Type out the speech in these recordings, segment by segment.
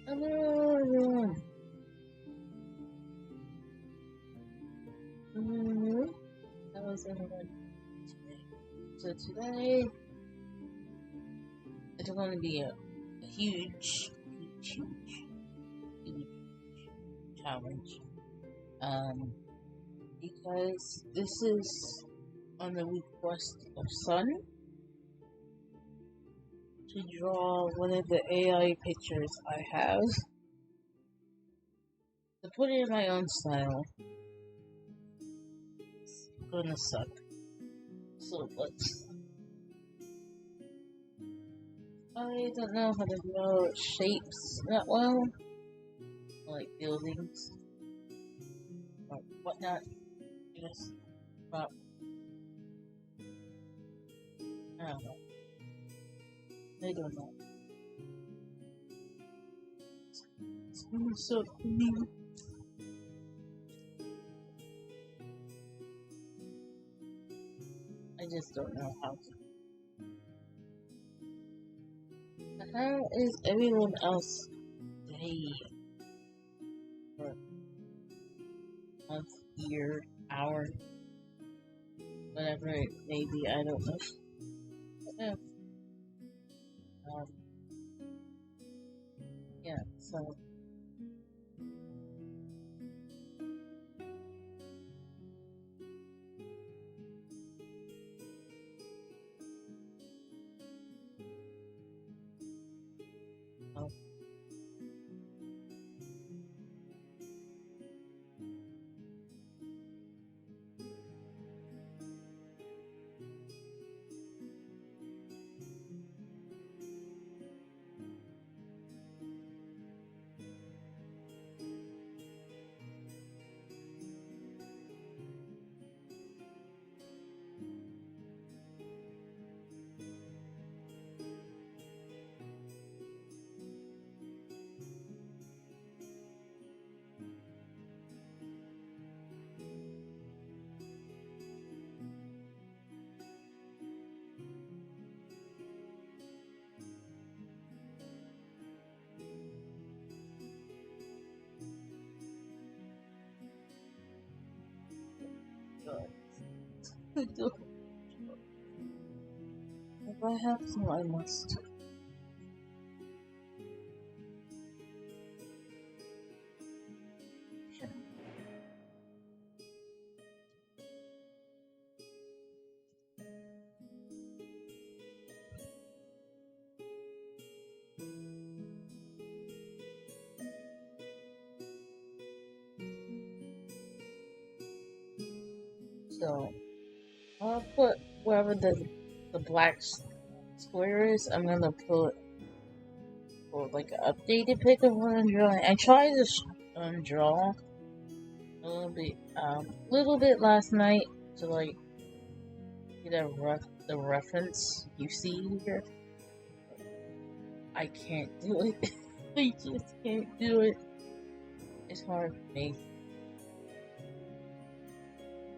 Hello, everyone. How is everyone today? So today, it's going to be a huge challenge. Because this is on the request of Sun to draw one of the AI pictures I have to put it in my own style. It's gonna suck. So let's. I don't know how to draw shapes that well, like buildings or whatnot. I guess, but I don't know. I don't know. It's gonna suck for me. I just don't know how to. How is everyone else day? Or month, year, hour, whatever it may be, I don't know. Yeah. Yeah, so. Oh. If I have to, I must. So, I'll put wherever the black square is, I'm gonna put like an updated pic of what I'm drawing. I tried to draw a little bit last night to like get the reference you see here. I can't do it. I just can't do it. It's hard for me.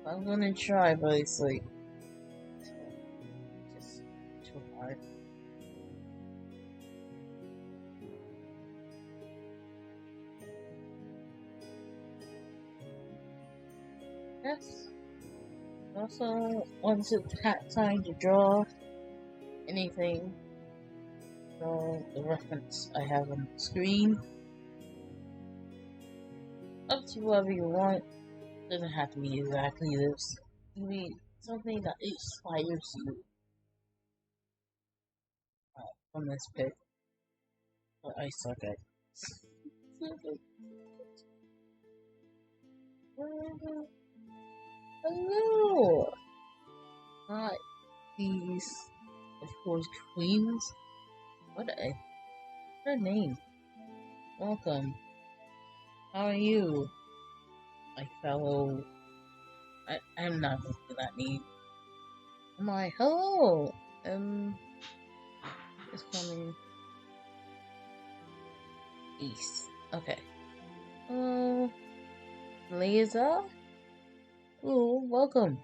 I'm gonna try, but it's like just too hard. Yes. Also, once it's time to draw anything, draw the reference I have on the screen. Up to whatever you want. Doesn't have to be exactly this. It can be something that inspires you from this pic. But I suck at. Hello! Hi, these, of course, queens. What a name. Welcome. How are you, my fellow? I'm not looking at that name. Am I? Hello! It's coming east. Okay. Liza? Ooh, welcome.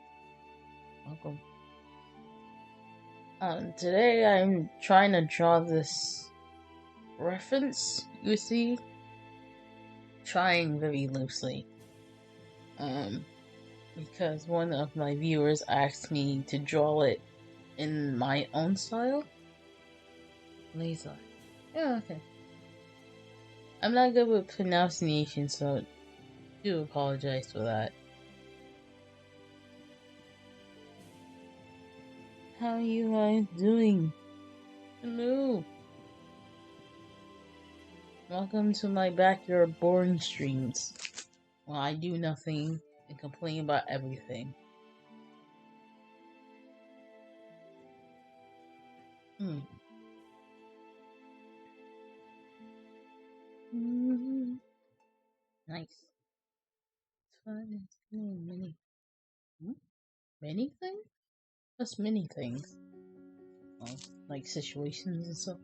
Welcome. Today I'm trying to draw this reference you see, trying very loosely. Because one of my viewers asked me to draw it in my own style. Lisa. Yeah, okay. I'm not good with pronunciation, so I do apologize for that. How are you guys doing? Hello. Welcome to my backyard boring streams. Well, I do nothing and complain about everything. Nice. It's fun. It's many. Many things? That's many things. Oh, like situations and stuff.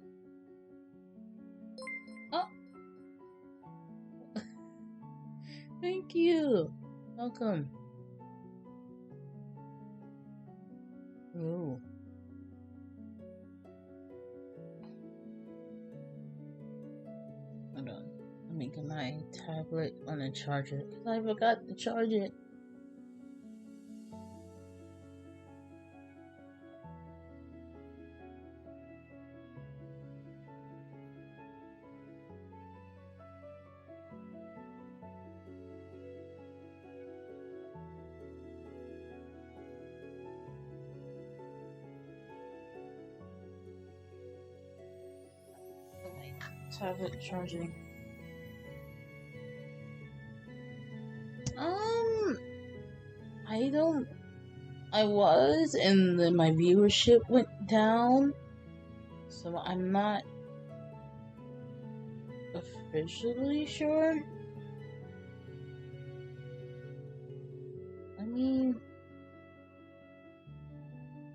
Oh! Thank you! Welcome. Ooh. Hold on. Let me get my tablet on a charger, because I forgot to charge it. Tablet charging. I was, and then my viewership went down, so I'm not officially sure. I mean,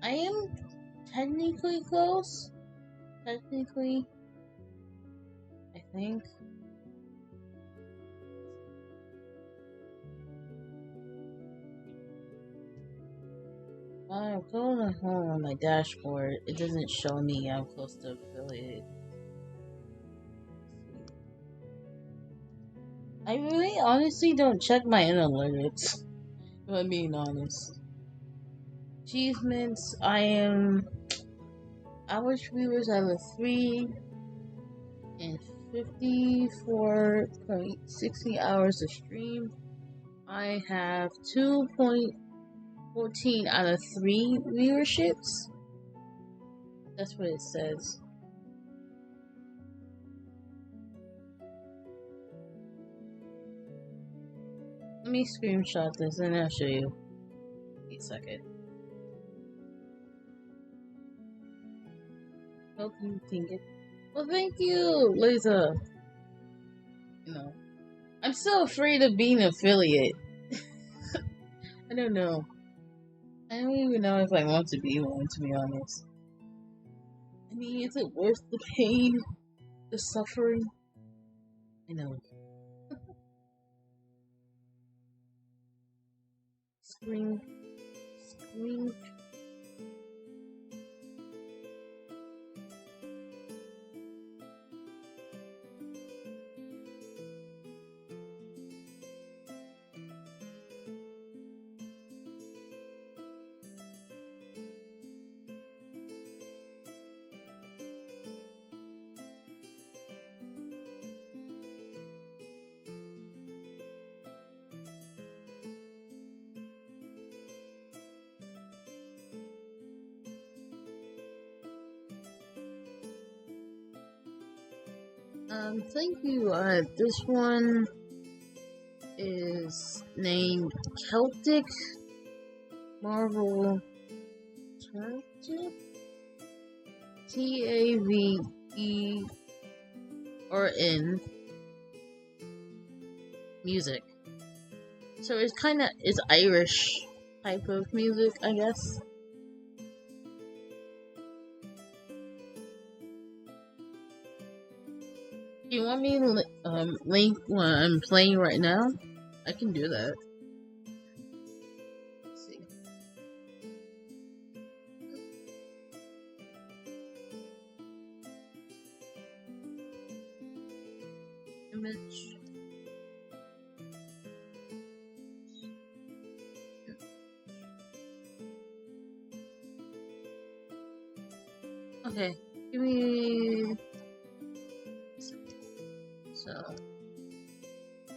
I am technically close. Technically, I think. I'm going home on my dashboard. It doesn't show me I'm close to affiliate. I really honestly don't check my analytics, if I'm being honest. Achievements, I am average viewers out of 3 and 54.60 hours of stream. I have 2.14 out of 3 viewerships. That's what it says. Let me screenshot this and I'll show you. Wait a second. Hope you think it. Well, thank you, Lisa. You know, I'm so afraid of being an affiliate. I don't know. I don't even know if I want to be one, to be honest. I mean, is it worth the pain, the suffering? I know. Screen. Thank you. This one is named Celtic Marvel Celtic TAVERN music. So it's it's Irish type of music, I guess. Do you want me to link what I'm playing right now? I can do that. Let's see. image. Okay, give me. So,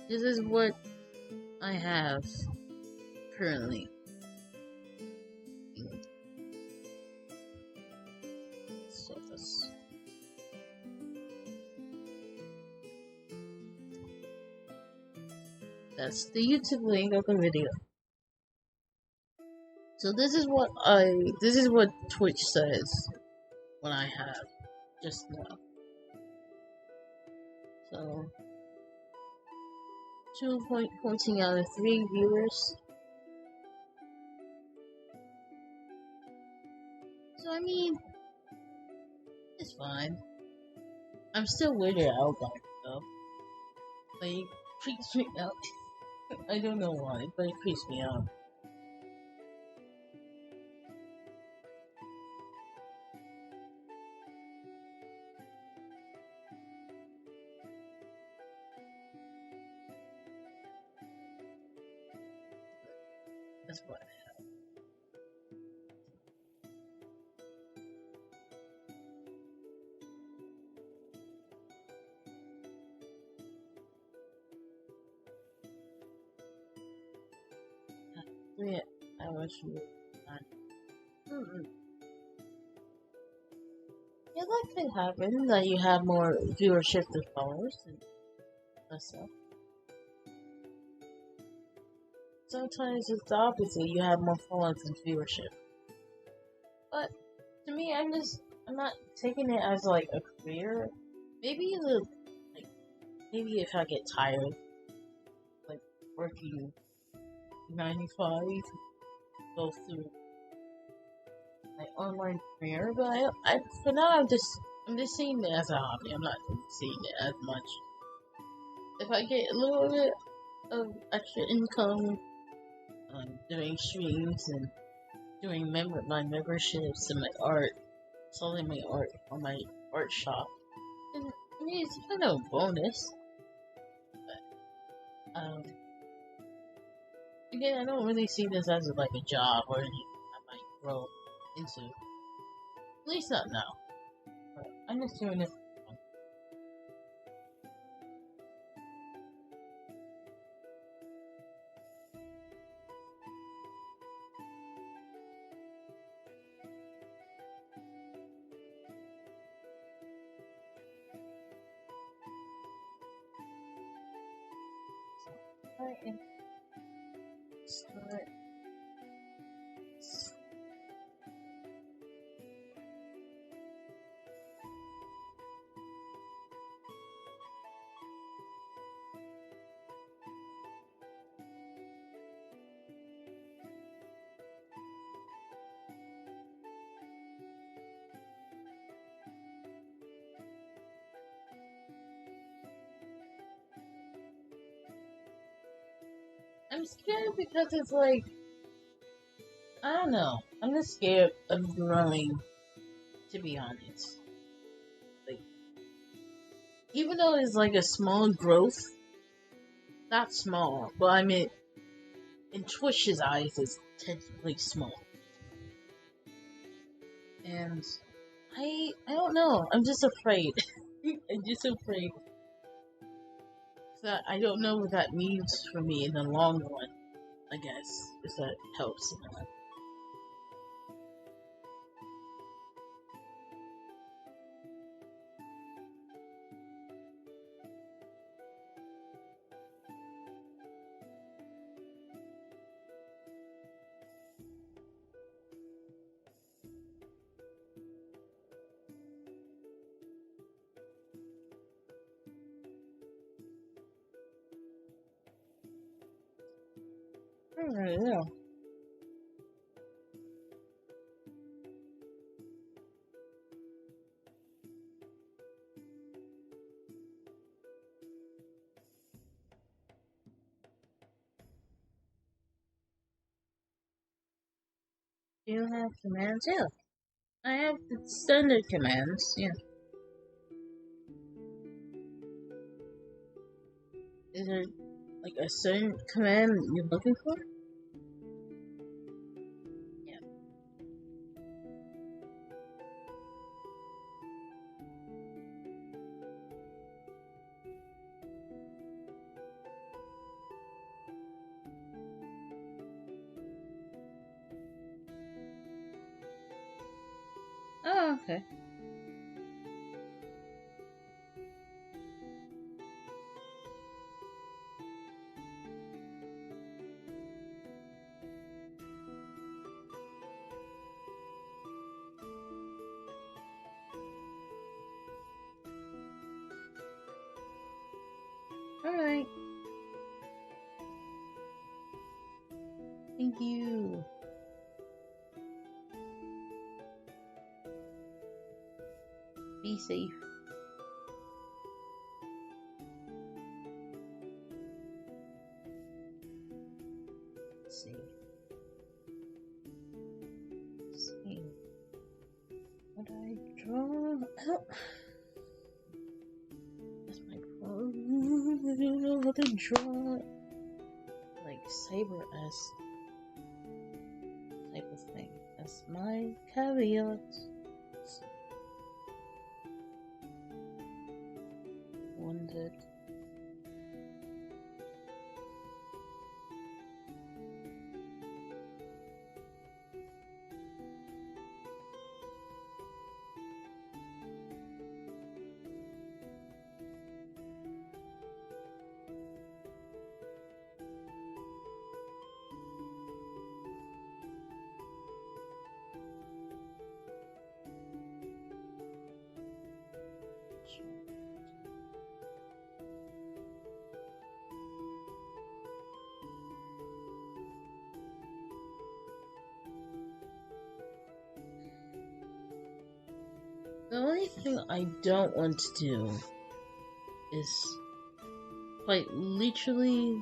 this is what I have currently. So this. That's the YouTube link of the video. So this is what Twitch says when I have just now. So 2.14 out of 3 viewers. So I mean, it's fine. I'm still weirded out by it though. Like, it creeps me out. I don't know why, but it creeps me out. That's what I have. Yeah, I wish you would. Yeah, that could happen, that you have more viewership than followers and stuff. Sometimes it's the opposite, you have more followers than viewership. But to me, I'm not taking it as like a career. Maybe maybe if I get tired, like working 95, go through my online career. But for now, I'm just seeing it as a hobby. I'm not seeing it as much. If I get a little bit of extra income, doing streams and doing my memberships and my art, selling my art on my art shop, and I mean it's kind of a bonus. But again, I don't really see this as like a job or anything I might grow into. At least not now. But I'm just doing it. Start. I'm scared because it's like, I don't know. I'm just scared of growing, to be honest. Like, even though it's like a small growth, not small, but I mean, in Twitch's eyes, it's technically small. And I don't know. I'm just afraid. I'm just afraid that I don't know what that means for me in the long run. I guess if that helps. I don't really know. You have commands? Yeah. I have the standard commands, yeah. Is there like a certain command you're looking for? Yeah. Oh, okay. Alright. Thank you. Be safe. Let's see. Let's see. What do I draw? Oh. That's my problem. I don't know how to draw. Like Saber-esque type of thing. That's my caveat. Wounded. The only thing I don't want to do is quite literally,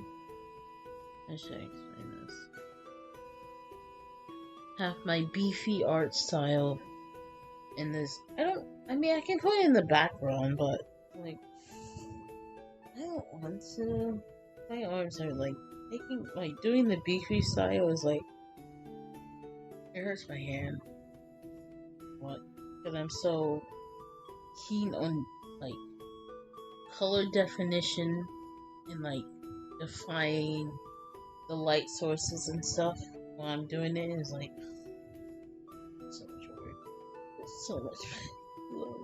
how should I explain this? Have my beefy art style in this. I mean, I can put it in the background, but like, I don't want to. My arms are like doing the beefy style is like, it hurts my hand. What? Because I'm so keen on like color definition and like defining the light sources and stuff while I'm doing it is like so much work. It's so much work.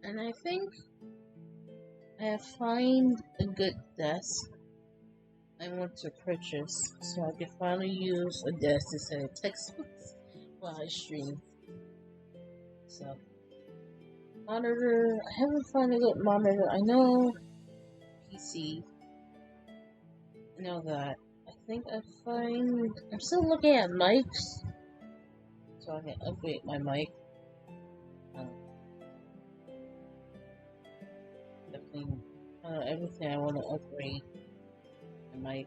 And I think I find a good desk I want to purchase so I can finally use a desk instead of textbooks while I stream. So, monitor, I haven't found a good monitor. I know PC, I know that. I think I'm still looking at mics so I can upgrade my mic. Definitely, everything I want to upgrade my mic.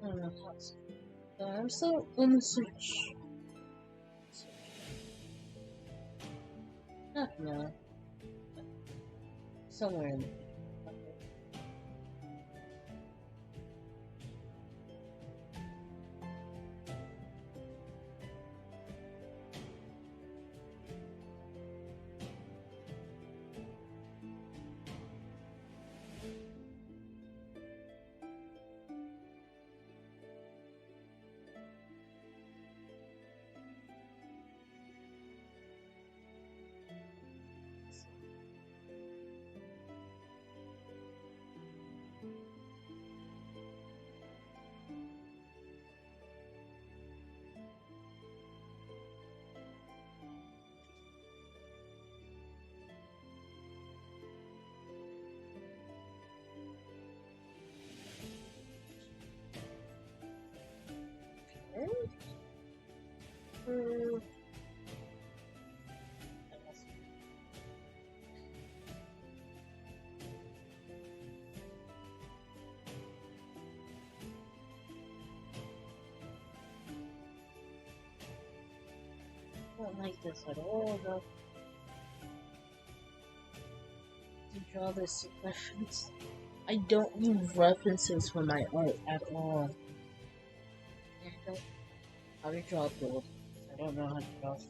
I don't know how to. I'm still going to search. No. Somewhere in there. don't like this at all, though. To draw this reference. I don't use references for my art at all. I don't how to draw buildings. I don't know how to draw things.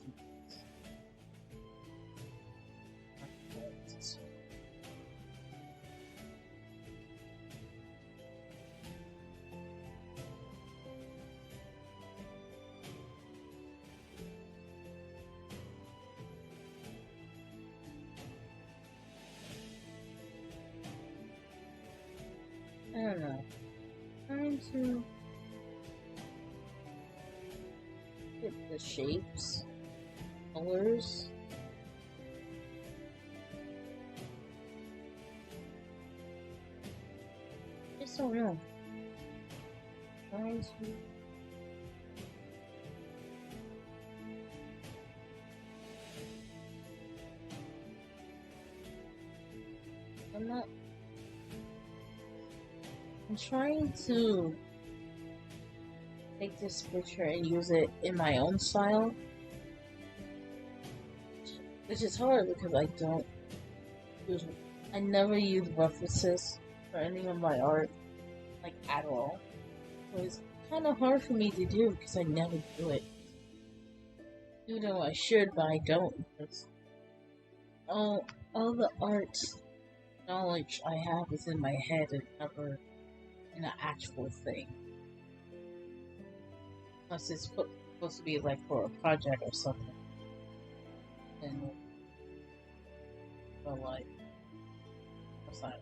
I don't know. Trying to get the shapes, colors. I just don't know. Trying to. I'm trying to take this picture and use it in my own style, which is hard because I never use references for any of my art, like at all. So it's kind of hard for me to do because I never do it. Even though I should, but I don't, because all the art knowledge I have is in my head and never in an actual thing. Unless it's supposed to be like for a project or something. And but like what's that?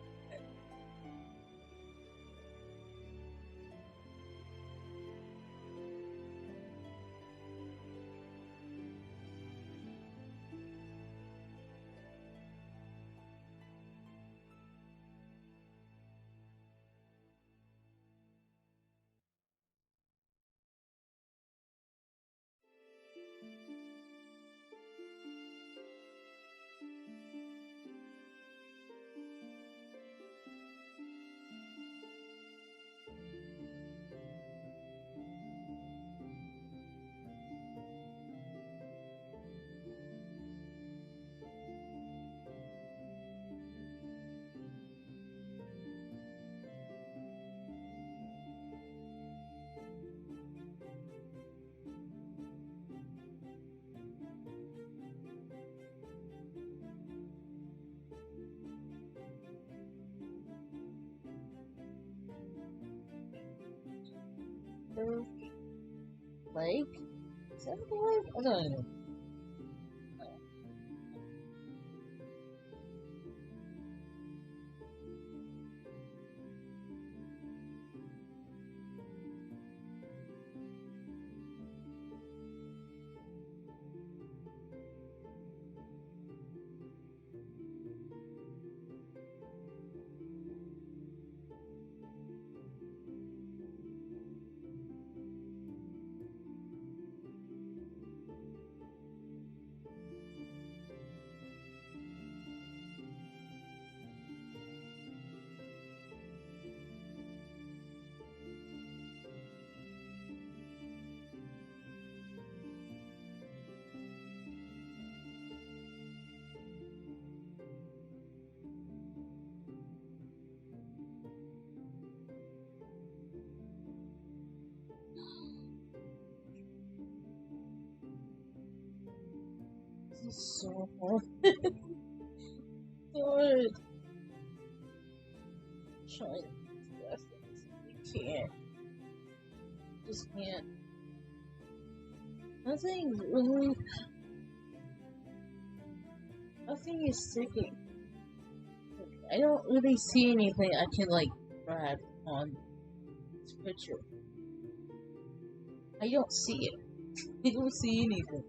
Lake? Is that the lake? I don't know. This is so hard. Good. Trying to you can't. Just can't. Nothing is sticking. I don't really see anything I can like grab on this picture. I don't see it. I don't see anything.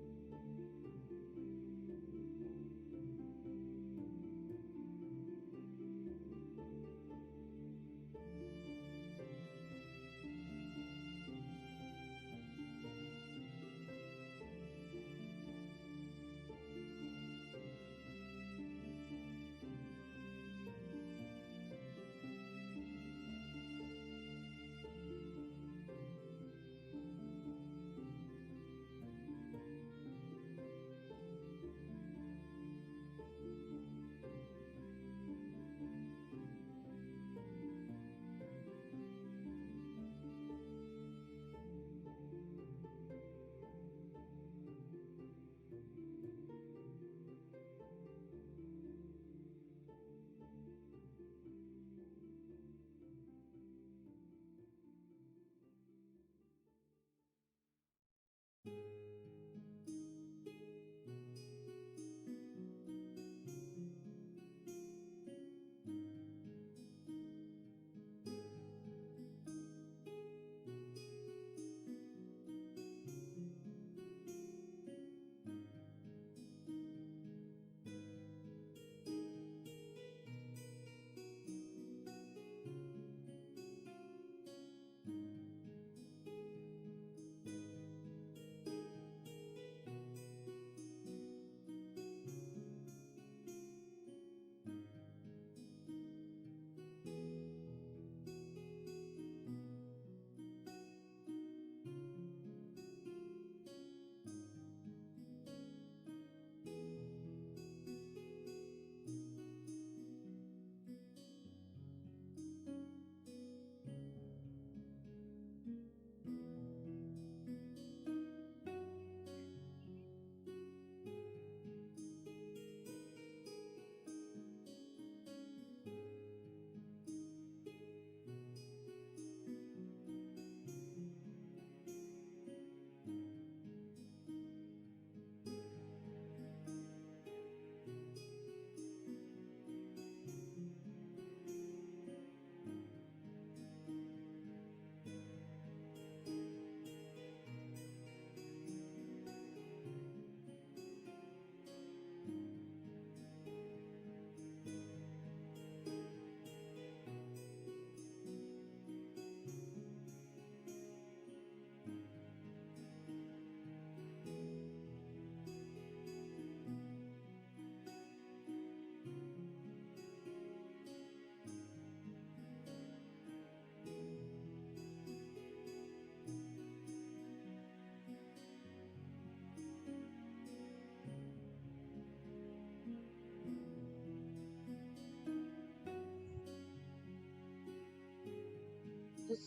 I'm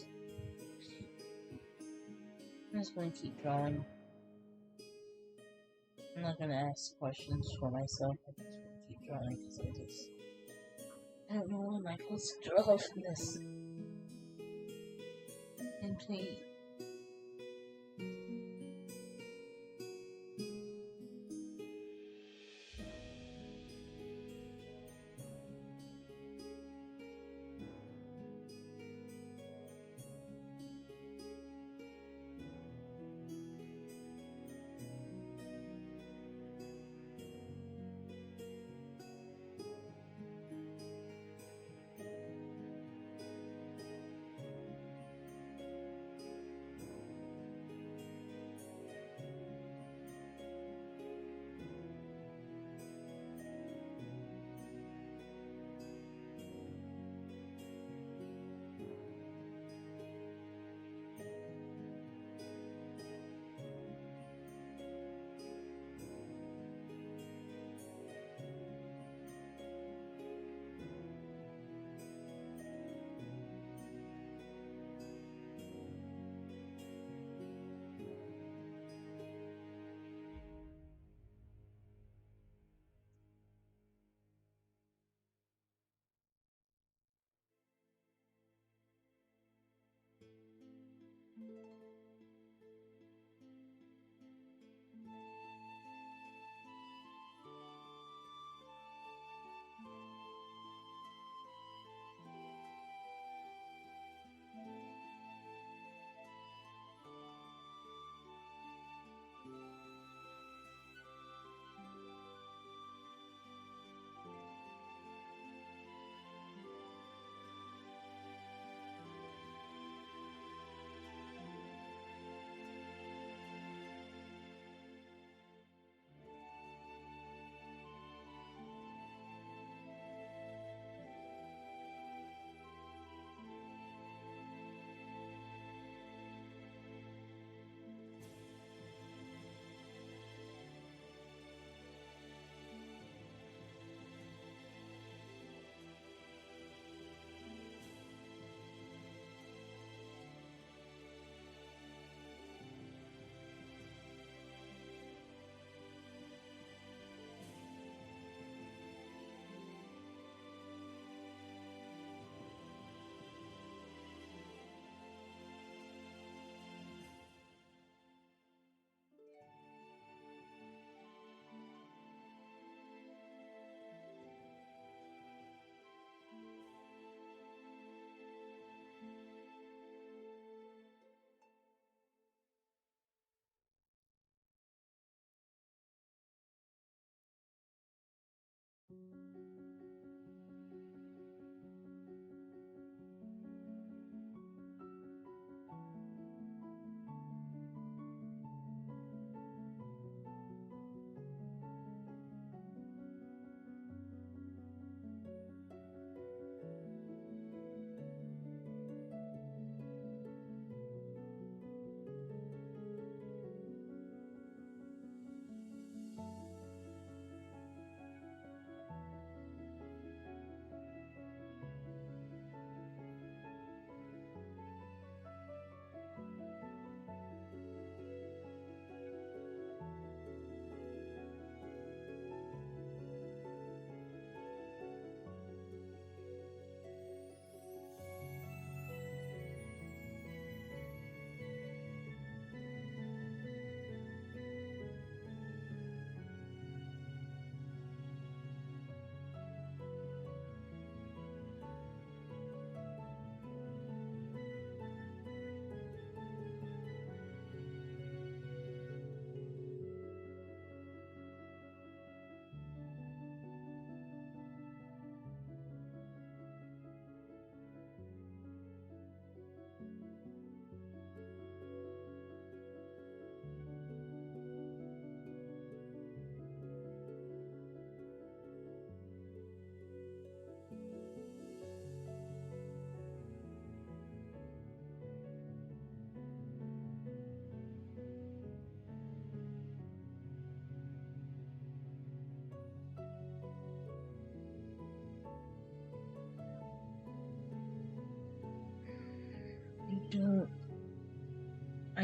just gonna keep drawing. I'm not gonna ask questions for myself. I'm just gonna keep drawing because I don't know what am I supposed to draw from this. And please.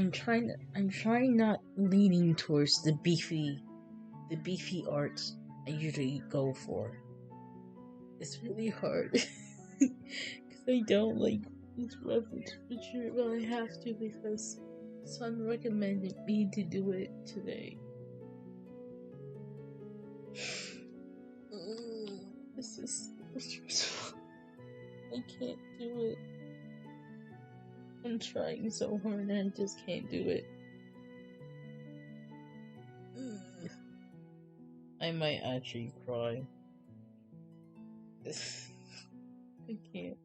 I'm trying not leaning towards the beefy arts I usually go for. It's really hard because I don't like this reference picture, but I have to because Son recommended me to do it today. This is so stressful. I can't do it. I'm trying so hard and I just can't do it. I might actually cry. I can't.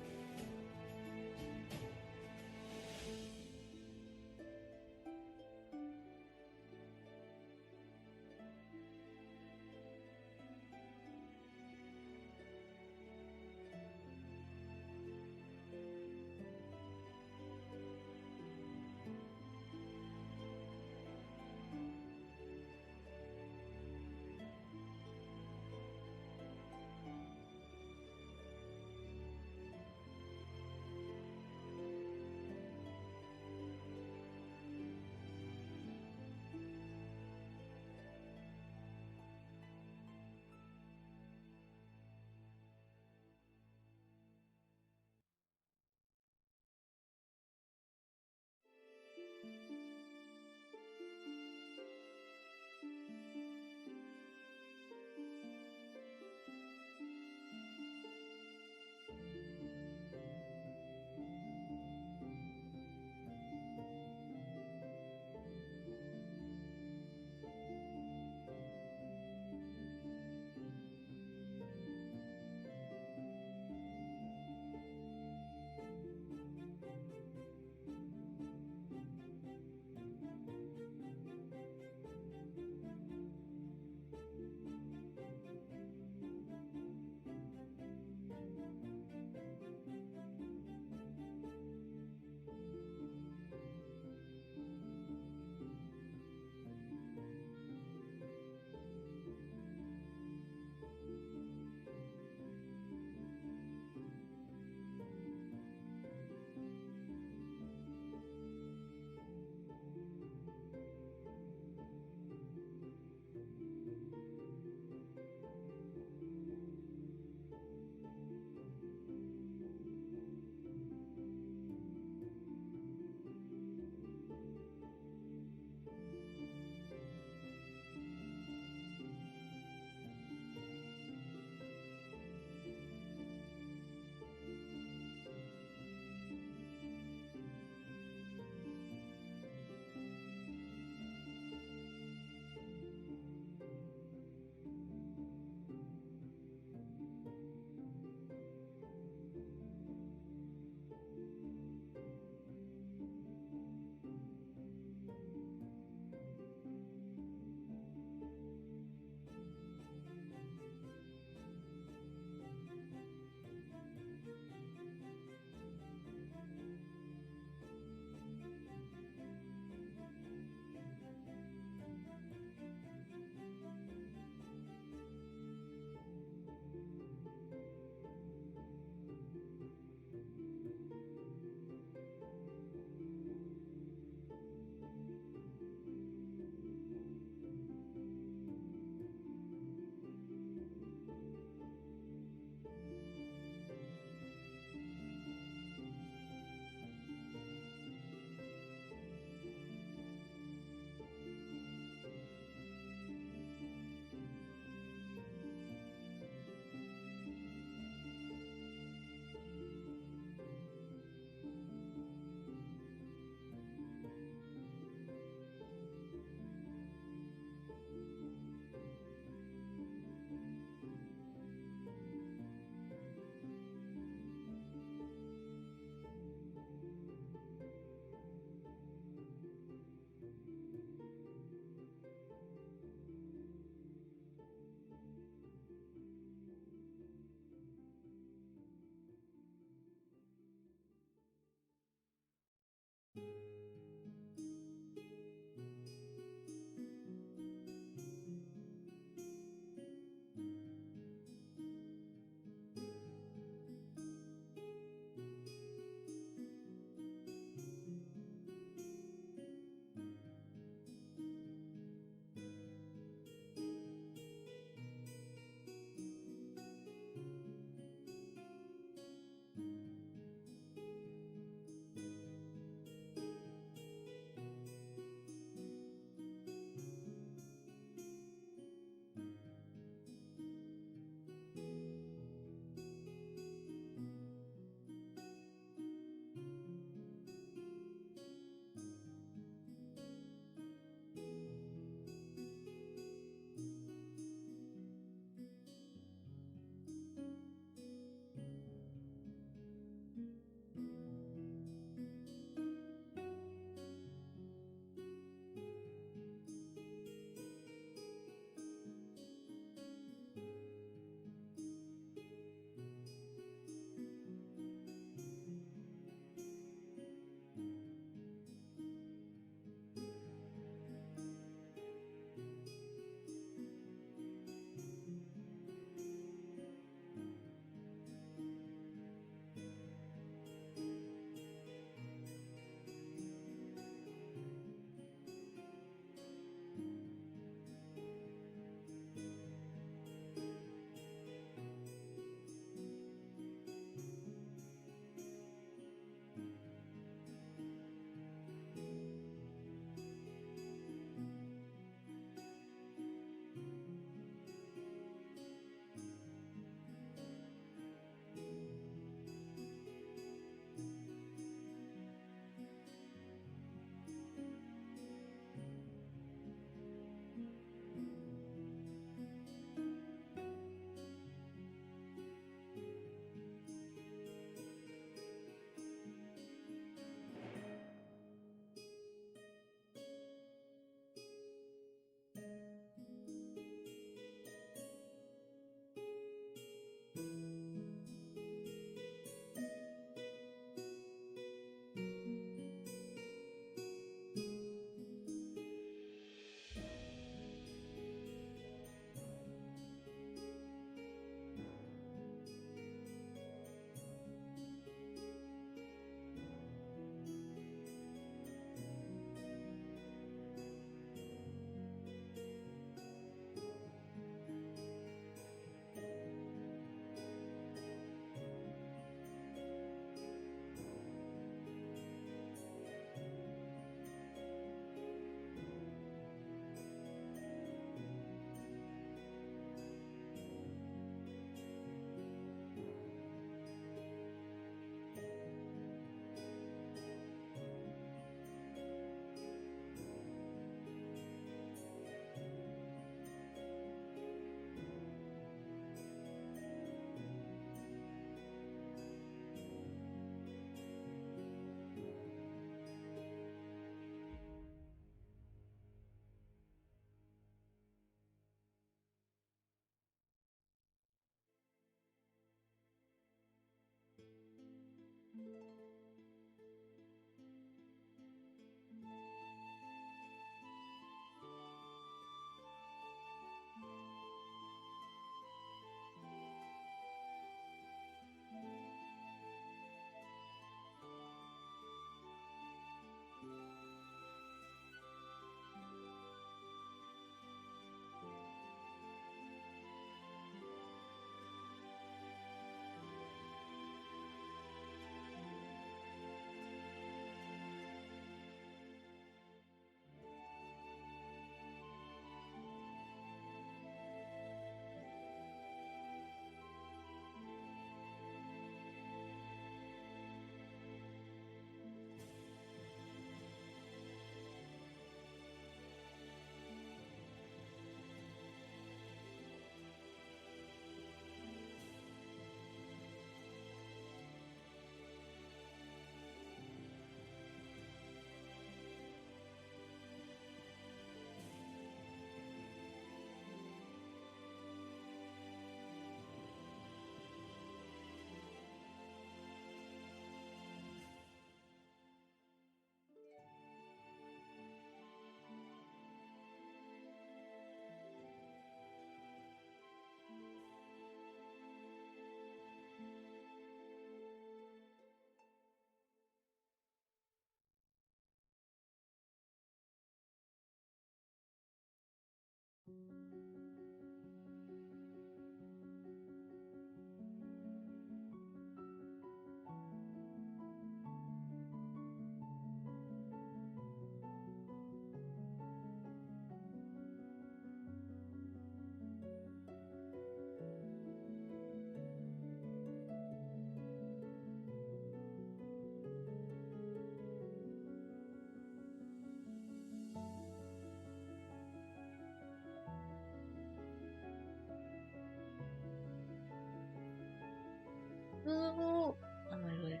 Hello. Oh my god.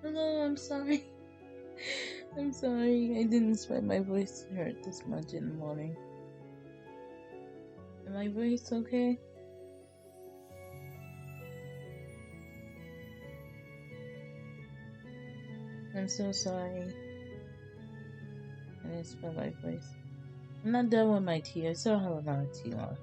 Hello, I'm sorry. I'm sorry. I didn't expect my voice to hurt this much in the morning. Is my voice okay? I'm so sorry. I didn't expect my voice. I'm not done with my tea. I still have a lot of tea left.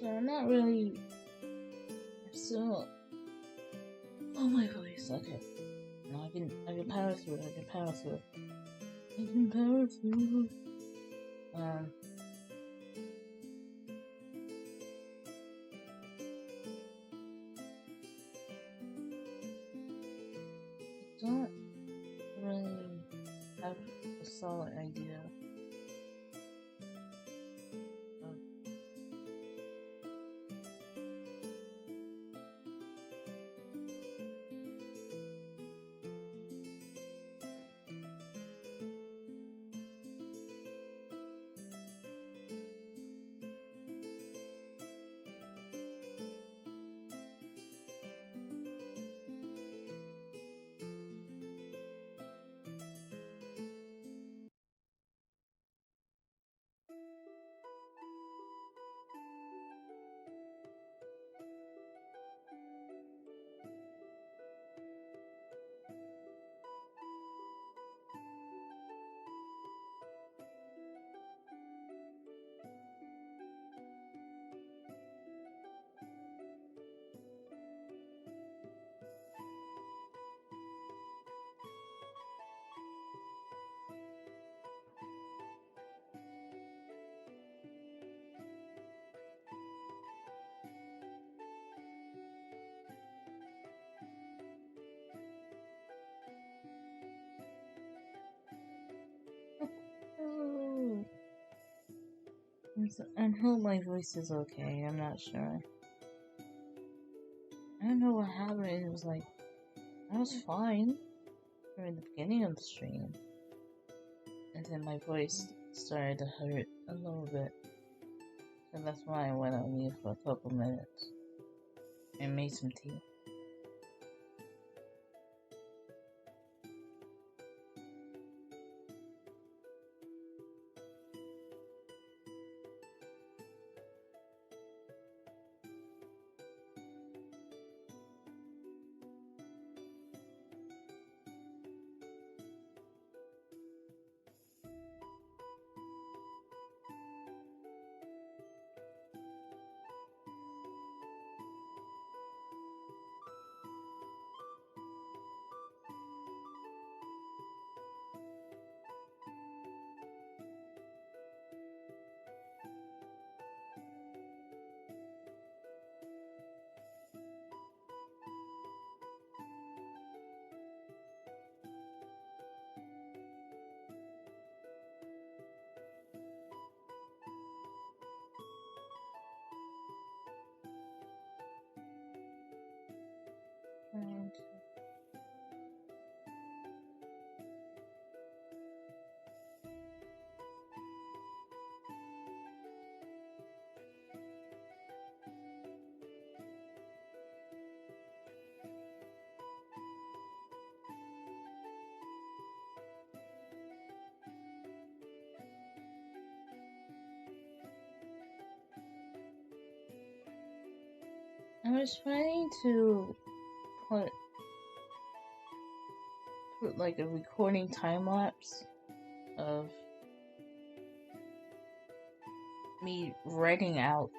So I'm not really. I'm still. Oh my voice. Okay. No, I can power through it. I can power through it. I can power through it. I don't really have a solid idea. I hope my voice is okay. I'm not sure. I don't know what happened. It was like I was fine during the beginning of the stream, and then my voice started to hurt a little bit, and that's why I went on mute for a couple minutes and made some tea. And I was trying to put like a recording time lapse of me writing out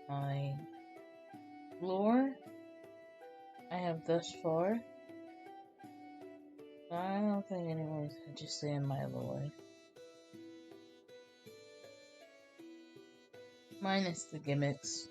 my lore I have thus far. But I don't think anyone's interested in my lore. Minus the gimmicks.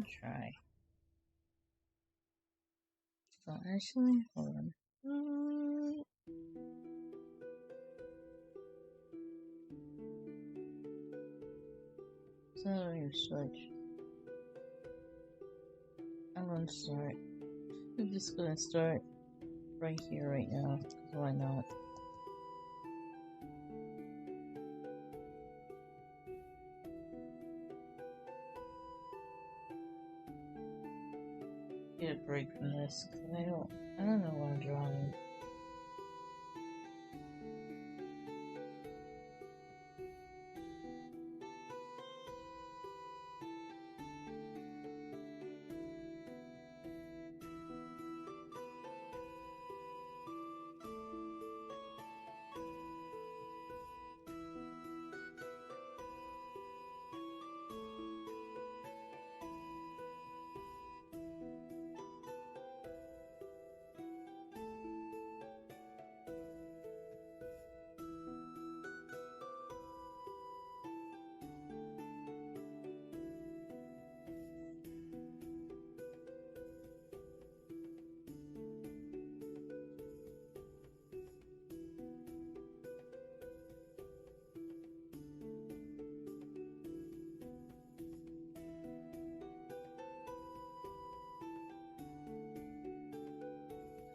gonna try. So actually, hold on. So let me switch. I'm gonna start. I'm just gonna start right here, right now. Cause why not? Get a break from this, cause I don't know what I'm drawing.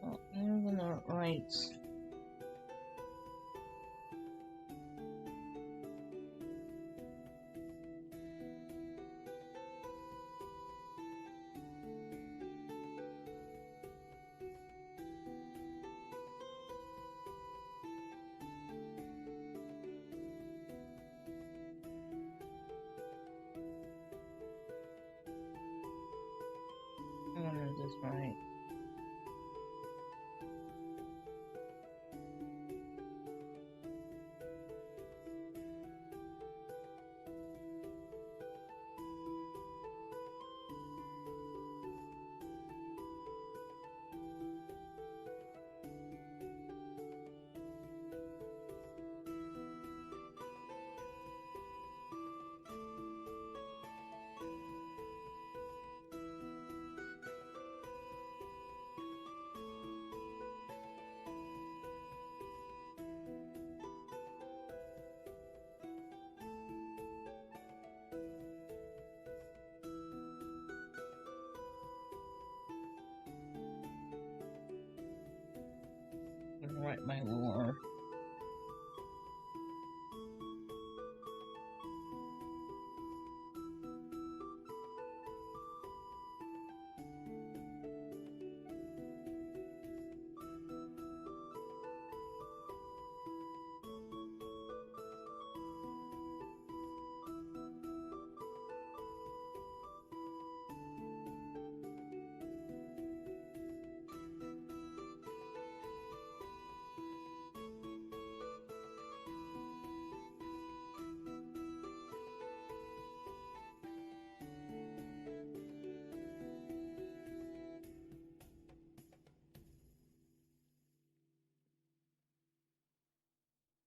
Oh, I'm gonna write. I'm gonna do this right. I'm gonna write my lore.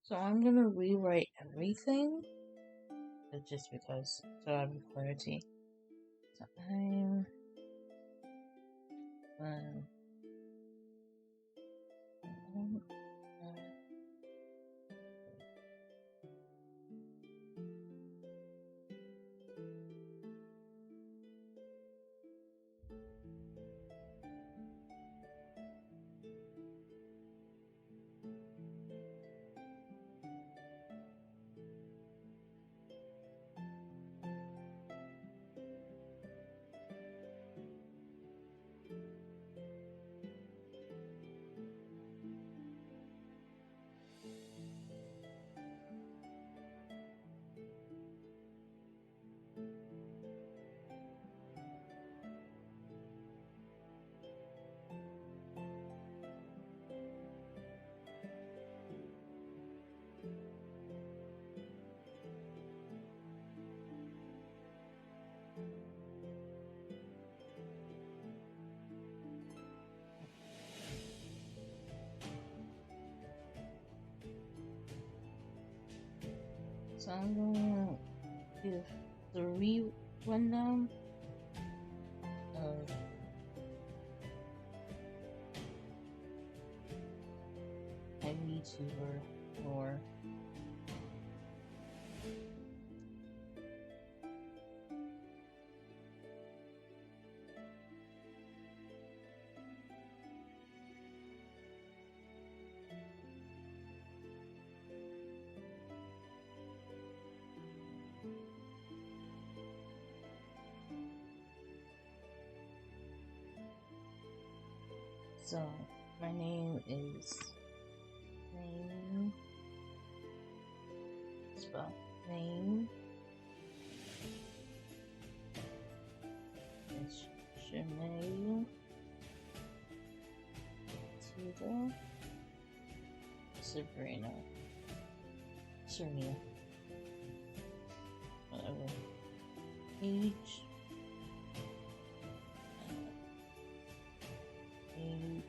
So I'm gonna rewrite everything, just because, so I have clarity. So I'm So I'm gonna do 3 rundown. VTuber or so my name is spell name. It's Shanae Tuba Sabrina Serena. Whatever. Age. Age.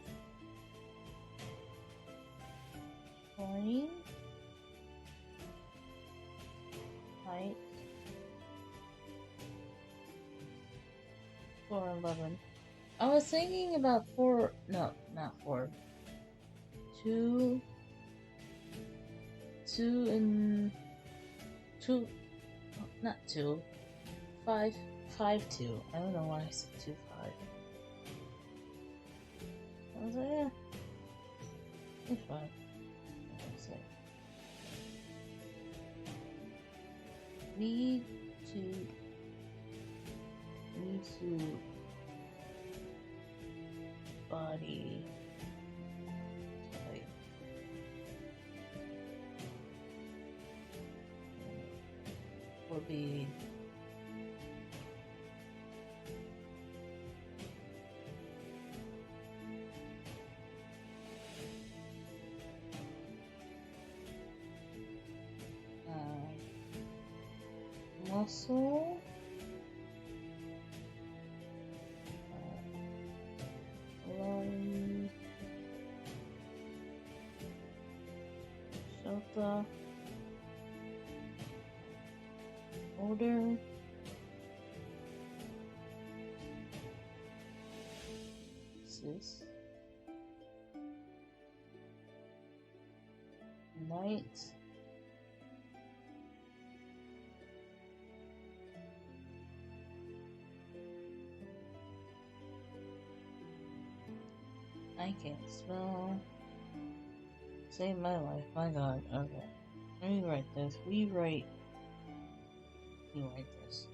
20. Height. 4'11". I was thinking about 4. No, not 4. 2 and 2. Not 2. 5. 5'2". I don't know why I said 2'5". I was like, yeah, it's fine. Need to body type. Will be muscle, lung, shelter, odor, cis, night, I can't spell. Save my life, my god. Okay. Let me write this. Rewrite this.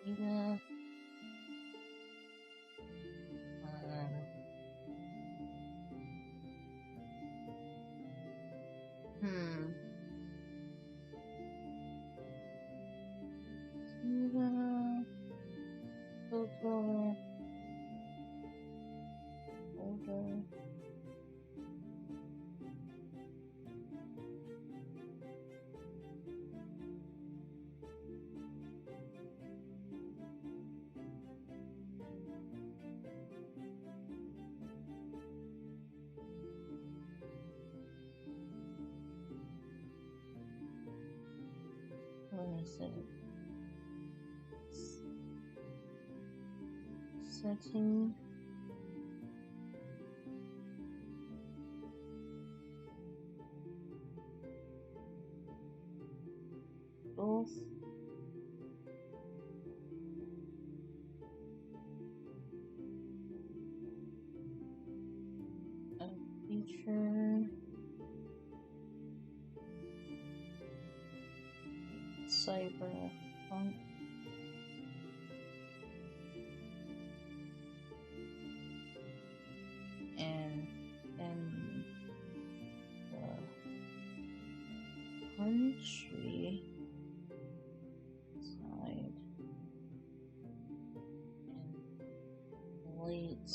Yeah. Filter. Older. What is it? Setting. Both. A feature. Cyberpunk. And the country side and late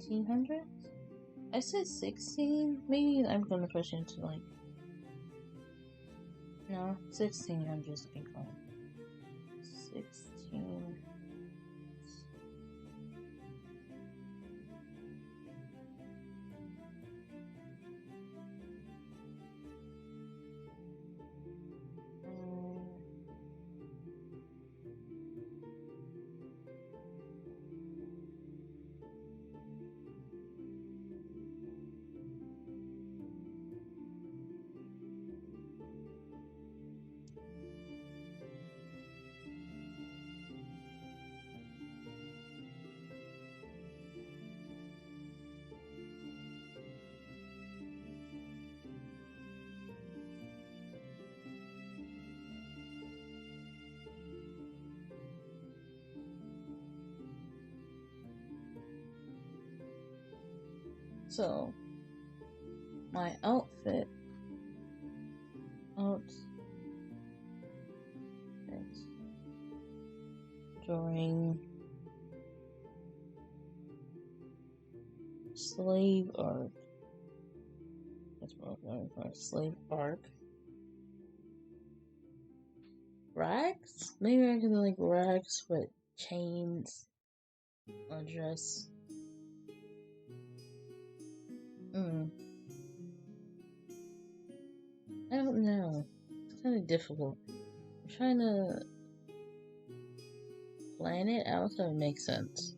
1800s. I said 16. Maybe I'm gonna push into like. No, 16. I'm just being fine. 16. So, my outfit. During slave arc. That's what I'm going for. Slave arc. Rags? Maybe I can do like rags with chains. A dress. I don't know. It's kind of difficult. I'm trying to plan it out so it makes sense.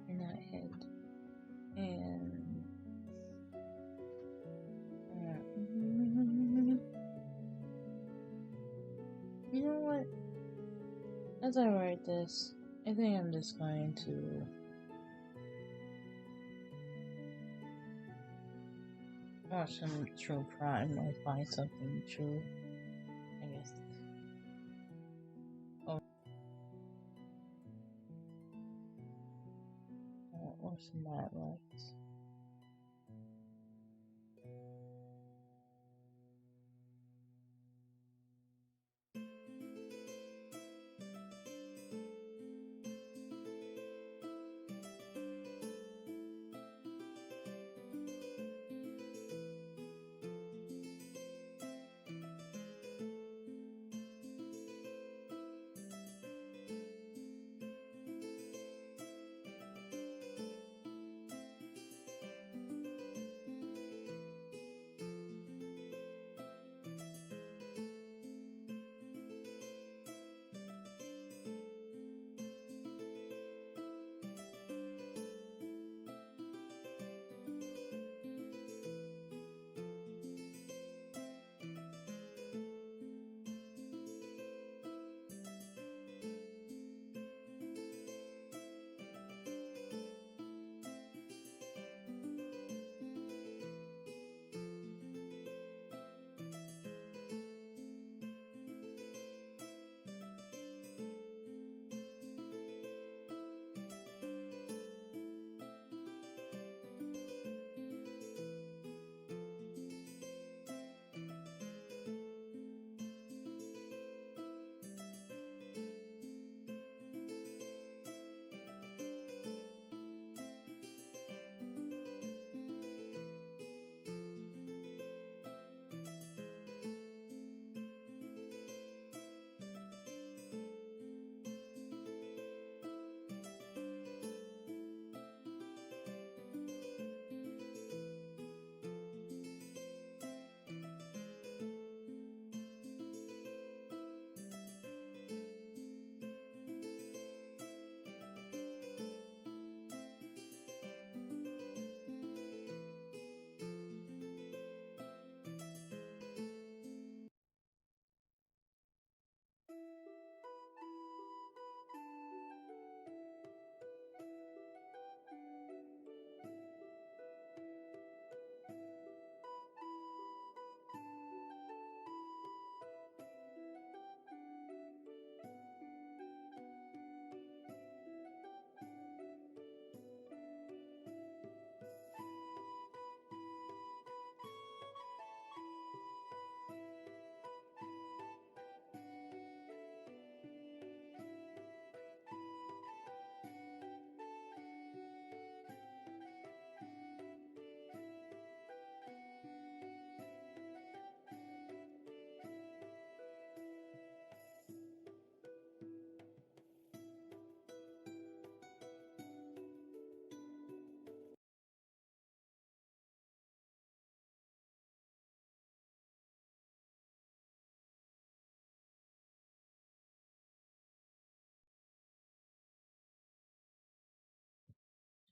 in that head. And you know what? As I write this, I think I'm just going to watch some true crime or find something true. I guess. Oh, or some bad lights.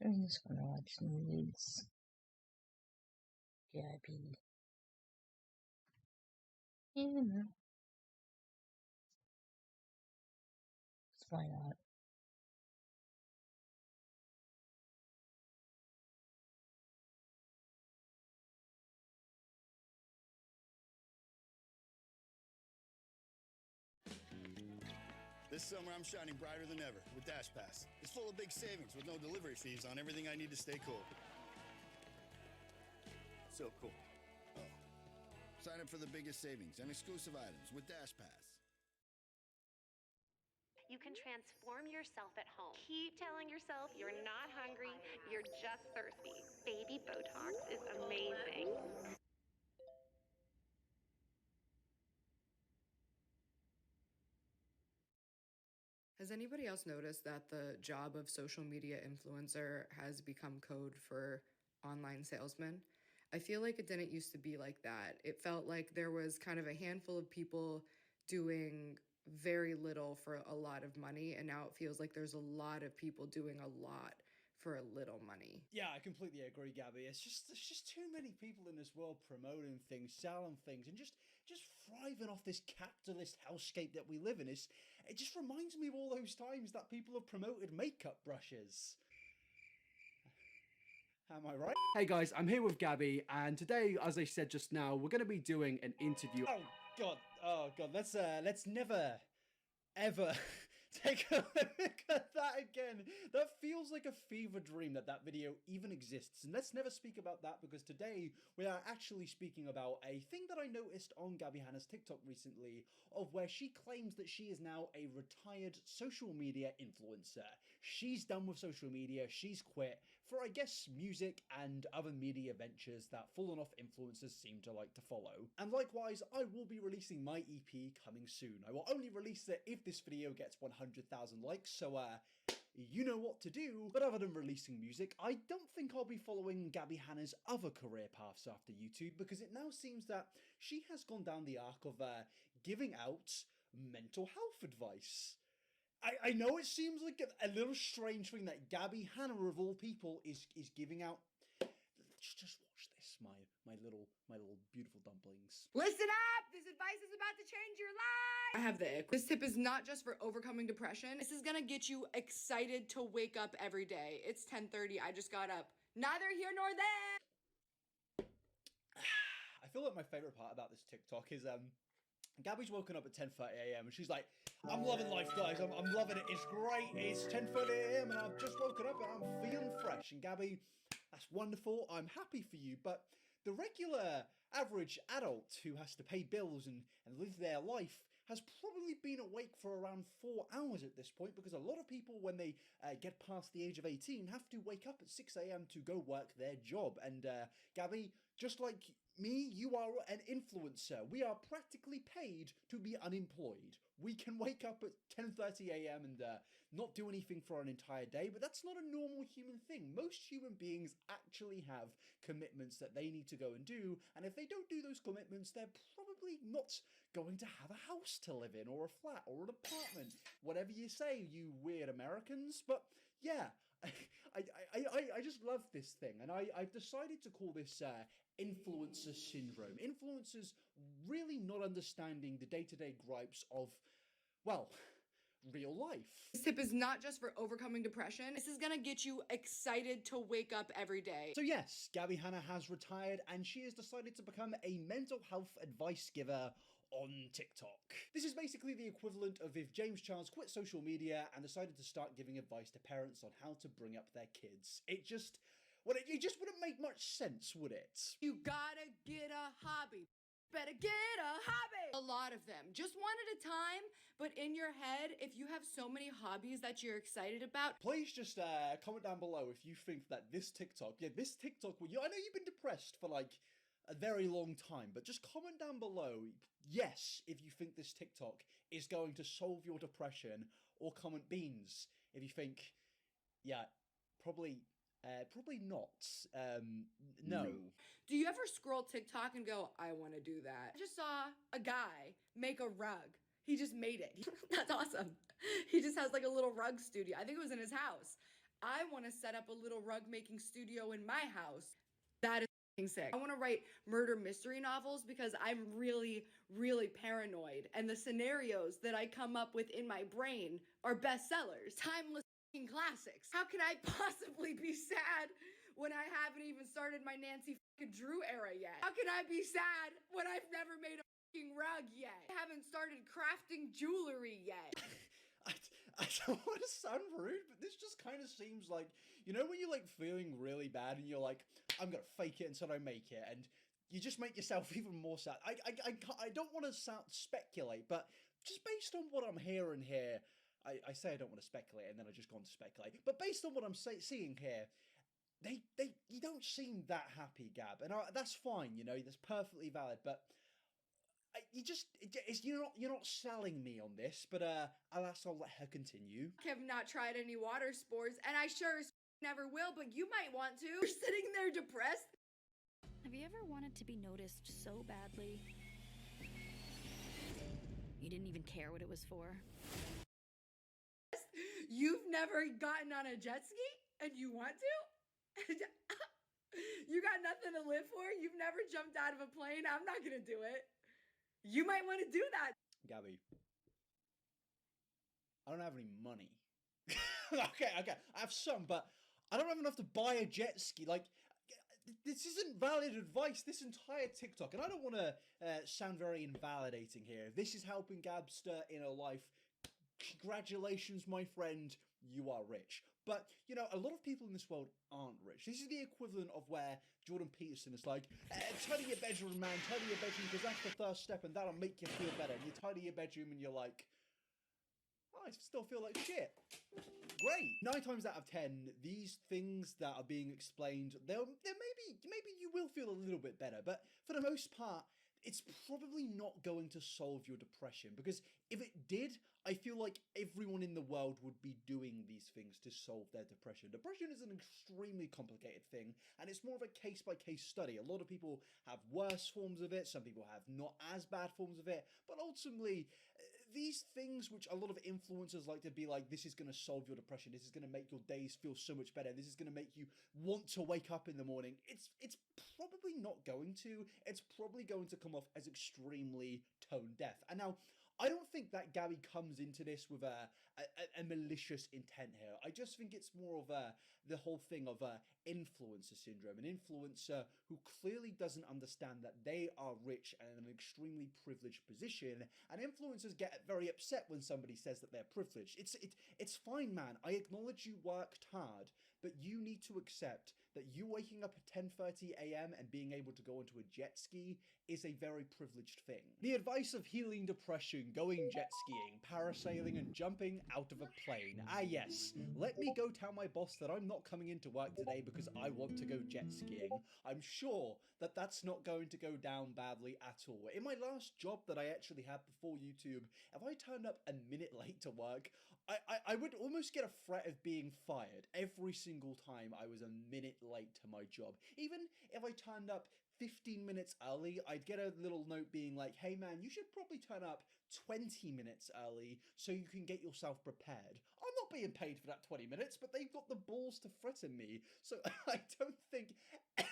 I'm just gonna watch news. Gabby. You know. Why not? This summer, I'm shining brighter than ever with DashPass. It's full of big savings with no delivery fees on everything I need to stay cool. So cool. Oh. Sign up for the biggest savings and exclusive items with DashPass. You can transform yourself at home. Keep telling yourself you're not hungry, you're just thirsty. Baby Botox is amazing. Has anybody else noticed that the job of social media influencer has become code for online salesmen? I feel like it didn't used to be like that. It felt like there was kind of a handful of people doing very little for a lot of money, and now it feels like there's a lot of people doing a lot for a little money. Yeah, I completely agree, Gabby. There's just too many people in this world promoting things, selling things, and just thriving off this capitalist hellscape that we live in. It just reminds me of all those times that people have promoted makeup brushes. Am I right? Hey guys, I'm here with Gabby, and today, as I said just now, we're going to be doing an interview. Oh god, let's never ever take a look at that again. That feels like a fever dream that video even exists. And let's never speak about that, because today we are actually speaking about a thing that I noticed on Gabby Hanna's TikTok recently, of where she claims that she is now a retired social media influencer. She's done with social media, she's quit for, I guess, music and other media ventures that fallen off influencers seem to like to follow. And likewise, I will be releasing my EP coming soon. I will only release it if this video gets 100,000 likes, so you know what to do. But other than releasing music, I don't think I'll be following Gabby Hanna's other career paths after YouTube, because it now seems that she has gone down the arc of giving out mental health advice. I know it seems like a little strange thing that Gabby Hanna, of all people, is giving out. Just watch this, my little beautiful dumplings. Listen up! This advice is about to change your life! I have the ick. This tip is not just for overcoming depression. This is gonna get you excited to wake up every day. It's 10:30, I just got up. Neither here nor there! I feel like my favorite part about this TikTok is Gabby's woken up at 10:30 a.m. and she's like, I'm loving life, guys. I'm loving it. It's great. It's 10:30 a.m. and I've just woken up and I'm feeling fresh. And Gabby, that's wonderful. I'm happy for you. But the regular average adult who has to pay bills and live their life has probably been awake for around 4 hours at this point, because a lot of people, when they get past the age of 18, have to wake up at 6 a.m. to go work their job. And Gabby, just like me, you are an influencer. We are practically paid to be unemployed. We can wake up at 10:30 a.m. and not do anything for an entire day, but that's not a normal human thing. Most human beings actually have commitments that they need to go and do, and if they don't do those commitments, they're probably not going to have a house to live in, or a flat, or an apartment. Whatever you say, you weird Americans. But yeah, I just love this thing, and I've decided to call this influencer syndrome. Influencers really not understanding the day-to-day gripes of, well, real life. This tip is not just for overcoming depression. This is gonna get you excited to wake up every day. So yes, Gabby Hanna has retired, and she has decided to become a mental health advice giver on TikTok. This is basically the equivalent of if James Charles quit social media and decided to start giving advice to parents on how to bring up their kids. It just wouldn't make much sense, would it? You gotta get a hobby. Better get a hobby! A lot of them. Just one at a time, but in your head, if you have so many hobbies that you're excited about. Please just comment down below if you think that this TikTok, I know you've been depressed for like a very long time, but just comment down below, yes, if you think this TikTok is going to solve your depression, or comment beans if you think, yeah, probably not. No. Do you ever scroll TikTok and go, I want to do that? I just saw a guy make a rug. He just made it. That's awesome. He just has like a little rug studio. I think it was in his house. I want to set up a little rug making studio in my house. That is f***ing sick. I want to write murder mystery novels because I'm really, really paranoid. And the scenarios that I come up with in my brain are bestsellers, timeless f***ing classics. How can I possibly be sad when I haven't even started my Nancy f***ing Drew era yet? How can I be sad when I've never made a f***ing rug yet? I haven't started crafting jewelry yet. I don't want to sound rude, but this just kind of seems like, you know, when you're like feeling really bad and you're like, I'm gonna fake it until I make it, and you just make yourself even more sad. I don't want to speculate, but just based on what I'm hearing here, I say I don't want to speculate, and then I just go on to speculate. But based on what I'm seeing here, you don't seem that happy, Gab, and that's fine. You know, that's perfectly valid, but. You're not selling me on this, but alas, I'll let her continue. I have not tried any water sports, and I sure as never will, but you might want to. You're sitting there depressed. Have you ever wanted to be noticed so badly? You didn't even care what it was for? You've never gotten on a jet ski, and you want to? You got nothing to live for? You've never jumped out of a plane? I'm not gonna do it. You might want to do that. Gabby, I don't have any money. Okay, I have some, but I don't have enough to buy a jet ski. Like, this isn't valid advice, this entire TikTok, and I don't want to sound very invalidating here. If this is helping Gabster in her life, congratulations, my friend, you are rich. But, you know, a lot of people in this world aren't rich. This is the equivalent of where Jordan Peterson is like, tidy your bedroom, man, tidy your bedroom, because that's the first step, and that'll make you feel better. And you tidy your bedroom, and you're like, oh, I still feel like shit. Great. 9 times out of 10, these things that are being explained, maybe you will feel a little bit better, but for the most part, it's probably not going to solve your depression, because if it did, I feel like everyone in the world would be doing these things to solve their depression. Depression is an extremely complicated thing, and it's more of a case-by-case study. A lot of people have worse forms of it, some people have not as bad forms of it, but ultimately, these things which a lot of influencers like to be like, this is going to solve your depression, this is going to make your days feel so much better, this is going to make you want to wake up in the morning, it's probably not going to. It's probably going to come off as extremely tone deaf. And now, I don't think that Gabby comes into this with a malicious intent here. I just think it's more of the whole thing of influencer syndrome. An influencer who clearly doesn't understand that they are rich and in an extremely privileged position, and influencers get very upset when somebody says that they're privileged. It's fine, man. I acknowledge you worked hard, but you need to accept that you waking up at 10:30 a.m. and being able to go onto a jet ski is a very privileged thing. The advice of healing depression, going jet skiing, parasailing, and jumping out of a plane. Ah yes, let me go tell my boss that I'm not coming into work today because I want to go jet skiing. I'm sure that that's not going to go down badly at all. In my last job that I actually had before YouTube, if I turned up a minute late to work, I would almost get a threat of being fired every single time I was a minute late to my job. Even if I turned up 15 minutes early, I'd get a little note being like, hey man, you should probably turn up 20 minutes early so you can get yourself prepared. I'm not being paid for that 20 minutes, but they've got the balls to threaten me. So I don't think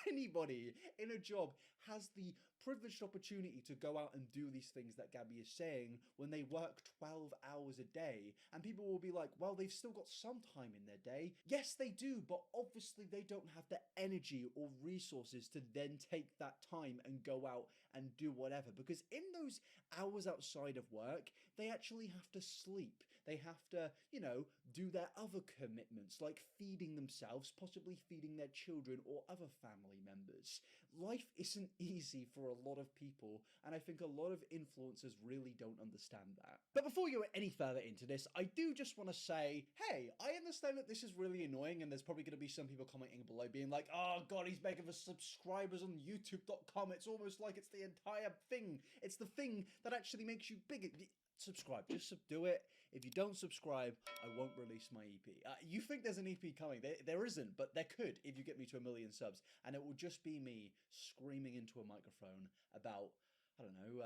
anybody in a job has the privileged opportunity to go out and do these things that Gabby is saying when they work 12 hours a day. And people will be like, well, they've still got some time in their day. Yes, they do, but obviously they don't have the energy or resources to then take that time and go out and do whatever. Because in those hours outside of work, they actually have to sleep. They have to, you know, do their other commitments like feeding themselves, possibly feeding their children or other family members. Life isn't easy for a lot of people, and I think a lot of influencers really don't understand that. But before we go any further into this, I do just want to say, hey, I understand that this is really annoying, and there's probably going to be some people commenting below being like, oh god, he's begging for subscribers on youtube.com. It's almost like it's the entire thing. It's the thing that actually makes you bigger. Subscribe, just do it. If you don't subscribe, I won't release my EP. You think there's an EP coming? There isn't, but there could if you get me to 1 million subs, and it will just be me screaming into a microphone about, I don't know,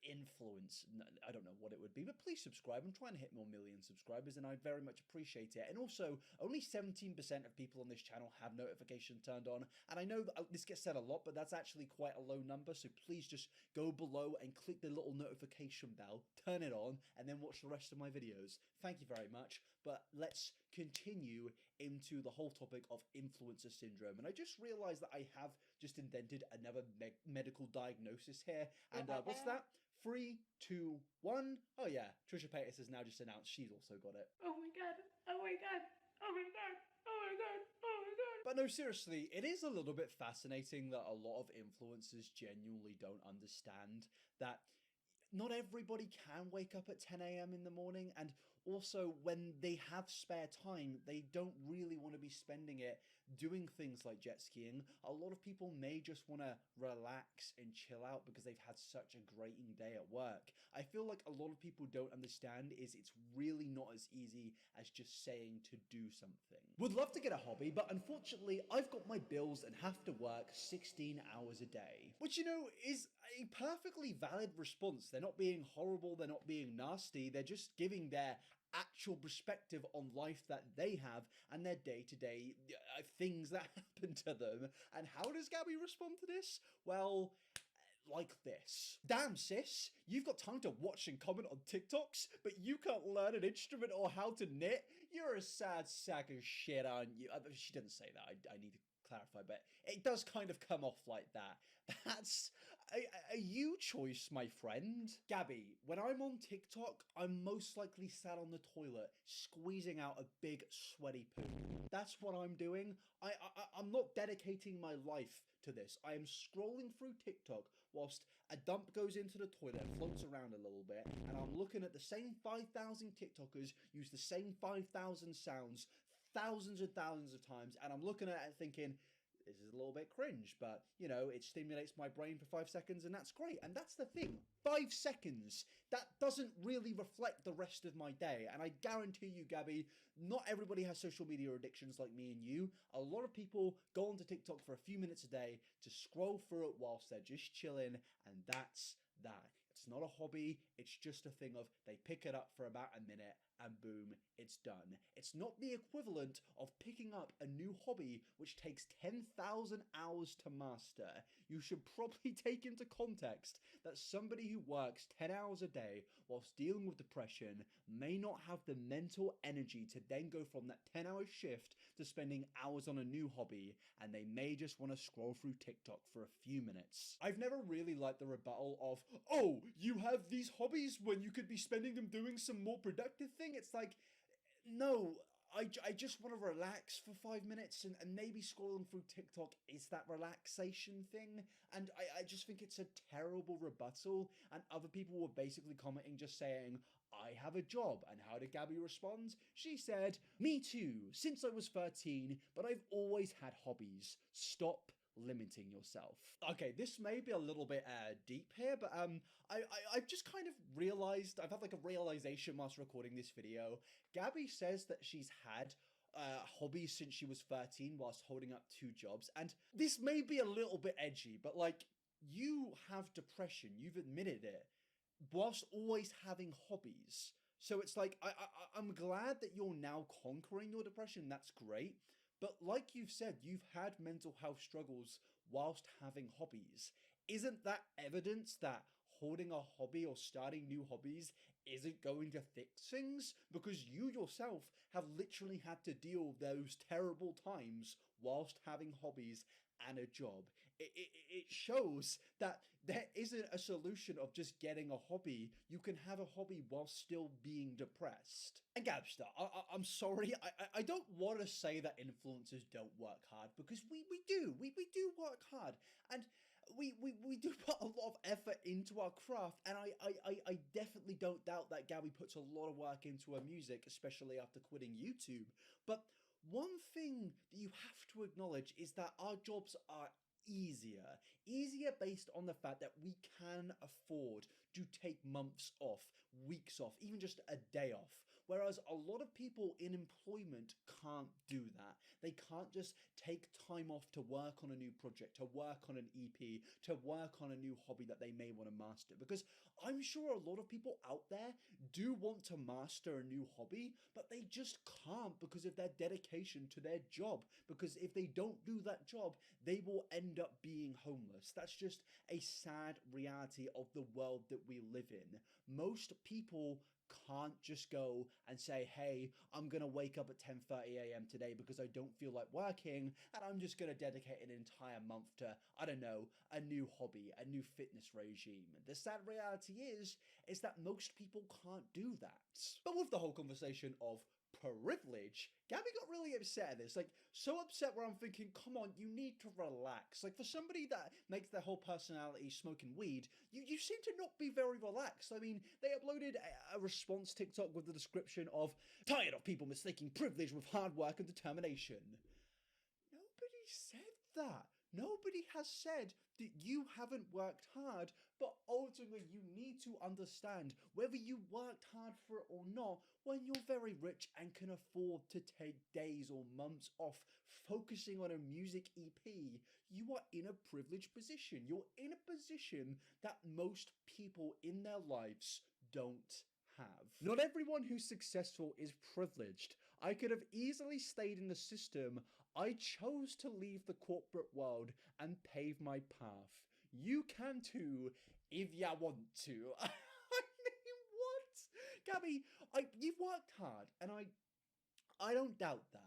influence. I don't know what it would be, but please subscribe. I'm trying to hit more million subscribers, and I'd very much appreciate it. And also, only 17% of people on this channel have notifications turned on, and I know that this gets said a lot, but that's actually quite a low number, so please just go below and click the little notification bell, turn it on, and then watch the rest of my videos. Thank you very much, but let's continue into the whole topic of influencer syndrome. And I just realized that I have just invented another medical diagnosis here, and what's that? 3, 2, 1. Oh yeah, Trisha Paytas has now just announced she's also got it. Oh my god. Oh my god. Oh my god. Oh my god. Oh my god. But no, seriously, it is a little bit fascinating that a lot of influencers genuinely don't understand that not everybody can wake up at 10 a.m. in the morning, and also when they have spare time, they don't really want to be spending it doing things like jet skiing. A lot of people may just want to relax and chill out because they've had such a grating day at work. I feel like a lot of people don't understand is it's really not as easy as just saying to do something. Would love to get a hobby, but unfortunately I've got my bills and have to work 16 hours a day, which, you know, is a perfectly valid response. They're not being horrible, they're not being nasty, they're just giving their actual perspective on life that they have and their day-to-day things that happen to them. And how does Gabby respond to this? Well, like this. Damn, sis, you've got time to watch and comment on TikToks, but you can't learn an instrument or how to knit? You're a sad sack of shit, aren't you? She didn't say that, I need to clarify, but it does kind of come off like that. That's a you choice, my friend. Gabby, when I'm on TikTok, I'm most likely sat on the toilet squeezing out a big sweaty poo. That's what I'm doing. I'm not dedicating my life to this. I am scrolling through TikTok whilst a dump goes into the toilet and floats around a little bit, and I'm looking at the same 5,000 TikTokers use the same 5,000 sounds thousands and thousands of times, and I'm looking at it thinking, this is a little bit cringe, but, you know, it stimulates my brain for 5 seconds, and that's great. And that's the thing, 5 seconds, that doesn't really reflect the rest of my day. And I guarantee you, Gabby, not everybody has social media addictions like me and you. A lot of people go onto TikTok for a few minutes a day to scroll through it whilst they're just chilling, and that's that. It's not a hobby, it's just a thing of they pick it up for about a minute and boom, it's done. It's not the equivalent of picking up a new hobby which takes 10,000 hours to master. You should probably take into context that somebody who works 10 hours a day whilst dealing with depression may not have the mental energy to then go from that 10-hour shift to spending hours on a new hobby, and they may just want to scroll through TikTok for a few minutes. I've never really liked the rebuttal of, oh, you have these hobbies when you could be spending them doing some more productive thing. It's like, no, I just want to relax for 5 minutes, and maybe scrolling through TikTok is that relaxation thing. And I just think it's a terrible rebuttal. And other people were basically commenting just saying, I have a job. And how did Gabby respond? She said, me too, since I was 13, but I've always had hobbies. Stop limiting yourself. Okay, this may be a little bit deep here, but I've just kind of realized, I've had like a realization whilst recording this video. Gabby says that she's had hobbies since she was 13 whilst holding up 2 jobs, and this may be a little bit edgy, but like, you have depression, you've admitted it, whilst always having hobbies. So it's like, I'm glad that you're now conquering your depression, that's great. But like you've said, you've had mental health struggles whilst having hobbies. Isn't that evidence that holding a hobby or starting new hobbies isn't going to fix things? Because you yourself have literally had to deal with those terrible times whilst having hobbies and a job. It shows that there isn't a solution of just getting a hobby. You can have a hobby while still being depressed. And Gabster, I'm sorry, I don't want to say that influencers don't work hard, because we do work hard, and we do put a lot of effort into our craft, and I definitely don't doubt that Gabby puts a lot of work into her music, especially after quitting YouTube. But one thing that you have to acknowledge is that our jobs are easier based on the fact that we can afford to take months off, weeks off, even just a day off. Whereas a lot of people in employment can't do that. They can't just take time off to work on a new project, to work on an EP, to work on a new hobby that they may want to master. Because I'm sure a lot of people out there do want to master a new hobby, but they just can't because of their dedication to their job. Because if they don't do that job, they will end up being homeless. That's just a sad reality of the world that we live in. Most people can't just go and say, hey, I'm gonna wake up at 10:30 a.m. today because I don't feel like working, and I'm just gonna dedicate an entire month to, I don't know, a new hobby, a new fitness regime. The sad reality is that most people can't do that. But with the whole conversation of privilege, Gabby got really upset at this, like so upset where I'm thinking, come on, you need to relax. Like for somebody that makes their whole personality smoking weed, you seem to not be very relaxed. I mean, they uploaded a response TikTok with the description of tired of people mistaking privilege with hard work and determination. Nobody said that. Nobody has said that you haven't worked hard, but ultimately you need to understand whether you worked hard for it or not. When you're very rich and can afford to take days or months off focusing on a music EP, you are in a privileged position. You're in a position that most people in their lives don't have. Not everyone who's successful is privileged. I could have easily stayed in the system. I chose to leave the corporate world and pave my path. You can too, if ya want to. I mean, what? Gabby, you've worked hard, and I don't doubt that.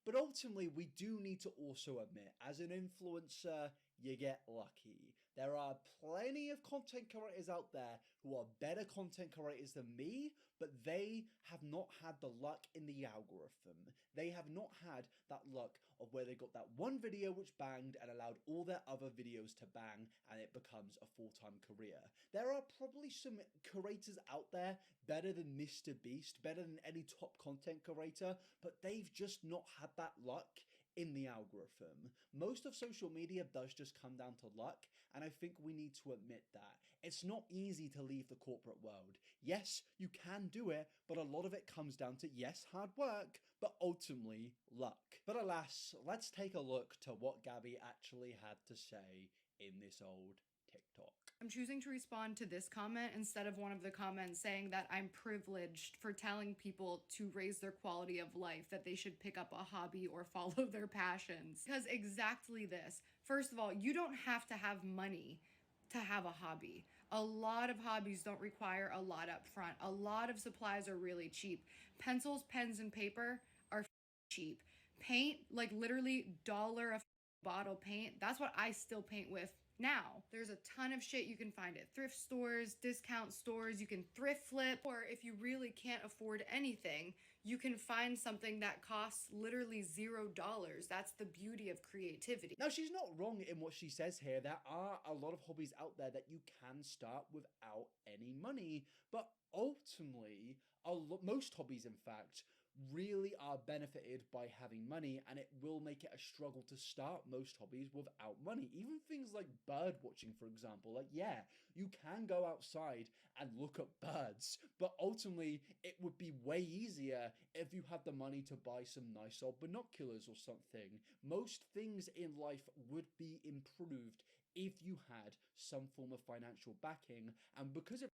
But ultimately, we do need to also admit, as an influencer, you get lucky. There are plenty of content creators out there who are better content creators than me, but they have not had the luck in the algorithm. They have not had that luck of where they got that one video which banged and allowed all their other videos to bang, and it becomes a full-time career. There are probably some creators out there better than Mr. Beast, better than any top content creator, but they've just not had that luck in the algorithm. Most of social media does just come down to luck, and I think we need to admit that. It's not easy to leave the corporate world. Yes, you can do it, but a lot of it comes down to, yes, hard work, but ultimately luck. But alas, let's take a look to what Gabby actually had to say in this old TikTok. I'm choosing to respond to this comment instead of one of the comments saying that I'm privileged for telling people to raise their quality of life, that they should pick up a hobby or follow their passions. Because exactly this. First of all, you don't have to have money to have a hobby. A lot of hobbies don't require a lot up front. A lot of supplies are really cheap. Pencils, pens, and paper are cheap. Paint, like literally $1 a bottle paint. That's what I still paint with now. There's a ton of shit you can find at thrift stores, discount stores, you can thrift flip, or if you really can't afford anything, you can find something that costs literally $0. That's the beauty of creativity. Now, she's not wrong in what she says here. There are a lot of hobbies out there that you can start without any money, but ultimately, most hobbies, in fact, really are benefited by having money, and it will make it a struggle to start most hobbies without money. Even things like bird watching, for example. Like, yeah, you can go outside and look at birds, but ultimately it would be way easier if you had the money to buy some nice old binoculars or something. Most things in life would be improved if you had some form of financial backing, and because of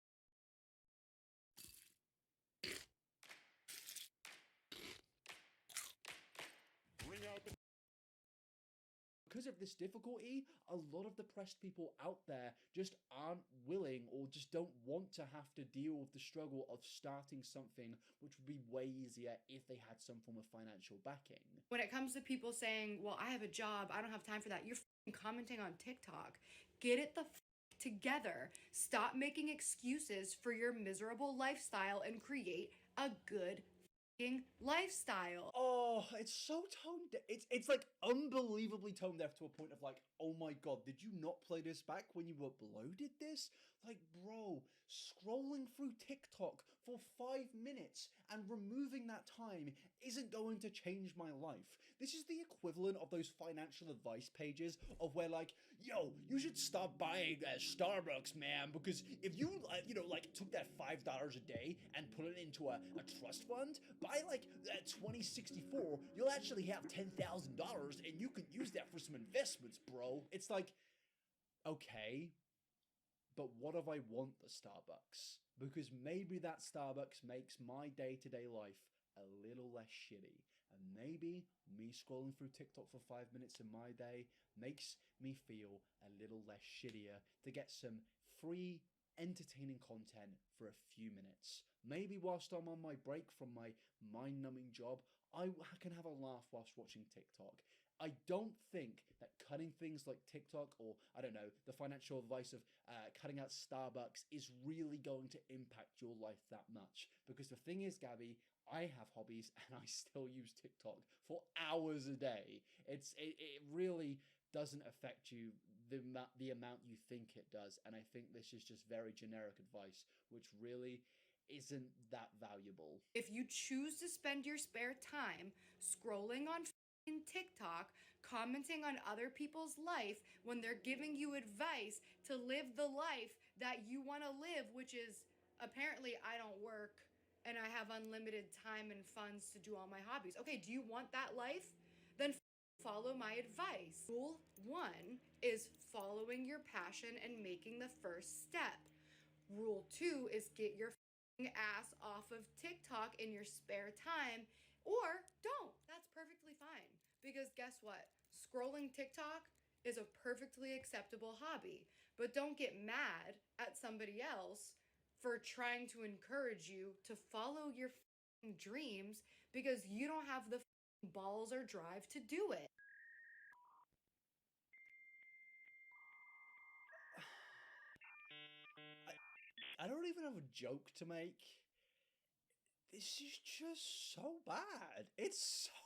this difficulty, a lot of depressed people out there just aren't willing or just don't want to have to deal with the struggle of starting something which would be way easier if they had some form of financial backing. When it comes to people saying, well, I have a job, I don't have time for that, you're commenting on TikTok. Get it the together. Stop making excuses for your miserable lifestyle and create a good lifestyle. Oh, it's so tone deaf. It's like unbelievably tone deaf to a point of like, oh my god, did you not play this back when you uploaded this? Like, bro, scrolling through TikTok for 5 minutes and removing that time isn't going to change my life. This is the equivalent of those financial advice pages of where, like, yo, you should stop buying Starbucks, man, because if you, took that $5 a day and put it into a trust fund, by, 2064, you'll actually have $10,000 and you can use that for some investments, bro. It's like, okay, but what if I want the Starbucks? Because maybe that Starbucks makes my day-to-day life a little less shitty. And maybe me scrolling through TikTok for 5 minutes in my day makes me feel a little less shittier to get some free, entertaining content for a few minutes. Maybe whilst I'm on my break from my mind-numbing job, I can have a laugh whilst watching TikTok. I don't think that cutting things like TikTok or, I don't know, the financial advice of cutting out Starbucks is really going to impact your life that much. Because the thing is, Gabby, I have hobbies and I still use TikTok for hours a day. It really doesn't affect you the amount you think it does. And I think this is just very generic advice, which really isn't that valuable. If you choose to spend your spare time scrolling on TikTok, commenting on other people's life when they're giving you advice to live the life that you want to live, which is apparently I don't work and I have unlimited time and funds to do all my hobbies. Okay, do you want that life? Then follow my advice. Rule 1 is following your passion and making the first step. Rule 2 is get your ass off of TikTok in your spare time, or don't. That's perfectly fine. Because guess what? Scrolling TikTok is a perfectly acceptable hobby. But don't get mad at somebody else for trying to encourage you to follow your dreams because you don't have the balls or drive to do it. I don't even have a joke to make. This is just so bad. It's so bad.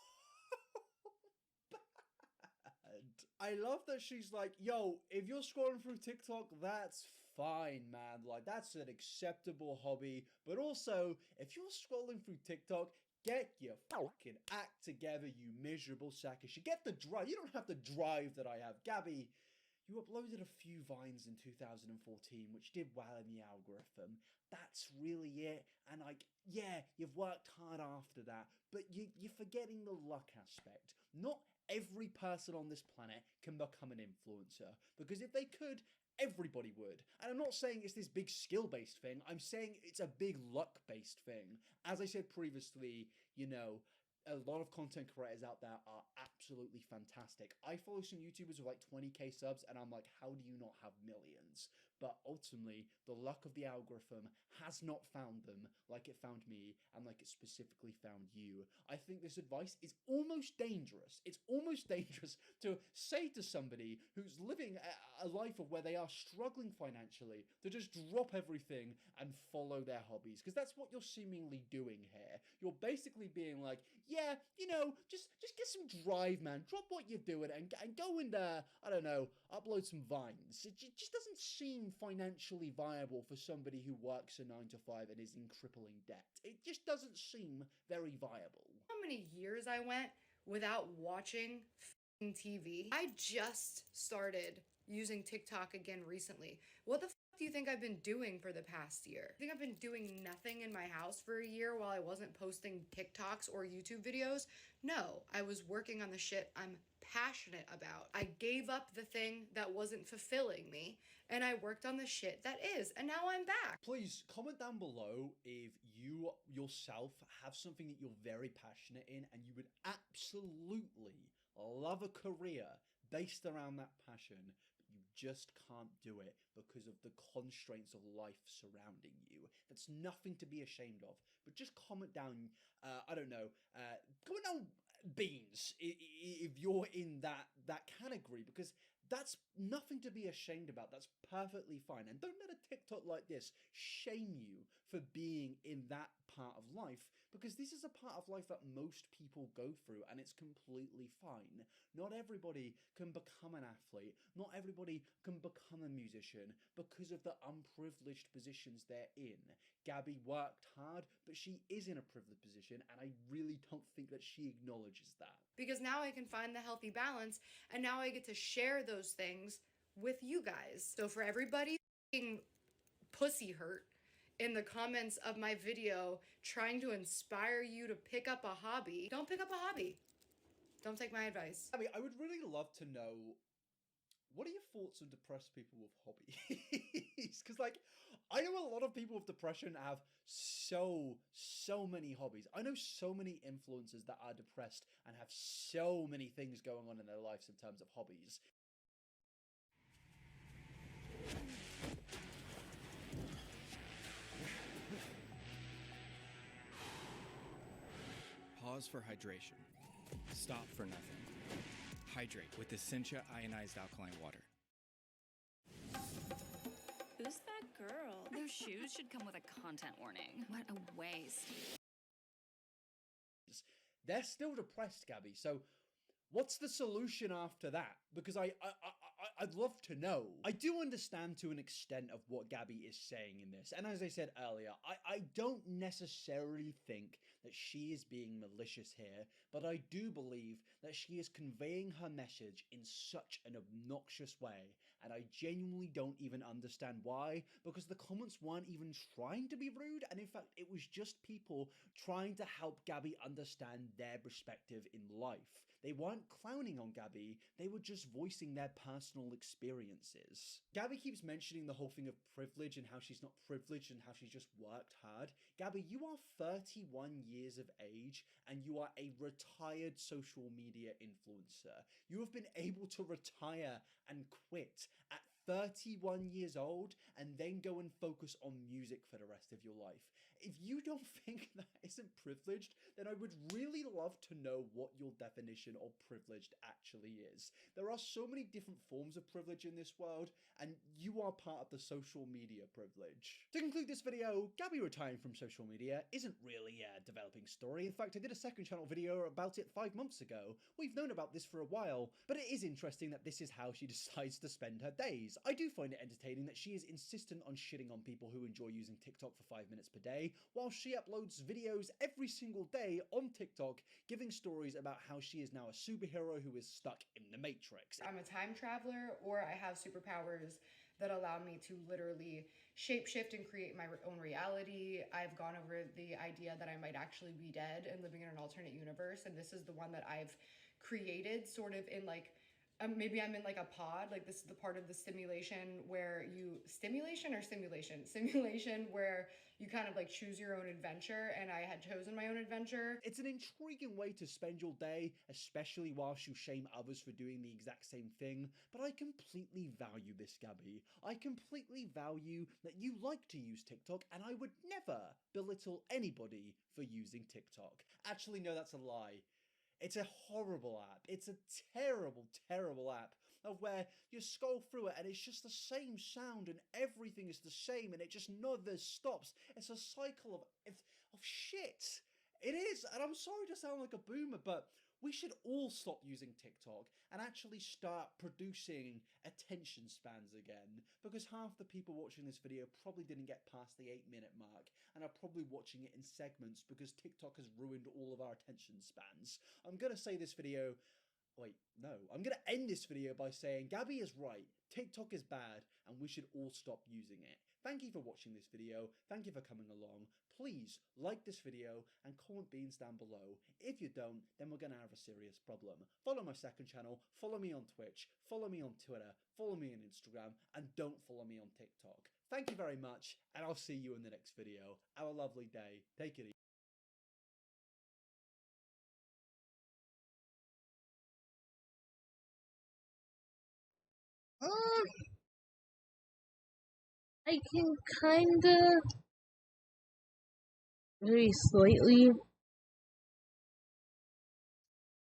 I love that she's like, yo, if you're scrolling through TikTok, that's fine, man. Like, that's an acceptable hobby. But also, if you're scrolling through TikTok, get your fucking act together, you miserable sack of shit. Get the drive. You don't have the drive that I have. Gabby, you uploaded a few Vines in 2014, which did well in the algorithm. That's really it. And like, yeah, you've worked hard after that, but you're forgetting the luck aspect. Not every person on this planet can become an influencer, because if they could, everybody would. And I'm not saying it's this big skill-based thing. I'm saying it's a big luck-based thing. As I said previously, you know, a lot of content creators out there are absolutely fantastic. I follow some YouTubers with like 20k subs and I'm like, how do you not have millions? But ultimately, the luck of the algorithm has not found them like it found me and like it specifically found you. I think this advice is almost dangerous. It's almost dangerous to say to somebody who's living a life of where they are struggling financially to just drop everything and follow their hobbies. Because that's what you're seemingly doing here. You're basically being like, yeah, you know, just get some drive, man. Drop what you're doing and go and, I don't know, upload some Vines. It just doesn't seem financially viable for somebody who works a 9 to 5 and is in crippling debt. It just doesn't seem very viable. How many years I went without watching TV? I just started using TikTok again recently. What the do you think I've been doing for the past year? I think I've been doing nothing in my house for a year while I wasn't posting TikToks or YouTube videos? No, I was working on the shit I'm passionate about. I gave up the thing that wasn't fulfilling me and I worked on the shit that is, and now I'm back. Please comment down below if you yourself have something that you're very passionate in and you would absolutely love a career based around that passion, you just can't do it because of the constraints of life surrounding you. That's nothing to be ashamed of. But just comment down, I don't know, comment down beans if you're in that category, because that's nothing to be ashamed about. That's perfectly fine. And don't let a TikTok like this shame you for being in that part of life, because this is a part of life that most people go through, and it's completely fine. Not everybody can become an athlete, not everybody can become a musician because of the unprivileged positions they're in. Gabby worked hard, but she is in a privileged position, and I really don't think that she acknowledges that. Because now I can find the healthy balance, and now I get to share those things with you guys. So for everybody being pussy hurt in the comments of my video trying to inspire you to pick up a hobby, don't pick up a hobby. Don't take my advice. I mean, I would really love to know, what are your thoughts on depressed people with hobbies? Because, like, I know a lot of people with depression have so many hobbies. I know so many influencers that are depressed and have so many things going on in their lives in terms of hobbies. Pause for hydration. Stop for nothing. Hydrate with Essentia ionized alkaline water. Who's that girl? Those shoes should come with a content warning. What a waste. They're still depressed, Gabby, so what's the solution after that? Because I'd love to know. I do understand to an extent of what Gabby is saying in this, and as I said earlier, I don't necessarily think that she is being malicious here, but I do believe that she is conveying her message in such an obnoxious way, and I genuinely don't even understand why, because the comments weren't even trying to be rude, and in fact, it was just people trying to help Gabby understand their perspective in life. They weren't clowning on Gabby, they were just voicing their personal experiences. Gabby keeps mentioning the whole thing of privilege and how she's not privileged and how she's just worked hard. Gabby, you are 31 years of age and you are a retired social media influencer. You have been able to retire and quit at 31 years old and then go and focus on music for the rest of your life. If you don't think that isn't privileged, then I would really love to know what your definition of privileged actually is. There are so many different forms of privilege in this world, and you are part of the social media privilege. To conclude this video, Gabby retiring from social media isn't really a developing story. In fact, I did a second channel video about it 5 months ago. We've known about this for a while, but it is interesting that this is how she decides to spend her days. I do find it entertaining that she is insistent on shitting on people who enjoy using TikTok for 5 minutes per day, while she uploads videos every single day on TikTok, giving stories about how she is now a superhero who is stuck in the Matrix. I'm a time traveler, or I have superpowers that allow me to literally shapeshift and create my own reality. I've gone over the idea that I might actually be dead and living in an alternate universe, and this is the one that I've created sort of in like, maybe I'm in like a pod, like this is the part of the simulation where simulation where you kind of like choose your own adventure, and I had chosen my own adventure. It's an intriguing way to spend your day, especially whilst you shame others for doing the exact same thing, but I completely value this, Gabby. I completely value that you like to use TikTok, and I would never belittle anybody for using TikTok. Actually, no, that's a lie. It's a horrible app. It's a terrible, terrible app of where you scroll through it and it's just the same sound and everything is the same and it just never stops. It's a cycle of shit. It is, and I'm sorry to sound like a boomer, but we should all stop using TikTok and actually start producing attention spans again, because half the people watching this video probably didn't get past the 8-minute mark and are probably watching it in segments because TikTok has ruined all of our attention spans. I'm gonna say this video, I'm gonna end this video by saying Gabby is right, TikTok is bad and we should all stop using it. Thank you for watching this video, thank you for coming along. Please like this video and comment beans down below. If you don't, then we're gonna have a serious problem. Follow my second channel, follow me on Twitch, follow me on Twitter, follow me on Instagram, and don't follow me on TikTok. Thank you very much, and I'll see you in the next video. Have a lovely day. Take it easy. I can kinda, very slightly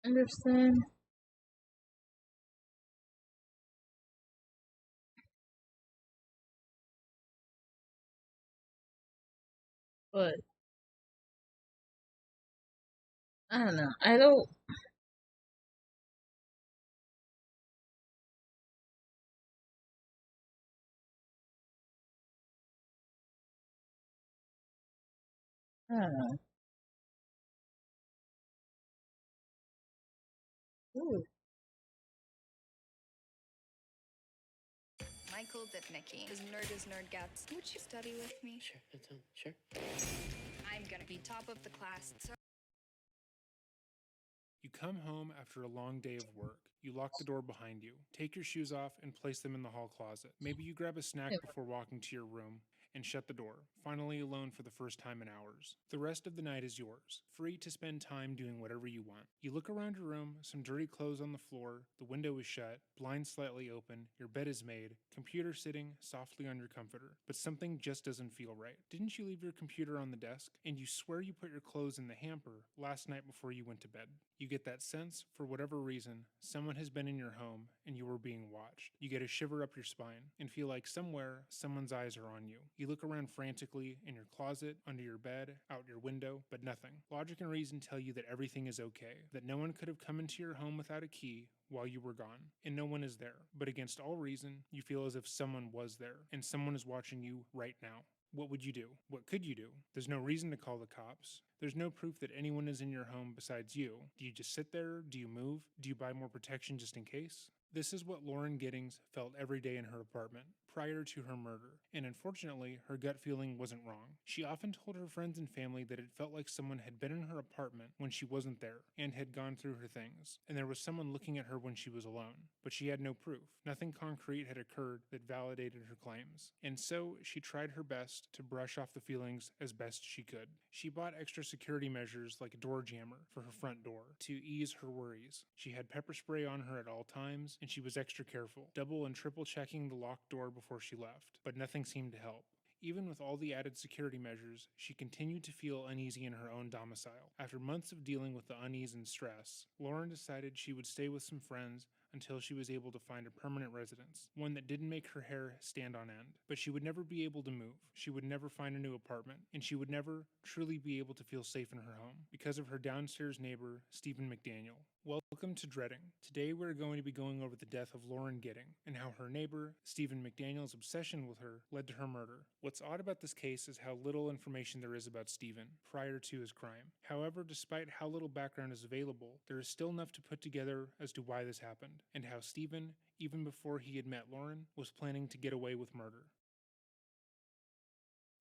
understand. But I don't know. I don't. I don't know. Ooh. Michael Dipnicki. As nerd gets. Would you study with me? Sure, sure. I'm gonna be top of the class. So You come home after a long day of work. You lock the door behind you, take your shoes off, and place them in the hall closet. Maybe you grab a snack before walking to your room and shut the door, finally alone for the first time in hours. The rest of the night is yours, free to spend time doing whatever you want. You look around your room, some dirty clothes on the floor, the window is shut, blinds slightly open, your bed is made, computer sitting softly on your comforter. But something just doesn't feel right. Didn't you leave your computer on the desk? And you swear you put your clothes in the hamper last night before you went to bed. You get that sense, for whatever reason, someone has been in your home and you are being watched. You get a shiver up your spine and feel like somewhere someone's eyes are on you. You look around frantically in your closet, under your bed, out your window, but nothing. Logic and reason tell you that everything is okay, that no one could have come into your home without a key while you were gone, and no one is there. But against all reason, you feel as if someone was there, and someone is watching you right now. What would you do? What could you do? There's no reason to call the cops. There's no proof that anyone is in your home besides you. Do you just sit there? Do you move? Do you buy more protection just in case? This is what Lauren Giddings felt every day in her apartment, prior to her murder, and unfortunately, her gut feeling wasn't wrong. She often told her friends and family that it felt like someone had been in her apartment when she wasn't there, and had gone through her things, and there was someone looking at her when she was alone. But she had no proof. Nothing concrete had occurred that validated her claims. And so, she tried her best to brush off the feelings as best she could. She bought extra security measures like a door jammer for her front door to ease her worries. She had pepper spray on her at all times, and she was extra careful, double and triple checking the locked door before she left. But nothing seemed to help. Even with all the added security measures, she continued to feel uneasy in her own domicile. After months of dealing with the unease and stress, Lauren decided she would stay with some friends until she was able to find a permanent residence, one that didn't make her hair stand on end. But she would never be able to move, she would never find a new apartment, and she would never truly be able to feel safe in her home because of her downstairs neighbor, Stephen McDaniel. Welcome to Dreading. Today we're going to be going over the death of Lauren Gidding and how her neighbor, Stephen McDaniel's obsession with her led to her murder. What's odd about this case is how little information there is about Stephen prior to his crime. However, despite how little background is available, there is still enough to put together as to why this happened, and how Stephen, even before he had met Lauren, was planning to get away with murder.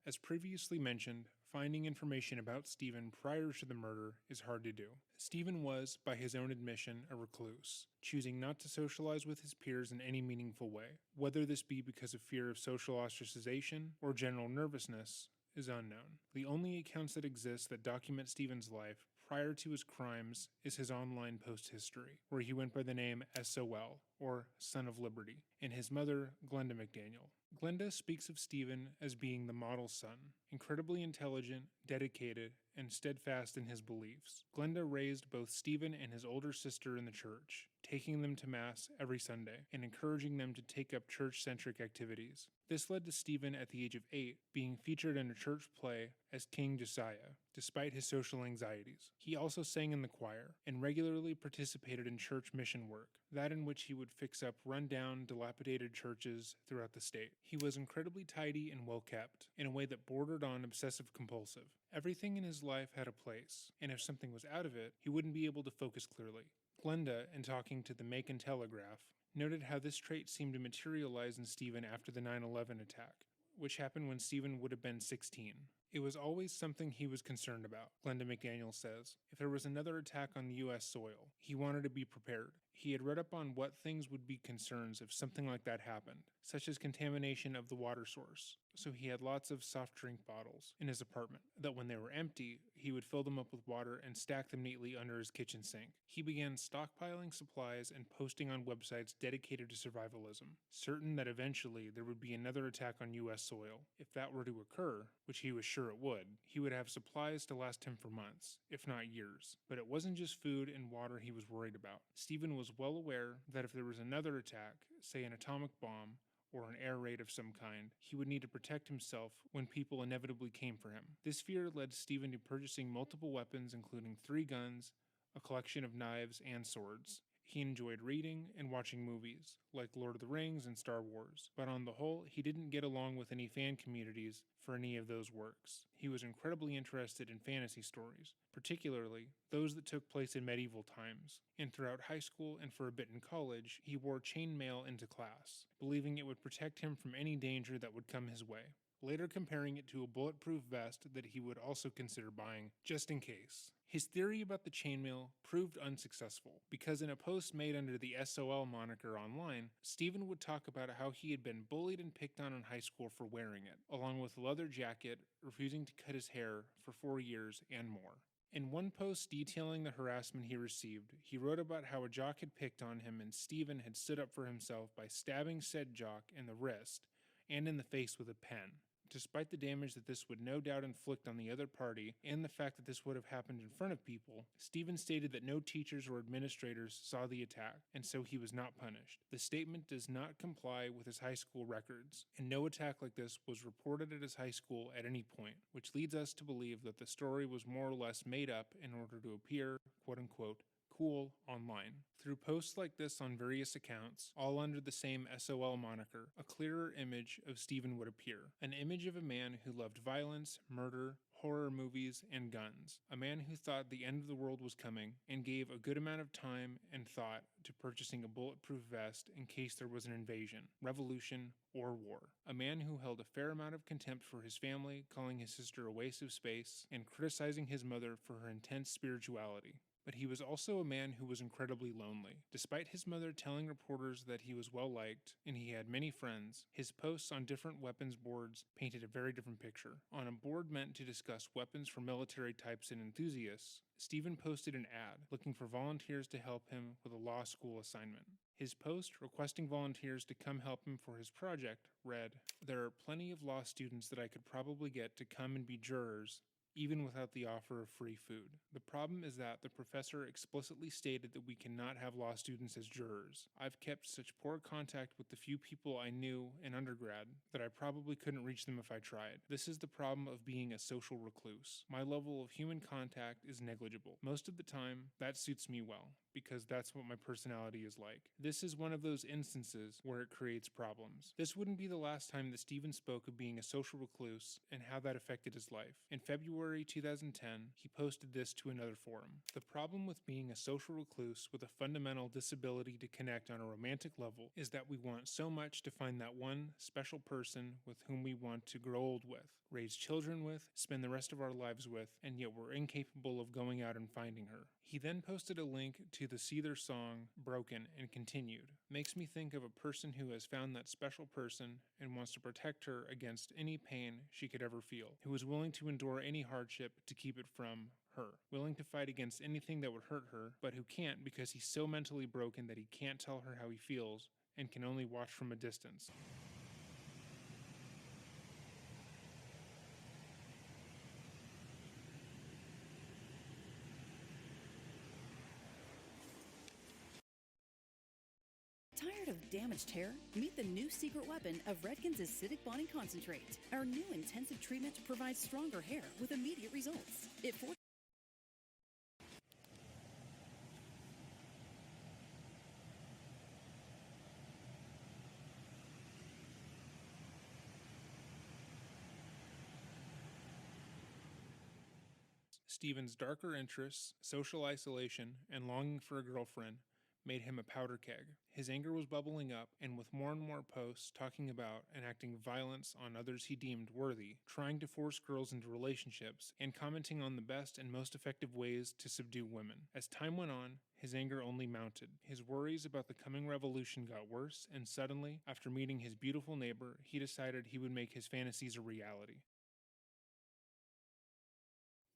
As previously mentioned, finding information about Stephen prior to the murder is hard to do. Stephen was, by his own admission, a recluse, choosing not to socialize with his peers in any meaningful way. Whether this be because of fear of social ostracization or general nervousness is unknown. The only accounts that exist that document Stephen's life prior to his crimes is his online post history, where he went by the name SOL, or Son of Liberty, and his mother, Glenda McDaniel. Glenda speaks of Stephen as being the model son, incredibly intelligent, dedicated, and steadfast in his beliefs. Glenda raised both Stephen and his older sister in the church, taking them to Mass every Sunday and encouraging them to take up church-centric activities. This led to Stephen at the age of 8 being featured in a church play as King Josiah, despite his social anxieties. He also sang in the choir and regularly participated in church mission work, that in which he would fix up run-down, dilapidated churches throughout the state. He was incredibly tidy and well-kept, in a way that bordered on obsessive-compulsive. Everything in his life had a place, and if something was out of it, he wouldn't be able to focus clearly. Glenda, in talking to the Macon Telegraph, noted how this trait seemed to materialize in Stephen after the 9/11 attack, which happened when Stephen would have been 16. It was always something he was concerned about, Glenda McDaniel says. If there was another attack on U.S. soil, he wanted to be prepared. He had read up on what things would be concerns if something like that happened, such as contamination of the water source. So he had lots of soft drink bottles in his apartment, that when they were empty, he would fill them up with water and stack them neatly under his kitchen sink. He began stockpiling supplies and posting on websites dedicated to survivalism, certain that eventually there would be another attack on U.S. soil. If that were to occur, which he was sure it would, he would have supplies to last him for months, if not years. But it wasn't just food and water he was worried about. Stephen was well aware that if there was another attack, say an atomic bomb, or an air raid of some kind, he would need to protect himself when people inevitably came for him. This fear led Stephen to purchasing multiple weapons, including 3 guns, a collection of knives and swords. He enjoyed reading and watching movies, like Lord of the Rings and Star Wars, but on the whole, he didn't get along with any fan communities for any of those works. He was incredibly interested in fantasy stories, particularly those that took place in medieval times, and throughout high school and for a bit in college, he wore chainmail into class, believing it would protect him from any danger that would come his way, later comparing it to a bulletproof vest that he would also consider buying, just in case. His theory about the chainmail proved unsuccessful, because in a post made under the SOL moniker online, Stephen would talk about how he had been bullied and picked on in high school for wearing it, along with a leather jacket, refusing to cut his hair for 4 years, and more. In one post detailing the harassment he received, he wrote about how a jock had picked on him and Stephen had stood up for himself by stabbing said jock in the wrist and in the face with a pen. Despite the damage that this would no doubt inflict on the other party, and the fact that this would have happened in front of people, Stephen stated that no teachers or administrators saw the attack, and so he was not punished. The statement does not comply with his high school records, and no attack like this was reported at his high school at any point, which leads us to believe that the story was more or less made up in order to appear, quote-unquote, cool online. Through posts like this on various accounts, all under the same SOL moniker, a clearer image of Stephen would appear. An image of a man who loved violence, murder, horror movies, and guns. A man who thought the end of the world was coming and gave a good amount of time and thought to purchasing a bulletproof vest in case there was an invasion, revolution, or war. A man who held a fair amount of contempt for his family, calling his sister a waste of space, and criticizing his mother for her intense spirituality. But he was also a man who was incredibly lonely. Despite his mother telling reporters that he was well liked and he had many friends, his posts on different weapons boards painted a very different picture. On a board meant to discuss weapons for military types and enthusiasts, Stephen posted an ad looking for volunteers to help him with a law school assignment. His post requesting volunteers to come help him for his project read, "There are plenty of law students that I could probably get to come and be jurors, even without the offer of free food. The problem is that the professor explicitly stated that we cannot have law students as jurors. I've kept such poor contact with the few people I knew in undergrad that I probably couldn't reach them if I tried. This is the problem of being a social recluse. My level of human contact is negligible. Most of the time, that suits me well, because that's what my personality is like. This is one of those instances where it creates problems." This wouldn't be the last time that Stephen spoke of being a social recluse and how that affected his life. In February 2010, he posted this to another forum. "The problem with being a social recluse with a fundamental disability to connect on a romantic level is that we want so much to find that one special person with whom we want to grow old with, raise children with, spend the rest of our lives with, and yet we're incapable of going out and finding her." He then posted a link to the Seether song, Broken, and continued, "Makes me think of a person who has found that special person and wants to protect her against any pain she could ever feel, who is willing to endure any hardship to keep it from her, willing to fight against anything that would hurt her, but who can't because he's so mentally broken that he can't tell her how he feels and can only watch from a distance." Tired of damaged hair? Meet the new secret weapon of Redken's Acidic Bonding Concentrate. Our new intensive treatment provides stronger hair with immediate results. Stephen's darker interests, social isolation, and longing for a girlfriend made him a powder keg. His anger was bubbling up, and with more and more posts talking about enacting violence on others he deemed worthy, trying to force girls into relationships, and commenting on the best and most effective ways to subdue women. As time went on, his anger only mounted. His worries about the coming revolution got worse, and suddenly, after meeting his beautiful neighbor, he decided he would make his fantasies a reality.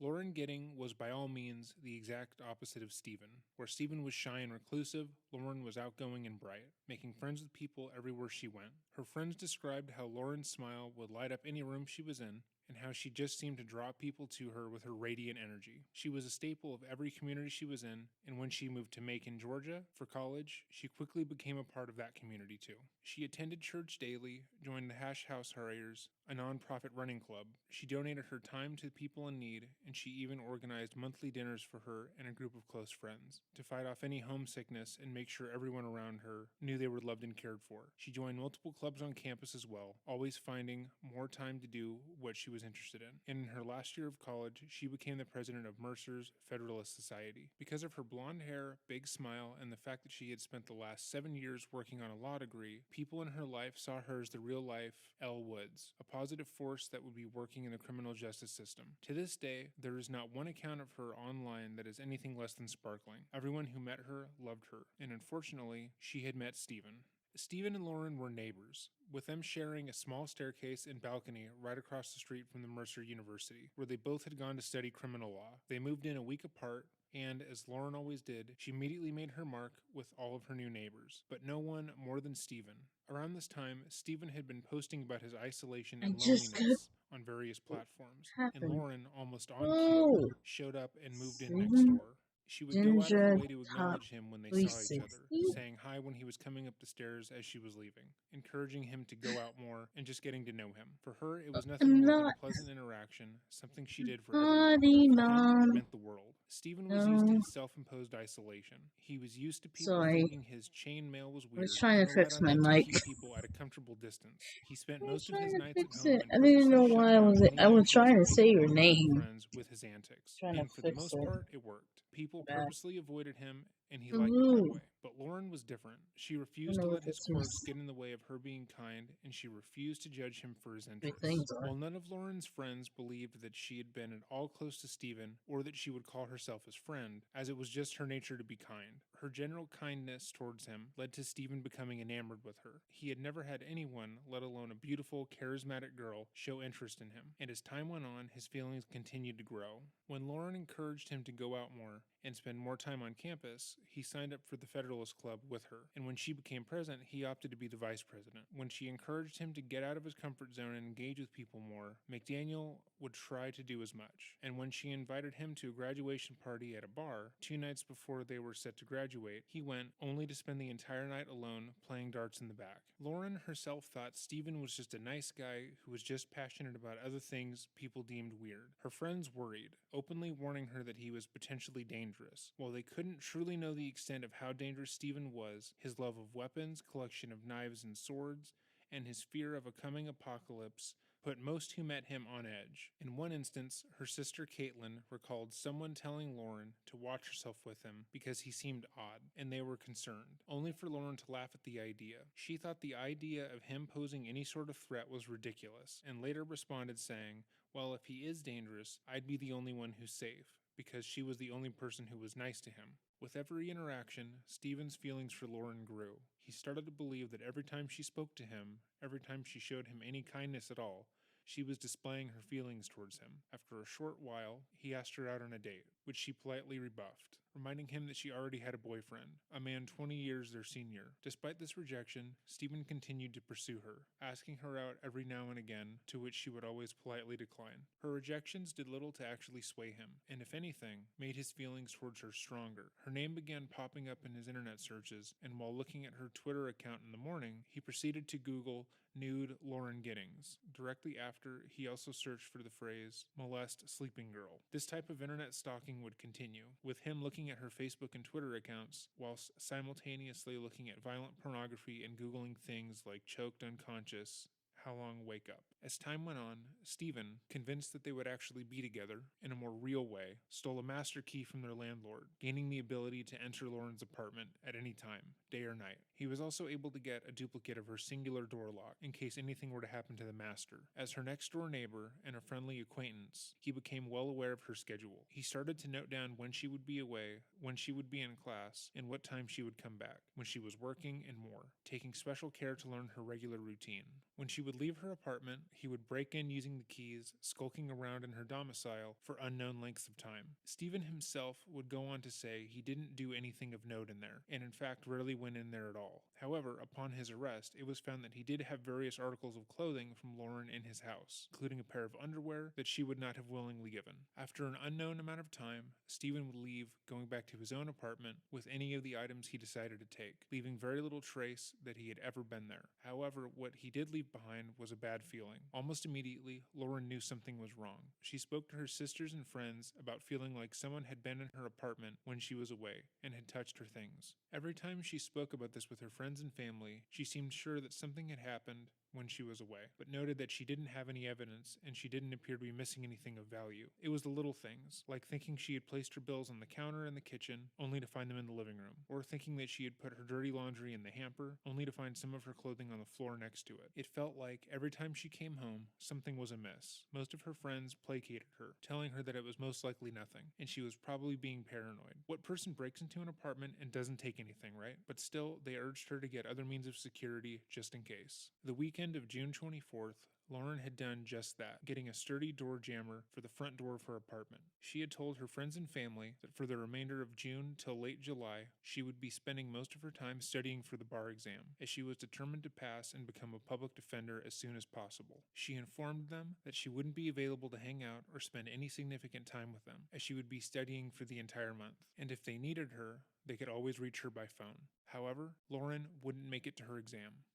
Lauren Gidding was by all means the exact opposite of Stephen. Where Stephen was shy and reclusive, Lauren was outgoing and bright, making friends with people everywhere she went. Her friends described how Lauren's smile would light up any room she was in, and how she just seemed to draw people to her with her radiant energy. She was a staple of every community she was in, and when she moved to Macon, Georgia for college, she quickly became a part of that community too. She attended church daily, joined the Hash House Harriers, a nonprofit running club. She donated her time to people in need, and she even organized monthly dinners for her and a group of close friends to fight off any homesickness and make sure everyone around her knew they were loved and cared for. She joined multiple clubs on campus as well, always finding more time to do what she was interested in. And in her last year of college, she became the president of Mercer's Federalist Society. Because of her blonde hair, big smile, and the fact that she had spent the last 7 years working on a law degree, people in her life saw her as the real-life Elle Woods, a positive force that would be working in the criminal justice system. To this day, there is not one account of her online that is anything less than sparkling. Everyone who met her loved her, and unfortunately, she had met Stephen. Stephen and Lauren were neighbors, with them sharing a small staircase and balcony right across the street from the Mercer University, where they both had gone to study criminal law. They moved in a week apart, and, as Lauren always did, she immediately made her mark with all of her new neighbors, but no one more than Stephen. Around this time, Stephen had been posting about his isolation and loneliness on various platforms, and Lauren, almost on cue, showed up and moved in next door. She would go out of her way to acknowledge him when they saw each other, saying hi when he was coming up the stairs as she was leaving, encouraging him to go out more, and just getting to know him. For her, it was nothing more than a pleasant interaction, something she did for everyone. But for him, it meant the world. Stephen was used to his self-imposed isolation. He was used to people thinking his chain mail was weird, I was trying to fix my mic. to keep people at a comfortable distance. He spent most of his nights at home it. and I didn't know purposely why shut I was down trying to access say to your people and name. friends with his antics. Trying to And for the fix most it. part, it worked. People Bad. purposely avoided him, and he liked it that way. But Lauren was different. She refused to let his quirks get in the way of her being kind, and she refused to judge him for his interests. While none of Lauren's friends believed that she had been at all close to Stephen, or that she would call herself his friend, as it was just her nature to be kind. Her general kindness towards him led to Stephen becoming enamored with her. He had never had anyone, let alone a beautiful, charismatic girl, show interest in him, and as time went on, his feelings continued to grow. When Lauren encouraged him to go out more and spend more time on campus, he signed up for the Federalist Club with her, and when she became president, he opted to be the vice president. When she encouraged him to get out of his comfort zone and engage with people more, McDaniel would try to do as much. And when she invited him to a graduation party at a bar, 2 nights before they were set to graduate, he went, only to spend the entire night alone playing darts in the back. Lauren herself thought Stephen was just a nice guy who was just passionate about other things people deemed weird. Her friends worried, openly warning her that he was potentially dangerous. While they couldn't truly know the extent of how dangerous Stephen was, his love of weapons, collection of knives and swords, and his fear of a coming apocalypse put most who met him on edge. In one instance, her sister Caitlin recalled someone telling Lauren to watch herself with him because he seemed odd, and they were concerned, only for Lauren to laugh at the idea. She thought the idea of him posing any sort of threat was ridiculous, and later responded saying, "Well, if he is dangerous, I'd be the only one who's safe," because she was the only person who was nice to him. With every interaction, Stephen's feelings for Lauren grew. He started to believe that every time she spoke to him, every time she showed him any kindness at all, she was displaying her feelings towards him. After a short while, he asked her out on a date, which she politely rebuffed, reminding him that she already had a boyfriend, a man 20 years their senior. Despite this rejection, Stephen continued to pursue her, asking her out every now and again, to which she would always politely decline. Her rejections did little to actually sway him, and if anything, made his feelings towards her stronger. Her name began popping up in his internet searches, and while looking at her Twitter account in the morning, he proceeded to Google nude Lauren Giddings. Directly after, he also searched for the phrase molest sleeping girl. This type of internet stalking would continue, with him looking at her Facebook and Twitter accounts whilst simultaneously looking at violent pornography and Googling things like choked unconscious, how long wake up. As time went on, Stephen, convinced that they would actually be together in a more real way, stole a master key from their landlord, gaining the ability to enter Lauren's apartment at any time, day or night. He was also able to get a duplicate of her singular door lock in case anything were to happen to the master. As her next door neighbor and a friendly acquaintance, he became well aware of her schedule. He started to note down when she would be away, when she would be in class, and what time she would come back, when she was working, and more, taking special care to learn her regular routine. When she was would leave her apartment, he would break in using the keys, skulking around in her domicile for unknown lengths of time. Stephen himself would go on to say he didn't do anything of note in there, and in fact rarely went in there at all. However, upon his arrest, it was found that he did have various articles of clothing from Lauren in his house, including a pair of underwear that she would not have willingly given. After an unknown amount of time, Stephen would leave, going back to his own apartment with any of the items he decided to take, leaving very little trace that he had ever been there. However, what he did leave behind was a bad feeling. Almost immediately, Lauren knew something was wrong. She spoke to her sisters and friends about feeling like someone had been in her apartment when she was away and had touched her things. Every time she spoke about this with her friends and family, she seemed sure that something had happened when she was away, but noted that she didn't have any evidence and she didn't appear to be missing anything of value. It was the little things, like thinking she had placed her bills on the counter in the kitchen, only to find them in the living room, or thinking that she had put her dirty laundry in the hamper, only to find some of her clothing on the floor next to it. It felt like every time she came home, something was amiss. Most of her friends placated her, telling her that it was most likely nothing, and she was probably being paranoid. What person breaks into an apartment and doesn't take anything, right? But still, they urged her to get other means of security just in case. The weekend of June 24th, Lauren had done just that, getting a sturdy door jammer for the front door of her apartment. She had told her friends and family that for the remainder of June till late July, she would be spending most of her time studying for the bar exam, as she was determined to pass and become a public defender as soon as possible. She informed them that she wouldn't be available to hang out or spend any significant time with them, as she would be studying for the entire month, and if they needed her, they could always reach her by phone. However, Lauren wouldn't make it to her exam.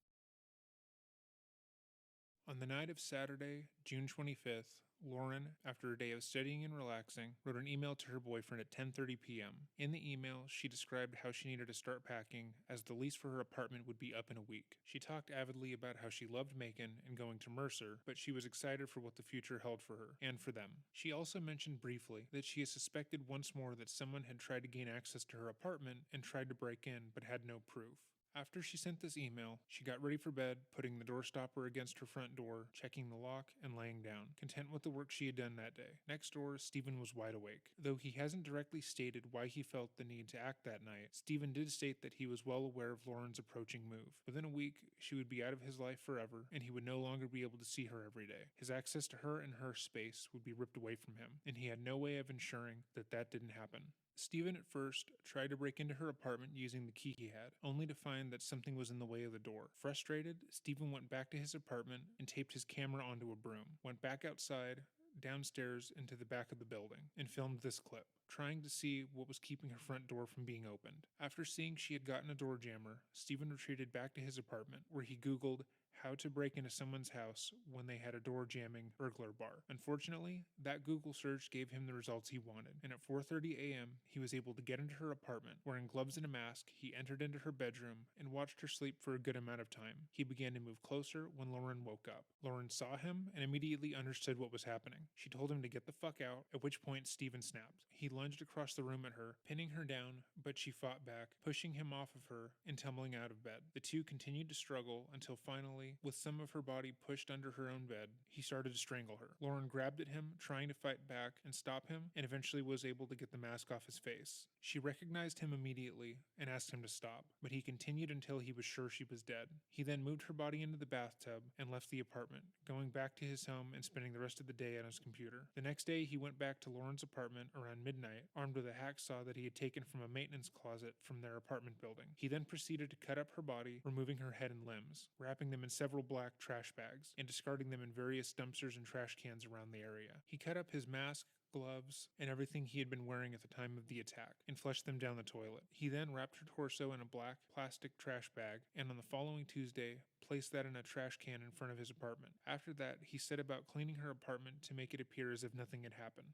On the night of Saturday, June 25th, Lauren, after a day of studying and relaxing, wrote an email to her boyfriend at 10:30 p.m. In the email, she described how she needed to start packing, as the lease for her apartment would be up in a week. She talked avidly about how she loved Macon and going to Mercer, but she was excited for what the future held for her, and for them. She also mentioned briefly that she had suspected once more that someone had tried to gain access to her apartment and tried to break in, but had no proof. After she sent this email, she got ready for bed, putting the door stopper against her front door, checking the lock, and laying down, content with the work she had done that day. Next door, Stephen was wide awake. Though he hasn't directly stated why he felt the need to act that night, Stephen did state that he was well aware of Lauren's approaching move. Within a week, she would be out of his life forever, and he would no longer be able to see her every day. His access to her and her space would be ripped away from him, and he had no way of ensuring that that didn't happen. Stephen at first tried to break into her apartment using the key he had, only to find that something was in the way of the door. Frustrated, Stephen went back to his apartment and taped his camera onto a broom, went back outside, downstairs into the back of the building, and filmed this clip, trying to see what was keeping her front door from being opened. After seeing she had gotten a door jammer, Stephen retreated back to his apartment, where he Googled how to break into someone's house when they had a door jamming burglar bar. Unfortunately, that Google search gave him the results he wanted, and at 4:30 a.m., he was able to get into her apartment. Wearing gloves and a mask, he entered into her bedroom and watched her sleep for a good amount of time. He began to move closer when Lauren woke up. Lauren saw him and immediately understood what was happening. She told him to get the fuck out, at which point Stephen snapped. He lunged across the room at her, pinning her down, but she fought back, pushing him off of her and tumbling out of bed. The two continued to struggle until finally, with some of her body pushed under her own bed, he started to strangle her. Lauren grabbed at him, trying to fight back and stop him, and eventually was able to get the mask off his face. She recognized him immediately and asked him to stop, but he continued until he was sure she was dead. He then moved her body into the bathtub and left the apartment, going back to his home and spending the rest of the day on his computer. The next day, he went back to Lauren's apartment around midnight, armed with a hacksaw that he had taken from a maintenance closet from their apartment building. He then proceeded to cut up her body, removing her head and limbs, wrapping them in several black trash bags, and discarding them in various dumpsters and trash cans around the area. He cut up his mask, gloves, and everything he had been wearing at the time of the attack, and flushed them down the toilet. He then wrapped her torso in a black plastic trash bag, and on the following Tuesday, placed that in a trash can in front of his apartment. After that, he set about cleaning her apartment to make it appear as if nothing had happened.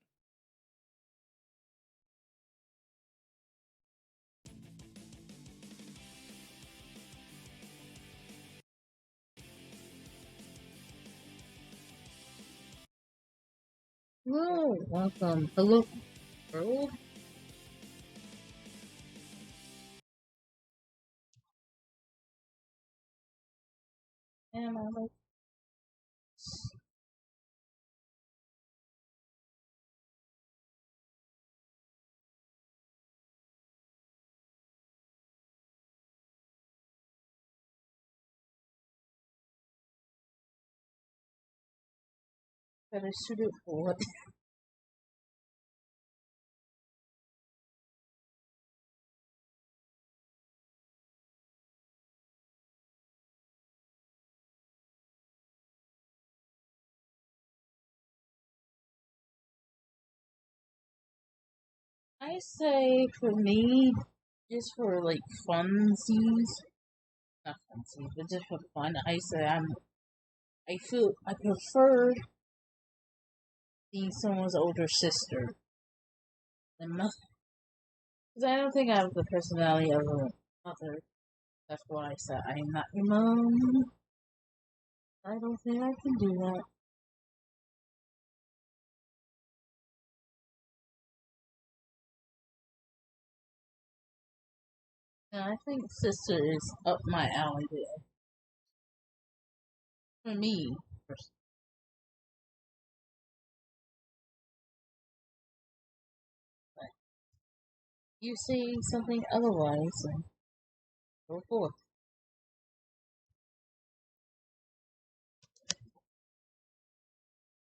Hello, welcome. Hello, world. And I'm like, Better shoot it for what? I say for me, just for like funsies, not funsies, but just for fun, I say I prefer being someone's older sister than mother. Because I don't think I have the personality of a mother. That's why I said I'm not your mom. I don't think I can do that. Yeah, I think sister is up my alley there. For me, personally. But you say something otherwise, and go forth.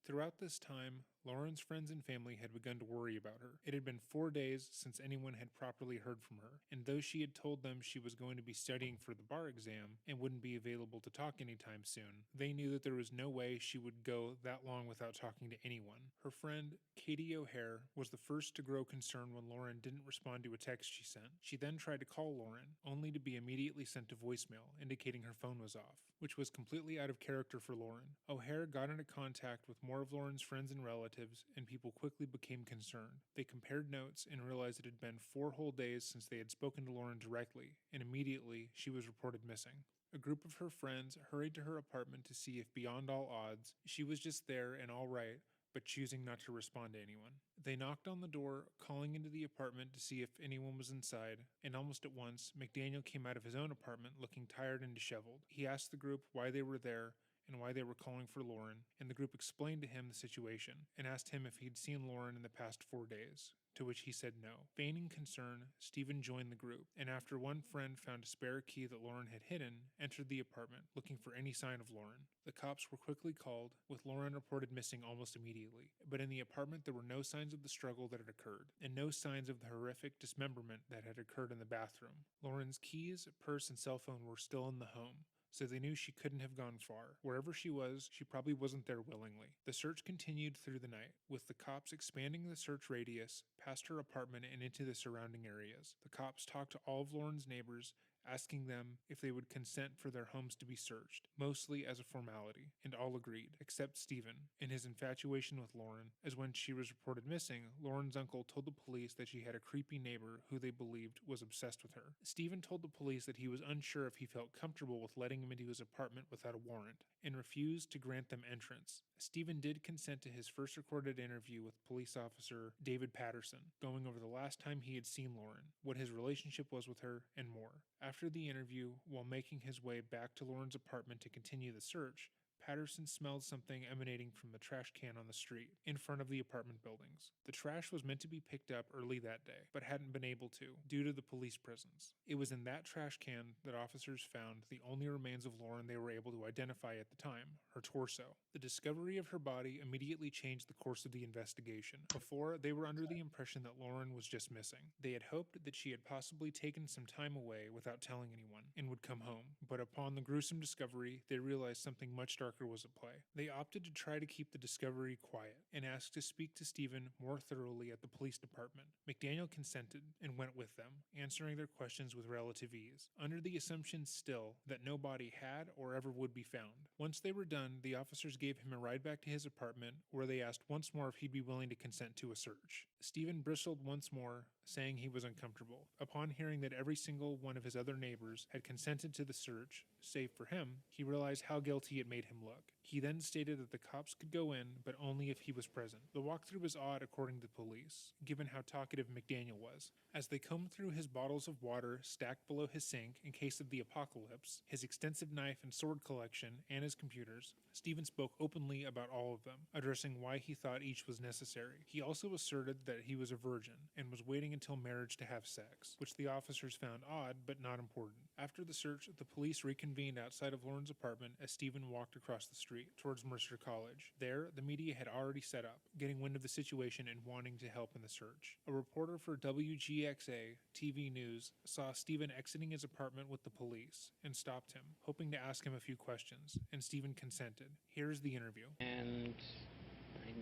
Throughout this time, Lauren's friends and family had begun to worry about her. It had been 4 days since anyone had properly heard from her, and though she had told them she was going to be studying for the bar exam and wouldn't be available to talk anytime soon, they knew that there was no way she would go that long without talking to anyone. Her friend, Katie O'Hare, was the first to grow concerned when Lauren didn't respond to a text she sent. She then tried to call Lauren, only to be immediately sent to voicemail, indicating her phone was off, which was completely out of character for Lauren. O'Hare got into contact with more of Lauren's friends and relatives, and people quickly became concerned. They compared notes and realized it had been 4 whole days since they had spoken to Lauren directly, and immediately she was reported missing. A group of her friends hurried to her apartment to see if, beyond all odds, she was just there and all right, but choosing not to respond to anyone. They knocked on the door, calling into the apartment to see if anyone was inside, and almost at once, McDaniel came out of his own apartment looking tired and disheveled. He asked the group why they were there and why they were calling for Lauren, and the group explained to him the situation and asked him if he'd seen Lauren in the past 4 days, to which he said no. Feigning concern, Stephen joined the group, and after one friend found a spare key that Lauren had hidden, entered the apartment, looking for any sign of Lauren. The cops were quickly called, with Lauren reported missing almost immediately, but in the apartment there were no signs of the struggle that had occurred, and no signs of the horrific dismemberment that had occurred in the bathroom. Lauren's keys, purse, and cell phone were still in the home, so they knew she couldn't have gone far. Wherever she was, she probably wasn't there willingly. The search continued through the night, with the cops expanding the search radius past her apartment and into the surrounding areas. The cops talked to all of Lauren's neighbors, asking them if they would consent for their homes to be searched, mostly as a formality, and all agreed, except Stephen, in his infatuation with Lauren, as when she was reported missing, Lauren's uncle told the police that she had a creepy neighbor who they believed was obsessed with her. Stephen told the police that he was unsure if he felt comfortable with letting him into his apartment without a warrant, and refused to grant them entrance. Stephen did consent to his first recorded interview with police officer David Patterson, going over the last time he had seen Lauren, what his relationship was with her, and more. After the interview, while making his way back to Lauren's apartment to continue the search, Patterson smelled something emanating from the trash can on the street, in front of the apartment buildings. The trash was meant to be picked up early that day, but hadn't been able to, due to the police presence. It was in that trash can that officers found the only remains of Lauren they were able to identify at the time, her torso. The discovery of her body immediately changed the course of the investigation. Before, they were under the impression that Lauren was just missing. They had hoped that she had possibly taken some time away without telling anyone, and would come home. But upon the gruesome discovery, they realized something much darker was at play. They opted to try to keep the discovery quiet, and asked to speak to Stephen more thoroughly at the police department. McDaniel consented, and went with them, answering their questions with relative ease, under the assumption still that no body had or ever would be found. Once they were done, the officers gave him a ride back to his apartment, where they asked once more if he'd be willing to consent to a search. Stephen bristled once more, saying he was uncomfortable. Upon hearing that every single one of his other neighbors had consented to the search, save for him, he realized how guilty it made him look. He then stated that the cops could go in, but only if he was present. The walkthrough was odd according to police, given how talkative McDaniel was. As they combed through his bottles of water stacked below his sink in case of the apocalypse, his extensive knife and sword collection, and his computers, Stephen spoke openly about all of them, addressing why he thought each was necessary. He also asserted that he was a virgin, and was waiting until marriage to have sex, which the officers found odd but not important. After the search, the police reconvened outside of Lauren's apartment as Stephen walked across across the street, towards Mercer College. There, the media had already set up, getting wind of the situation and wanting to help in the search. A reporter for WGXA TV News saw Stephen exiting his apartment with the police and stopped him, hoping to ask him a few questions, and Stephen consented. Here's the interview. And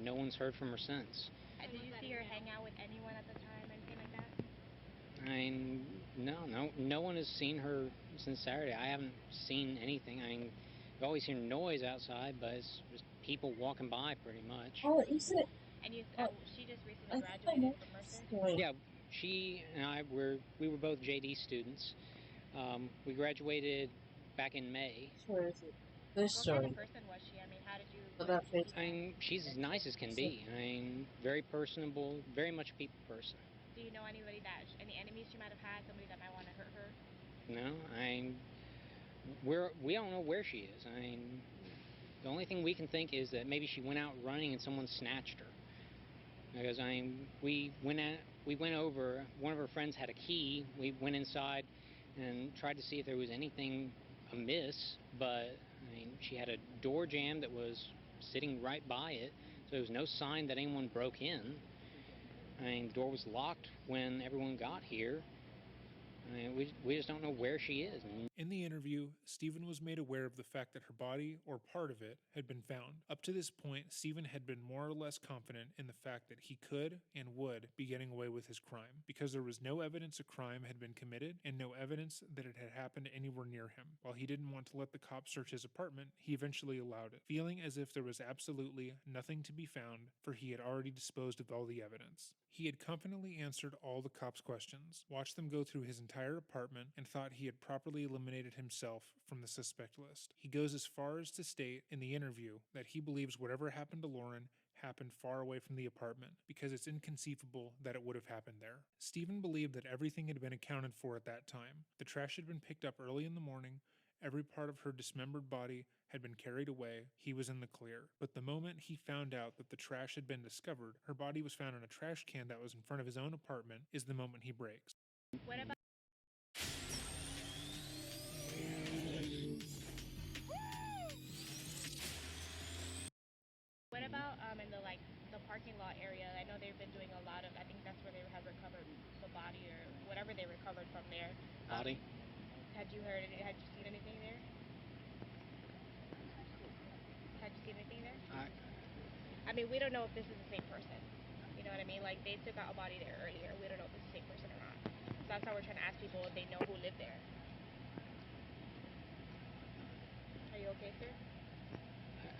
no one's heard from her since. Did you see her hang out with anyone at the time or anything like that? No one has seen her since Saturday. I haven't seen anything. You always hear noise outside, but it's just people walking by pretty much. Oh, you said. And she just recently I graduated from Mercer? Yeah, she and I we were both JD students. We graduated back in May. Where is it? This What story. kind of person was she? I mean, how did you... About face. She's as nice as can be. Very personable, very much a people person. Do you know anybody any enemies she might have had, somebody that might want to hurt her? No, we don't know where she is. The only thing we can think is that maybe she went out running and someone snatched her. Because we went over. One of her friends had a key. We went inside and tried to see if there was anything amiss, but she had a door jamb that was sitting right by it, so there was no sign that anyone broke in. The door was locked when everyone got here. We just don't know where she is. In the interview, Stephen was made aware of the fact that her body, or part of it, had been found. Up to this point, Stephen had been more or less confident in the fact that he could and would be getting away with his crime, because there was no evidence a crime had been committed and no evidence that it had happened anywhere near him. While he didn't want to let the cops search his apartment, he eventually allowed it, feeling as if there was absolutely nothing to be found, for he had already disposed of all the evidence. He had confidently answered all the cops' questions, watched them go through his entire apartment, and thought he had properly eliminated himself from the suspect list. He goes as far as to state in the interview that he believes whatever happened to Lauren happened far away from the apartment, because it's inconceivable that it would have happened there. Stephen believed that everything had been accounted for at that time. The trash had been picked up early in the morning, every part of her dismembered body had been carried away, he was in the clear. But the moment he found out that the trash had been discovered, her body was found in a trash can that was in front of his own apartment, is the moment he breaks. What about... What about in the parking lot area? I know they've been doing a lot of... I think that's where they have recovered the body or whatever they recovered from there. Body? Had you seen anything there? Had you seen anything there? I mean, we don't know if this is the same person. You know what I mean? Like, they took out a body there earlier. We don't know if it's the same person or not. So that's why we're trying to ask people if they know who lived there. Are you okay, sir?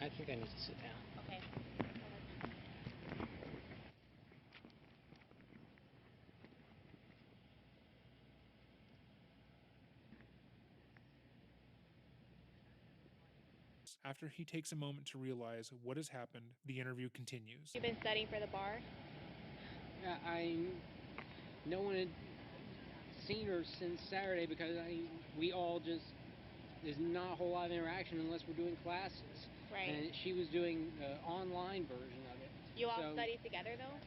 I think I need to sit down. Okay. After he takes a moment to realize what has happened, the interview continues. You've been studying for the bar? No one had seen her since Saturday because we all just, there's not a whole lot of interaction unless we're doing classes. Right. And she was doing the online version of it. You all study together, though?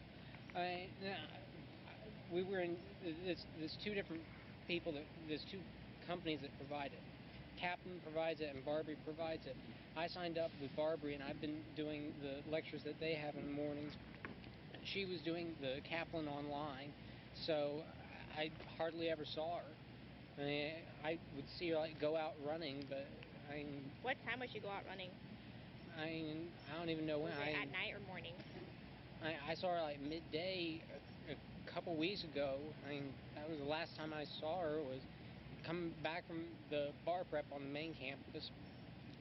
We were in, there's two different people, there's two companies that provide it. Kaplan provides it and Barbary provides it. I signed up with Barbary and I've been doing the lectures that they have in the mornings. She was doing the Kaplan online, so I hardly ever saw her. I would see her go out running, but What time would she go out running? I don't even know when. Was it at night or morning? I saw her midday a couple weeks ago. That was the last time I saw her, was coming back from the bar prep on the main campus,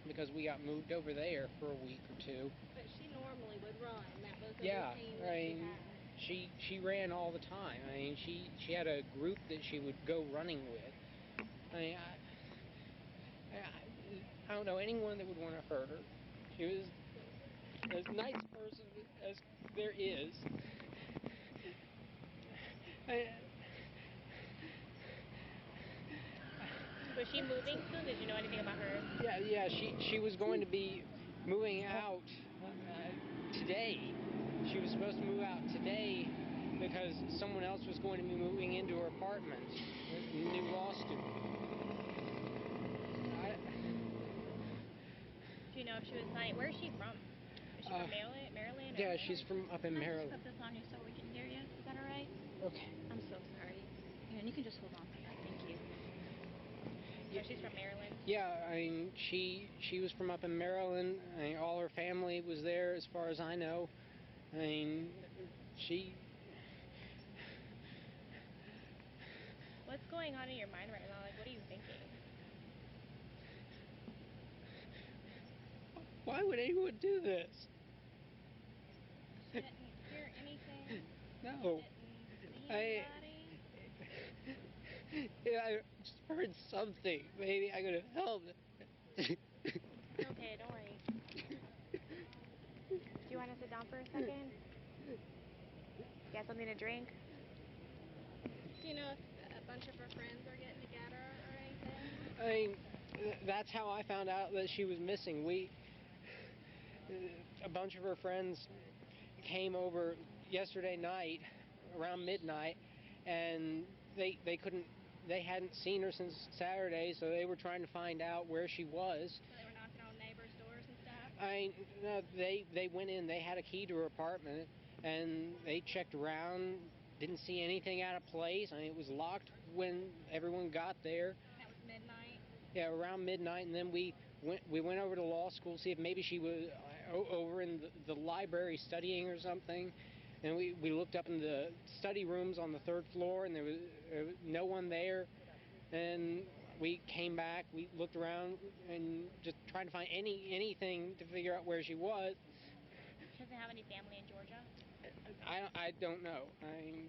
because we got moved over there for a week or two. But she normally would run. That was Yeah, she ran all the time. She had a group that she would go running with. I don't know anyone that would want to hurt her. She was as nice a person as there is. Was she moving soon? Did you know anything about her? Yeah. She was going to be moving out today. She was supposed to move out today because someone else was going to be moving into her apartment, a new law student. Do you know if she was like, where's she from? Is she from Maryland? Maryland? Yeah, she's from up in Maryland. I'll just put this on you so we can hear you. Is that all right? Okay. I'm so sorry. Here, and you can just hold on to that. Thank you. So she's from Maryland? Yeah, I mean, she was from up in Maryland. I mean, all her family was there, as far as I know. I mean, she... What's going on in your mind right now? Like, what are you thinking? Why would anyone do this? Didn't hear anything? No. Didn't see anybody? Yeah, I just heard something. Maybe I could have helped. It's okay, don't worry. Do you want to sit down for a second? Get something to drink? Do you know if a bunch of her friends are getting together or anything? I mean, that's how I found out that she was missing. A bunch of her friends came over yesterday night around midnight, and they hadn't seen her since Saturday, so they were trying to find out where she was. So they were knocking on neighbors' doors and stuff? No, they went in. They had a key to her apartment, and they checked around. Didn't see anything out of place. I mean, it was locked when everyone got there. That was midnight? Yeah, around midnight, and then we went over to law school to see if maybe she was over in the library studying or something. And we looked up in the study rooms on the 3rd floor, and there was no one there. And we came back, we looked around, and just trying to find anything to figure out where she was. She doesn't have any family in Georgia? I don't know. I mean,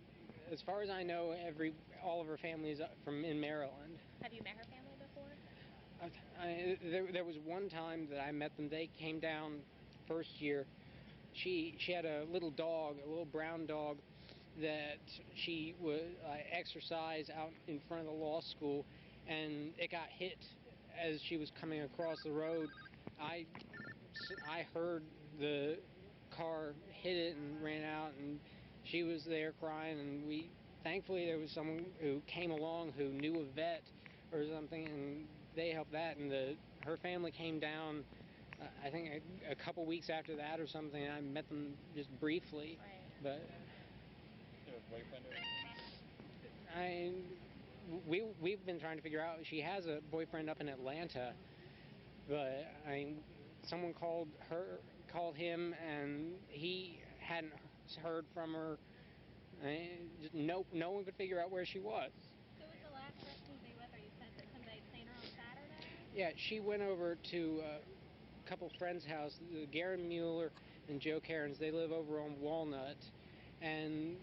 as far as I know, all of her family is from in Maryland. Have you met her family before? There was one time that I met them. They came down first year. She had a little dog, a little brown dog, that she would exercise out in front of the law school, and it got hit as she was coming across the road. I heard the car hit it and ran out, and she was there crying, and thankfully there was someone who came along who knew a vet or something, and they helped that, and her family came down I think a couple weeks after that or something. I met them just briefly, right. But we've been trying to figure out. She has a boyfriend up in Atlanta, but someone called him, and he hadn't heard from her. No one could figure out where she was. Who was the last person to be with her? You said that somebody had seen her on Saturday? Yeah, she went over to a couple friends' house, Garen Mueller and Joe Cairns. They live over on Walnut, and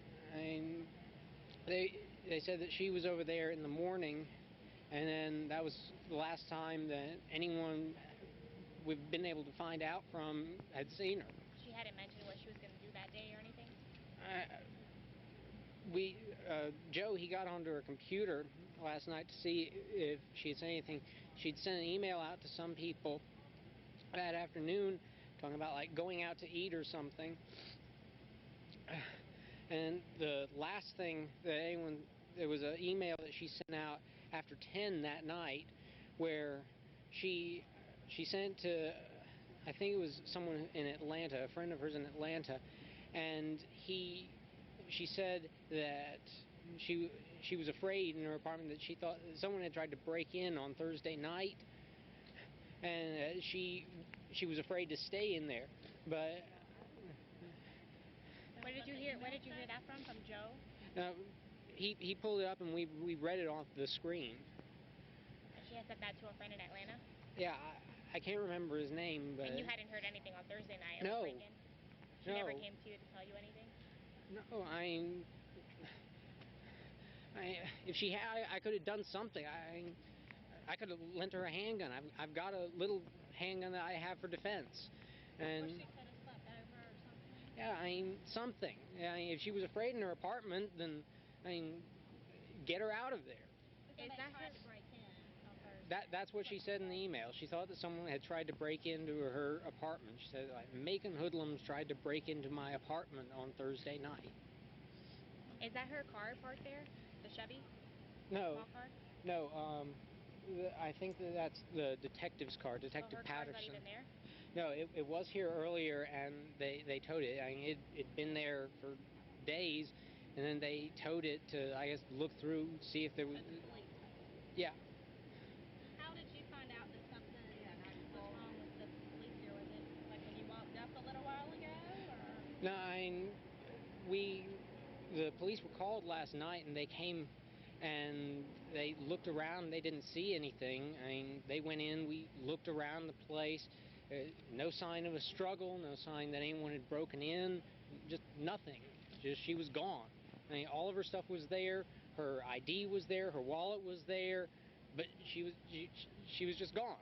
they said that she was over there in the morning, and then that was the last time that anyone we've been able to find out from had seen her. She hadn't mentioned what she was going to do that day or anything? Joe, he got onto her computer last night to see if she had said anything. She'd sent an email out to some people that afternoon talking about like going out to eat or something. And the last thing that there was an email that she sent out after 10 that night where she sent to, I think it was someone in Atlanta, a friend of hers in Atlanta, and she said that she was afraid in her apartment that she thought someone had tried to break in on Thursday night, and she was afraid to stay in there. But where did you hear that from Joe? He pulled it up, and we read it off the screen. She had said that to a friend in Atlanta? Yeah, I can't remember his name, but... And you hadn't heard anything on Thursday night? No. She never came to you to tell you anything? No, if she had, I could have done something. I could have lent her a handgun. I've got a little handgun that I have for defense. And Or she could have slept over or something? Yeah, something. If she was afraid in her apartment, then, get her out of there. Is that tried to break in on Thursday? That's what she said in the email. She thought that someone had tried to break into her apartment. She said, like, Macon hoodlums tried to break into my apartment on Thursday night. Is that her car parked there? The Chevy? No. Small car? No, I think that's the detective's car, Detective her Patterson. car's not even there? No, it was here earlier, and they towed it. I mean, it'd been there for days, and then they towed it to, I guess, look through, see if there was. Yeah. How did you find out that something was wrong with the police here? Was it like when you walked up a little while ago, or? No, I mean, the police were called last night, and they came and they looked around. They didn't see anything. I mean, they went in. We looked around the place. No sign of a struggle. No sign that anyone had broken in. Just nothing. Just she was gone. I mean, all of her stuff was there. Her ID was there. Her wallet was there, but she was just gone.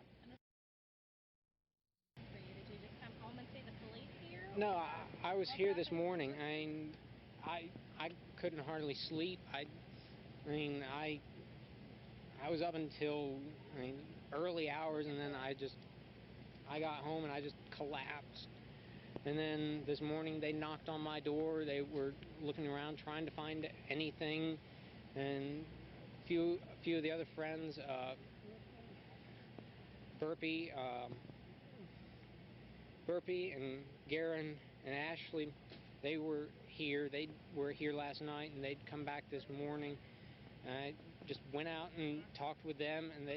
For you, did you just come home and see the police here? No, I was here this morning. I mean, I couldn't hardly sleep. I mean, I was up until, I mean, early hours, and then I got home and I just collapsed. And then this morning they knocked on my door. They were looking around trying to find anything, and a few of the other friends, Burpee and Garen and Ashley, they were here. They were here last night, and they'd come back this morning. I just went out and talked with them, and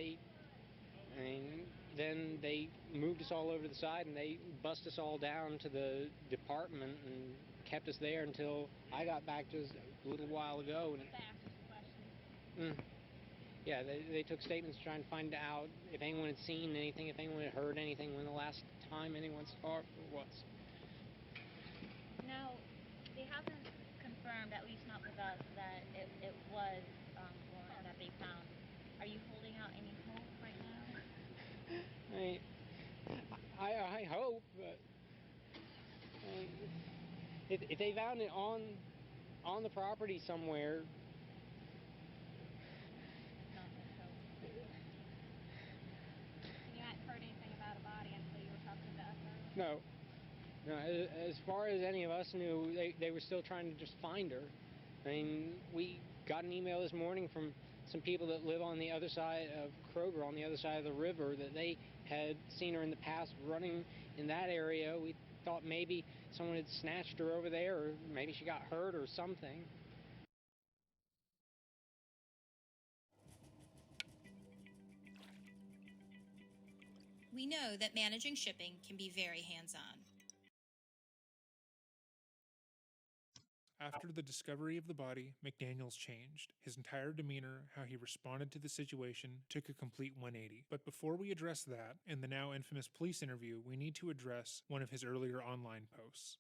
then they moved us all over to the side, and they bussed us all down to the department and kept us there until I got back just a little while ago. And, yeah, they took statements trying to find out if anyone had seen anything, if anyone had heard anything, when the last time anyone saw her was. No, they haven't confirmed, at least not with us, that it was Lauren that they found. Are you holding out any hope right now? I hope, but if they found it on the property somewhere. You hadn't heard anything about a body until you were talking to us earlier? No. No, as far as any of us knew, they were still trying to just find her. I mean, we got an email this morning from some people that live on the other side of Kroger, on the other side of the river, that they had seen her in the past running in that area. We thought maybe someone had snatched her over there, or maybe she got hurt or something. We know that managing shipping can be very hands-on. After the discovery of the body, McDaniels changed. His entire demeanor, how he responded to the situation, took a complete 180. But before we address that, and the now infamous police interview, we need to address one of his earlier online posts.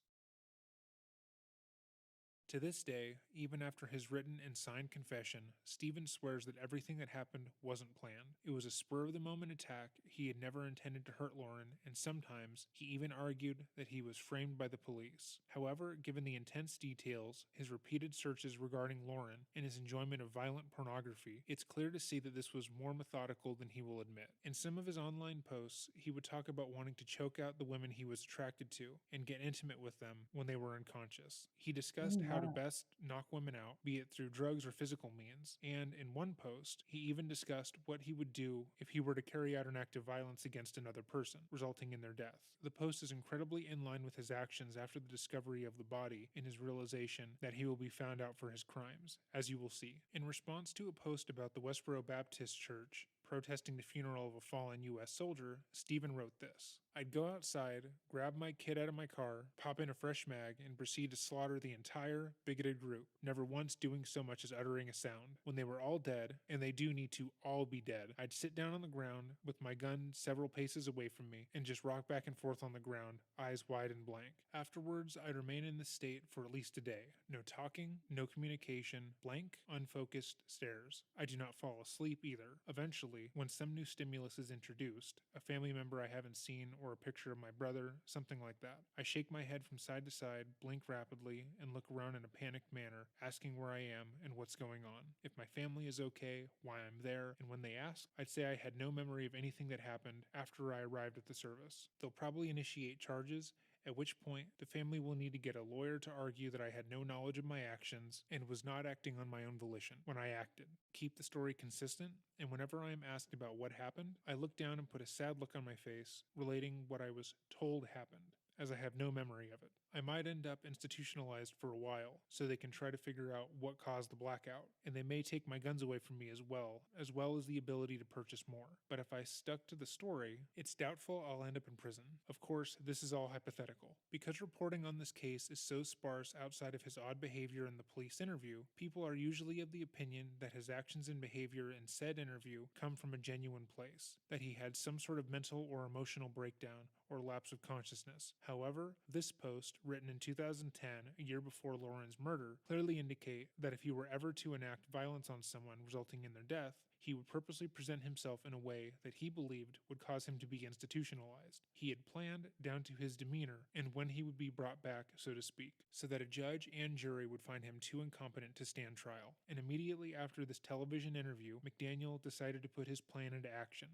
To this day, even after his written and signed confession, Steven swears that everything that happened wasn't planned. It was a spur-of-the-moment attack. He had never intended to hurt Lauren, and sometimes he even argued that he was framed by the police. However, given the intense details, his repeated searches regarding Lauren, and his enjoyment of violent pornography, it's clear to see that this was more methodical than he will admit. In some of his online posts, he would talk about wanting to choke out the women he was attracted to and get intimate with them when they were unconscious. He discussed how to best knock women out, be it through drugs or physical means, and in one post, he even discussed what he would do if he were to carry out an act of violence against another person, resulting in their death. The post is incredibly in line with his actions after the discovery of the body and his realization that he will be found out for his crimes, as you will see. In response to a post about the Westboro Baptist Church protesting the funeral of a fallen U.S. soldier, Steven wrote this: "I'd go outside, grab my kid out of my car, pop in a fresh mag, and proceed to slaughter the entire bigoted group, never once doing so much as uttering a sound. When they were all dead, and they do need to all be dead, I'd sit down on the ground with my gun several paces away from me and just rock back and forth on the ground, eyes wide and blank. Afterwards, I'd remain in this state for at least a day. No talking, no communication, blank, unfocused stares. I do not fall asleep either. Eventually, when some new stimulus is introduced, a family member I haven't seen or a picture of my brother, something like that, I shake my head from side to side, blink rapidly, and look around in a panicked manner, asking where I am and what's going on, if my family is okay, why I'm there, and when they ask, I'd say I had no memory of anything that happened after I arrived at the service. They'll probably initiate charges at which point the family will need to get a lawyer to argue that I had no knowledge of my actions and was not acting on my own volition when I acted. Keep the story consistent, and whenever I am asked about what happened, I look down and put a sad look on my face, relating what I was told happened, as I have no memory of it. I might end up institutionalized for a while, so they can try to figure out what caused the blackout, and they may take my guns away from me as well as the ability to purchase more. But if I stuck to the story, it's doubtful I'll end up in prison. Of course, this is all hypothetical. Because reporting on this case is so sparse outside of his odd behavior in the police interview, people are usually of the opinion that his actions and behavior in said interview come from a genuine place, that he had some sort of mental or emotional breakdown or lapse of consciousness. However, this post, written in 2010, a year before Lauren's murder, clearly indicate that if he were ever to enact violence on someone resulting in their death, he would purposely present himself in a way that he believed would cause him to be institutionalized. He had planned down to his demeanor and when he would be brought back, so to speak, so that a judge and jury would find him too incompetent to stand trial. And immediately after this television interview, McDaniel decided to put his plan into action.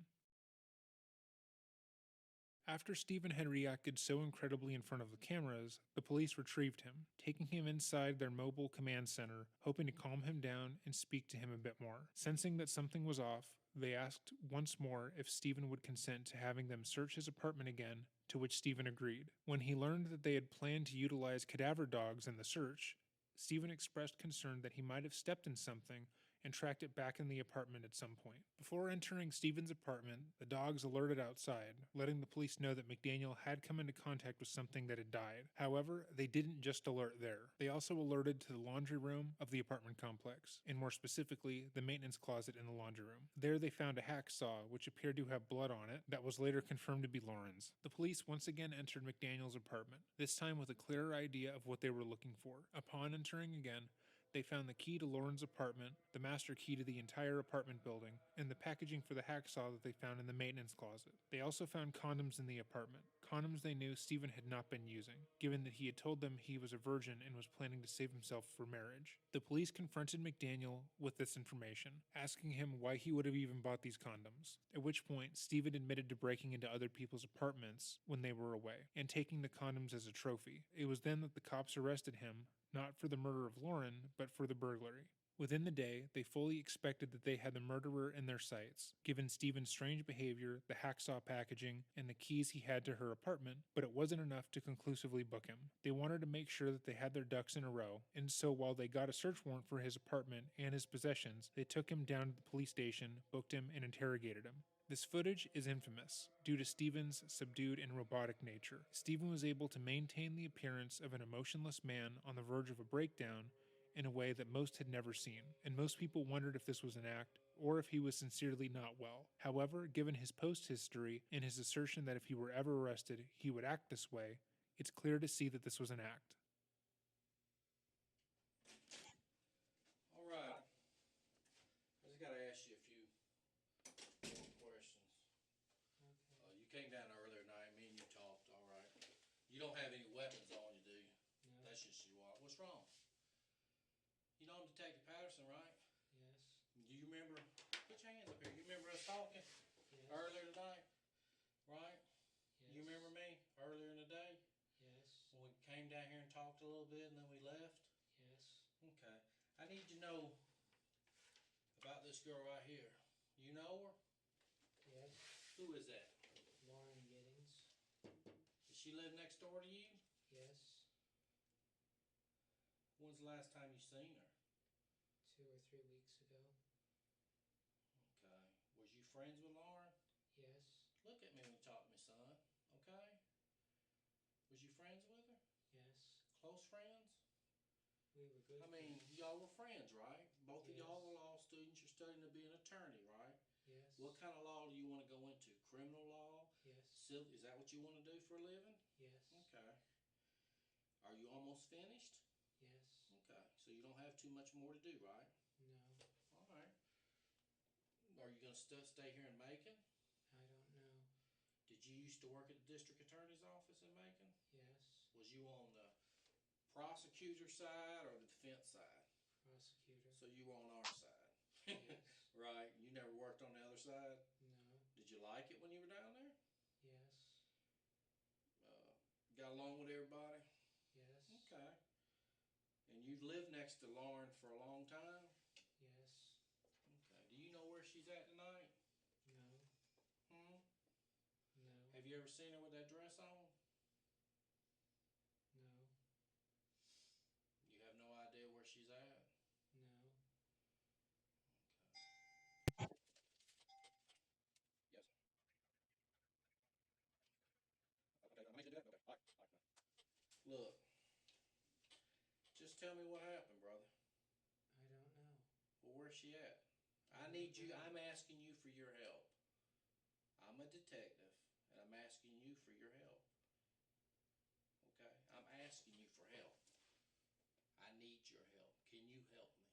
After Stephen had reacted so incredibly in front of the cameras, the police retrieved him, taking him inside their mobile command center, hoping to calm him down and speak to him a bit more. Sensing that something was off, they asked once more if Stephen would consent to having them search his apartment again, to which Stephen agreed. When he learned that they had planned to utilize cadaver dogs in the search, Stephen expressed concern that he might have stepped in something and tracked it back in the apartment at some point. Before entering Stephen's apartment, the dogs alerted outside, letting the police know that McDaniel had come into contact with something that had died. However, they didn't just alert there. They also alerted to the laundry room of the apartment complex, and more specifically, the maintenance closet in the laundry room. There they found a hacksaw, which appeared to have blood on it, that was later confirmed to be Lauren's. The police once again entered McDaniel's apartment, this time with a clearer idea of what they were looking for. Upon entering again, they found the key to Lauren's apartment, the master key to the entire apartment building, and the packaging for the hacksaw that they found in the maintenance closet. They also found condoms in the apartment, condoms they knew Stephen had not been using, given that he had told them he was a virgin and was planning to save himself for marriage. The police confronted McDaniel with this information, asking him why he would have even bought these condoms, at which point Stephen admitted to breaking into other people's apartments when they were away, and taking the condoms as a trophy. It was then that the cops arrested him, not for the murder of Lauren, but for the burglary. Within the day, they fully expected that they had the murderer in their sights, given Stephen's strange behavior, the hacksaw packaging, and the keys he had to her apartment, but it wasn't enough to conclusively book him. They wanted to make sure that they had their ducks in a row, and so while they got a search warrant for his apartment and his possessions, they took him down to the police station, booked him, and interrogated him. This footage is infamous, due to Stephen's subdued and robotic nature. Stephen was able to maintain the appearance of an emotionless man on the verge of a breakdown in a way that most had never seen, and most people wondered if this was an act, or if he was sincerely not well. However, given his post history and his assertion that if he were ever arrested, he would act this way, it's clear to see that this was an act. All right. I just got to ask you a few questions. Okay. You came down earlier tonight, me and you talked, all right. You don't have any weapons on you, do you? No. That's just you are. What's wrong? You know Detective Patterson, right? Yes. Do you remember, put your hands up here, you remember us talking earlier tonight, right? Yes. You remember me earlier in the day? Yes. When we came down here and talked a little bit and then we left? Yes. Okay. I need to know about this girl right here. You know her? Yes. Who is that? Lauren Giddings. Does she live next door to you? Yes. When's the last time you seen her? 2 or 3 weeks ago. Okay. Was you friends with Lauren? Yes. Look at me when you talk to me, son. Okay? Was you friends with her? Yes. Close friends? We were good. I mean, y'all were friends, right? Both of y'all are law students. You're studying to be an attorney, right? Yes. What kind of law do you want to go into? Criminal law? Yes. Is that what you want to do for a living? Yes. Okay. Are you almost finished? Yes. Okay. So you don't have too much more to do, right? No. All right. Are you going to stay here in Macon? I don't know. Did you used to work at the district attorney's office in Macon? Yes. Was you on the prosecutor side or the defense side? Prosecutor. So you were on our side? Yes. Right. You never worked on the other side? No. Did you like it when you were down there? Yes. Got along with everybody? Yes. Okay. And you've lived next to Lauren for a long time? Yes. Okay. Do you know where she's at tonight? No. Hmm? No. Have you ever seen her with that dress on? No. You have no idea where she's at? No. Yes. Look, just tell me what happened, brother. I don't know. Well, where's she at? I need you, I'm asking you for your help. I'm a detective, and I'm asking you for your help. Okay? I'm asking you for help. I need your help. Can you help me?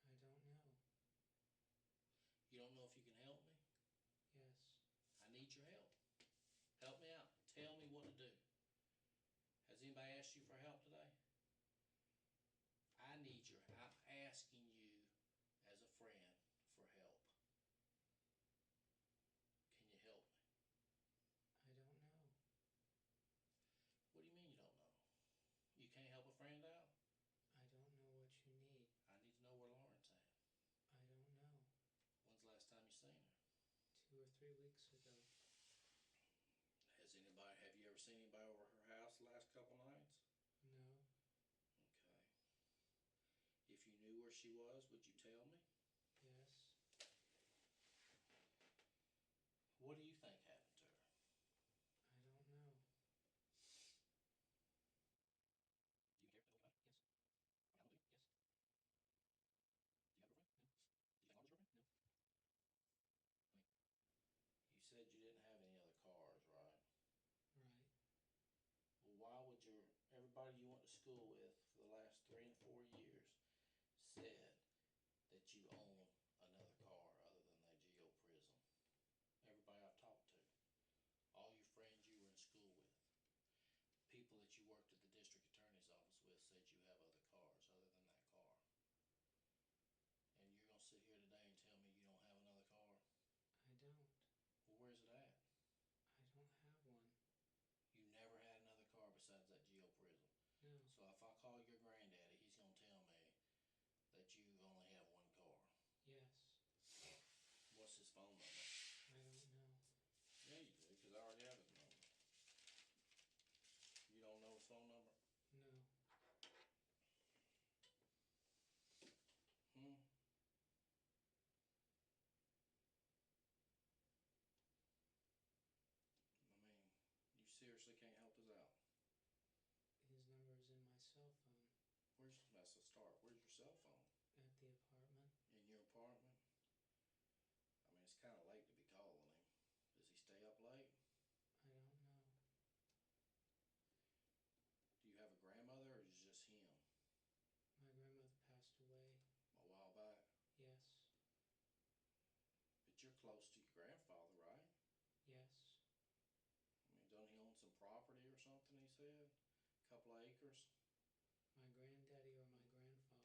I don't know. You don't know if you can help me? Yes. I need your help. Help me out. Tell me what to do. Has anybody asked you for help today? I'm asking you as a friend for help. Can you help me? I don't know. What do you mean you don't know? You can't help a friend out? I don't know what you need. I need to know where Lauren's at. I don't know. When's the last time you seen her? 2 or 3 weeks ago. Have you ever seen anybody over her house the last couple nights? No. Okay. If you knew where she was, would you tell me? Yes. What do you think happened to her? I don't know. Do you care to know about it? Yes. I want to. Yes. Do you have a girlfriend? No. Do you think Lauren's your girlfriend? No. You said you didn't have any other cars, right? Right. Well, why would everybody you went to school with for the last 3 and 4 years said that you own another car other than that Geo Prism? Everybody I've talked to, all your friends you were in school with, people that you worked at the district attorney's office with said you have other cars other than that car. And you're going to sit here today and tell me you don't have another car? I don't. Well, where's it at? I don't have one. You never had another car besides that Geo Prism. No. So if I call your granddaddy, he's going to tell me that you only have one car. Yes. What's his phone number? I don't know. Yeah, you do, because I already have his number. You don't know his phone number? No. Hmm? I mean, you seriously can't help us out? His number is in my cell phone. That's a start. Where's your cell phone? At the apartment. In your apartment? I mean, it's kind of late to be calling him. Does he stay up late? I don't know. Do you have a grandmother or is it just him? My grandmother passed away. A while back? Yes. But you're close to your grandfather, right? Yes. I mean, don't he own some property or something, he said? A couple of acres? My granddaddy or my grandfather?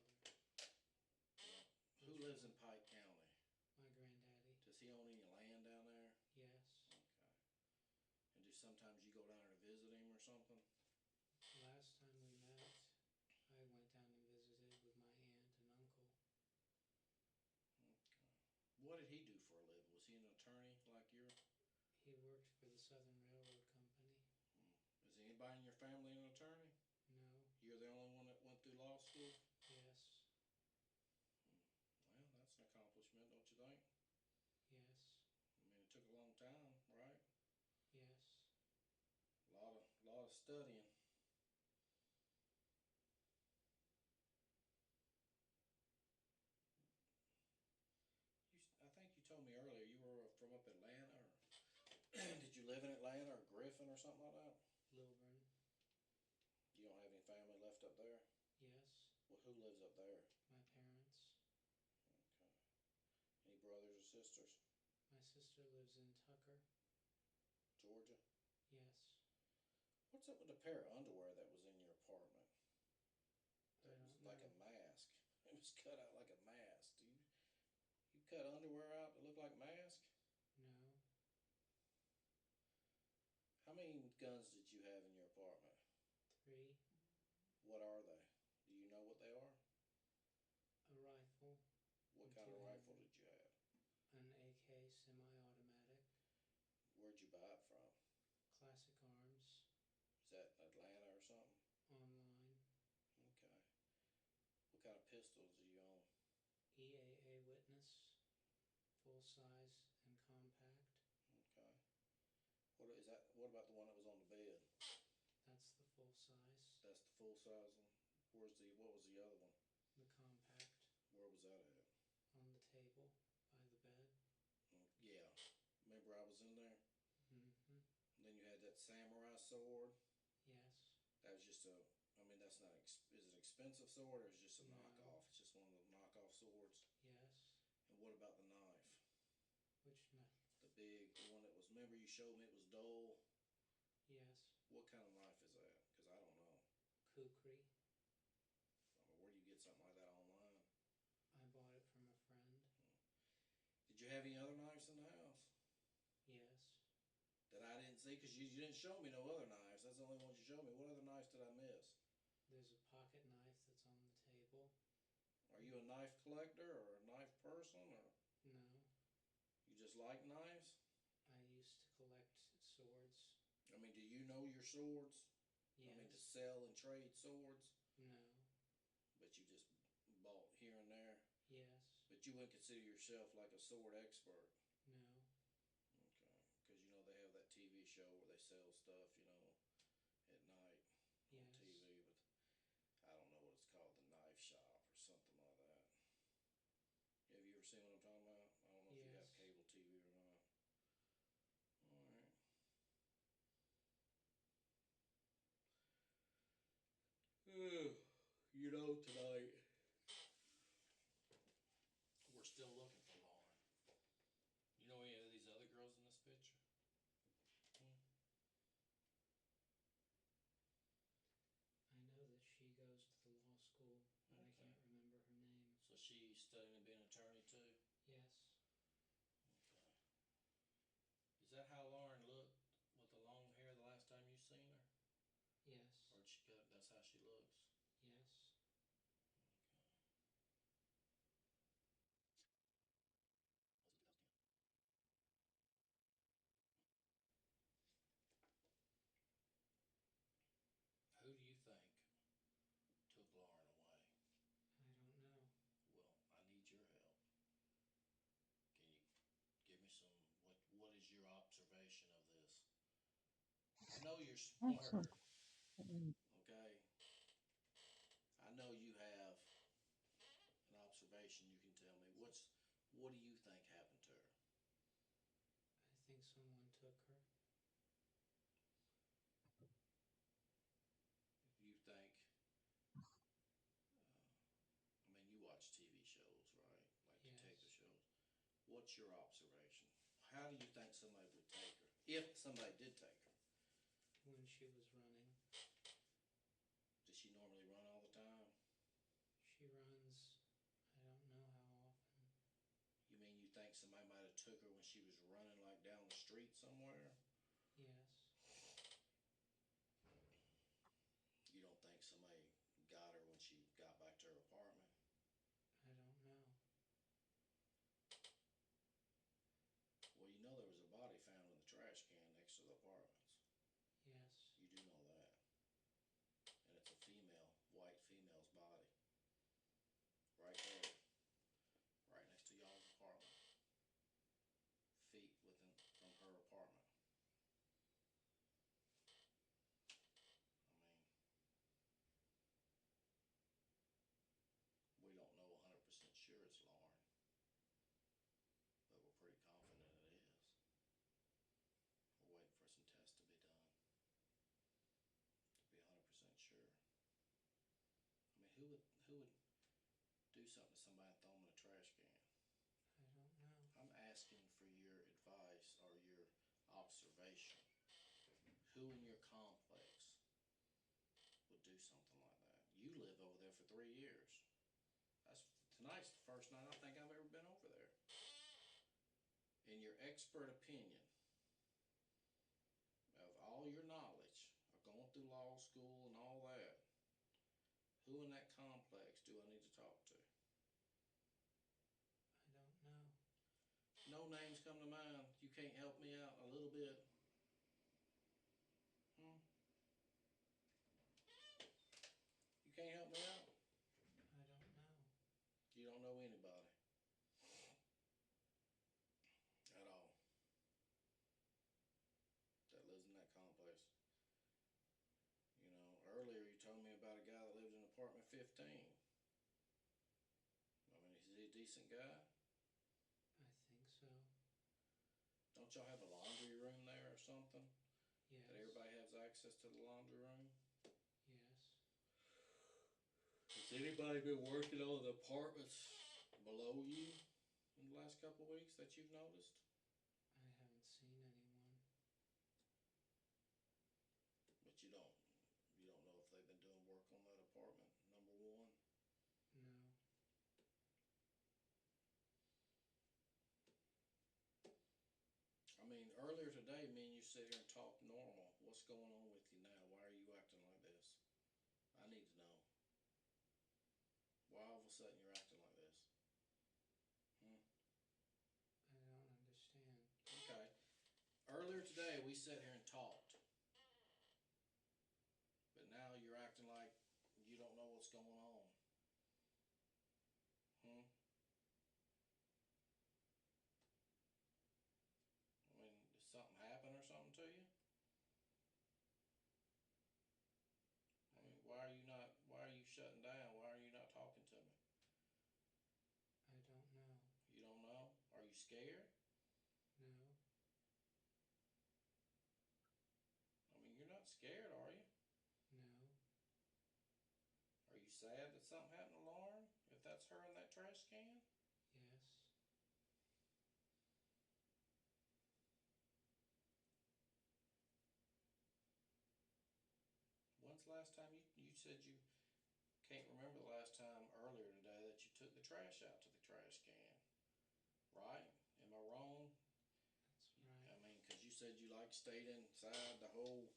Who lives in Pike County? My granddaddy. Does he own any land down there? Yes. Okay. And do sometimes you go down there to visit him or something? Last time we met, I went down and visited with my aunt and uncle. Okay. What did he do for a living? Was he an attorney like you? He worked for the Southern Railroad Company. Is anybody in your family an attorney? No. You're the only one that went through law school? Yes. Well, that's an accomplishment, don't you think? Yes. I mean, it took a long time, right? Yes. A lot of studying. I think you told me earlier you were from up Atlanta, or did you live in Atlanta or Griffin or something like that? Lilburn. You don't have any family left up there? Yes. Well, who lives up there? My parents. Okay. Any brothers or sisters? My sister lives in Tucker. Georgia? Yes. What's up with the pair of underwear that was in your apartment? That I was don't like know. a mask. It was cut out like a mask. You cut underwear out that looked like a mask? No. How many guns did you What are they? Do you know what they are? A rifle. What kind of rifle did you have? An AK semi-automatic. Where'd you buy it from? Classic Arms. Is that Atlanta or something? Online. Okay. What kind of pistols do you own? EAA Witness. Full size and compact. Okay. What is that? What about the one that was on the bed? That's the full size. That's the full size one. What was the other one? The compact. Where was that at? On the table by the bed. Yeah. Remember I was in there? Mm-hmm. And then you had that samurai sword. Yes. That was just that's not, is it an expensive sword or is it just a No. knockoff? It's just one of those knockoff swords? Yes. And what about the knife? Which knife? The one that was, remember you showed me it was dull? Yes. What kind of knife is that? Because I don't know. Kukri. Where do you get something like that online? I bought it from a friend. Did you have any other knives in the house? Yes. That I didn't see? Because you didn't show me no other knives. That's the only ones you showed me. What other knives did I miss? There's a pocket knife that's on the table. Are you a knife collector or a knife person? Or No. you just like knives? I used to collect swords. I mean, do you know your swords? Yes. I mean, to sell and trade swords? No. But you just bought here and there? Yes. But you wouldn't consider yourself like a sword expert? No. Okay. Because, they have that TV show where they sell stuff, at night Yes. on TV. But I don't know what it's called, the knife shop or something like that. Have you ever seen what I'm talking about? I don't know if you have Yes. cable TV or not. Alright. Tonight we're still looking for Lauren. You know any of these other girls in this picture? I know that she goes to the law school, but I can't remember her name. So she's studying to be an attorney too? Yes. Okay. Is that how Lauren looked with the long hair the last time you seen her? Yes. Or that's how she looks? Yes. Who do you think took Lauren away? I don't know. Well, I need your help. Can you give me what is your observation of this? I know you're smart, okay? I know you have an observation you can tell me. What do you think happened to her? I think someone took her. You think, you watch TV shows, right? Like detective shows. What's your observation? How do you think somebody would take her? If somebody did take her. When she was running. Does she normally run all the time? She runs, I don't know how often. You mean you think somebody might have took her when she was running like down the street somewhere? Yes. You don't think somebody got her when she got back to her apartment? I don't know. Well, there was a body found in the trash can next to the apartments. Yes. You do know that. And it's a white female's body. Right there. Right next to y'all's apartment. Feet from her apartment. We don't know 100% sure it's Lauren. But we're pretty confident it is. We're waiting for some tests to be done. To be 100% sure. Who would do something to somebody and throw them in a trash can? I don't know. I'm asking for your advice or your observation. Who in your complex would do something like that? You lived over there for 3 years. Tonight's the first night I think I've ever been over there. In your expert opinion, of all your knowledge of going through law school and all that, Who in that complex do I need to talk to? I don't know. No names come to mind. You can't help me out a little bit? You can't help me out? I don't know. You don't know anybody at all that lives in that complex. You know, earlier you told me about a guy that lives in apartment 15. I mean, is he a decent guy? I think so. Don't y'all have a laundry room there or something? Yes. That everybody has access to the laundry room? Yes. Has anybody been working on the apartments below you in the last couple of weeks that you've noticed? I haven't seen anyone. But you don't know if they've been doing work on that apartment, number one? No. I mean, earlier today, me and you sit here and talk normal. What's going on with you now? Why are you acting like this? I need to know. Why all of a sudden you're acting like this? I don't understand. Okay. Earlier today, we sat here and talked. But now you're acting like you don't know what's going on. I mean, did something happen or something to you? I mean, why are you shutting down? Why are you not talking to me? I don't know. You don't know? Are you scared? No. I mean, you're not scared, are you? No. Are you sad that something happened to Lauren? If that's her in that trash can? Yes. When's the last time you said you can't remember the last time earlier today that you took the trash out to the trash can? Right? Am I wrong? That's right. I mean, because you said you stayed inside the whole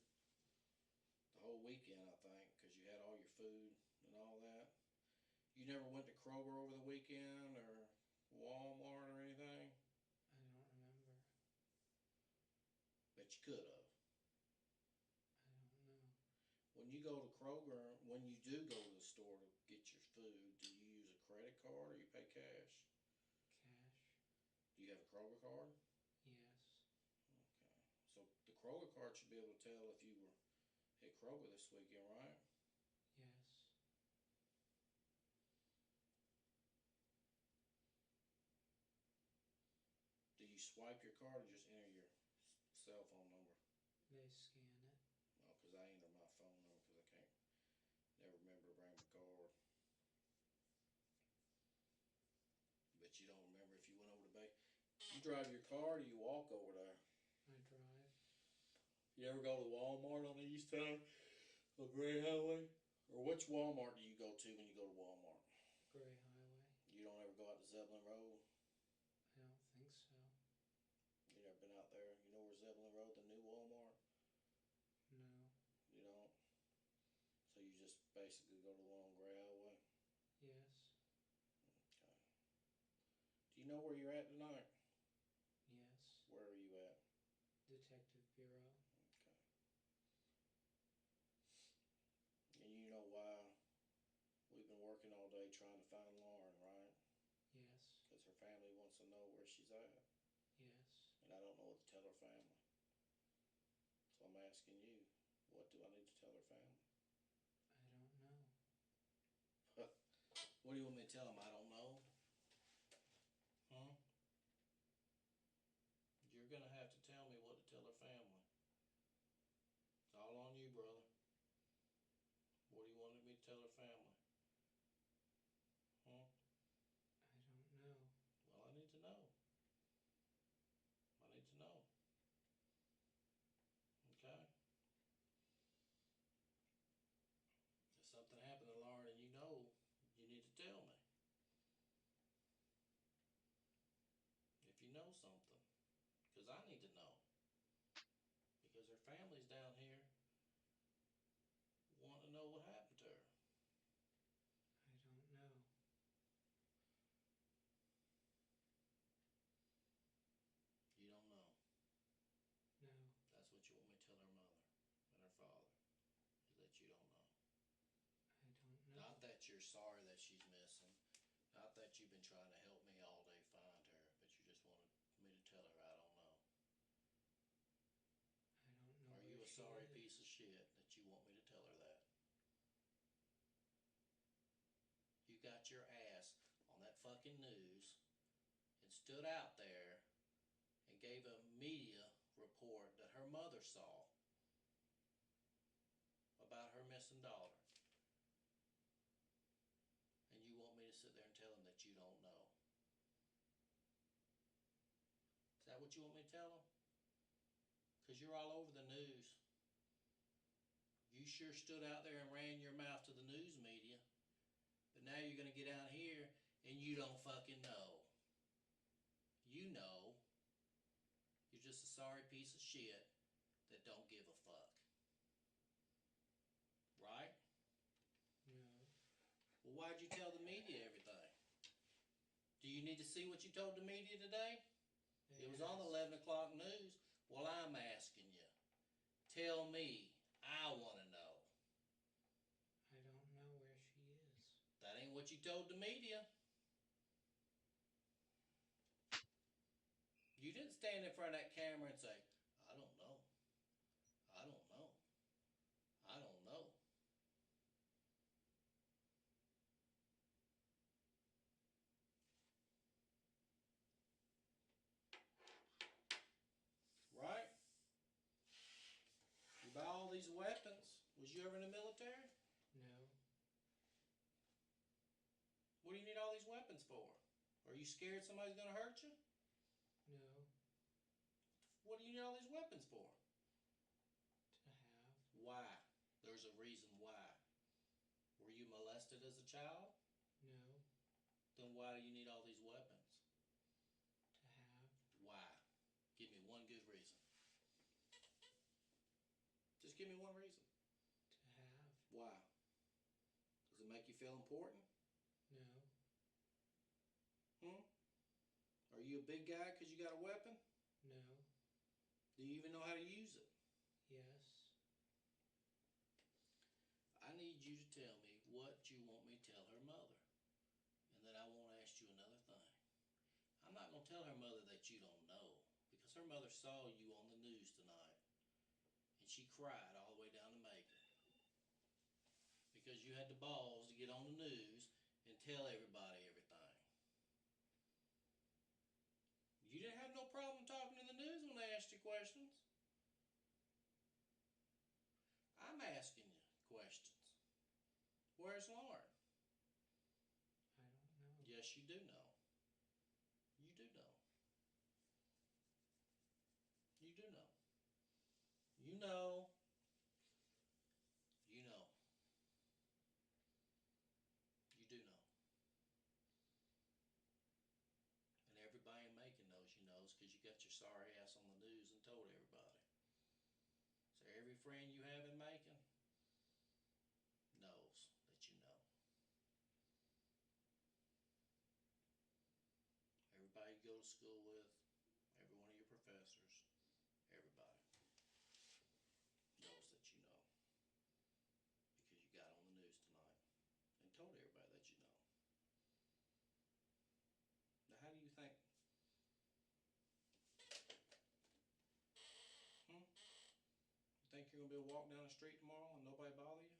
weekend, I think, because you had all your food and all that. You never went to Kroger over the weekend or Walmart or anything? I don't remember. Bet you could have. I don't know. When you go to Kroger, when you do go to the store to get your food, do you use a credit card or you pay cash? Cash. Do you have a Kroger card? Yes. Okay. So the Kroger card should be able to tell if you were at Kroger this weekend, right? Yes. Do you swipe your card or just enter your cell phone number? They scan it. No, because I enter my phone number because I can't never remember to bring my card. But you don't remember if you went over to Bay. You drive your car or you walk over there? I drive. You ever go to Walmart on the east side of Gray Highway? Or which Walmart do you go to when you go to Walmart? Gray Highway. You don't ever go out to Zeppelin Road? I don't think so. You never been out there? You know where Zeppelin Road, the new Walmart? No. You don't? So you just basically go to the one on Gray Highway? Yes. Okay. Do you know where you're at tonight? Yes. Where are you at? Detective Bureau. Okay. And you know why we've been working all day trying to find Lauren, right? Yes. Because her family wants to know where she's at. Yes. And I don't know what to tell her family. So I'm asking you, what do I need to tell her family? I don't know. What do you want me to tell them? I don't know? Huh? You're going to have to tell me what to tell her family. It's all on you, brother. What do you want me to tell her family? Huh? I don't know. Well, I need to know. I need to know. Okay? If something happened to Lauren and you know, you need to tell me. If you know something. Because I need to know. Because her family's down here wanting to know what happened to her. you're sorry that she's missing. Not that you've been trying to help me all day find her, but you just wanted me to tell her I don't know. I don't know. Are you a sorry piece of shit that you want me to tell her that? You got your ass on that fucking news and stood out there and gave a media report that her mother saw about her missing daughter. And you want me to sit there and tell them that you don't know. Is that what you want me to tell them? Because you're all over the news. You sure stood out there and ran your mouth to the news media. But now you're going to get out here and you don't fucking know. You know. You're just a sorry piece of shit that don't give a fuck. Right? No. Well, why'd you tell the media everything? Do you need to see what you told the media today? It was on the 11 o'clock news. Well, I'm asking you. Tell me. I want to know. I don't know where she is. That ain't what you told the media. You didn't stand in front of that camera and say, I don't know. I don't know. I don't know. Right? You buy all these weapons. Was you ever in the military? No. What do you need all these weapons for? Are you scared somebody's going to hurt you? No. What do you need all these weapons for? To have. Why? There's a reason why. Were you molested as a child? No. Then why do you need all these weapons? To have. Why? Give me one good reason. Just give me one reason. To have. Why? Does it make you feel important? No. Are you a big guy because you got a weapon? No. Do you even know how to use it? Yes. I need you to tell me what you want me to tell her mother. And then I won't ask you another thing. I'm not going to tell her mother that you don't know. Because her mother saw you on the news tonight. And she cried all the way down to Macon. Because you had the balls to get on the news and tell everybody everything. You didn't have no problem talking to the news when they asked you questions. I'm asking you questions. Where's Lauren? I don't know. Yes, you do know. You do know. You do know. You know. You know. You do know. And everybody in Macon knows you knows because you got your sorry ass on the news and told everybody. So every friend you have in Macon knows that you know. Everybody you go to school with, every one of your professors, everybody knows that you know. Because you got on the news tonight and told everybody that you know. Now how do you think? You think you're going to be able to walk down the street tomorrow and nobody bother you?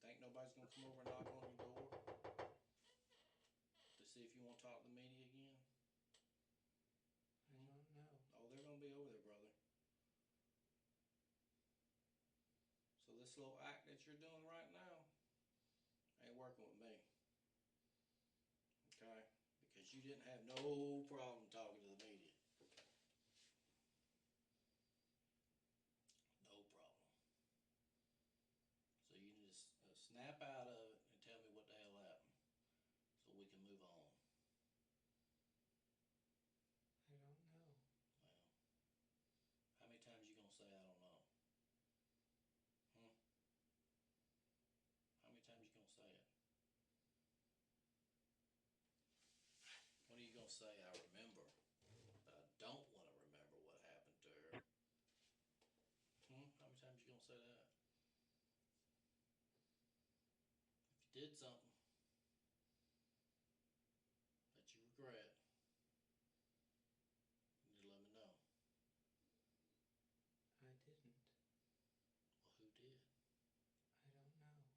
Think nobody's going to come over and knock on your door to see if you want to talk to the media again? I don't know. Oh, they're going to be over there, brother. So this little act that you're doing right now ain't working with me. Okay? Because you didn't have no problem talking to the media. No problem. So you need to snap out of it and tell me what the hell happened so we can move on. I don't know. Well, how many times you gonna say I don't know? How many times you gonna say it? When are you gonna say I remember? I don't want to remember what happened to her. How many times you gonna say that? did something that you regret, you need to let me know. I didn't. Well, who did? I don't know.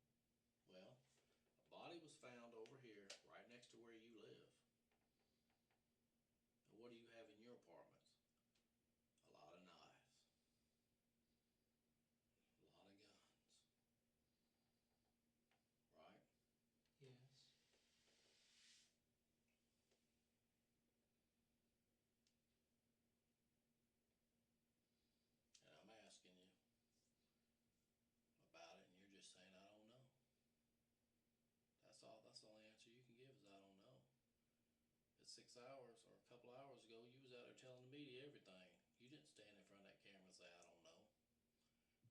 Well, a body was found over here, right next to where you live. And what do you have in your apartments? A lot of knives. A lot of guns. Right? Yes. And I'm asking you about it, and you're just saying, I don't know. That's all. That's the only answer you can give is I don't know. It's 6 hours or a couple hours ago, you was out there telling the media everything. You didn't stand in front of that camera and say, I don't know.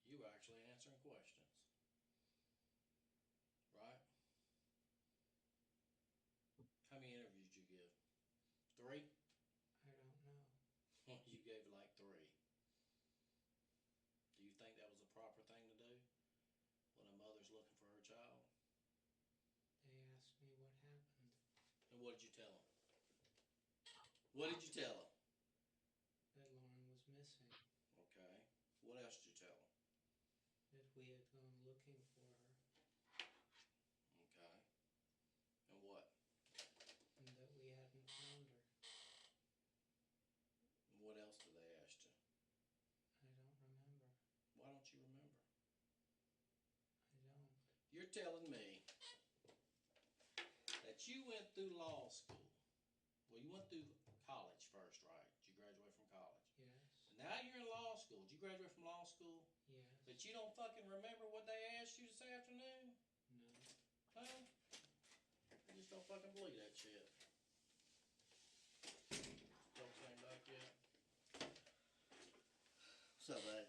You were actually answering questions. Right? How many interviews did you give? 3? I don't know. You gave like 3. Do you think that was a proper thing to do when a mother's looking for her child? They asked me what happened. And what did you tell them? What did you tell them? That Lauren was missing. Okay. What else did you tell them? That we had gone looking for her. Okay. And what? And that we hadn't found her. And what else did they ask you? I don't remember. Why don't you remember? I don't. You're telling me that you went through law school. Well, you went through college first, right? Did you graduate from college? Yes. Now you're in law school. Did you graduate from law school? Yes. But you don't fucking remember what they asked you this afternoon? No. Huh? I just don't fucking believe that shit. Folks ain't back yet. What's up, buddy?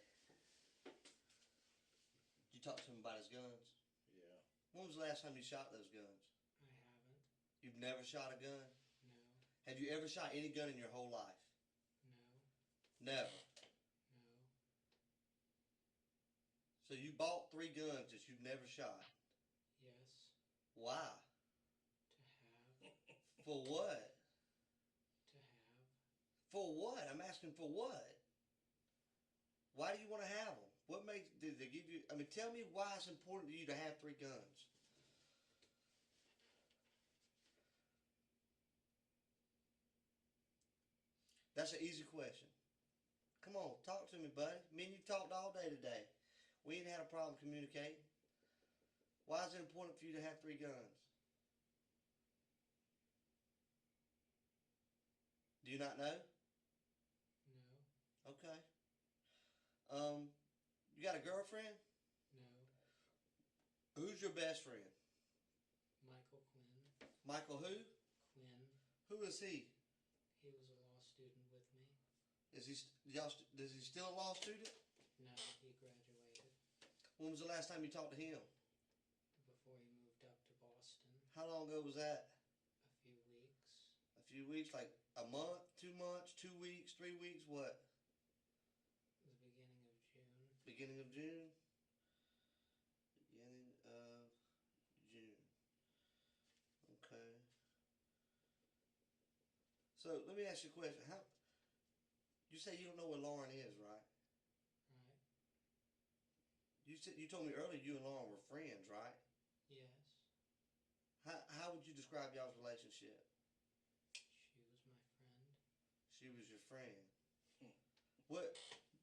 Did you talk to him about his guns? Yeah. When was the last time you shot those guns? I haven't. You've never shot a gun? No. Have you ever shot any gun in your whole life? No. Never. No. So you bought 3 guns that you've never shot? Yes. Why? To have. For what? To have. For what? I'm asking for what? Why do you want to have them? What makes, did they give you, I mean, tell me why it's important to you to have 3 guns. That's an easy question. Come on, talk to me, buddy. Me and you talked all day today. We ain't had a problem communicating. Why is it important for you to have 3 guns? Do you not know? No. Okay. You got a girlfriend? No. Who's your best friend? Michael Quinn. Michael who? Quinn. Who is he? He was a law student with me. Is he still a law student? No, he graduated. When was the last time you talked to him? Before he moved up to Boston. How long ago was that? A few weeks. A few weeks, like a month, 2 months, 2 weeks, 3 weeks, what? The beginning of June. Beginning of June? Beginning of June. Okay. So let me ask you a question. How? You say you don't know where Lauren is, right? Right. You told me earlier you and Lauren were friends, right? Yes. How would you describe y'all's relationship? She was my friend. She was your friend. What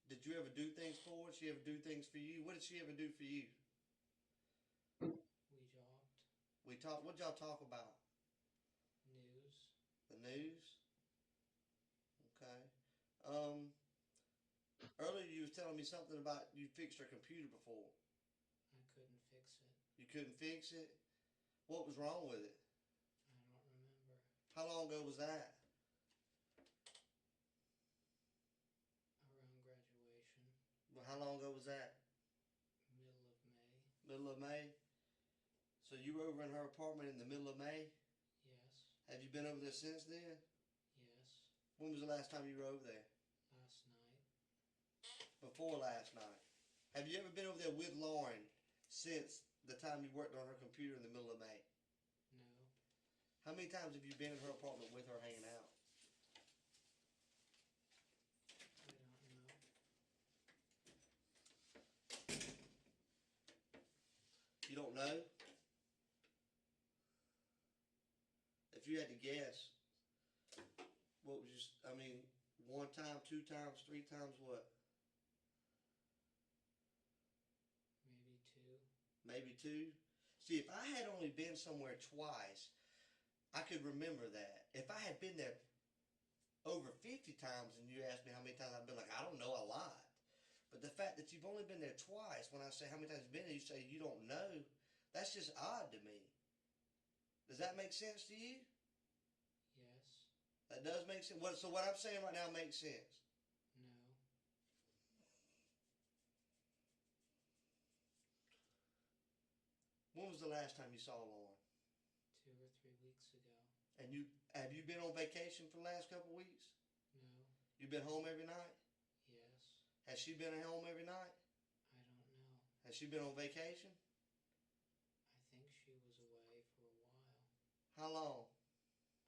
did you ever do things for her? Did she ever do things for you? What did she ever do for you? We talked. We talked. What y'all talk about? News. The news. Okay. Earlier you was telling me something about you fixed her computer before. I couldn't fix it. You couldn't fix it? What was wrong with it? I don't remember. How long ago was that? Around graduation. Well, how long ago was that? Middle of May. Middle of May? So you were over in her apartment in the middle of May? Yes. Have you been over there since then? Yes. When was the last time you were over there? Last night. Before last night. Have you ever been over there with Lauren since the time you worked on her computer in the middle of May? No. How many times have you been in her apartment with her hanging out? I don't know. You don't know? If you had to guess, what would you, I mean, 1 time, 2 times, 3 times what? Maybe 2. Maybe 2? See, if I had only been somewhere twice, I could remember that. If I had been there over 50 times and you asked me how many times I've been, like, I don't know, a lot. But the fact that you've only been there twice, when I say how many times you've been there, you say you don't know, that's just odd to me. Does that make sense to you? Yes. That does make sense? So what I'm saying right now makes sense? No. When was the last time you saw Lauren? 2 or 3 weeks ago. And have you been on vacation for the last couple of weeks? No. You been home every night? Yes. Has she been at home every night? I don't know. Has she been on vacation? I think she was away for a while. How long?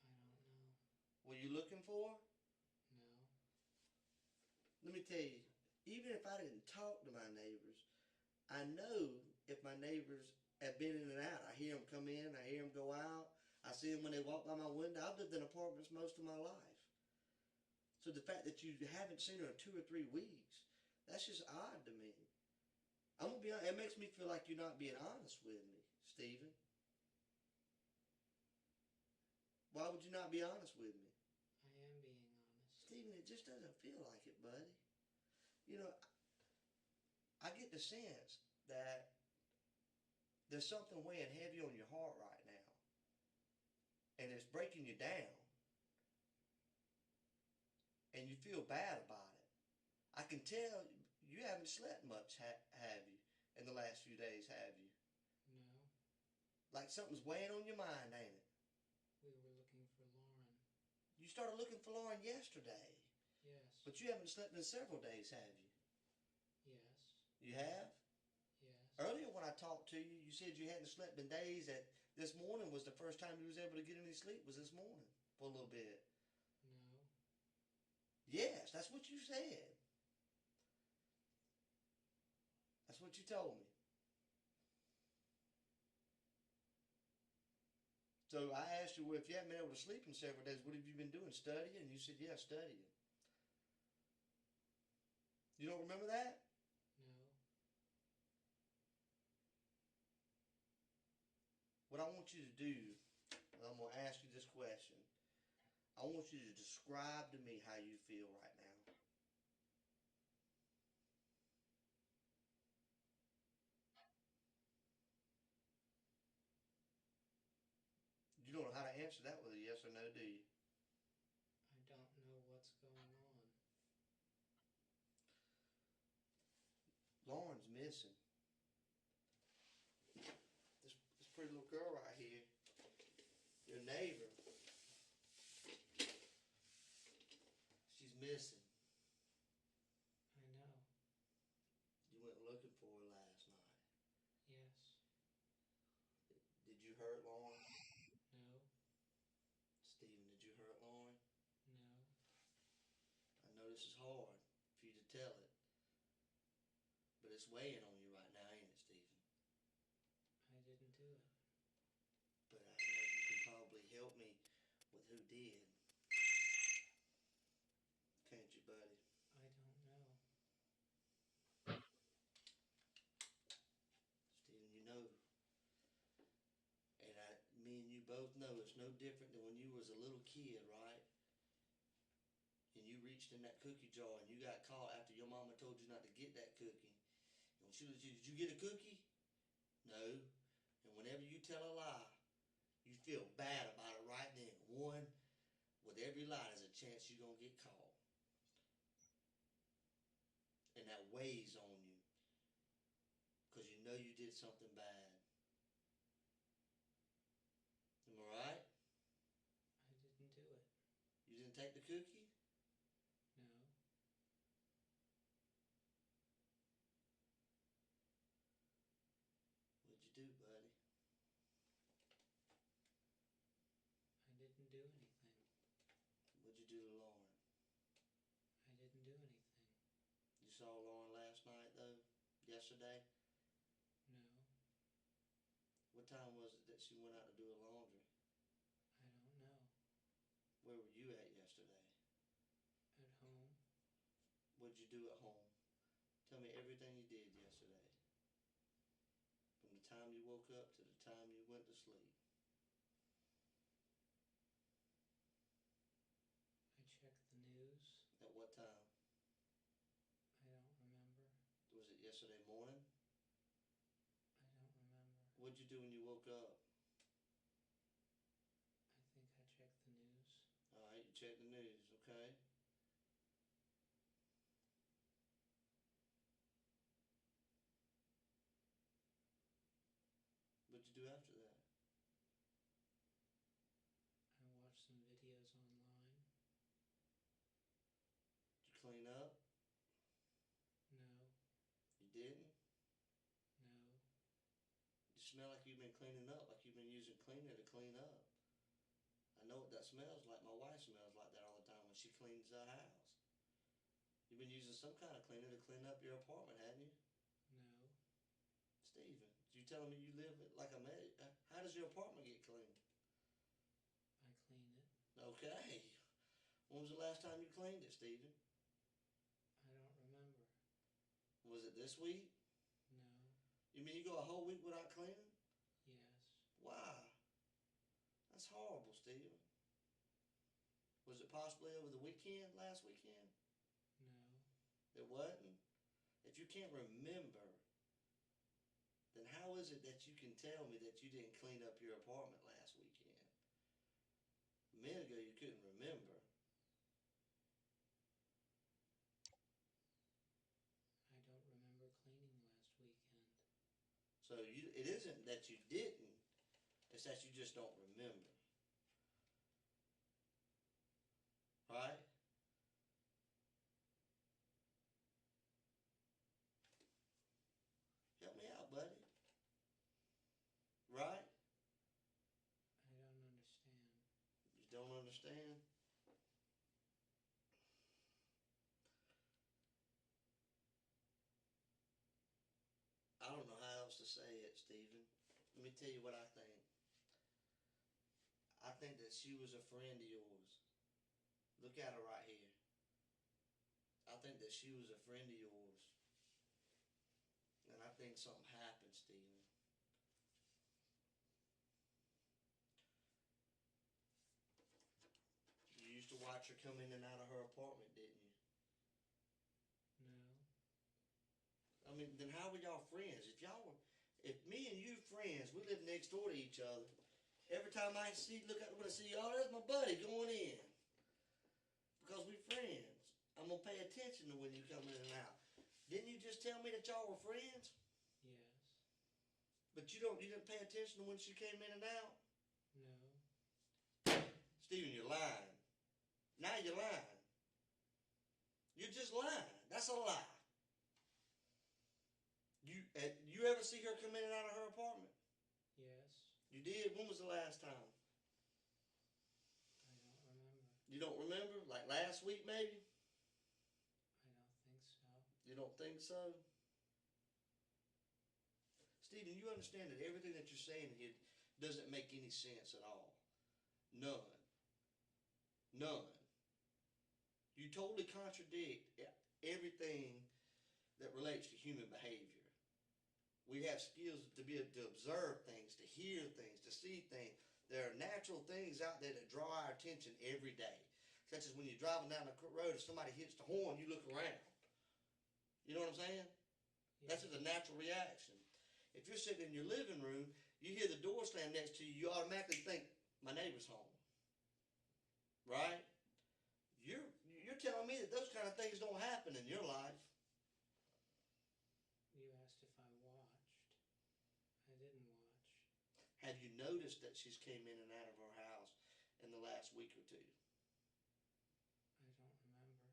I don't know. Were you looking for her? No. Let me tell you, even if I didn't talk to my neighbors, I know if my neighbors have been in and out. I hear them come in, I hear them go out. I see them when they walk by my window. I've lived in apartments most of my life. So the fact that you haven't seen her in 2 or 3 weeks, that's just odd to me. I'm gonna be honest, it makes me feel like you're not being honest with me, Stephen. Why would you not be honest with me? I am being honest. Stephen, it just doesn't feel like it, buddy. You know, I get the sense that there's something weighing heavy on your heart right now. And it's breaking you down. And you feel bad about it. I can tell you haven't slept much, have you? In the last few days, have you? No. Like something's weighing on your mind, ain't it? We were looking for Lauren. You started looking for Lauren yesterday. Yes. But you haven't slept in several days, have you? Yes. You have? Yes. Earlier when I talked to you, you said you hadn't slept in days. That this morning was the first time you was able to get any sleep, was this morning for a little bit. No. Yes, that's what you said. That's what you told me. So I asked you, well, if you haven't been able to sleep in several days, what have you been doing? Studying? And you said, yeah, studying. You don't remember that? No. What I want you to do, and I'm going to ask you this question. I want you to describe to me how you feel right now. You don't know how to answer that with a yes or no, do you? I don't know what's going on. Lauren's missing. This pretty little girl right here, your neighbor, she's missing. I know. You went looking for her last night. Yes. Did you hurt Lauren? No. Stephen, did you hurt Lauren? No. I know this is hard for you to tell it, but it's weighing on you right now, ain't it, Stephen? I didn't do it. But I know you can probably help me with who did. Can't you, buddy? I don't know. Stephen, you know, and me and you both know it's no different than when you was a little kid, right? And you reached in that cookie jar and you got caught after your mama told you not to get that cookie. And she was, did you get a cookie? No. And whenever you tell a lie, you feel bad about it right then. One, with every lie, there's a chance you're going to get caught. And that weighs on you. Because you know you did something bad. Am I right? I didn't do it. You didn't take the cookie? No. What'd you do? you do to Lauren? I didn't do anything. You saw Lauren last night, though? Yesterday? No, What time was it that she went out to do her laundry? I don't know. Where were you at yesterday? At home? What'd you do at home? Tell me everything you did yesterday. From the time you woke up to the time you went to sleep. I checked the news. At what time? I don't remember. Was it yesterday morning? I don't remember. What'd you do when you woke up? I think I checked the news. Alright, you checked the news, okay? What'd you do after that? I watched some videos online. Did you clean up? No, You didn't? no. You smell like you've been cleaning up, like you've been using cleaner to clean up. I know what that smells like. My wife smells like that all the time when she cleans the house. You've been using some kind of cleaner to clean up your apartment, hadn't you? No, Steven, you telling me you live like a maid? How does your apartment get clean? I clean it. Okay. When was the last time you cleaned it, Steven? I don't remember. Was it this week? No, You mean you go a whole week without cleaning? yes, Why? That's horrible, Steven. Was it possibly over the weekend, last weekend? no. It wasn't? If you can't remember, then how is it that you can tell me that you didn't clean up your apartment last weekend? A minute ago you couldn't remember. I don't remember cleaning last weekend. So it isn't that you didn't, it's that you just don't remember. Right? Help me out, buddy. Right? I don't understand. You don't understand? I don't know how else to say it, Stephen. Let me tell you what I think. I think that she was a friend of yours. Look at her right here. I think that she was a friend of yours. And I think something happened, Stephen. You used to watch her come in and out of her apartment, didn't you? No, I mean, then how were y'all friends? If me and you friends, we live next door to each other. Every time I look out the window and see, oh, there's my buddy going in. Because we friends. I'm going to pay attention to when you come in and out. Didn't you just tell me that y'all were friends? yes, But you didn't pay attention to when she came in and out? no. Steven, you're lying. Now you're lying. You're just lying. That's a lie. You ever see her come in and out of her apartment? Yes, You did? When was the last time? I don't remember. You don't remember? Like last week maybe? I don't think so. You don't think so? Stephen, you understand that everything that you're saying here doesn't make any sense at all. None. None. You totally contradict everything that relates to human behavior. We have skills to be able to observe things, to hear things, to see things. There are natural things out there that draw our attention every day. Such as when you're driving down the road, if somebody hits the horn, you look around. You know what I'm saying? Yes. That's just a natural reaction. If you're sitting in your living room, you hear the door slam next to you, you automatically think, my neighbor's home. Right? You're telling me that those kind of things don't happen in your life. You asked if I watched. I didn't watch. Have you noticed that she's came in and out of her house in the last week or two? I don't remember.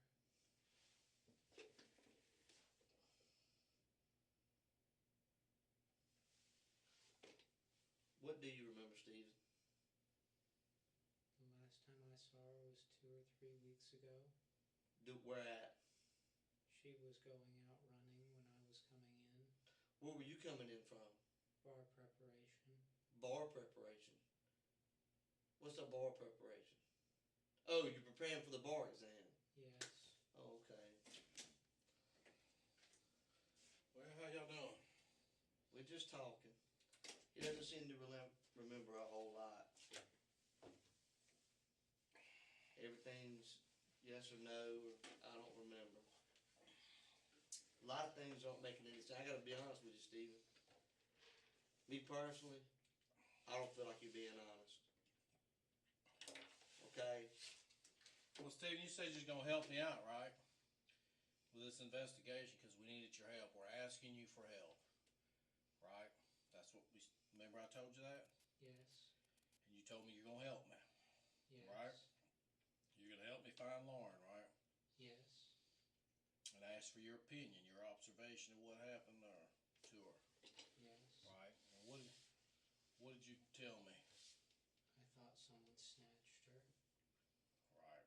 What do you remember, Steve? The last time I saw her was 2 or 3 weeks ago. Where at? She was going out running when I was coming in. Where were you coming in from? Bar preparation. Bar preparation. What's a bar preparation? Oh, you're preparing for the bar exam. Yes. Oh, okay. Well, how y'all doing? We're just talking. He doesn't seem to remember a whole lot. Everything's yes or no, or I don't remember. A lot of things aren't making any sense. I gotta be honest with you, Steven. Me personally, I don't feel like you're being honest. Okay? Well, Steven, you said you're gonna help me out, right? With this investigation, because we needed your help. We're asking you for help, right? That's what we. Remember, I told you that, Yes. and you told me you're gonna help me, Yes. right? You're gonna help me find Lauren, right? Yes. And ask for your opinion, your observation of what happened to her, Yes. right? And what did you tell me? I thought someone snatched her. Right.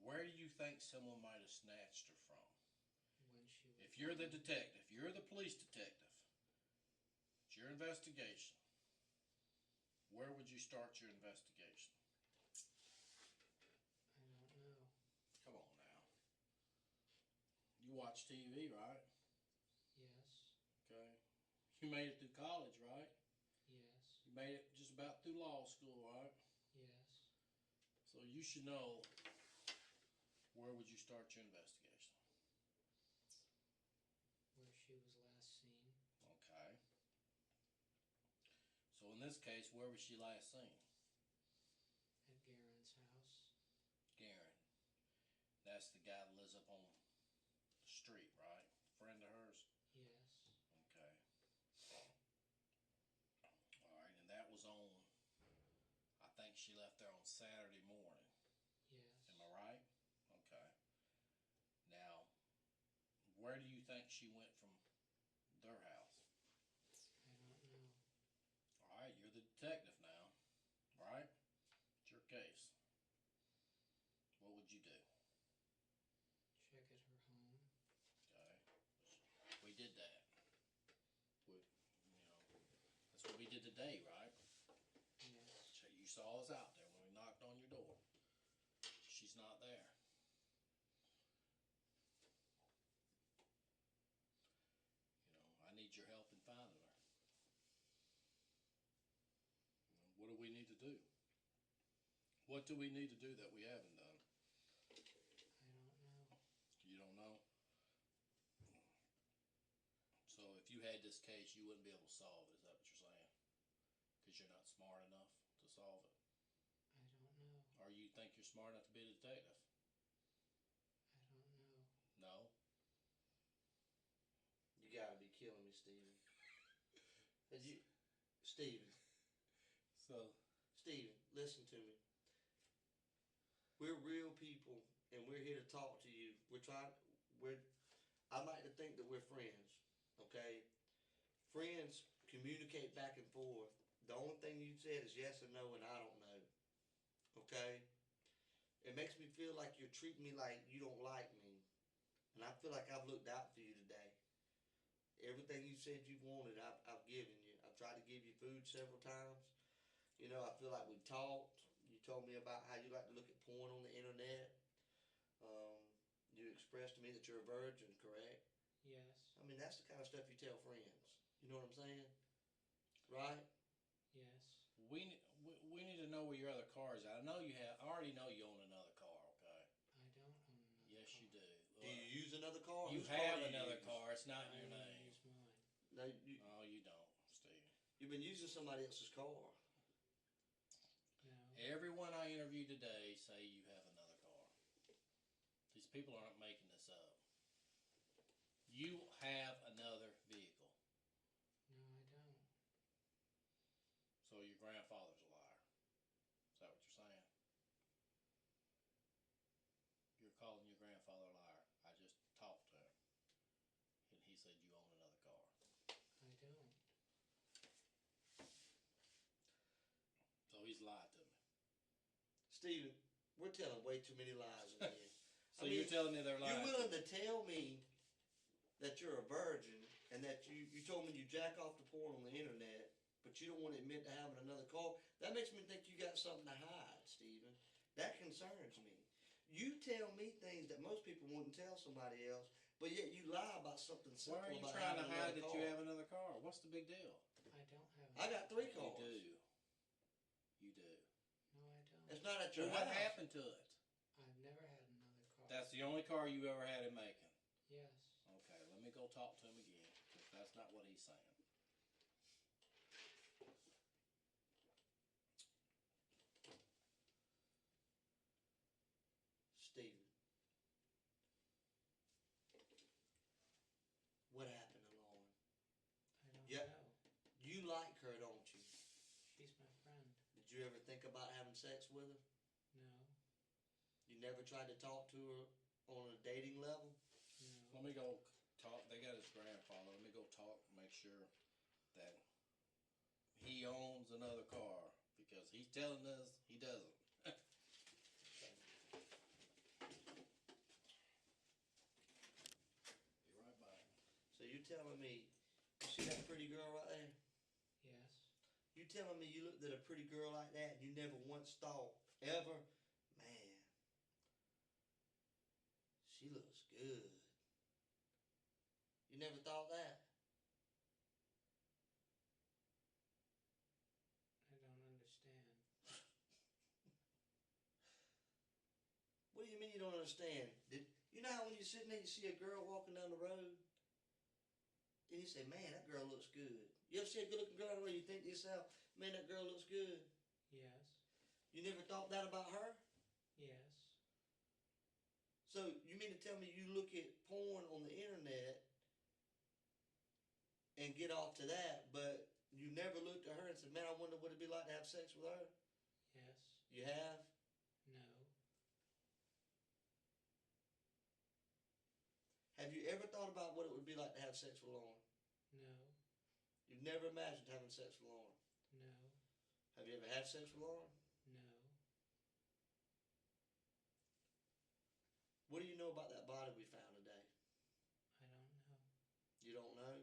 Where do you think someone might have snatched her from? When she was If you're the detective, you're the police detective, it's your investigation. Where would you start your investigation? I don't know. Come on now. You watch TV, right? Yes. Okay. You made it through college, right? Yes. You made it just about through law school, right? Yes. So you should know, where would you start your investigation? Where she was last seen. Okay. So in this case, where was she last seen? At Garen's house. Garen. That's the guy that lives up on the street, right? Friend of hers? Yes. Okay. Alright, and that was on, I think she left there on Saturday morning. Yes. Am I right? Okay. Now, where do you think she went from their house? I don't know. Alright, you're the detective now, right? It's your case. What would you do? Check at her home. Okay. We did that. That's what we did today, right? Yes. So you saw us out there when we knocked on your door. She's not there. I need your help in finding her. What do we need to do? What do we need to do that we haven't done? I don't know. You don't know? So if you had this case, you wouldn't be able to solve it. Is that what you're saying? Because you're not smart enough to solve it? I don't know. Or you think you're smart enough to be a detective? I don't know. No? You gotta be killing me, Steven. Steven. So? Steven, listen to me. We're real people, and we're here to talk to you. I like to think that we're friends, okay? Friends communicate back and forth. The only thing you said is yes or no, and I don't know, okay? It makes me feel like you're treating me like you don't like me, and I feel like I've looked out for you today. Everything you said you wanted, I've given you. I've tried to give you food several times. I feel like we talked. You told me about how you like to look at porn on the internet. You expressed to me that you're a virgin, correct? Yes. I mean, that's the kind of stuff you tell friends. You know what I'm saying? Right? Yes. We need to know where your other car is at. I already know you own another car, okay? I don't own another Yes, car. you do. Do you use another car? You Whose car have do you another use? car. It's not in your I name. use mine. No, Oh, you don't, Steve. you've been using somebody else's car. No. Everyone I interviewed today say you have another car. These people aren't making this up. You have another vehicle. No, I don't. So your grandfather's a liar. Is that what you're saying? You're calling your grandfather a liar. I just talked to him, and he said you own another car. I don't. So he's lied to me. Steven, we're telling way too many lies in here. So you're telling me they're lying? You're willing to tell me that you're a virgin and that you told me you jack off to porn on the internet, but you don't want to admit to having another car? That makes me think you got something to hide, Steven. That concerns me. You tell me things that most people wouldn't tell somebody else, but yet you lie about something simple. Why are you about trying to having hide another that car. you have another car? What's the big deal? I don't have. I got 3 cars. You do. You do. No, I don't. It's not at your Well, what house. happened to it? I've never had another car. That's the only car you ever had in Macon. Yes. Okay, let me go talk to him again, because that's not what he's saying. Steven, what happened to Lauren? I don't Yep. know. You like her, don't you? She's my friend. Did you ever think about having sex with her? No. You never tried to talk to her on a dating level? No. Let me go talk. They got his grandfather. Let me go talk, make sure that he owns another car, because he's telling us he doesn't. Be right back. So you telling me, you see that pretty girl right there? Yes. You telling me you looked at a pretty girl like that and you never once thought, ever, man, she looks good. You never thought that? I don't understand. What do you mean you don't understand? You know how when you're sitting there, you see a girl walking down the road, and you say, man, that girl looks good. You ever see a good-looking girl down the road, you think to yourself, man, that girl looks good. Yes. You never thought that about her? Yes. So you mean to tell me you look at porn on the internet and get off to that, but you never looked at her and said, man, I wonder what it'd be like to have sex with her? Yes. You have? No. Have you ever thought about what it would be like to have sex with Lauren? No. You've never imagined having sex with Lauren? No. Have you ever had sex with Lauren? No. What do you know about that body we found today? I don't know. You don't know?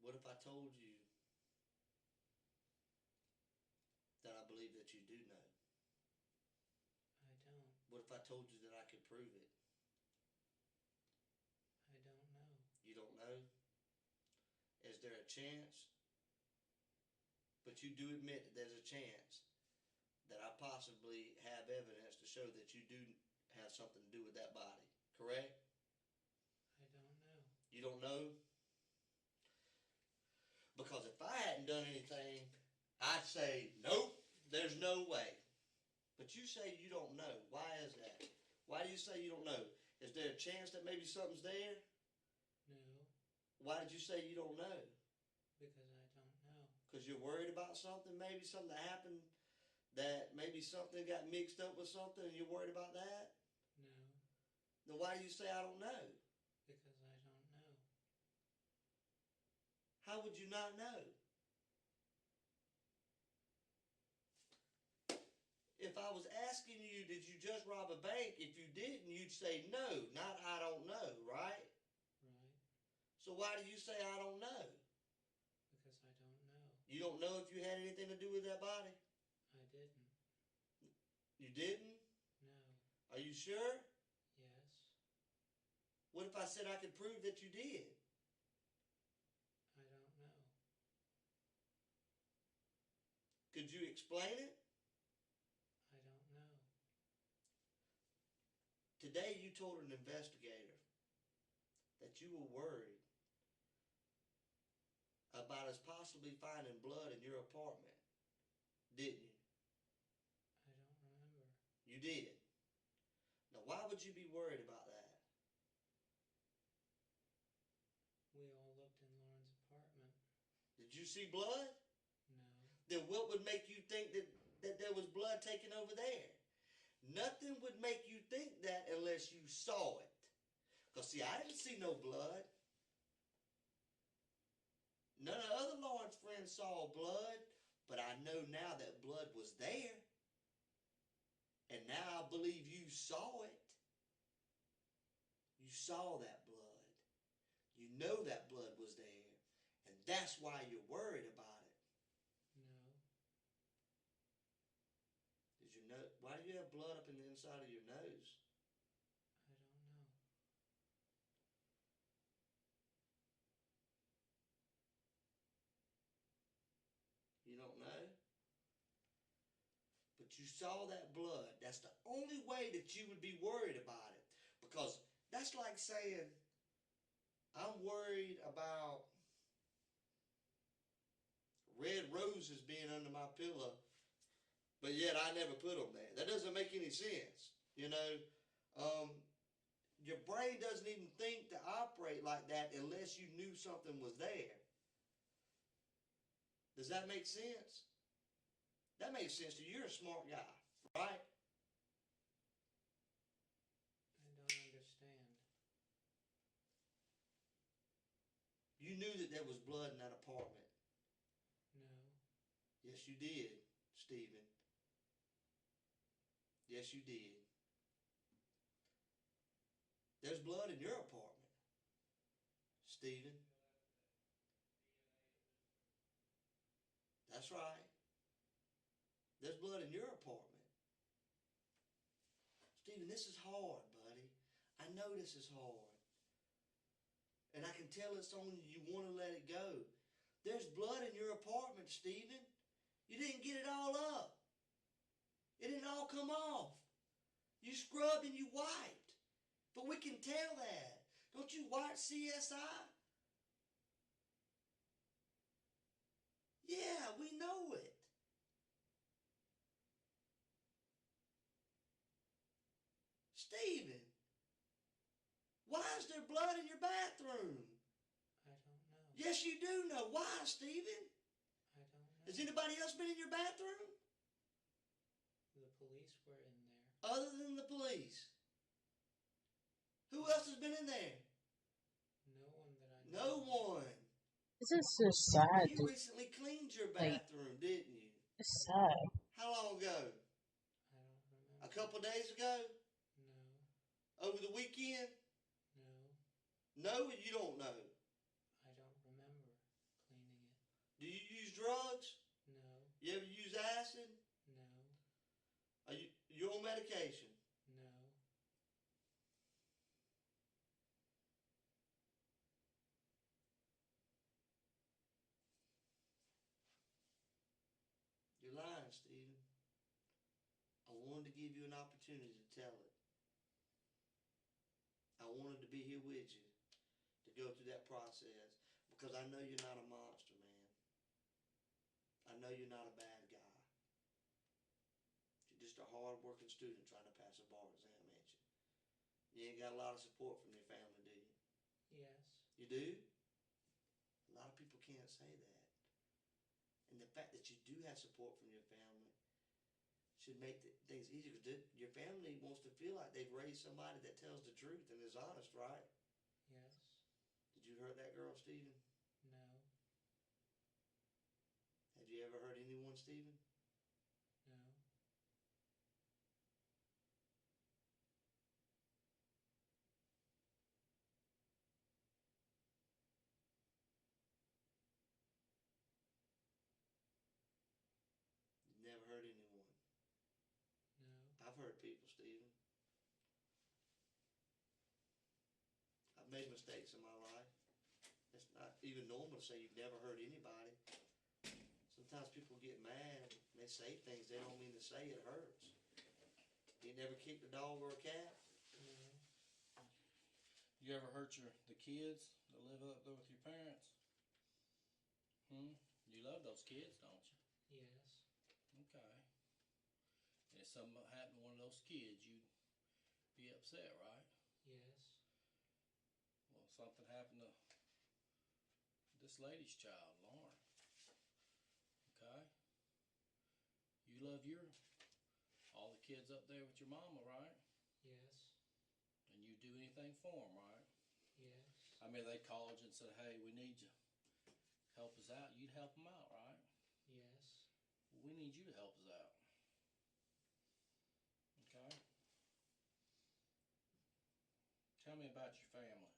What if I told you that I believe that you do know? I don't. What if I told you that I could prove it? I don't know. You don't know? Is there a chance? But you do admit that there's a chance that I possibly have evidence to show that you do have something to do with that body, correct? I don't know. You don't know? Because if I hadn't done anything, I'd say, nope, there's no way. But you say you don't know. Why is that? Why do you say you don't know? Is there a chance that maybe something's there? No. Why did you say you don't know? Because I don't know. Because you're worried about something? Maybe something that happened, that maybe something got mixed up with something and you're worried about that? No. Then why do you say I don't know? Because I don't know. How would you not know? If I was asking you, did you just rob a bank? If you didn't, you'd say no, not I don't know, right? Right. So why do you say I don't know? Because I don't know. You don't know if you had anything to do with that body? I didn't. You didn't? No. Are you sure? Yes. What if I said I could prove that you did? I don't know. Could you explain it? I don't know. Today you told an investigator that you were worried about us possibly finding blood in your apartment, didn't you? I don't remember. You did. Now why would you be worried about that? We all looked in Lauren's apartment. Did you see blood? No. Then what would make you think that there was blood taken over there? Nothing would make you think that unless you saw it. Because, see, I didn't see no blood. None of the other Lawrence friends saw blood, but I know now that blood was there. And now I believe you saw it. You saw that blood. You know that blood was there. And that's why you're worried about it. No. Did you know? Why do you have blood up in the inside of your nose? I don't know. You don't know? But you saw that blood. That's the only way that you would be worried about it. Because that's like saying, I'm worried about red roses being under my pillow, but yet I never put them there. That doesn't make any sense. You know, your brain doesn't even think to operate like that unless you knew something was there. Does that make sense? That makes sense to you. You're a smart guy, right? I don't understand. You knew that there was blood in that apartment. No. Yes, you did, Stephen. Yes, you did. There's blood in your apartment, Stephen. That's right. There's blood in your apartment. Stephen, this is hard, buddy. I know this is hard. And I can tell it's on you. You want to let it go. There's blood in your apartment, Stephen. You didn't get it all up. It didn't all come off. You scrubbed and you wiped. But we can tell that. Don't you watch CSI? Yeah, we know it. Stephen, why is there blood in your bathroom? I don't know. Yes, you do know. Why, Stephen? I don't know. Has anybody else been in your bathroom? The police were in there. Other than the police? Who else has been in there? No one that I know. No one. This is so sad. You recently cleaned your bathroom, didn't you? It's sad. How long ago? I don't remember. A couple days ago? No. Over the weekend? No. No, you don't know. I don't remember cleaning it. Do you use drugs? No. You ever use acid? No. Are you on medication? No. You're lying, Stephen. I wanted to give you an opportunity to tell it. I wanted to be here with you to go through that process because I know you're not a monster, man. I know you're not a bad guy. You're just a hard-working student trying to pass a bar exam, ain't you? You ain't got a lot of support from your family, do you? Yes. You do? A lot of people can't say that. And the fact that you do have support from your family should make things easier. Because your family wants to feel like they've raised somebody that tells the truth and is honest, right? Yes. Did you hurt that girl, Stephen? No. Have you ever hurt anyone, Stephen? No. You've never hurt anyone. No. I've hurt people, Stephen. I've made mistakes in my life. It's not even normal to say you've never hurt anybody. Sometimes people get mad. They say things they don't mean to say. It hurts. You never kicked a dog or a cat? No. You ever hurt the kids that live up there with your parents? You love those kids, don't you? Yes. Okay. And if something happened to one of those kids, you'd be upset, right? Yes. Well, something happened to this lady's child, Lauren. Okay? You love all the kids up there with your mama, right? Yes. And you do anything for them, right? I mean, they called you and said, hey, we need you. Help us out. You'd help them out, right? Yes. We need you to help us out. Okay? Tell me about your family.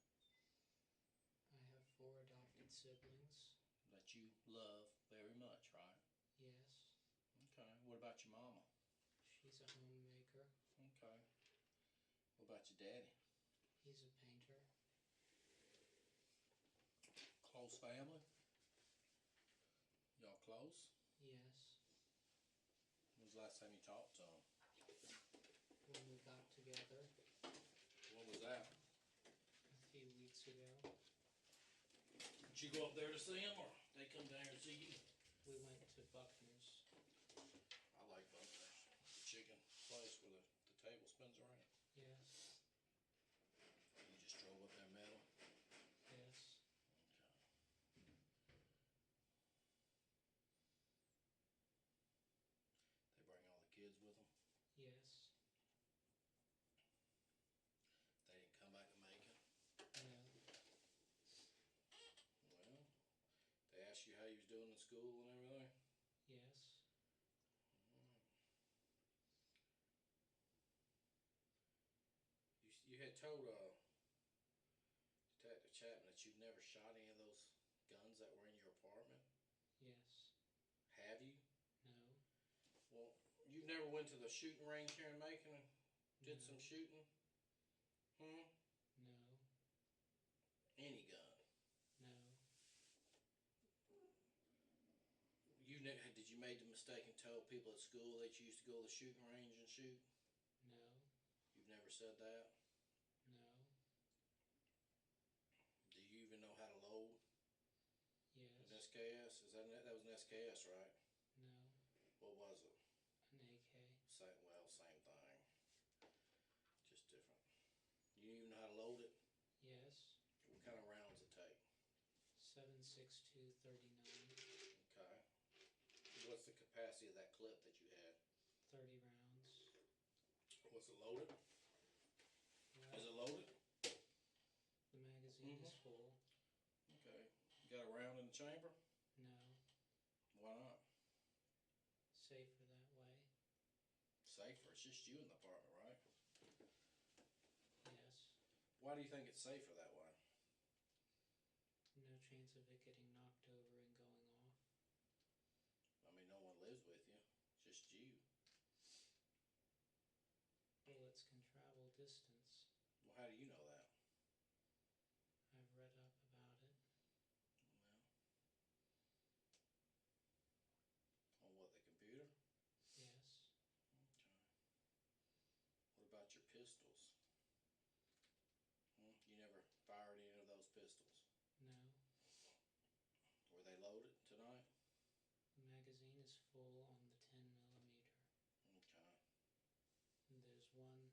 I have 4 adopted siblings. That you love very much, right? Yes. Okay. What about your mama? She's a homemaker. Okay. What about your daddy? He's a painter. Close family? Y'all close? Yes. When's the last time you talked to him? When we got together. What was that? A few weeks ago. Did you go up there to see him, or they come down here to see you? We went to Buckner's. I like Buckner's. The chicken place where the table spins around. Yes. You just drove up there metal? Yes. They bring all the kids with them? Yes. They didn't come back to Macon? No. Well, they asked you how you was doing in school and everything? Yes. You had told Detective Chapman that you'd never shot any of those guns that were in your apartment? Yes. Have you? No. Well, you never went to the shooting range here in Macon and did No. some shooting? No. Any gun? No. Did you make the mistake and tell people at school that you used to go to the shooting range and shoot? No. You've never said that? No. Do you even know how to load Yes. an SKS? That was an SKS, right? No. What was it? An AK. Same thing. Just different. You even know how to load it? Yes. What kind of rounds it take? 7.62 39. Okay. What's the capacity of that clip that you had? 30 rounds. Was it loaded? Well, Is it loaded? the magazine is full. Okay. You got a round in the chamber? No. Why not? Safer that way. Safer? It's just you in the apartment, right? Yes. Why do you think it's safer that way? No chance of it getting knocked over and going off. I mean, no one lives with you. Just you. Bullets can travel distance. Well, how do you know that? I've read up about it. On what, the computer? Yes. Okay. What about your pistols? You never fired any of those pistols? No. Were they loaded tonight? The magazine is full on the 10 millimeter. Okay. And there's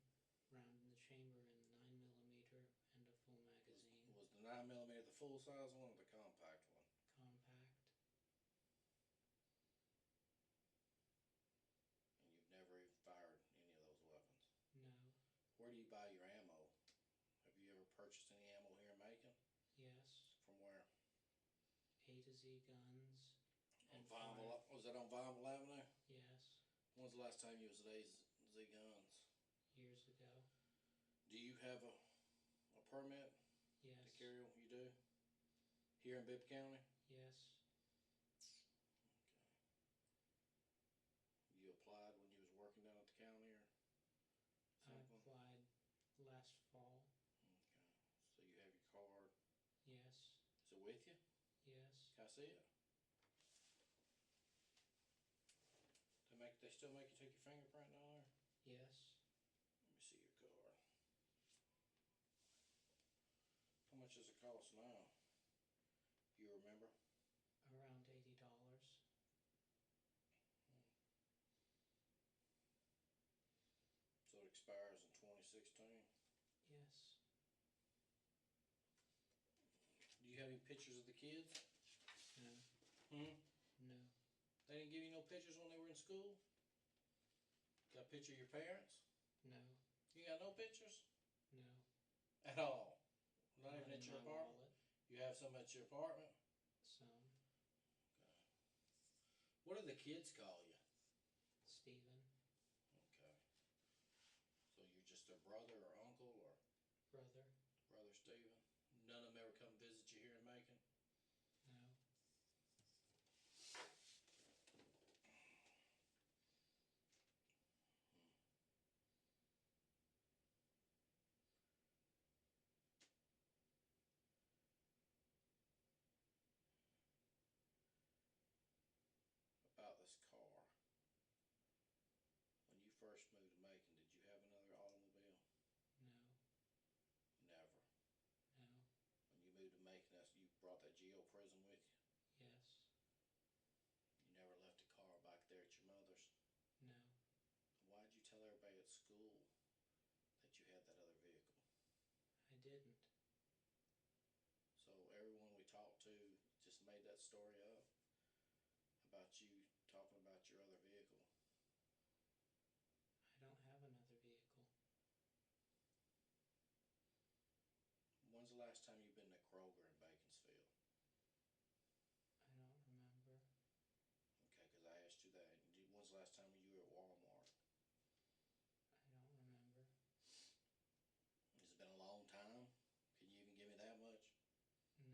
one round in the chamber in the 9 millimeter and a full magazine. Was the 9 millimeter the full size one or the compact one? Compact. And you've never fired any of those weapons? No. Where do you buy your ammo? Have you ever purchased any ammo here in Macon? Yes. From where? A to Z Guns. On Vineville, was that on Vineville Avenue? Yes. When's the last time you was at A to Z Guns? Years ago. Do you have a permit? Yes. To carry what you do? Here in Bibb County? Yes. You applied when you was working down at the county or something? I applied last fall. Okay. So you have your card? Yes. Is it with you? Yes. Can I see it? They still make you take your fingerprint down there? Yes. Let me see your card. How much does it cost now? You remember? Around $80. So it expires in 2016? Yes. Do you have any pictures of the kids? No. No. They didn't give you no pictures when they were in school? Got a picture of your parents? No. You got no pictures? No. At all? Not even in at your my apartment? wallet. You have some at your apartment? Some. Okay. What do the kids call you? Steven. Okay. So you're just their brother or uncle or? Brother. Brother Steven. None of them ever come visit you here in Macon? No. About this car. When you first moved to Macon, did you have another automobile? No. Never. No. When you moved to Macon, you brought that Geo Prism with you? Yes. You never left a car back there at your mother's? No. Why'd you tell everybody at school that you had that other vehicle? I didn't. So everyone we talked to just made that story up about you talking about your other vehicle? I don't have another vehicle. When's the last time you've been to Kroger in Baconsfield? I don't remember. Okay, because I asked you that. When's the last time you were at Walmart? I don't remember. Has it been a long time? Can you even give me that much? No.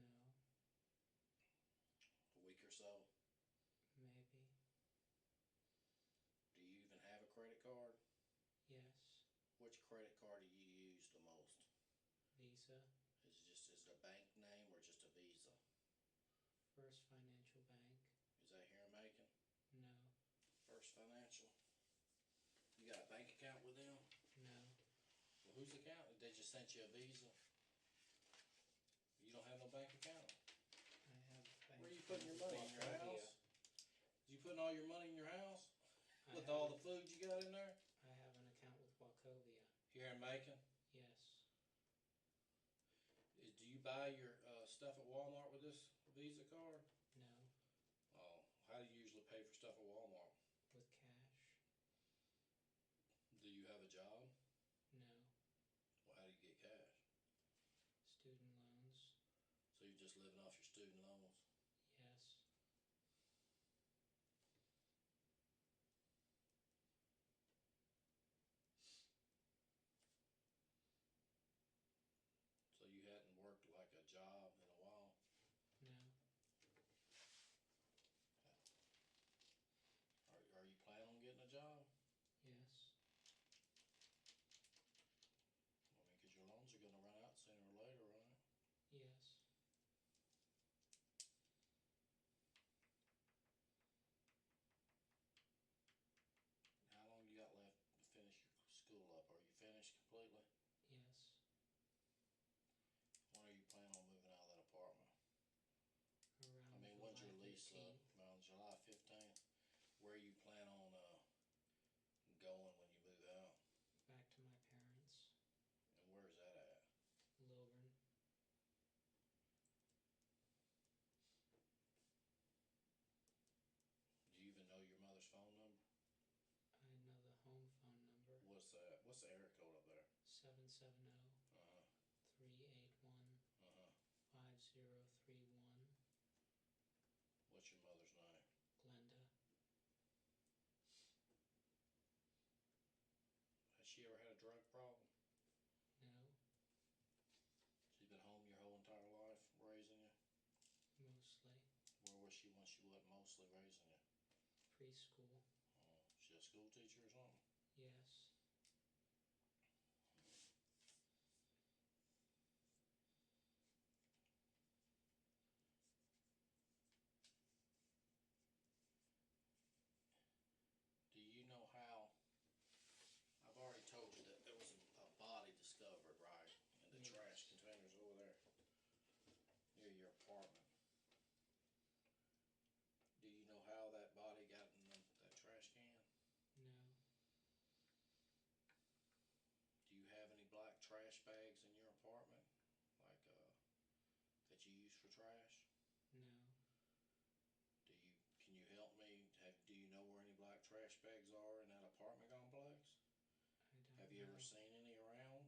A week or so? Maybe. Do you even have a credit card? Yes. Which credit card do you use the most? Visa. Is it a bank name or just a Visa? First Financial Bank. Is that here in Macon? No. First Financial. You got a bank account with them? No. Well, whose account? They just sent you a Visa? You don't have no bank account? I have bank. Where are you putting your money? In your house? You putting all your money in your house? I With all the food you got in there? I have an account with Wachovia. Here in Macon? Yes. Do you buy your stuff at Walmart with this Visa card? No. Oh, how do you usually pay for stuff at Walmart? With cash. Do you have a job? No. Well, how do you get cash? Student loans. So you're just living off your student loans? Yes. So you hadn't worked like a job in a while? No. Are you planning on getting a job? Yes. I mean, because your loans are going to run out sooner or later, right? Yes. How long you got left to finish your school up? Are you finished completely? Yes. When are you planning on moving out of that apartment? Around I mean, when's your July lease up? 15th. Around July 15th? Where you plan on going when you move out? Back to my parents. And where's that at? Lilburn. Do you even know your mother's phone number? I know the home phone number. What's that? What's the area code up there? 770 Uh-huh. 381 Uh-huh. 5031. What's your mother's name? Glenda. Has she ever had a drug problem? No. She's been home your whole entire life raising you? Mostly. Where was she when she wasn't mostly raising you? Preschool. Oh, she a school teacher or something? Yes. Do you know how? I've already told you that there was a body discovered, right, in the trash containers over there near your apartment. Do you know how that body got in that trash can? No. Do you have any black trash bags in your apartment, like that you use for trash? No. Can you help me? Do you know where any black trash bags are in that apartment complex? I don't Have you know. ever seen any around?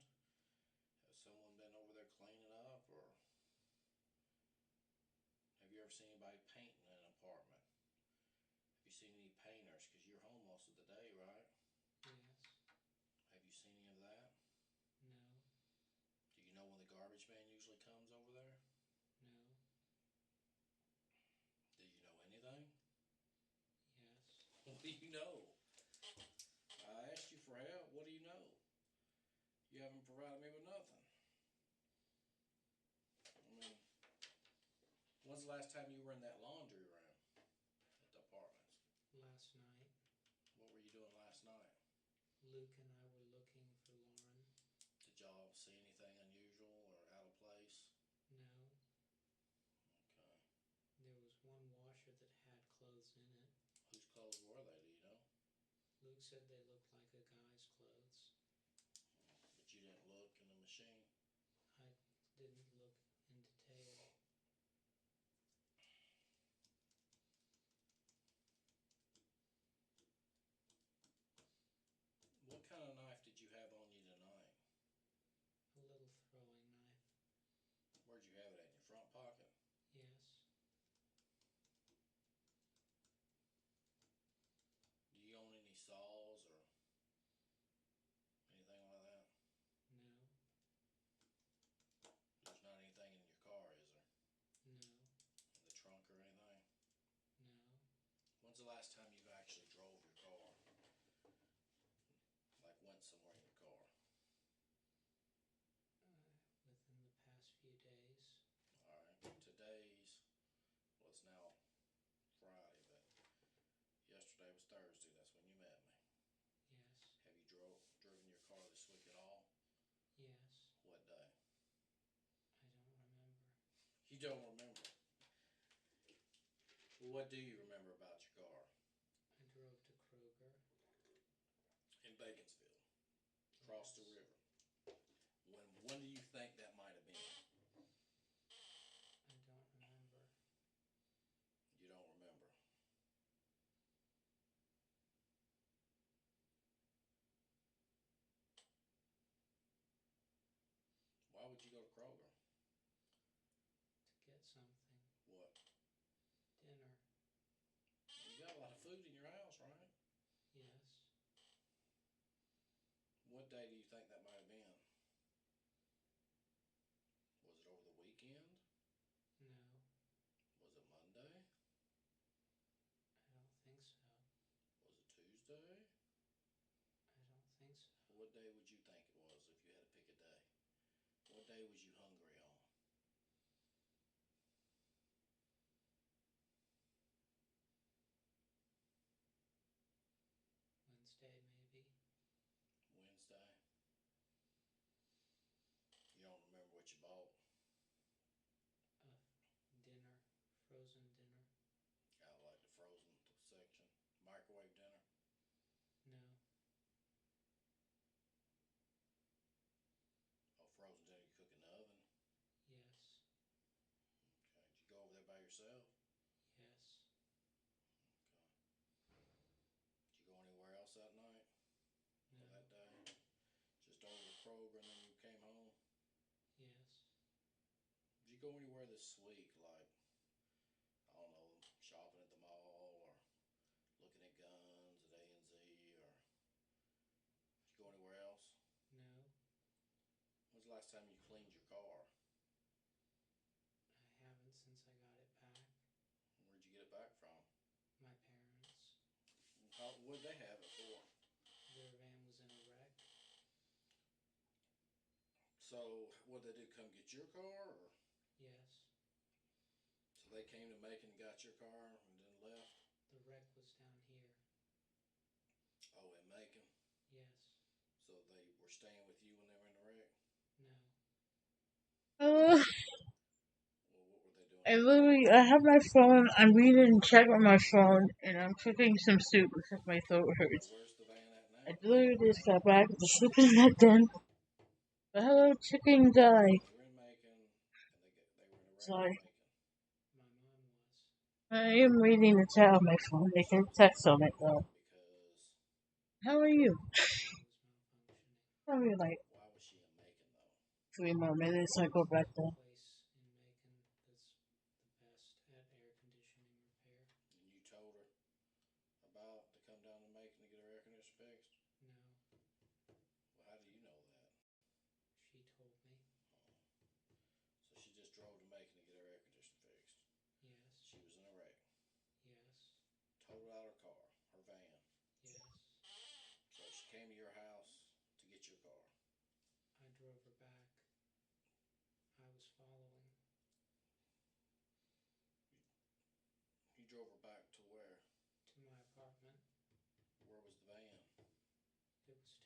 Has someone been over there cleaning up, or ever seen anybody painting in an apartment? Have you seen any painters? Because you're home most of the day, right? Yes. Have you seen any of that? No. Do you know when the garbage man usually comes over there? No. Do you know anything? Yes. What do you know? I asked you for help. What do you know? You haven't provided me with nothing. I mean, when's the last time you were in that laundry room at the apartments? Last night. What were you doing last night? Luke and I were looking for Lauren. Did y'all see anything unusual or out of place? No. Okay. There was one washer that had clothes in it. Whose clothes were they, do you know? Luke said they looked like a guy's clothes. But you didn't look in the machine? I didn't look in detail. What kind of knife did you have on you tonight? A little throwing knife. Where'd you have it at? In your front pocket? Yes. Do you own any saws or anything like that? No. There's not anything in your car, is there? No. In the trunk or anything? No. When's the last time you actually drove your car? Like went somewhere in your car? Within the past few days. Alright, today's, well, it's now Friday, but yesterday was Thursday. That's when you met me. Yes. Have you driven your car this week at all? Yes. What day? I don't remember. You don't remember? Well, what do you remember about your car? I drove to Kroger. In Baconsfield. Across the river. When do you think that might have been? I don't remember. You don't remember. Why would you go to Kroger? To get something. What? Dinner. You got a lot of food in your house, right? Yes. What day do you think that might have been? Was it over the weekend? No. Was it Monday? I don't think so. Was it Tuesday? I don't think so. What day would you think it was if you had to pick a day? What day was you hungry on? Wednesday, maybe. Wednesday? You don't remember what you bought? Dinner. Frozen dinner. I like the frozen section. Microwave dinner? No. Oh, frozen dinner you cook in the oven? Yes. Okay. Did you go over there by yourself? Yes. Okay. Did you go anywhere else that night? No. Or that day? Just over to Kroger and then you came home? Yes. Did you go anywhere this week, like, I don't know, shopping at the mall or looking at guns at A&Z, or did you go anywhere else? No. When's the last time you cleaned your car? I haven't since I got it back. Where'd you get it back from? My parents. What'd they have it for? Their van was in a wreck. So, what'd they do, come get your car, or? Yes. So they came to Macon and got your car and then left? The wreck was down here. Oh, in Macon? Yes. So they were staying with you when they were in the wreck? No. Oh, Well, what were they doing? I have my phone. I'm reading chat on my phone, and I'm cooking some soup because my throat hurts. Where's the van at now? I literally just got back. The soup is not done. But hello, chicken guy. They were in Macon, and they were in a wreck Sorry. in Macon. My mom was. I am reading the chat on my phone. They can text on it though. Because... How are you? malfunctioning. Probably like Why was she in Macon, though? 3 more minutes. I go back there. Place in Macon that's the best at air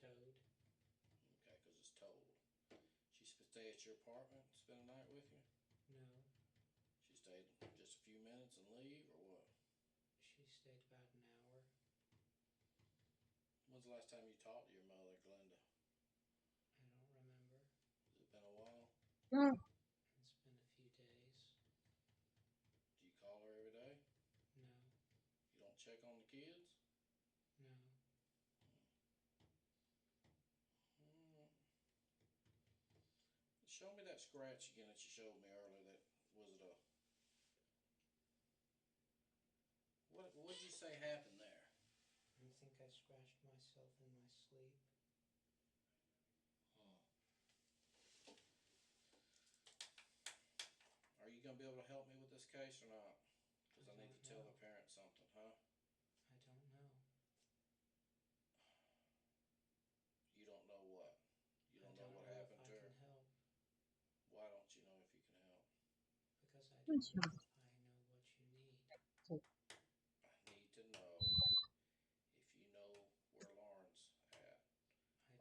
towed. Okay, because it's towed. She stay at your apartment, spend the night with you? No, She stayed just a few minutes and leave, or what? she stayed about an hour. When's the last time you talked to your mother, Glenda? I don't remember. Has it been a while? It's been a few days. Do you call her every day? No, You don't check on the kids? no. Show me that scratch again that you showed me earlier. That was it a what'd you say happened there? I think I scratched myself in my sleep. Are you gonna be able to help me with this case or not? Because I need to tell know. the parents something, huh? I don't know. You don't know what? You don't know I don't what know happened if to I her? can help. Why don't you know if you can help? Because I don't know if I know what you need. I need to know if you know where Lauren's at.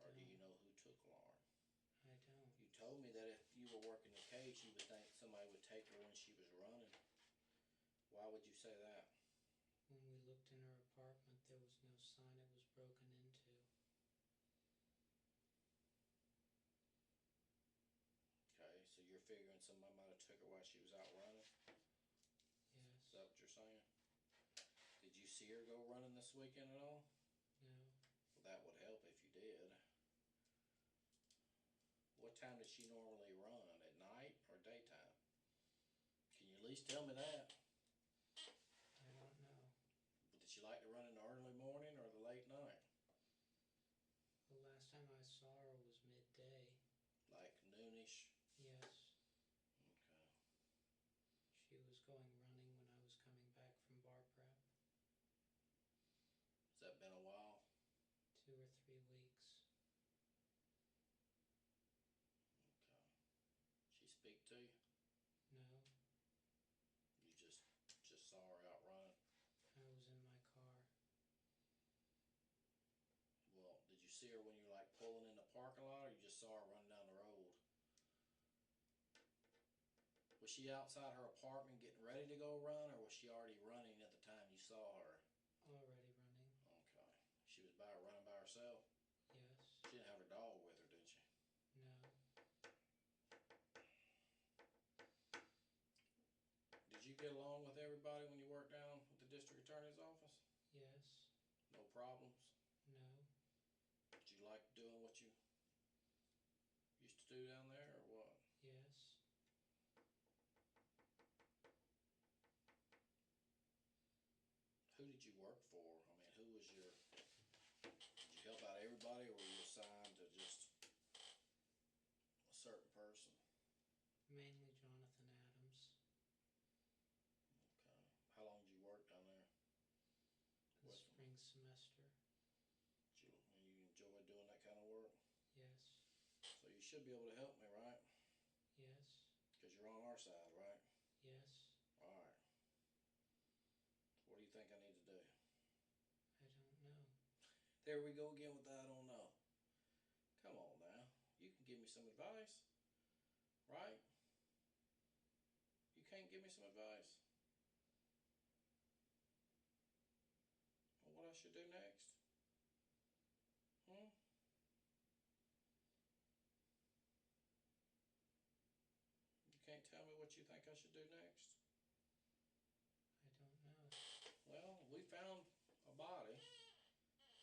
Or do you know who took Lauren? I don't. You told me that if you were working the case, you would think somebody would take her when she was running. Why would you say that? When we looked in her apartment, there was no sign it was broken into. Okay, so you're figuring somebody might have took her while she was out running? Yes. Is that what you're saying? Did you see her go running this weekend at all? No. Well, that would help if you did. What time does she normally run? At night or daytime? Can you at least tell me that? I don't know. Did she like to run in the early morning or the late night? The last time I saw her was midday. Like noonish? Yes. Okay. She was going running when I was coming back from bar prep. Has that been a while? 2 or 3 weeks. Okay. She speak to you? No. You just saw her out running? I was in my car. Well, did you see her when you were like pulling in the parking lot, or you just saw her running down the road? Was she outside her apartment getting ready to go run, or was she already running at the time you saw her? Already running. Okay. She was running by herself? Yes. She didn't have her dog with her, did she? No. Did you get along with everybody when you worked down at the district attorney's office? Yes. No problems? No. Did you like doing what you used to do down there, or what? Yes. Who did you work for? I mean, who was your... Did you help out everybody, or were you assigned to just a certain person? Mainly Jonathan Adams. Okay. How long did you work down there? The spring semester. You enjoy doing that kind of work? Yes. So you should be able to help me, right? Yes. Because you're on our side, right? Yes. Alright. What do you think I need to do? I don't know. There we go again with that I don't know. Come on now. You can give me some advice. Right? You can't give me some advice? On what I should do next? You can't tell me what you think I should do next? I don't know. Well, we found a body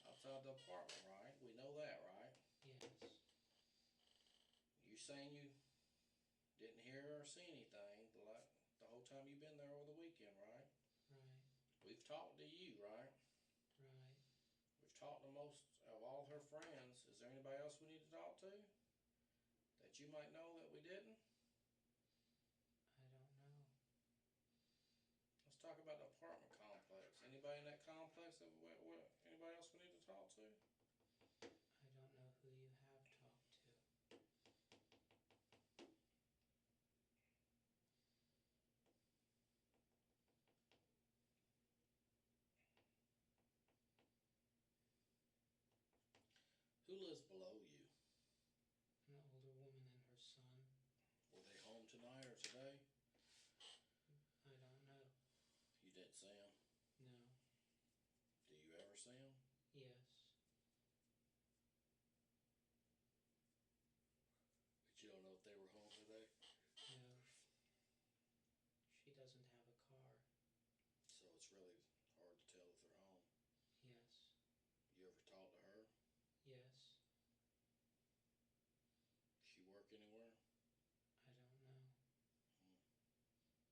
outside the apartment, right? We know that, right? Yes. You saying you didn't hear or see anything the whole time you've been there over the weekend, right? Right. We've talked to you, right? Right. We've talked to most of all her friends. Is there anybody else we need to talk to that you might know that we didn't? I don't know. Let's talk about the apartment complex. Anybody in that complex that anybody else we need to talk to? I don't know who you have talked to. Who lives see them? No. Do you ever see them? Yes. But you don't know if they were home today? No. She doesn't have a car. So it's really hard to tell if they're home. Yes. You ever talk to her? Yes. She work anywhere? I don't know.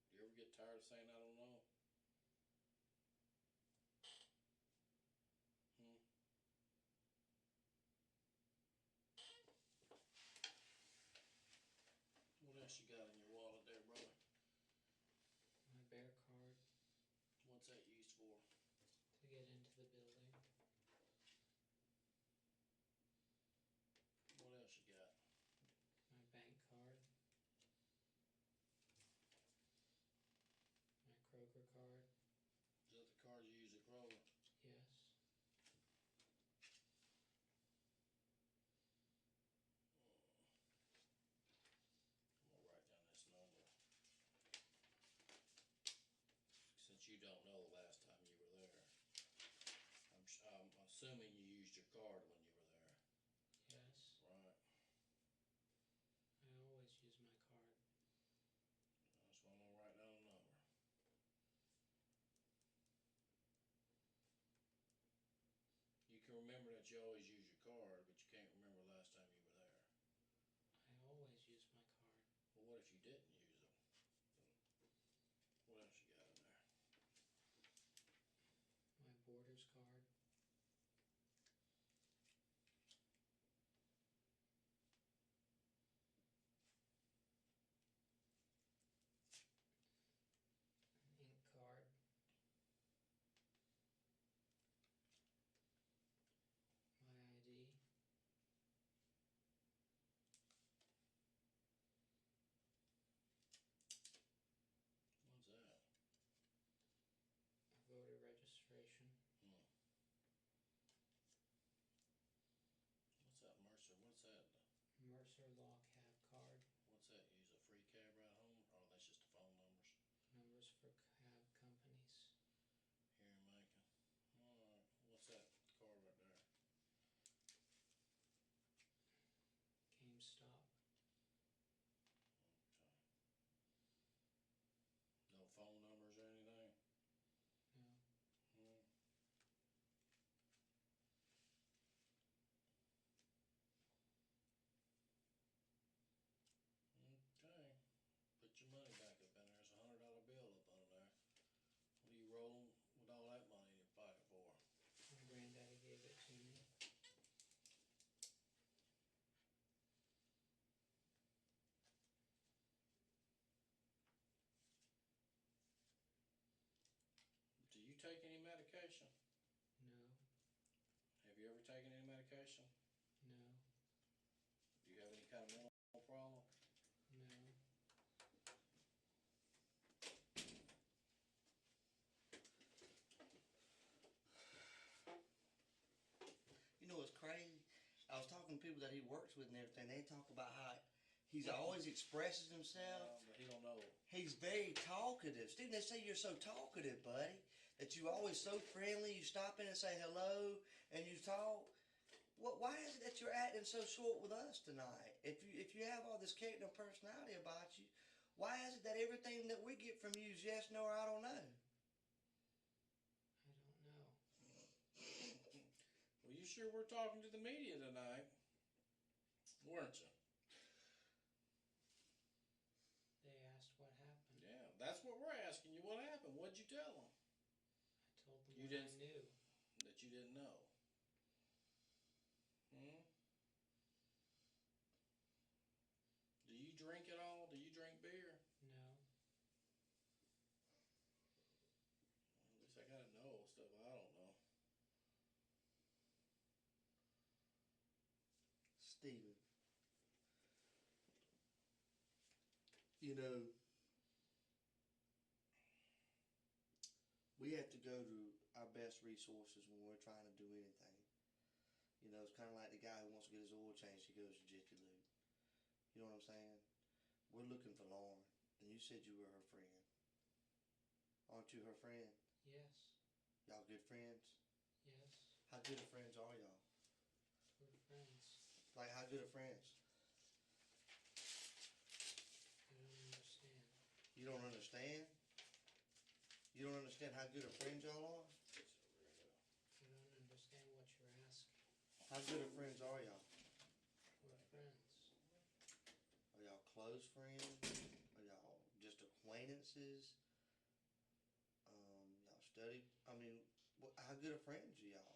Do you ever get tired of saying I don't know? What else you got in your wallet there, brother? My bear card What's that used for? to get into the building. What else you got? My bank card. My Kroger card. Is that the card you use at Kroger? Yes. I'm gonna write down this number. Since you don't know the last time you were there, I'm assuming you used your card when you were there. Yes. Right. I always use my card. That's why I'm gonna write down a number. You can remember that you always use your card, but you can't remember the last time you were there. I always use my card. Well, what if you didn't use it? What else you got in there? My Borders card. An ink card. My ID. What's that? Voter registration. What's that, Mercer? What's that? Mercer Law Cab card. What's that? Use a free cab ride home? Or that's just the phone numbers? Numbers for cab companies. Here in Macon. Alright. What's that card right there? GameStop. Okay. No phone numbers or anything? No. Okay. Put your money back up in there. There's $100 bill up under there. What are you rolling with all that money in your pocket for? My granddaddy gave it to me. Do you take any medication? No. Have you ever taken any medication? No. Do you have any kind of mental problem? No. You know what's crazy? I was talking to people that he works with and everything. They talk about how he's always expresses himself. But he don't know. He's very talkative. Stephen, they say you're so talkative, buddy, that you always so friendly. You stop in and say hello, and you talk. Why is it that you're acting so short with us tonight? If you have all this character and personality about you, why is it that everything that we get from you is yes, no, or I don't know? I don't know. Well, you sure were talking to the media tonight, weren't you? They asked what happened. Yeah, that's what we're asking you. What happened? What'd you tell them? I told them You what didn't I knew. that you didn't know. Do you drink at all? Do you drink beer? No. At least I gotta know stuff I don't know. Stephen, you know, we have to go to our best resources when we're trying to do anything. You know, it's kind of like the guy who wants to get his oil changed, he goes to Jiffy Lube. You know what I'm saying? We're looking for Lauren, and you said you were her friend. Aren't you her friend? Yes. Y'all good friends? Yes. How good of friends are y'all? We're friends. Like, how good of friends? I don't understand. You don't understand? You don't understand how good of friends y'all are? I don't understand what you're asking. How good of friends are y'all? We're friends. Are y'all close friends? Are y'all just acquaintances? Y'all study? I mean, how good of friends are y'all?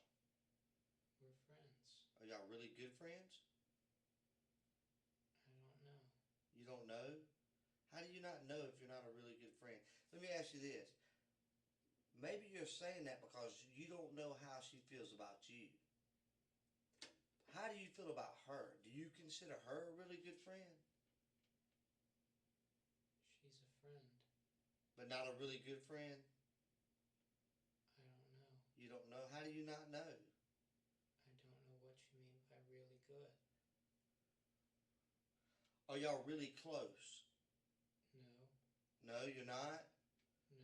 We're friends. Are y'all really good friends? I don't know. You don't know? How do you not know if you're not a really good friend? Let me ask you this. Maybe you're saying that because you don't know how she feels about you. How do you feel about her? Do you consider her a really good friend? She's a friend. But not a really good friend? I don't know. You don't know? How do you not know? I don't know what you mean by really good. Are y'all really close? No. No, you're not? No.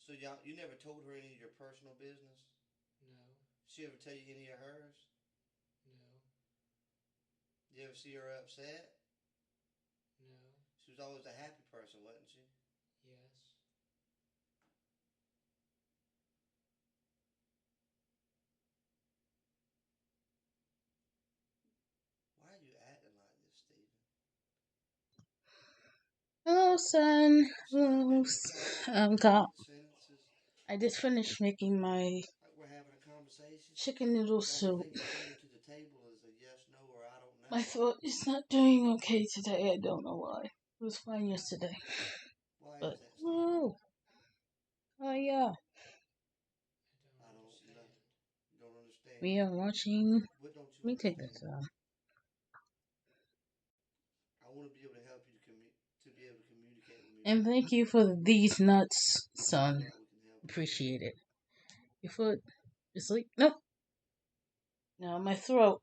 So you never told her any of your personal business? No. She ever tell you any of hers? No. You ever see her upset? No. She was always a happy person, wasn't she? Yes. Why are you acting like this, Stephen? Hello, son. Hello. I just finished making my Like we're having a conversation. chicken noodle The soup. only thing you're bringing to the table is a yes, no, or I don't know. My throat is not doing okay today. I don't know why. It was fine yesterday. Why But, is that, Stephen? oh yeah. I don't know. You don't understand. We are watching. What don't you Let me take understand? this off. I want to be able to help you to be able to communicate with me. And thank you for these nuts, son. So that we can help Appreciate it. Your foot. Asleep? Nope. Now my throat.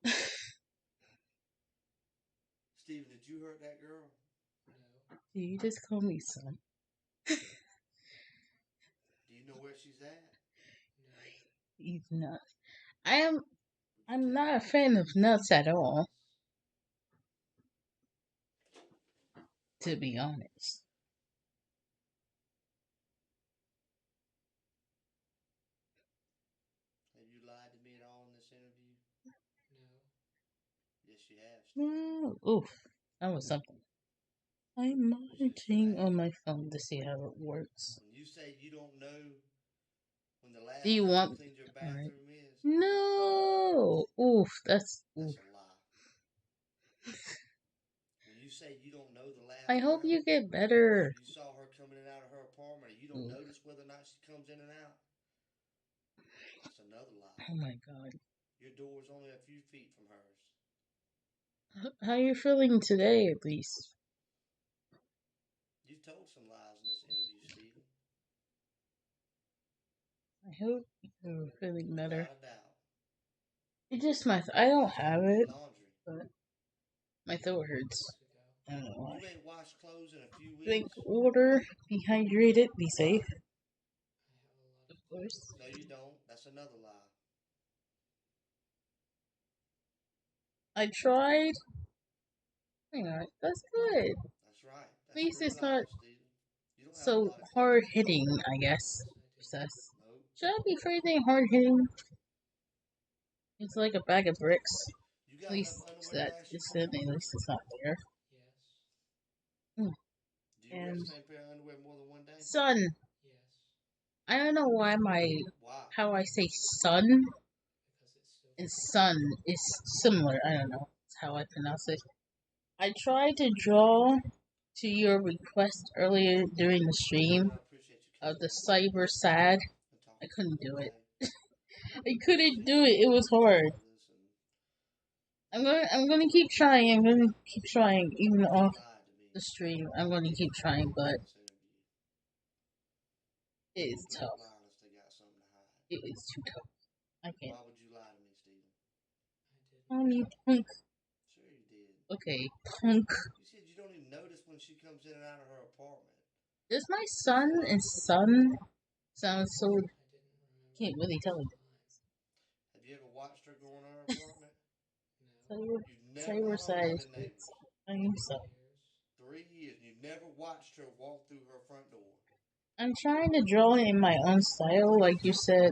Stephen, did you hurt that girl? No. You just call me son. Do you know where she's at? No. He's not. I'm not a fan of nuts at all. To be honest. Have you lied to me at all in this interview? No. Yes, you have, Stephen. Oof. That was something. I'm monitoring on my phone to see how it works. When you say you don't know when the last Do you time want? you cleaned your All right. bathroom is, No. Oof. That's. Oof. a lie. When you say you don't know the last I hope time you get better. you saw her coming in and out of her apartment, and you don't notice whether or not she comes in and out, that's another lie. Oh my god. Your door's only a few feet from hers. How you feeling today, at least? You've told some lies in this interview, Stephen. I hope you're feeling better. Without a doubt. It's just I don't have it, Laundry. but my throat hurts. I don't know why. You ain't washed clothes in a few weeks. Drink water, be hydrated, be safe. Of course. No, you don't. That's another lie. I tried. Hang on, that's good. That's right. At least it's not You don't have a so lot of hard clothes. hitting, I guess. Nope. Should I be phrasing hard hitting? It's like a bag of bricks. You At got least enough underwear that to last you is 4 at months? least it's not there. Yes. Do you wear And the same pair of underwear more than one day? son. Yes. I don't know why how I say son and sun is similar. I don't know. That's how I pronounce it. I tried to draw to your request earlier during the stream of the cyber sad. I couldn't do it. I couldn't do it. It was hard. I'm gonna keep trying. I'm gonna keep trying even off the stream. I'm gonna keep trying, but it is tough. It is too tough. I can't. Why would you lie to me, Stephen? Mommy, punk. Sure you did. Okay, punk. You said you don't even notice when she comes in and out of her apartment. Does my son and son sound so Can't really tell the Have you ever watched her go in her apartment? Cyber How long side you is been neighbors? I think so. 3 years. And you've never watched her walk through her front door. I'm trying to draw it in my own style, like you said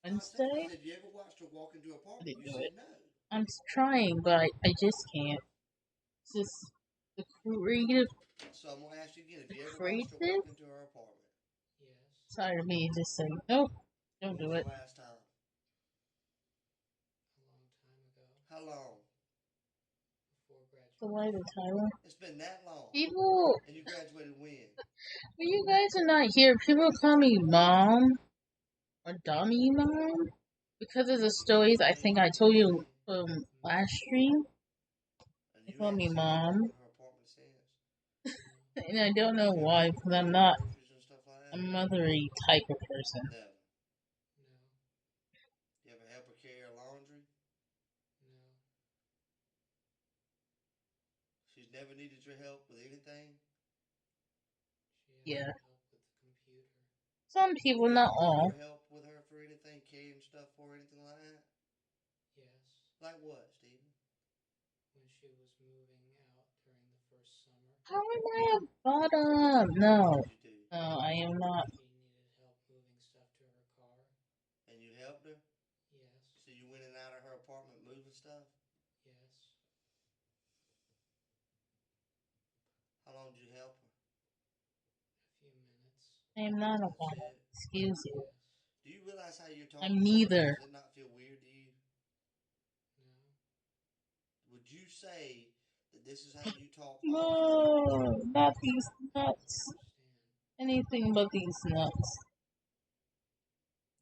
Wednesday. I said, you ever watched her walk into her apartment? You said no. I'm trying, but I just can't. It's just the creative. So I'm gonna ask you again. Have you ever Creative? watched her walk into her apartment? Tired of me just saying, nope, don't do it. The last time? How long? The light of Tyler. It's been that long. People. And you graduated when? When you guys are not here, people call me mom or dummy mom because of the stories I think I told you from last stream. They call me mom. And I don't know why, because I'm not a mothery type of person. Never. You ever help her carry her laundry? She's never needed your help with anything? Yeah. Some people, not all. Ever help with her for anything, carrying stuff for her, anything like that? Yes. Like what, Stephen? When she was moving out during the first summer. How am I a bottom? No. No, I am not. She needed help moving stuff to her car. And you helped her? Yes. So you went in and out of her apartment moving stuff? Yes. How long did you help her? A few minutes. I am not a bottom. Excuse you. Do you realize how you're talking? I'm neither. Does it not feel weird to you? No. Would you say that this is how you talk? No, not these nuts. Anything but these nuts.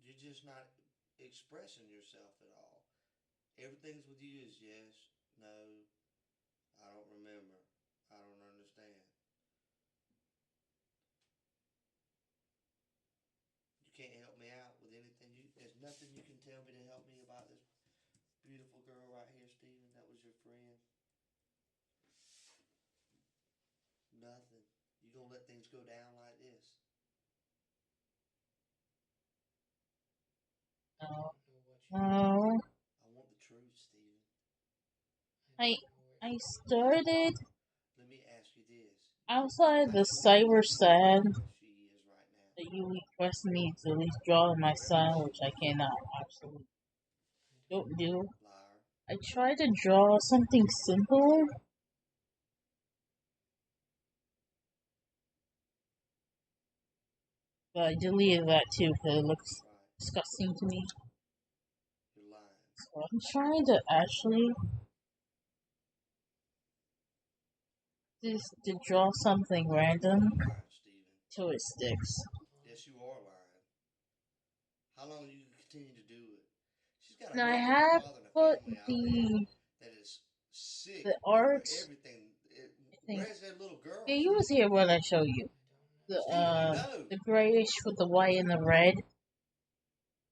You're just not expressing yourself at all. Everything's with you is yes, no, I don't remember, I don't understand. You can't help me out with anything. There's nothing you can tell me to help me about this beautiful girl right here, Stephen. That was your friend. Nothing. You gonna let things go down like this? No. No. I want the truth, Stephen. I started. Let me ask you this. Outside the cyber sad that you requested me to at least draw my son, which I cannot absolutely don't do. I tried to draw something simple. But I deleted that too because it looks disgusting to me. So I'm trying to actually just to draw something random till it sticks. Yes, you are lying. How long do you continue to do it? She's got a And I mother, have father, and a put family that is sick. the art. Everything. Where's that little girl? Yeah, you was here when I showed you the grayish with the white and the red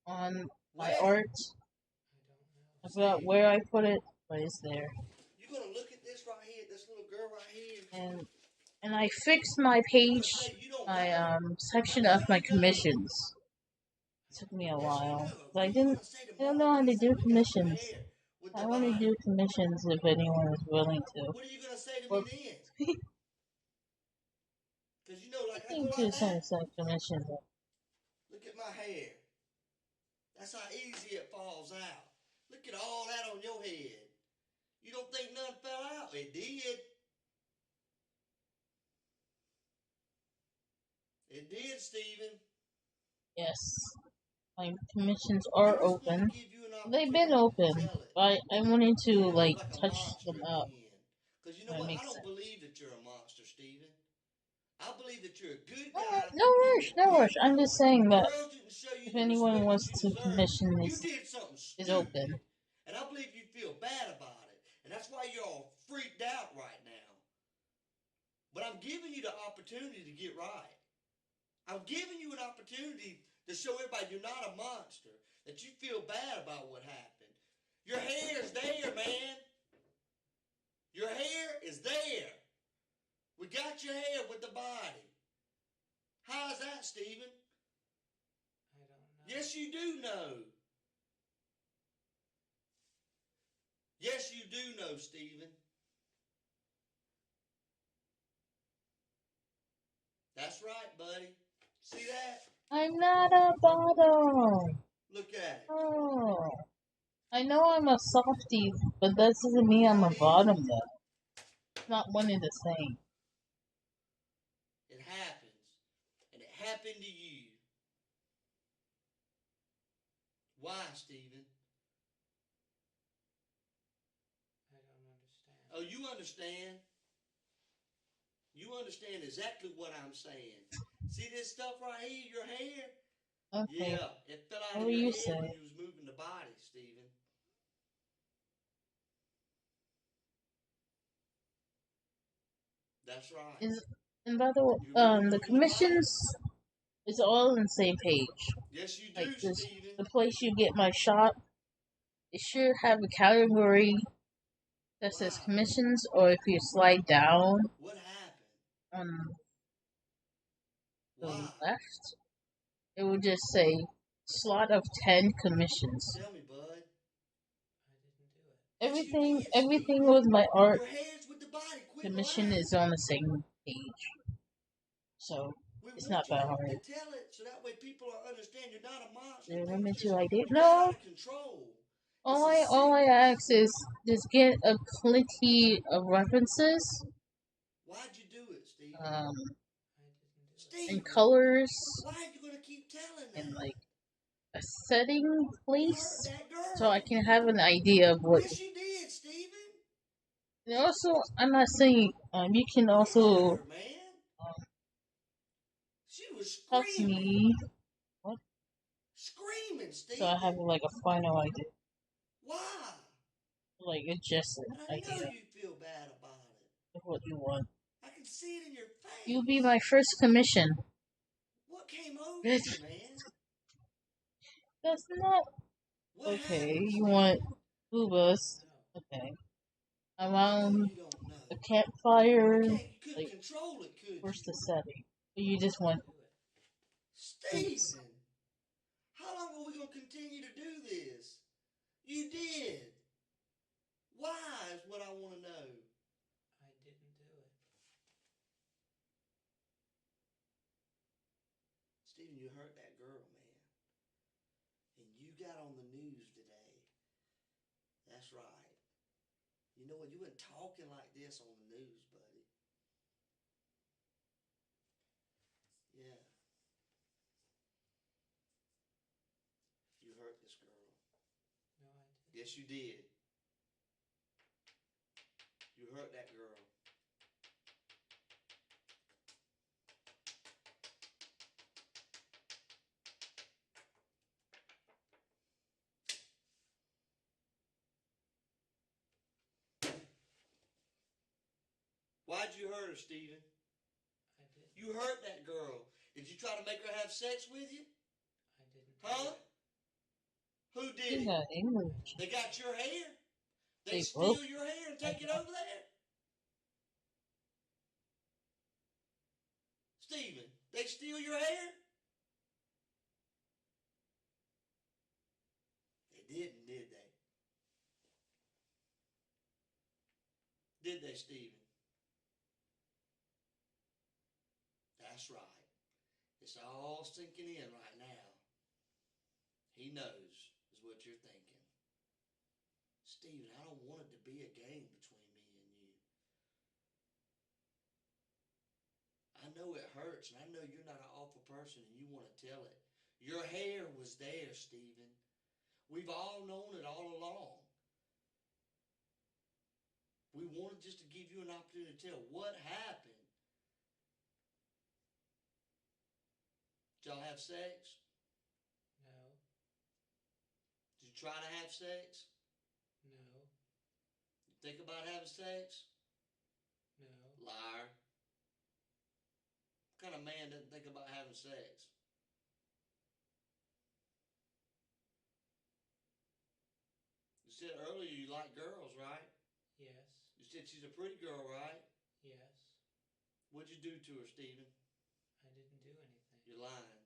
on my art. I forgot where I put it, but it's there. You're gonna look at this right here, this little girl right here. And I fixed my page, my section of my commissions. It took me a while, but I don't know how to do commissions. I want to do commissions if anyone is willing to. What are you gonna say to me then? Because you know, like I go like that. Commissions. Look at my hair. That's how easy it falls out. Look at all that on your head. You don't think none fell out? It did. It did, Stephen. Yes. My commissions are open. They've been open, but I wanted to, like, touch them up. Because you know what? I don't believe that you're a monster, Stephen. I believe that you're a good guy. No rush. I'm just saying that if anyone wants to commission this, is open. And I believe you feel bad about it. And that's why you're all freaked out right now. But I'm giving you the opportunity to get right. I'm giving you an opportunity to show everybody you're not a monster, that you feel bad about what happened. Your hair is there, man. Your hair is there. We got your hair with the body. How's that, Stephen? I don't know. Yes, you do know. Yes, you do know, Stephen. That's right, buddy. See that? I'm not a bottom. Look at it. Oh. I know I'm a softie, but that doesn't mean I'm a bottom though. It's not one and the same. It happens. And it happened to you. Why, Stephen? I don't understand. Oh, you understand. You understand exactly what I'm saying. See this stuff right here, your hair? Okay. Yeah, it fell out What of were your you head saying? when you was moving the body, Stephen. That's right. And by the way, the commissions is all on the same page. Yes, you do, Like this, Stephen. the place you get my shop, it should have a category that says commissions, or if you slide down What happened? on the Why? left, it would just say slot of 10 commissions. Tell me, bud. Everything with my art Your hair's with the body. Quit commission lying. is on the same page, so We it's want not you that to hard. tell it so that way people will understand you're not a monster. Did I Things meant just to idea? got No. out of control. All I ask is just get a plenty of references. Why'd you do it, Stephen? And colors, Why are you gonna keep telling that? and like a setting You place, hurt that girl. so I can have an idea of what. Yes, you did, Stephen. And also, I'm not saying you can also Her, man. She was talk to screaming. me. What? Screaming, Stephen. So I have like a final idea. Why? Like a just an I know idea you feel bad about it. of what you want. I can see it in your face. You'll be my first commission. What came over you, man? That's not What okay. happened, You want boobas? Okay. Around a campfire. You couldn't Like, control it, could where's you? the setting? You just want. Stephen, how long are we gonna continue to do this? You did. Why is what I want to know. I didn't do it. Stephen, you hurt that girl, man. And you got on the news today. That's right. You know what? You weren't talking like this on the news, buddy. Yeah. You hurt this girl. No, I didn't. Yes, you did. You hurt that girl. Why'd you hurt her, Stephen? I didn't. You hurt that girl. Did you try to make her have sex with you? I didn't. Huh? Who did Yeah, it? English. They got your hair? They steal broke. your hair and take it over there? Stephen, they steal your hair? They didn't, did they? Did they, Stephen? That's right. It's all sinking in right now. He knows, is what you're thinking. Stephen, I don't want it to be a game between me and you. I know it hurts, and I know you're not an awful person and you want to tell it. Your hair was there, Stephen. We've all known it all along. We wanted just to give you an opportunity to tell what happened. Did y'all have sex? No. Did you try to have sex? No. You think about having sex? No. Liar. What kind of man doesn't think about having sex? You said earlier you like girls, right? Yes. You said she's a pretty girl, right? Yes. What'd you do to her, Stephen? I didn't do anything. You're lying.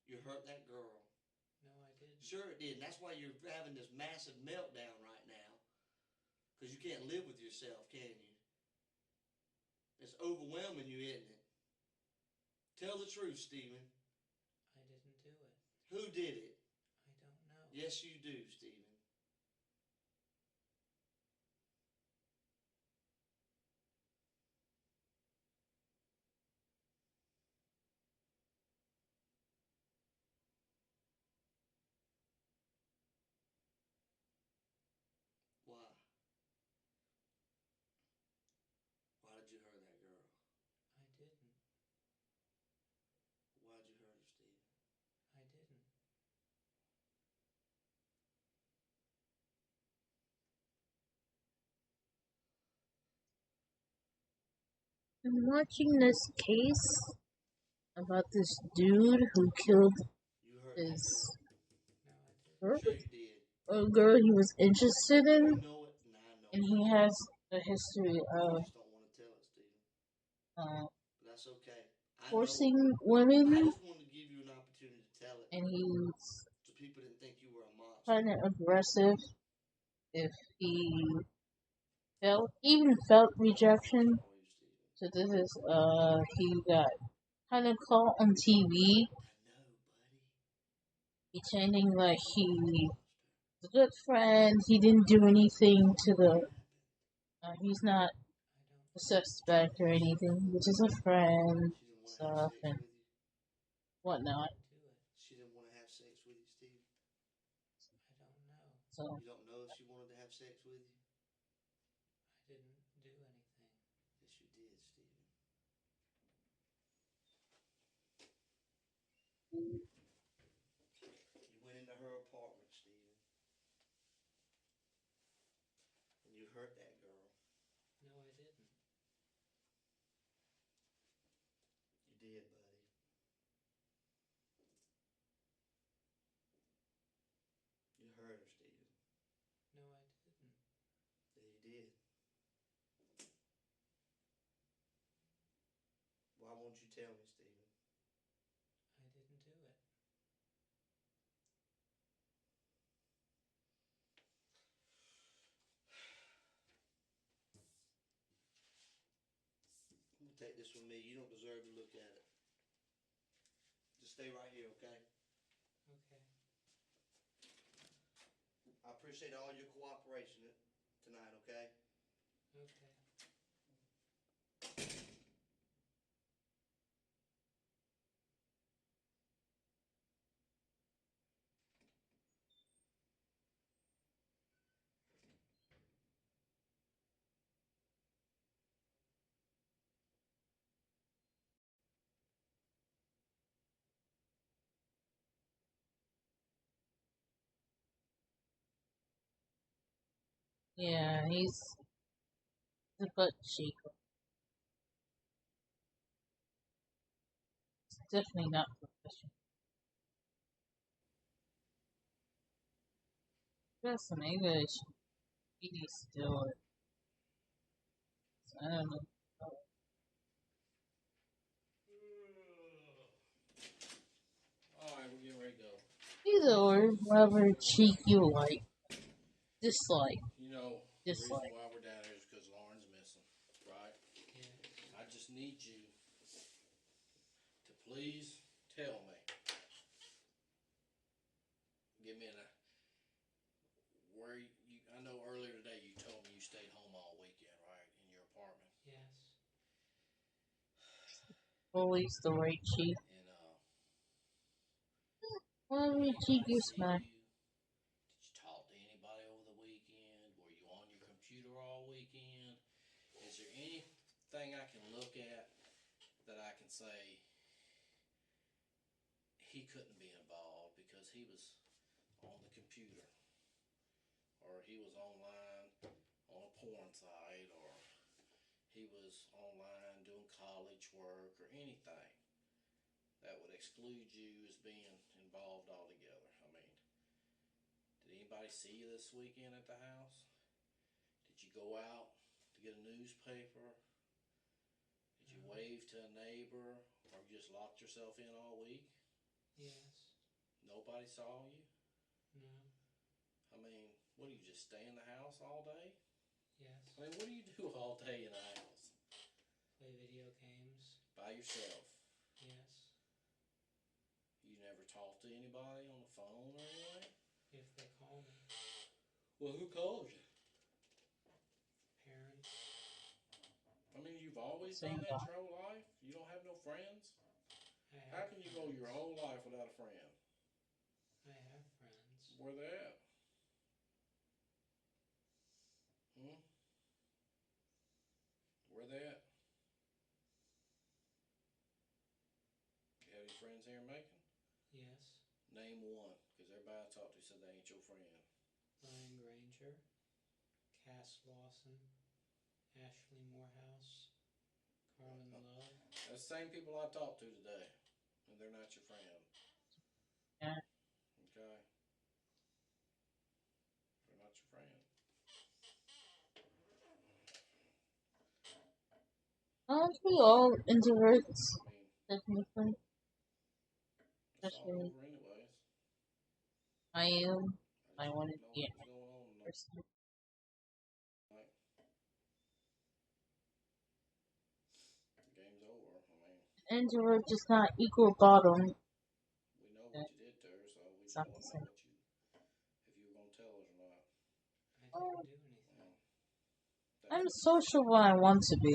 You hurt that girl. Sure it did. And that's why you're having this massive meltdown right now. Because you can't live with yourself, can you? It's overwhelming you, isn't it? Tell the truth, Stephen. I didn't do it. Who did it? I don't know. Yes, you do, Stephen. Why? Why did you hurt that girl? I didn't. Why'd you hurt her, Stephen? I didn't. I'm watching this case about this dude who killed his a girl he was interested in, and he has a history of That's okay. forcing women, I just wanted to give you an opportunity to tell it. and he's So people didn't think you were a monster. kind of aggressive if he even felt rejection. So this is he got kind of caught on TV pretending like he was a good friend. He didn't do anything to the he's not a suspect or anything. He's just a friend stuff and whatnot. She didn't want to have sex with you, Steve? I don't know. So you don't know if she wanted to have sex with you? I didn't do anything. Yes, you did, Stephen. You went into her apartment, Stephen. And you hurt that girl. No, I didn't. You did, buddy. You hurt her, Stephen. No, I didn't. Yeah, you did. Why won't you tell me, Stephen? I didn't do it. I'm gonna take this with me. You don't deserve to look at it. Just stay right here, okay? Okay. I appreciate all your cooperation tonight, okay? Okay. yeah, he's the butt shaker. It's definitely not professional. Got some English. He needs to do it. I don't know. Alright, we're getting ready to go. Either or, whatever cheek you like. Dislike. You know, the reason why we're down here is because Lauren's missing, right? Yes. I just need you to please tell me. Give me where you. I know earlier today you told me you stayed home all weekend, right, in your apartment. Yes. Always the right cheek. And Whatever cheek you smack. did you talk to anybody over the weekend? Were you on your computer all weekend? Is there anything I can look at that I can say he couldn't be involved because he was on the computer, or he was online on a porn site, or he was online doing college work, or anything that would exclude you as being involved altogether? I mean, did anybody see you this weekend at the house? Did you go out to get a newspaper? Did you wave to a neighbor, or you just locked yourself in all week? Yes. Nobody saw you? What do you just stay in the house all day? Yes. I mean, what do you do all day in the house? Play video games. By yourself? Yes. You never talk to anybody on the phone or anything? If they call me. Well, who calls you? Parents. I mean, you've always Same done that guy. your whole life? You don't have no friends? I have How can you go your whole life without a friend? I have friends. Where they at? Where they at? You have any friends here in Macon? Yes. Name one, because everybody I talked to said they ain't your friend. Ryan Granger. Cass Lawson. Ashley Morehouse. Carmen Love. That's the same people I talked to today, and they're not your friend. Yeah. Okay? They're not your friend. Aren't we all introverts? Technically. It's all Especially over anyways. I am. I want to Know be what's going on a person. tonight. The game's over. I mean, Introvert does not equal bottom. we know what you did to her, so we It's just not the want to same. know what you, if you were going to tell us or not. I didn't do anything. I'm social when I want to be,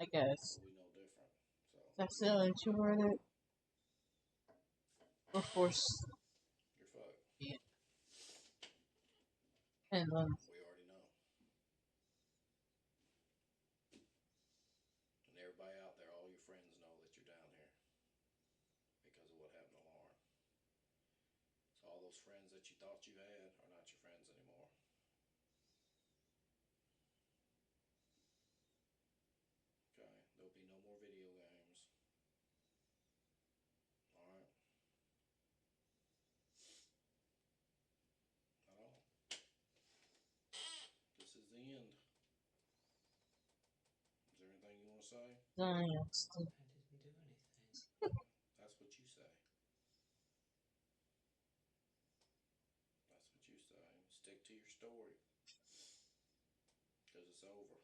I guess. We know different. So. If I'm still introverted, or forced. You're fucked. Yeah. And We already know. And everybody out there, all your friends know that you're down here because of what happened to Lauren. So all those friends that you thought you had are not your friends anymore. Okay, there'll be no more video games. Alright. I know. This is the end. Is there anything you want to say? I didn't do anything. That's what you say. That's what you say. Stick to your story. Because it's over.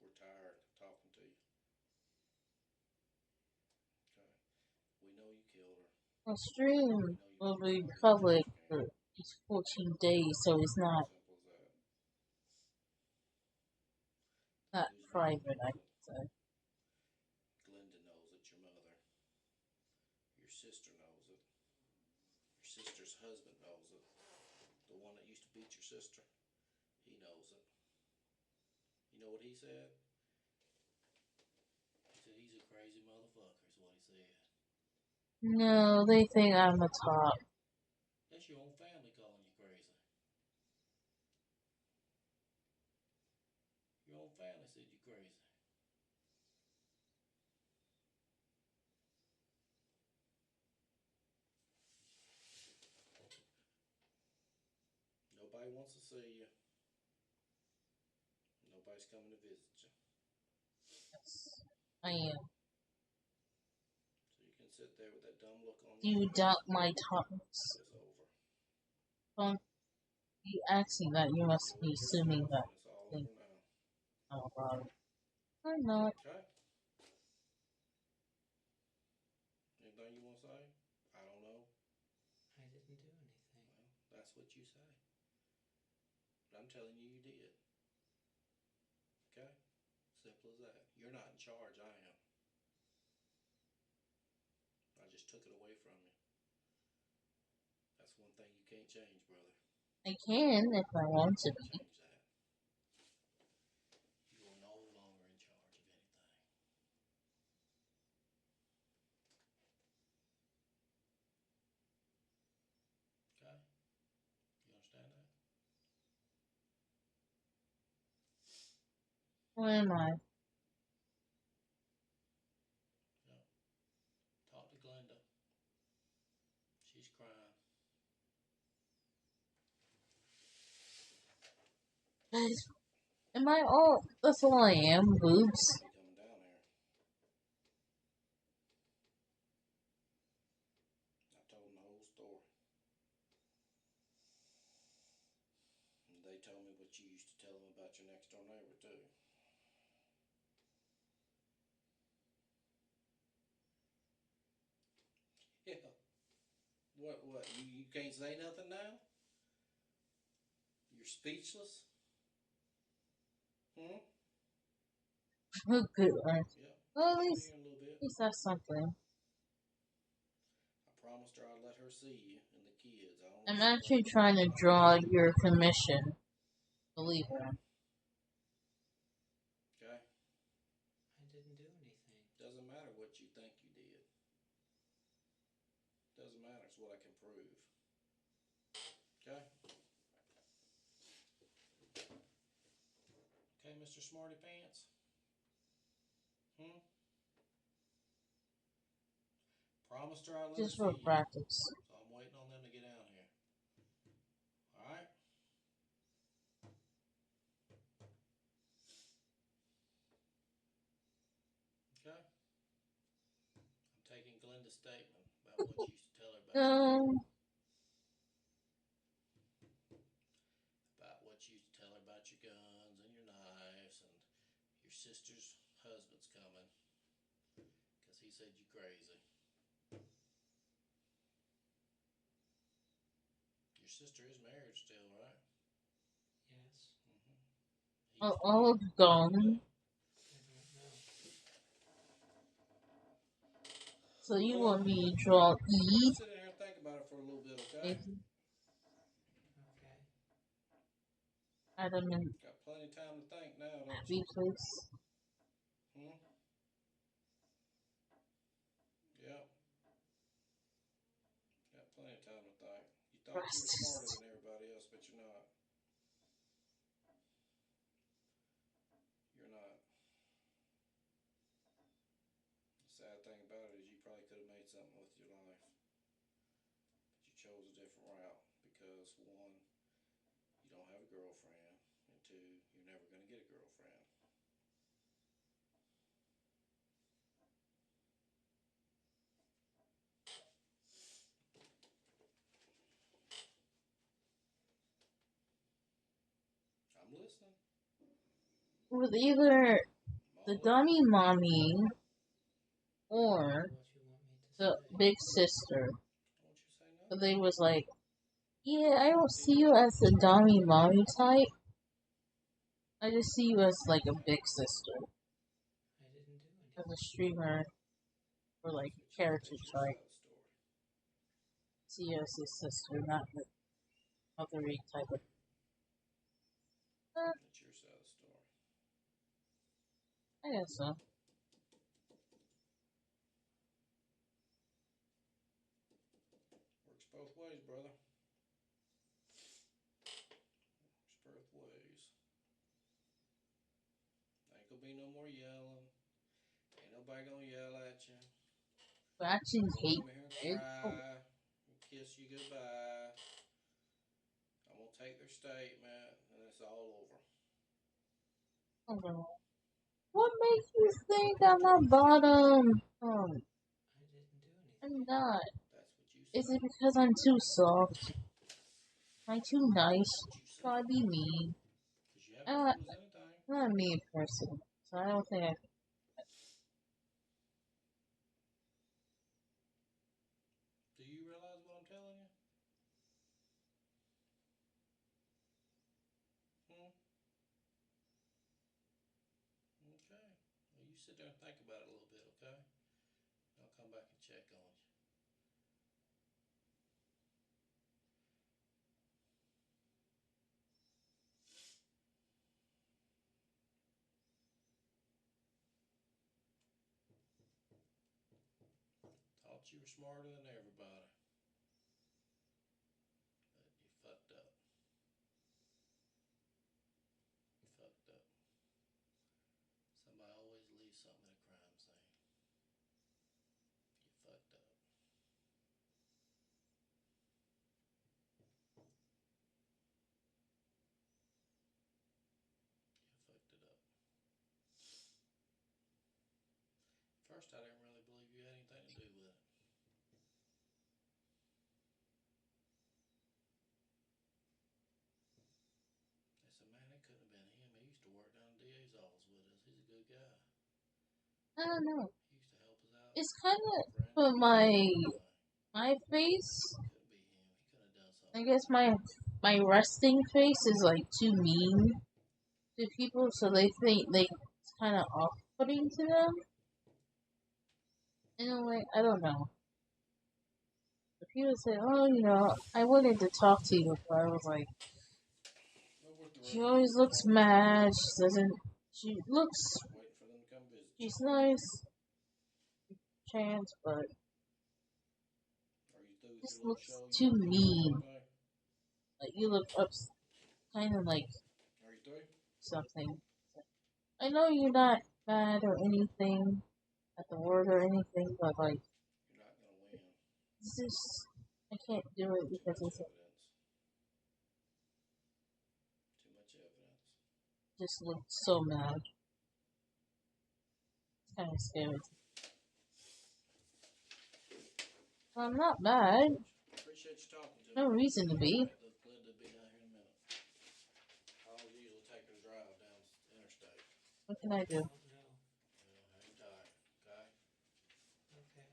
We're tired of talking to you. Okay. We know you killed her. The stream will be public for these 14 days, so it's not private, I would say. Glenda knows it. Your mother. Your sister knows it. Your sister's husband knows it. The one that used to beat your sister. He knows it. You know what he said? He said he's a crazy motherfucker is what he said. No, they think I'm a top. That's your own family calling you crazy. Your own family said you're crazy. Nobody wants to see you. Nobody's coming to visit you. Yes, I am. So you can sit there with that dumb look on Do your you face. doubt my tops? It's over. Well, you asking that, you must be assuming that. It's all over now. Oh, wow. I'm not. Okay. Anything you want to say? I don't know. I didn't do anything. Well, that's what you say. But I'm telling you, you did. Okay? Simple as that. You're not in charge, I am. I just took it away from you. That's one thing you can't change, brother. I can if I want to be. Change that. You are no longer in charge of anything. Okay? You understand that? Where am I? Yeah. Talk to Glenda. She's crying. Am I all? That's all I am. Boobs. Coming down there. I told them the whole story. And they told me what you used to tell them about your next door neighbor too. Yeah. What? You can't say nothing now? You're speechless? Hmm? Oh, good one. Yeah. Well, I'll be here in a little bit. at least that's something. I promised her I'd let her see you and the kids. I don't know I'm if she actually believes trying me to or not. draw your commission. Believe it. Okay? I didn't do anything. Doesn't matter what you think you did. Doesn't matter. It's what I can prove. Okay? Okay, Mr. Smarty Pants? Hmm? Promised her I'd let her Just see for you. practice. So I'm waiting on them to get down here. Alright? Okay? I'm taking Glenda's statement about what you used to tell her about your neighbor. About what you used to tell her about your guns and your knives and your sister's husband's coming. Because he said you crazy. Your sister is married still, right? Yes. All gone. I don't know. So you want me to draw E? Sit in here and think about it for a little bit, okay? Okay. Adam and Got plenty of time to think now, don't B, you? please. Hmm? Yep. Got plenty of time to think. You thought you were smarter than everybody else, but you're not. You're not. The sad thing about it is you probably could have made something with your life. But you chose a different route because, one, you don't have a girlfriend, and two, you're never going to get a girlfriend. I'm listening. With either the dummy mommy or the big sister. But they was like, yeah, I don't see you as the dummy mommy type. I just see you as like a big sister. I didn't do anything. As a streamer or like character type. See you as his sister, not the other type of. That's your side of the story. I guess so. Works both ways, brother. Works both ways. Ain't gonna be no more yelling. Ain't nobody gonna yell at you. But I actually hate come here and cry and kiss you goodbye. I'm gonna take their statement and it's all over. What makes you think I'm a bottom? I'm not. Is it because I'm too soft? Am I too nice? So I be mean? I'm not a mean person, so I don't think I. Do you realize what I'm telling you? Hmm? Okay. Well, you sit there and think about it a little bit, okay? I'll come back and check on you. Thought you were smarter than everybody. But you fucked up. You fucked up. Somebody always leaves something at a crime scene. You fucked up. You fucked it up. First, I didn't really believe you had anything to do with it. I don't know. He used to help us out. It's kind of Friend. for my face. Could be him. He could have done something. I guess my resting face is like too mean to people, so they think it's kind of off-putting to them. In a way, I don't know. But people say, "Oh, you know, I wanted to talk to you," but I was like, she always looks mad. She doesn't. She looks. Waiting for them to come visit. She's nice. Chance, but Are you through with this your little looks show too you got mean. today? Like you look up, kind of like Are you through? something. I know you're not mad or anything at the word or anything, but like You're not gonna win. this is. I can't do it because Too much it's evidence. Too much evidence. just looks so mad. It's kind of scary. I'm not mad. Appreciate you talking to me. No reason to be. Glad to be down here in a minute. I'll usually take her to drive down the interstate. What can I do? No. Hang tight, okay? Okay.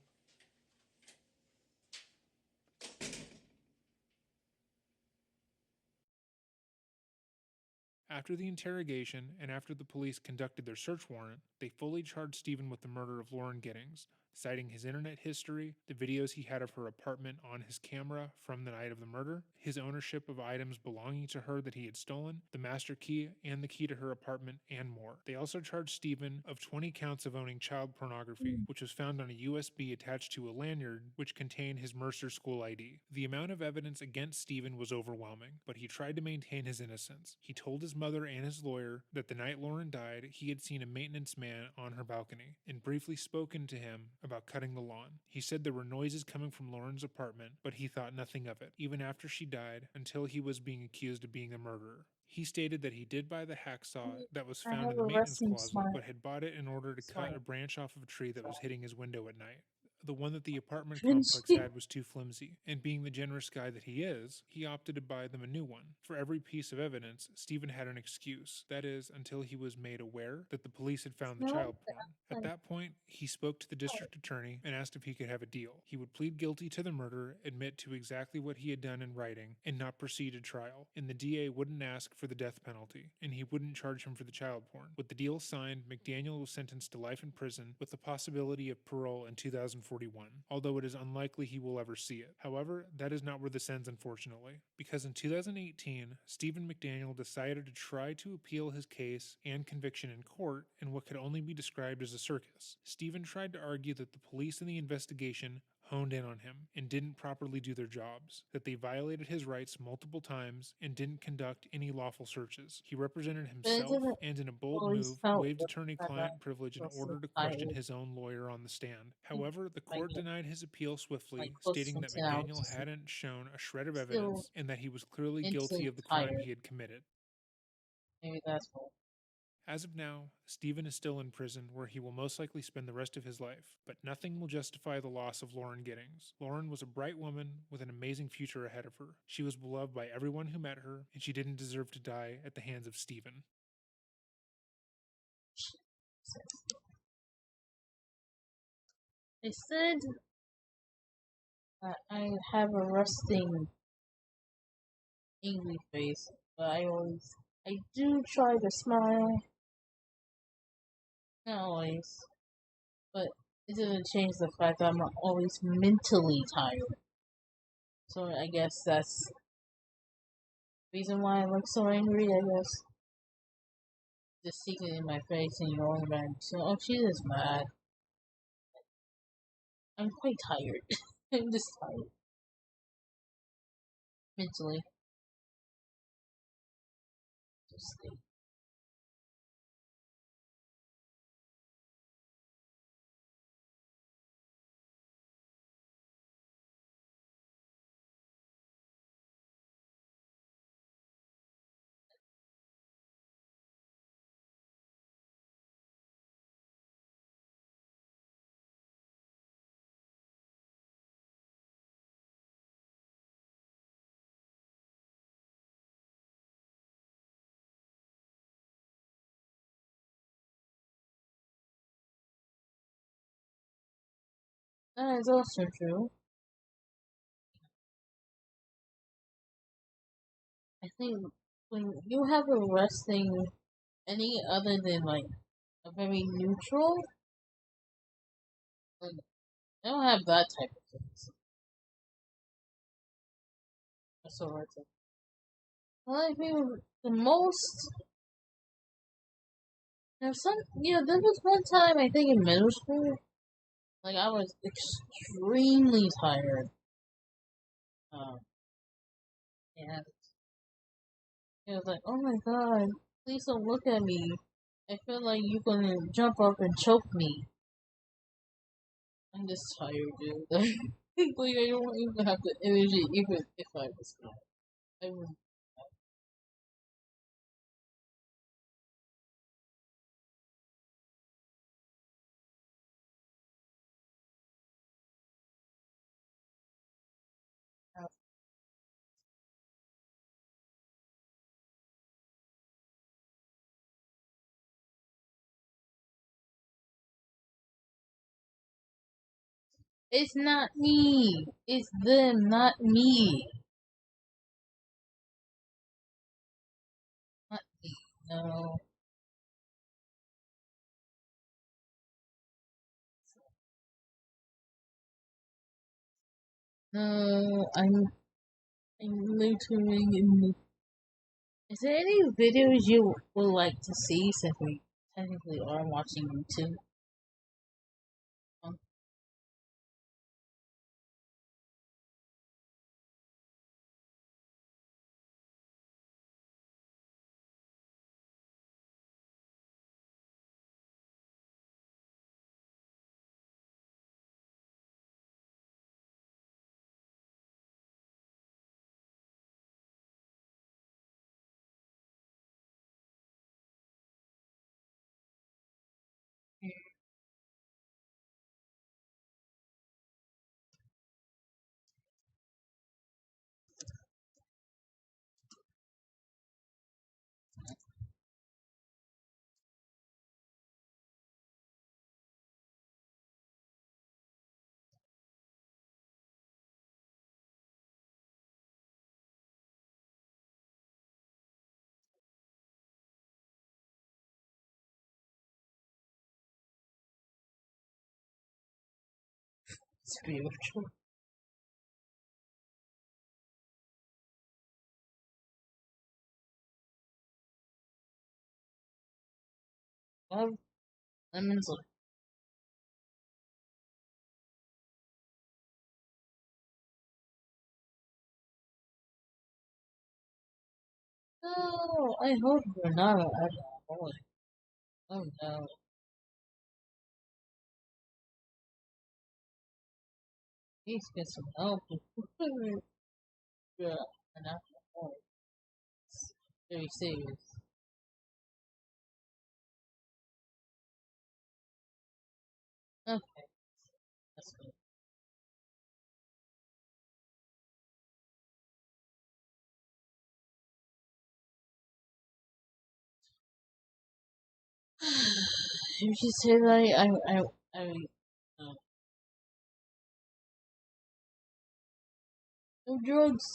After the interrogation and after the police conducted their search warrant, they fully charged Stephen with the murder of Lauren Giddings, citing his internet history, the videos he had of her apartment on his camera from the night of the murder, his ownership of items belonging to her that he had stolen, the master key and the key to her apartment, and more. They also charged Stephen of 20 counts of owning child pornography, which was found on a USB attached to a lanyard which contained his Mercer school ID. The amount of evidence against Stephen was overwhelming, but he tried to maintain his innocence. He told his mother and his lawyer that the night Lauren died, he had seen a maintenance man on her balcony and briefly spoken to him about cutting the lawn. He said there were noises coming from Lauren's apartment, but he thought nothing of it, even after she died, until he was being accused of being the murderer. He stated that he did buy the hacksaw that was I found have in the a maintenance resting closet, smile. but had bought it in order to cut a branch off of a tree that was hitting his window at night. The one that the apartment complex had was too flimsy, and being the generous guy that he is, he opted to buy them a new one. For every piece of evidence, Stephen had an excuse, that is, until he was made aware that the police had found the child porn. At that point, he spoke to the district attorney and asked if he could have a deal. He would plead guilty to the murder, admit to exactly what he had done in writing, and not proceed to trial. And the DA wouldn't ask for the death penalty, and he wouldn't charge him for the child porn. With the deal signed, McDaniel was sentenced to life in prison with the possibility of parole in 2041, although it is unlikely he will ever see it. However, that is not where this ends, unfortunately, because in 2018, Stephen McDaniel decided to try to appeal his case and conviction in court in what could only be described as a circus. Stephen tried to argue that the police in the investigation honed in on him and didn't properly do their jobs, that they violated his rights multiple times and didn't conduct any lawful searches. He represented himself and in a bold move waived attorney-client privilege in order to question his own lawyer on the stand. However, the court denied his appeal swiftly, stating that McDaniel hadn't shown a shred of evidence and that he was clearly guilty of the crime he had committed. Maybe that's what. As of now, Stephen is still in prison where he will most likely spend the rest of his life, but nothing will justify the loss of Lauren Giddings. Lauren was a bright woman with an amazing future ahead of her. She was beloved by everyone who met her, and she didn't deserve to die at the hands of Stephen. They said that I have a resting angry face, but I do try to smile. Not always. But it doesn't change the fact that I'm always mentally tired. So I guess that's the reason why I look so angry, I guess. Just seeing it in my face and you're only mad. So, oh, she is mad. I'm quite tired. I'm just tired. Mentally. Just That is also true. I think when you have a resting any other than like a very neutral, like, I don't have that type of things. That's so hard to. Well, I mean, the most. There's some. Yeah, there was one time I think in middle school, like I was extremely tired. And it was like, oh my god, please don't look at me. I feel like you're gonna jump up and choke me. I'm just tired, dude. Like, I don't even have the energy, even if I was mad. I would. It's not me. It's them, not me. Not me. No. No, I'm literally in the. Is there any videos you would like to see since we technically are watching YouTube? Spiritual. Lemons. No, I hope you're not an alcoholic. Oh no. Please get some help. Yeah, an alcoholic. It's very serious. Okay, that's good. You should say that uh, no drugs.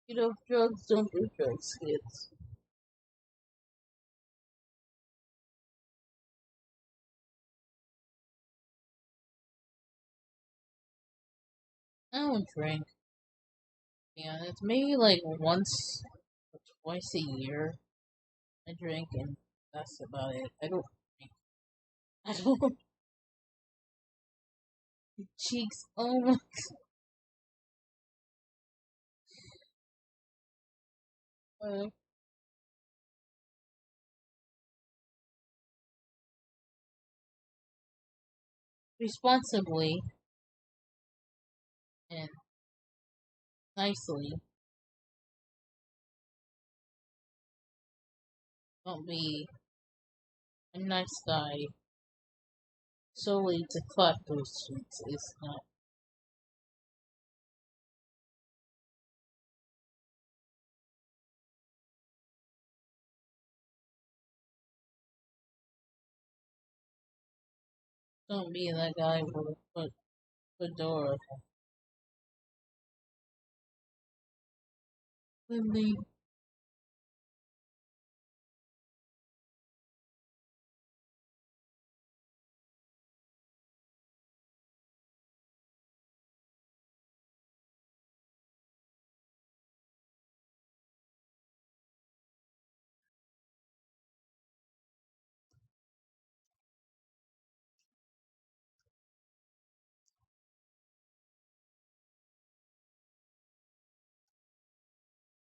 You know, drugs don't do drugs, kids. I don't drink. Yeah, it's maybe like once or twice a year I drink, and that's about it. I don't drink. I don't. Cheeks. Oh my. God. Responsibly and nicely. Don't be a nice guy solely to clap those cheeks. It's not. Don't be that guy with a fedora. Really?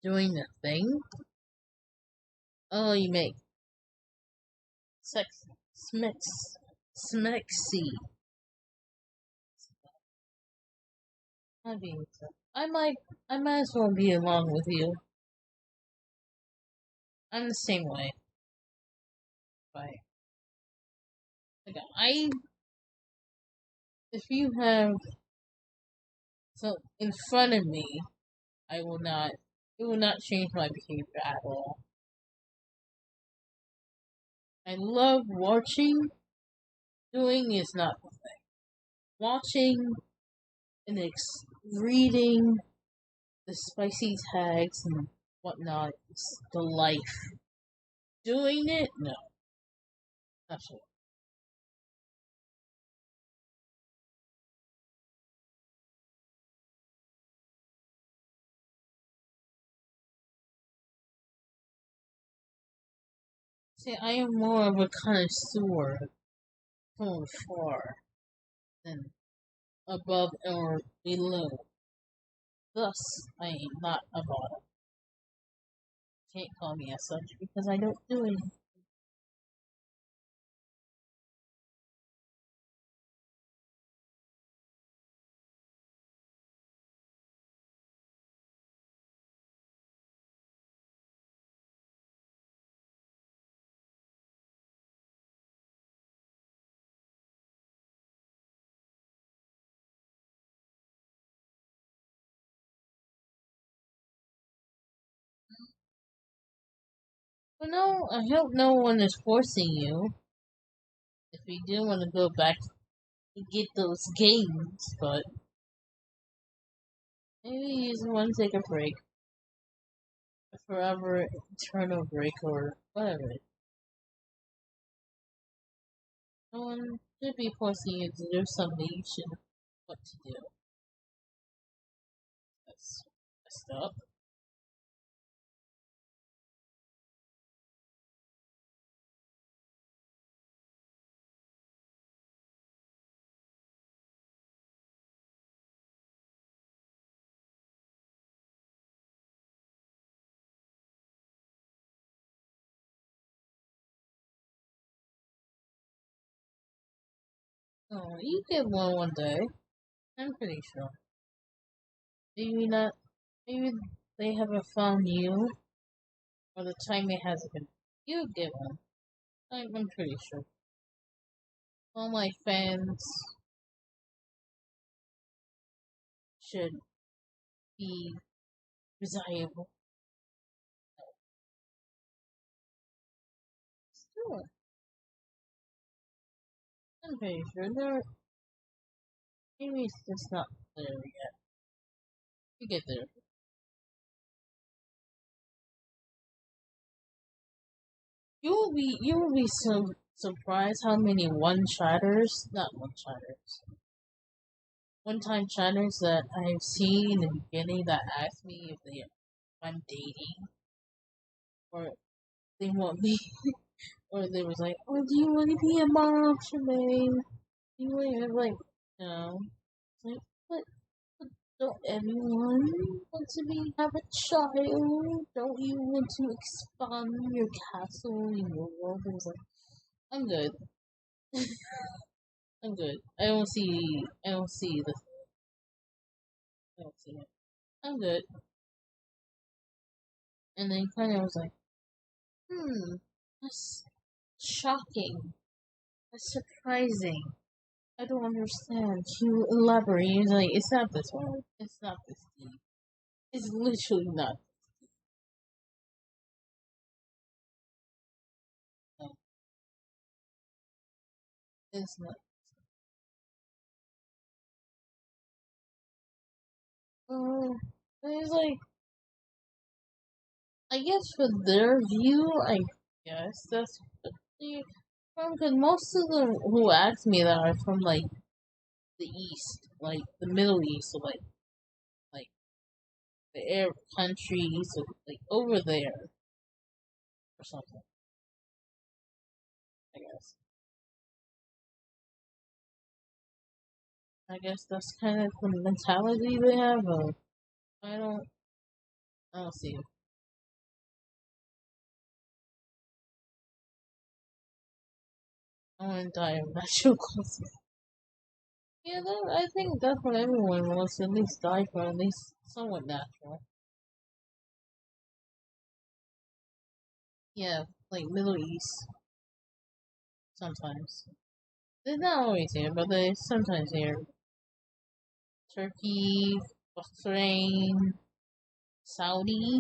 Doing the thing? Oh, you make sex smexy. I might as well be along with you. I'm the same way. Right. Like if you have so in front of me, it will not change my behavior at all. I love watching. Doing is not the thing. Watching and reading the spicy tags and whatnot is the life. Doing it? No. Not sure. See, I am more of a connoisseur from afar than above or below. Thus, I am not a bottom. Can't call me as such because I don't do it. But no, I hope no one is forcing you. If you do want to go back and get those games, but maybe you just want to take a break. A forever eternal break or whatever. No one should be forcing you to do something you should know what to do. That's messed up. Oh, you get one day. I'm pretty sure. Maybe not. Maybe they haven't found you, or the timing hasn't been. You get one. I'm pretty sure. All my fans should be desirable. Sure. I'm pretty sure they're. Maybe it's just not there yet. You get there. You will be so surprised how many one-time chatters that I've seen in the beginning that ask me if I'm dating or they want me or they was like, oh, do you want to be a mom, Shemaine? Do you want to like no? It's like, but don't everyone want to have a child? Don't you want to expand your castle in your world? I was like, I'm good. I'm good. I don't see the. I don't see it. I'm good. And then kind of was like, that's shocking. That's surprising. I don't understand. Can you elaborate? He's like, it's not this one. It's not this deep. It's literally not. No. It's not. And it's like, I guess for their view, I guess that's what they from, because most of them who ask me that are from, like, the East, like, the Middle East, so, like, the Arab countries, or, like, over there, or something, I guess. I guess that's kind of the mentality they have, or I don't see it. I want to die of natural causes. Yeah, I think that's what everyone wants, to at least die for at least somewhat natural. Yeah, like Middle East, sometimes. They're not always here, but they sometimes here. Turkey, Bahrain, Saudi.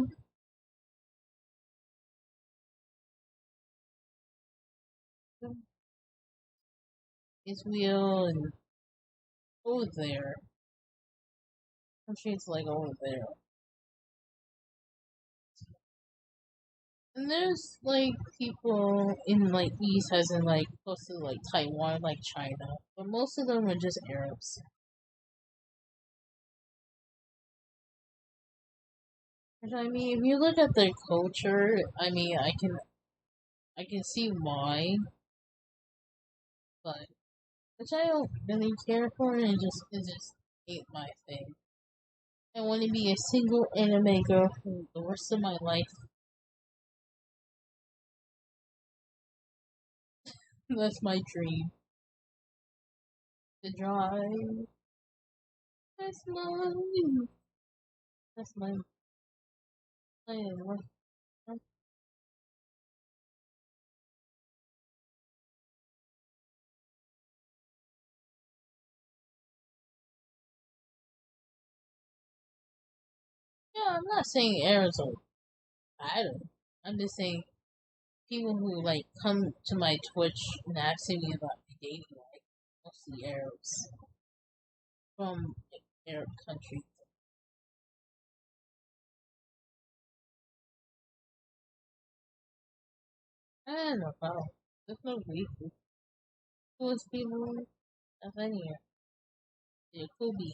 Israel, and over there. Countries like over there. And there's like people in like East, as in like close to like Taiwan, like China. But most of them are just Arabs. Which, I mean, if you look at their culture, I mean, I can see why, but which I don't really care for, and it just ain't my thing. I want to be a single anime girl for the rest of my life. That's my dream. To drive. That's my plan. Yeah, I'm not saying errors are bad. I'm just saying people who like come to my Twitch and asking me about my dating life, mostly Arabs from Arab countries. I don't know how. There's no reason. Coolest people of any year. It could be.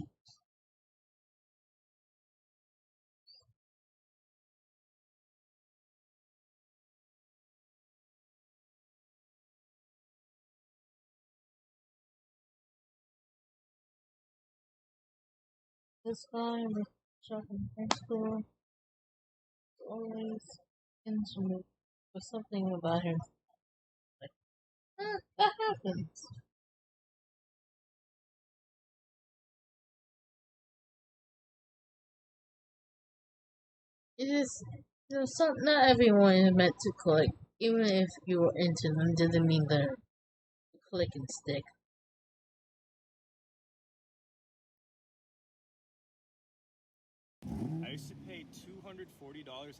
This guy was shot in high school. Always into me with something about him. Like, that happens. It is, not everyone is meant to click. Even if you were into them, doesn't mean they're click and stick. I used to pay $240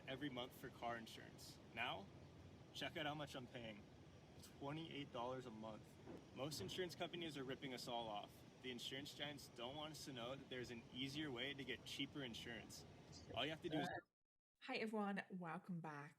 every month for car insurance. Now, check out how much I'm paying. $28 a month. Most insurance companies are ripping us all off. The insurance giants don't want us to know that there's an easier way to get cheaper insurance. All you have to do is... Hi everyone, welcome back.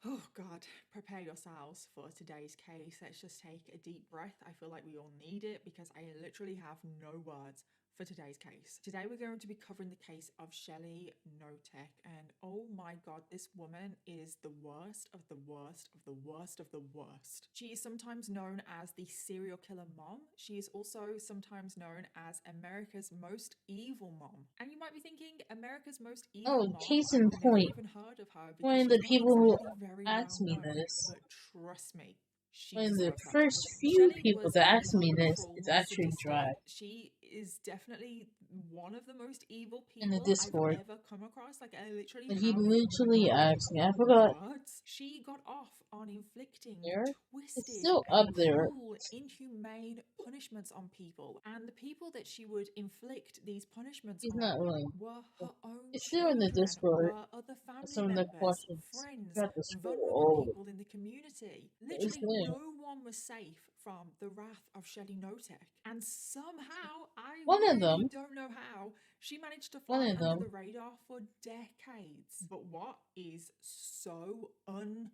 Oh God, prepare yourselves for today's case. Let's just take a deep breath. I feel like we all need it because I literally have no words for today's case. Today we're going to be covering the case of Shelly Notek, and oh my God, this woman is the worst of the worst of the worst of the worst. She is sometimes known as the serial killer mom. She is also sometimes known as America's most evil mom. And you might be thinking, America's most evil mom? Case in I've point. never even heard of her One because of the she's people not who exactly very asked well me known, this, but trust me, she one of the deserves better. first few Shelley people was that a asked me this, cruel, is actually sadistic. Drive She is definitely one of the most evil in the people Discord. I've ever come across. Like, I literally But he have literally no asked me, I forgot. words. She got off on inflicting There? twisted It's still and up there. cruel, inhumane punishments on people. And the people that she would inflict these punishments He's on not really. were her own It's still in the children, Discord. were other family Some of the members, questions friends, got the school. vulnerable Oh, people in the community. it's Literally there. no one was safe from The Wrath of Shelley Notek. And somehow, I One of really them. don't know how, she managed to One fly of under them. the radar for decades. But what is so Oh, you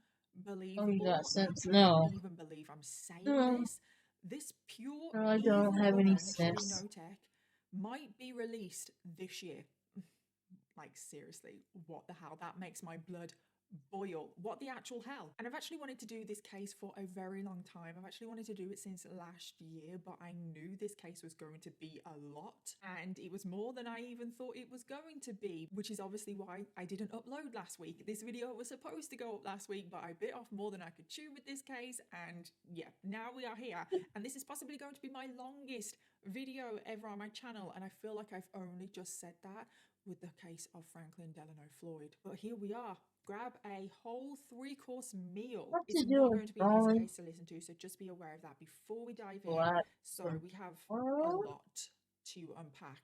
got unbelievable, I sense? cannot No. even believe I'm saying No. this pure No, I evil don't have any woman, Shelley sense. Notek, might be released this year. Like, seriously, what the hell? That makes my blood boil. What the actual hell? And I've actually wanted to do this case for a very long time. I've actually wanted to do it since last year, but I knew this case was going to be a lot, and it was more than I even thought it was going to be, which is obviously why I didn't upload last week. This video was supposed to go up last week, but I bit off more than I could chew with this case, and yeah, now we are here. And this is possibly going to be my longest video ever on my channel, and I feel like I've only just said that with the case of Franklin Delano Floyd. But here we are. Grab a whole 3-course meal. What It's to do not with going to be an easy drawing? case to listen to, so just be aware of that before we dive in. What? So we have a lot to unpack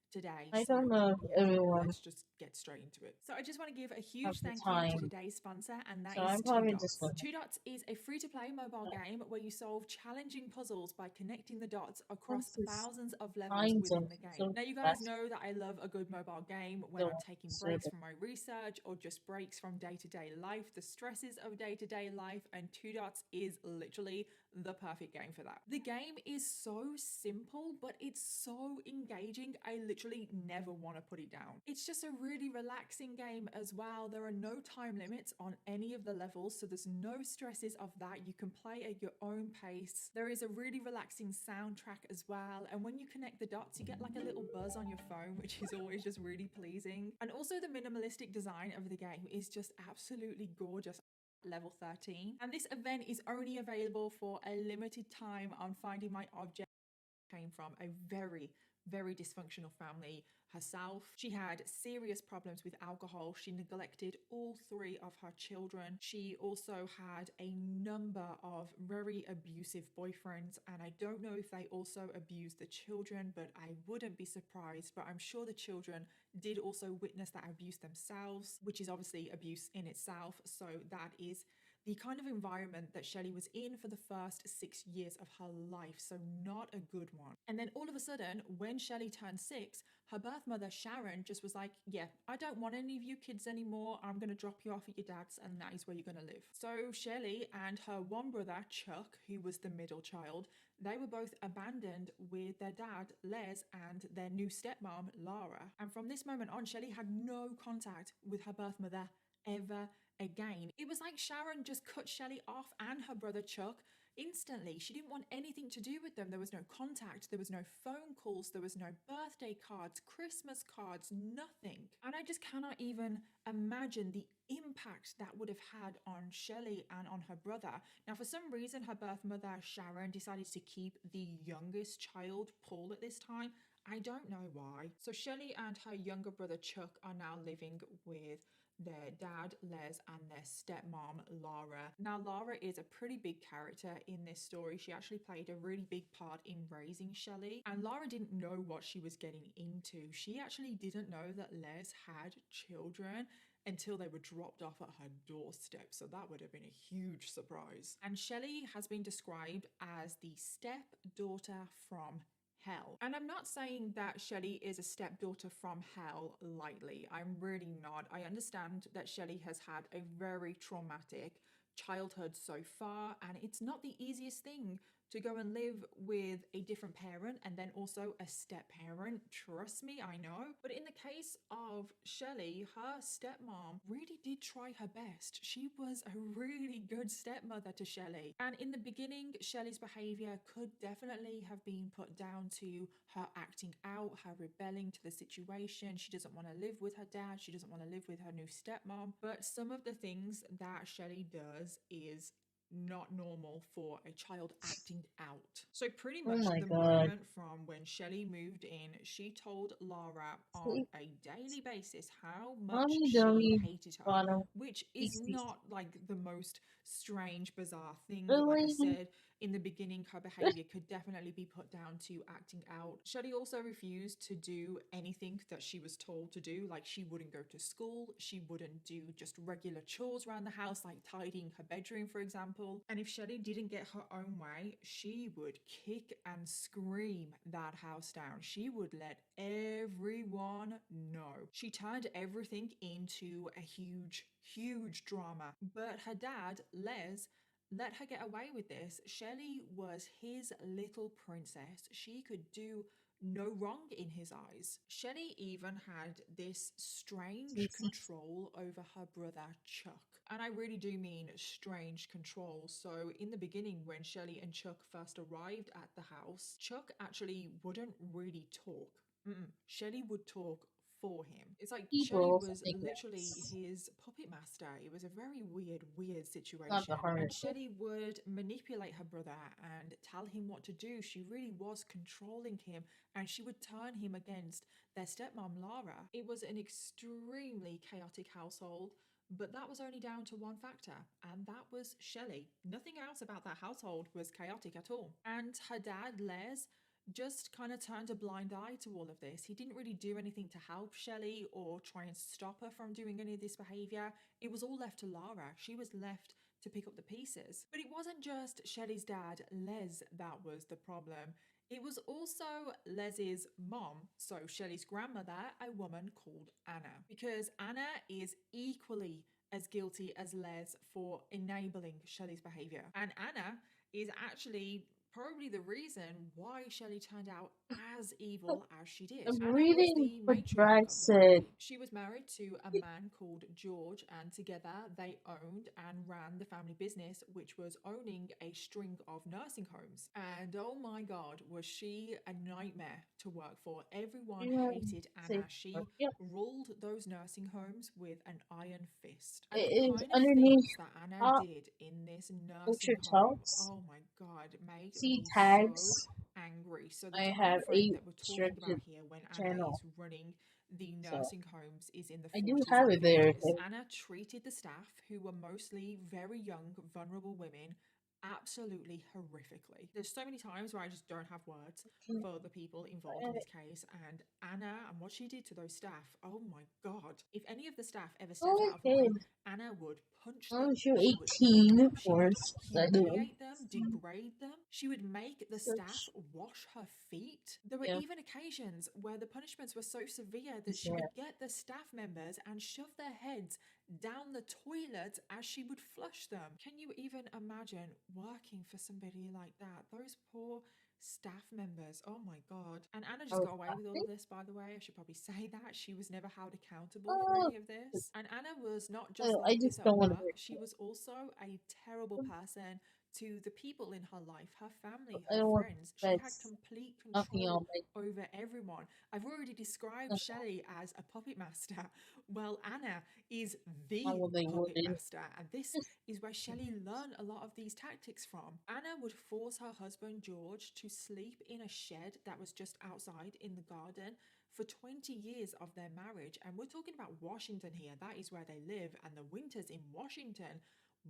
today. I So don't know if yeah, everyone let's just get straight into it. So I just want to give a huge has the thank you to time. today's sponsor, and that So is I'm Two probably Dots. just gonna Two Dots is a free-to-play mobile game where you solve challenging puzzles by connecting the dots across thousands of levels find within them the game. so Now, you guys fast. know that I love a good mobile game when So I'm taking serve breaks it. from my research or just breaks from day-to-day life, the stresses of day-to-day life, and Two Dots is literally the perfect game for that. The game is so simple, but it's so engaging. I literally never want to put it down. It's just a really relaxing game as well. There are no time limits on any of the levels, so there's no stresses of that. You can play at your own pace. There is a really relaxing soundtrack as well, and when you connect the dots, you get like a little buzz on your phone, which is always just really pleasing. And also the minimalistic design of the game is just absolutely gorgeous. Level 13, and this event is only available for a limited time on Finding My Object. Came from a very dysfunctional family herself. She had serious problems with alcohol. She neglected all 3 of her children. She also had a number of very abusive boyfriends, and I don't know if they also abused the children, but I wouldn't be surprised. But I'm sure the children did also witness that abuse themselves, which is obviously abuse in itself. So that is the kind of environment that Shelley was in for the first 6 years of her life, so not a good one. And then all of a sudden, when Shelley turned 6, her birth mother Sharon just was like, yeah, I don't want any of you kids anymore. I'm going to drop you off at your dad's, and that is where you're going to live. So Shelley and her one brother Chuck, who was the middle child, they were both abandoned with their dad Les and their new stepmom Lara. And from this moment on, Shelley had no contact with her birth mother ever again. It was like Sharon just cut Shelley off and her brother Chuck instantly. She didn't want anything to do with them. There was no contact, there was no phone calls, there was no birthday cards, Christmas cards, nothing. And I just cannot even imagine the impact that would have had on Shelley and on her brother. Now, for some reason, her birth mother Sharon decided to keep the youngest child, Paul, at this time. I don't know why. So Shelley and her younger brother Chuck are now living with their dad, Les, and their stepmom, Lara. Now, Lara is a pretty big character in this story. She actually played a really big part in raising Shelley, and Lara didn't know what she was getting into. She actually didn't know that Les had children until they were dropped off at her doorstep, so that would have been a huge surprise. And Shelley has been described as the stepdaughter from hell. And I'm not saying that Shelley is a stepdaughter from hell lightly. I'm really not. I understand that Shelley has had a very traumatic childhood so far, and it's not the easiest thing to go and live with a different parent and then also a step parent. Trust me, I know. But in the case of Shelley, her stepmom really did try her best. She was a really good stepmother to Shelley. And in the beginning, Shelley's behavior could definitely have been put down to her acting out, her rebelling to the situation. She doesn't want to live with her dad. She doesn't want to live with her new stepmom. But some of the things that Shelley does is not normal for a child acting out. So pretty much the moment from when Shelley moved in, she told Lara on a daily basis how much she hated her, which is not like the most strange, bizarre thing. But like I said, In the beginning, her behavior could definitely be put down to acting out. Shelley also refused to do anything that she was told to do. Like, she wouldn't go to school, she wouldn't do just regular chores around the house, like tidying her bedroom, for example. And if Shelley didn't get her own way, she would kick and scream that house down. She would let everyone know. She turned everything into a huge drama. But her dad, Les, let her get away with this. Shelley was his little princess. She could do no wrong in his eyes. Shelley even had this strange control over her brother Chuck. And I really do mean strange control. So in the beginning, when Shelley and Chuck first arrived at the house, Chuck actually wouldn't really talk. Shelley would talk for him. It's like Shelley was literally his puppet master. It was a very weird situation. And Shelley would manipulate her brother and tell him what to do. She really was controlling him, and she would turn him against their stepmom Lara. It was an extremely chaotic household, but that was only down to one factor, and that was Shelley. Nothing else about that household was chaotic at all. And her dad, Les, just kind of turned a blind eye to all of this. He didn't really do anything to help Shelley or try and stop her from doing any of this behavior. It was all left to Lara. She was left to pick up the pieces. But it wasn't just Shelley's dad, Les, that was the problem. It was also Les's mom, so Shelley's grandmother, a woman called Anna. Because Anna is equally as guilty as Les for enabling Shelley's behavior. And Anna is actually probably the reason why Shelley turned out as evil as she did. I'm Anna reading was what the Drag matriarch of the said. family. She was married to a man called George, and together they owned and ran the family business, which was owning a string of nursing homes. And oh my god, was she a nightmare to work for. Everyone hated Anna. She ruled those nursing homes with an iron fist. And It the is kind of underneath things that Anna did in this nursing home, talks. oh my god, made See me tags. so angry. So the I time have frame 8 that we're talking about restricted here, when Anna channel. is running the So nursing homes, is in the I 40s do have and it there. 50s. Anna treated the staff, who were mostly very young, vulnerable women, absolutely horrifically. There's so many times where I just don't have words for the people involved in this case, and Anna and what she did to those staff, oh my god. If any of the staff ever stepped out of line, Anna would punch them, she would kick 18, them, of she would course. humiliate them, degrade them. She would make the staff wash her feet. There were even occasions where the punishments were so severe that she would get the staff members and shove their heads down the toilet as she would flush them. Can you even imagine working for somebody like that? Those poor staff members, oh my god. And Anna just got away with all of this, by the way. I should probably say that. She was never held accountable for any of this. And Anna was not just like this at work, she was also a terrible person to the people in her life, her family, her friends. She had complete control over everyone. I've already described Shelley as a puppet master. Well, Anna is the puppet master, and this is where Shelley learned a lot of these tactics from. Anna would force her husband George to sleep in a shed that was just outside in the garden for 20 years of their marriage. And we're talking about Washington here. That is where they live, and the winters in Washington,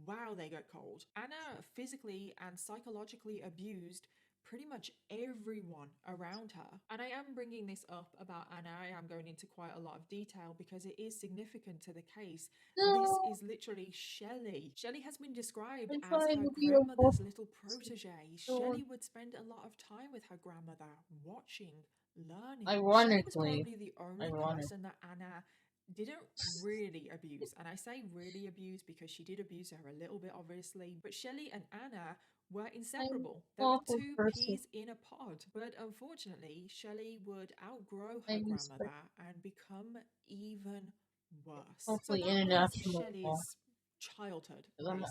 wow, they get cold. Anna physically and psychologically abused pretty much everyone around her. And I am bringing this up about Anna. I am going into quite a lot of detail because it is significant to the case. This is literally Shelley. Shelley has been described as her grandmother's little protege. Shelley would spend a lot of time with her grandmother, watching, learning. Shelley was probably the only person that Anna didn't really abuse. And I say really abuse because she did abuse her a little bit, obviously. But Shelley and Anna were inseparable. They were two peas in a pod. But unfortunately, Shelley would outgrow her grandmother and become even worse. Hopefully so that international. was Shelley's childhood.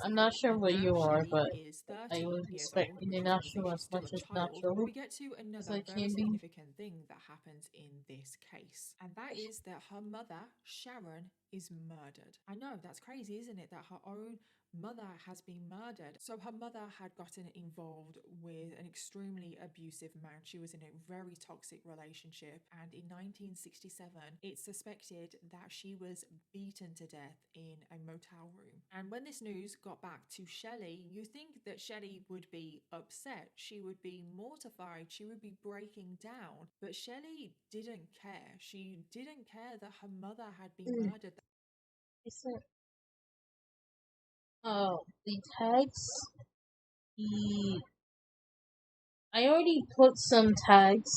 I'm not sure And what now you are, Shelley but is I 13 would years expect old, which is international obviously as still much a as child. natural. But we get to another very can be. significant thing that happens in this case, and that is that her mother, Sharon, is murdered. I know, that's crazy, isn't it? That her own mother has been murdered. So her mother had gotten involved with an extremely abusive man. She was in a very toxic relationship, and in 1967 it's suspected that she was beaten to death in a motel room. And when this news got back to Shelley, you think that Shelley would be upset, she would be mortified, she would be breaking down, but Shelley didn't care. She didn't care that her mother had been murdered. The tags, the I already put some tags,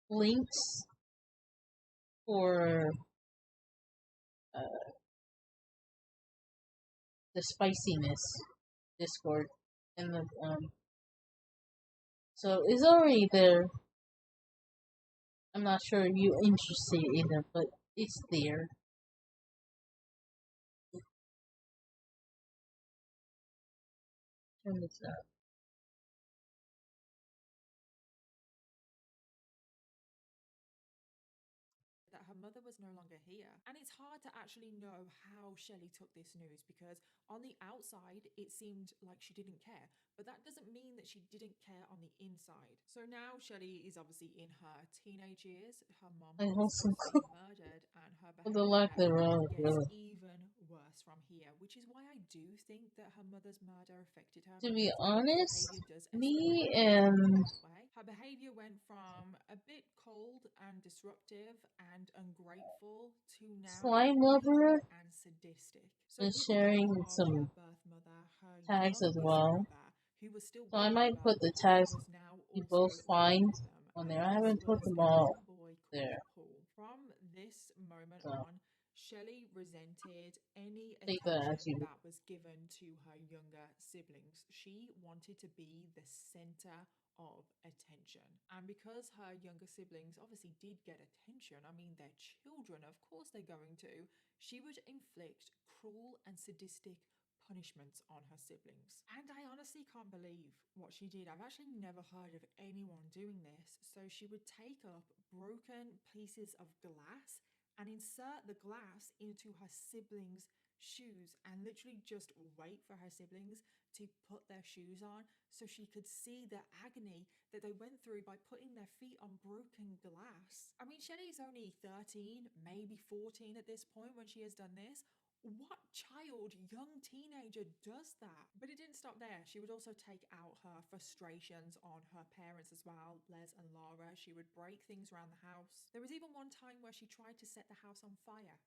links for the spiciness Discord and the so it's already there. I'm not sure if you're interested in it, but it's there. Turn this up. That her mother was no longer here. And it's hard to actually know how Shelley took this news, because on the outside it seemed like she didn't care, but that doesn't mean that she didn't care on the inside. So now Shelley is obviously in her teenage years. Her mom I was also murdered, and her for the lack thereof, behavior really. gets even worse from here, which is why I do think that her mother's murder affected her. To be because honest, behavior does me escalate and that way. Her behavior went from a bit cold and disruptive and ungrateful to now Slime Lover and sadistic. So is with the sharing death of some her birth mother, her tags as youngest well. brother, who was still So I with might her put the birth tags was now you also both find living with them, on and there. I this haven't put was them a all young boy called there. Paul. From this moment So on, Shelley resented any take that as attention you. that was given to her younger siblings. She wanted to be the center of attention. And because her younger siblings obviously did get attention, I mean, they're children, of course they're going to, she would inflict cruel and sadistic punishments on her siblings. And I honestly can't believe what she did. I've actually never heard of anyone doing this. So she would take up broken pieces of glass and insert the glass into her siblings' shoes and literally just wait for her siblings to put their shoes on so she could see the agony that they went through by putting their feet on broken glass. I mean, Shelley's only 13, maybe 14 at this point when she has done this. What child, young teenager does that? But it didn't stop there. She would also take out her frustrations on her parents as well, Les and Laura. She would break things around the house. There was even one time where she tried to set the house on fire.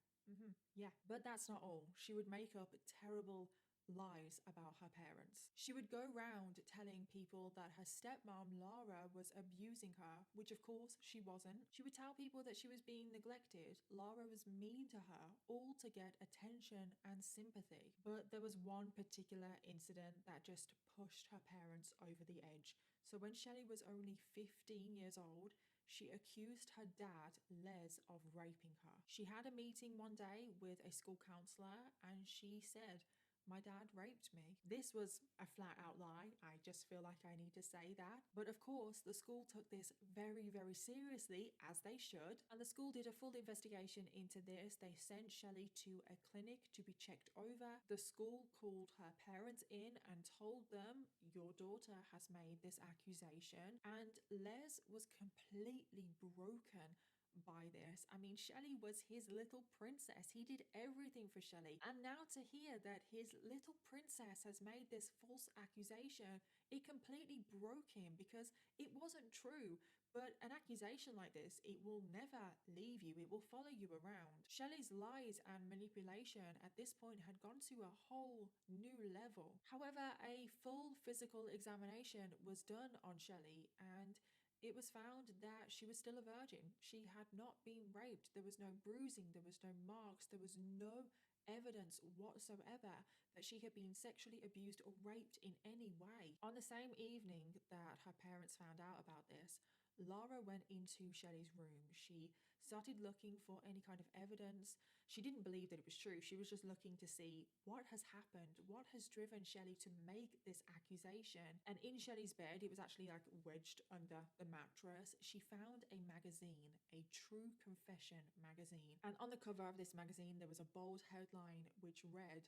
Yeah, but that's not all. She would make up terrible lies about her parents. She would go round telling people that her stepmom Laura was abusing her, which of course she wasn't. She would tell people that she was being neglected. Laura was mean to her, all to get attention and sympathy. But there was one particular incident that just pushed her parents over the edge. So when Shelley was only 15 years old, she accused her dad, Les, of raping her. She had a meeting one day with a school counselor and she said, "My dad raped me." This was a flat out lie. I just feel like I need to say that. But of course, the school took this very, very seriously, as they should. And the school did a full investigation into this. They sent Shelley to a clinic to be checked over. The school called her parents in and told them, "Your daughter has made this accusation." And Les was completely broken by this. I mean, Shelley was his little princess. He did everything for Shelley. And now to hear that his little princess has made this false accusation, it completely broke him because it wasn't true. But an accusation like this, it will never leave you. It will follow you around. Shelley's lies and manipulation at this point had gone to a whole new level. However, a full physical examination was done on Shelley, and it was found that she was still a virgin. She had not been raped. There was no bruising, there was no marks, there was no evidence whatsoever that she had been sexually abused or raped in any way. On the same evening that her parents found out about this, Lara went into Shelley's room. She started looking for any kind of evidence. She didn't believe that it was true. She was just looking to see what has happened, what has driven Shelley to make this accusation. And in Shelley's bed, it was actually like wedged under the mattress, she found a magazine, a True Confession magazine. And on the cover of this magazine, there was a bold headline which read,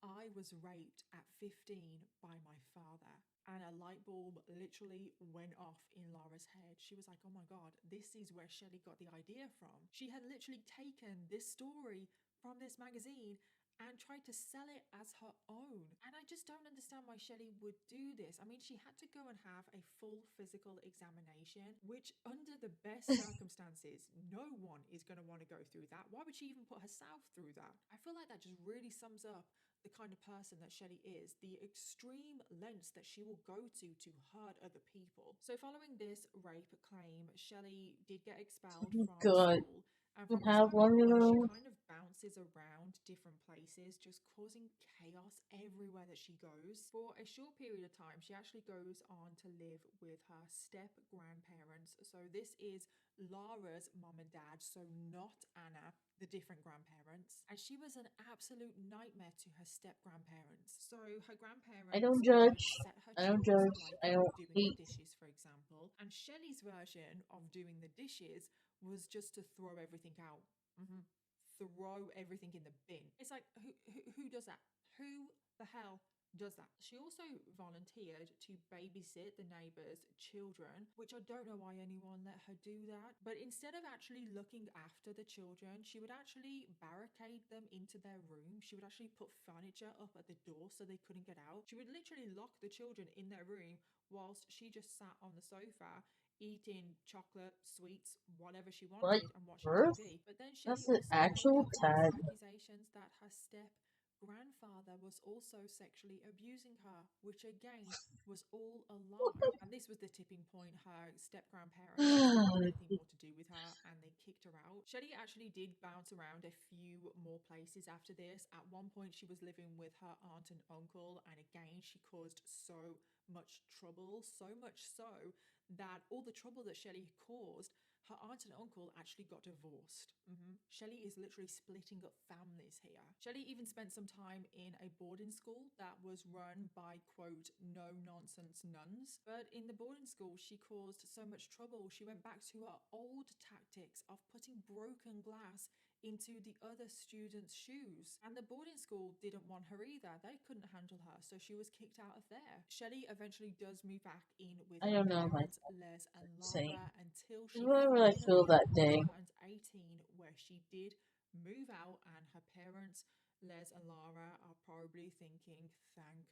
"I was raped at 15 by my father." And a light bulb literally went off in Lara's head. She was like, oh my God, this is where Shelley got the idea from. She had literally taken this story from this magazine and tried to sell it as her own. And I just don't understand why Shelley would do this. I mean, she had to go and have a full physical examination, which under the best circumstances, no one is going to want to go through that. Why would she even put herself through that? I feel like that just really sums up the kind of person that Shelley is, the extreme lengths that she will go to hurt other people. So following this rape claim, Shelley did get expelled from school. And from this moment on, she kind of bounces around different places, just causing chaos everywhere that she goes. For a short period of time, she actually goes on to live with her step-grandparents. So this is Lara's mom and dad, so not Anna, the different grandparents. And she was an absolute nightmare to her step-grandparents. So her grandparents... I don't judge. I don't judge. I don't doing hate. the dishes, for example. And Shelley's version of doing the dishes was just to throw everything out. Throw everything in the bin. It's like, who does that? Who the hell does that? She also volunteered to babysit the neighbors' children, which I don't know why anyone let her do that. But instead of actually looking after the children, she would actually barricade them into their room. She would actually put furniture up at the door so they couldn't get out. She would literally lock the children in their room whilst she just sat on the sofa eating chocolate, sweets, whatever she wanted, and watching TV. But then Shelley That's an also actual tag. accusations that her step-grandfather was also sexually abusing her, which again was all a lie. And this was the tipping point. Her step-grandparents didn't want anything more to do with her and they kicked her out. Shelley actually did bounce around a few more places after this. At one point she was living with her aunt and uncle, and again she caused so much trouble, so much so that all the trouble that Shelley caused, her aunt and uncle actually got divorced. Shelley is literally splitting up families here. Shelley even spent some time in a boarding school that was run by, quote, no-nonsense nuns. But in the boarding school, she caused so much trouble. She went back to her old tactics of putting broken glass into the other students' shoes. And the boarding school didn't want her either. They couldn't handle her, so she was kicked out of there. Shelley eventually does move back in with I her don't know parents, Les and Lara, until she whatever I feel that day. turned 18, where she did move out, and her parents, Les and Lara, are probably thinking, thank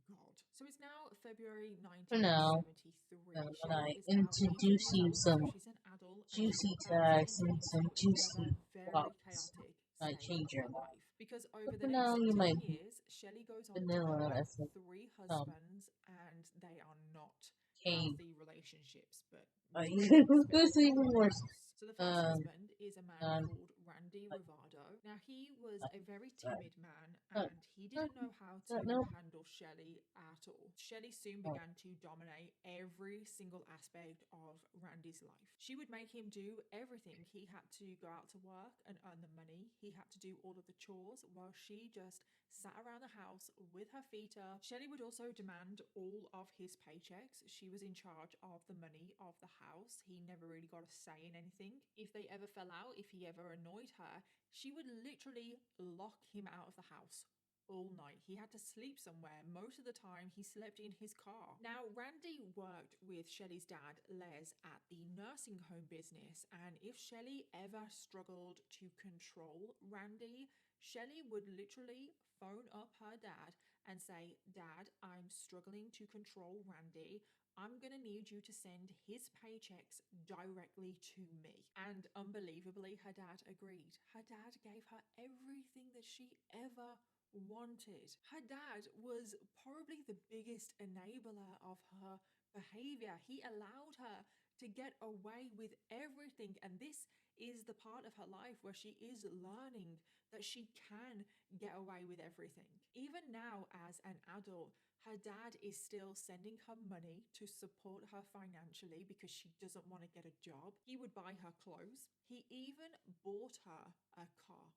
God. So it's now February For now, 1973. when I Shelley is now 18 introduce years you old, some so she's an adult, and juicy she's about tags to and embark some on juicy another very plots, chaotic might stage change of your her mind. life. Because over But the for next now, you 10 might years, Shelley goes on to vanilla have as a 3 husbands, and they are not cane. healthy relationships, but That's even worse. so the first husband is a man called Randy Ravado. Now he was a very timid man, and he didn't know how to handle Shelley at all. Shelley soon began to dominate every single aspect of Randy's life. She would make him do everything. He had to go out to work and earn the money. He had to do all of the chores while she just sat around the house with her feet up. Shelley would also demand all of his paychecks. She was in charge of the money of the house. He never really got a say in anything. If they ever fell out, if he ever annoyed her, she would literally lock him out of the house all night. He had to sleep somewhere. Most of the time he slept in his car. Now Randy worked with Shelley's dad Les at the nursing home business, and if Shelley ever struggled to control Randy, Shelley would literally phone up her dad and say, "Dad, I'm struggling to control Randy. I'm gonna need you to send his paychecks directly to me." And unbelievably, her dad agreed. Her dad gave her everything that she ever wanted. Her dad was probably the biggest enabler of her behavior. He allowed her to get away with everything. And this is the part of her life where she is learning that she can get away with everything. Even now, as an adult, her dad is still sending her money to support her financially because she doesn't want to get a job. He would buy her clothes. He even bought her a car.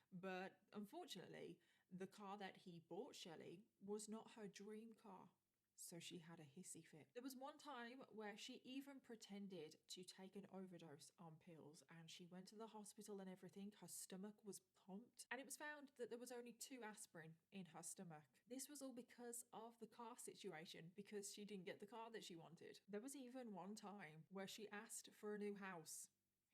But unfortunately, the car that he bought Shelley was not her dream car. So she had a hissy fit. There was one time where she even pretended to take an overdose on pills, and she went to the hospital and everything. Her stomach was pumped, and it was found that there was only 2 aspirin in her stomach. This was all because of the car situation, because she didn't get the car that she wanted. There was even one time where she asked for a new house.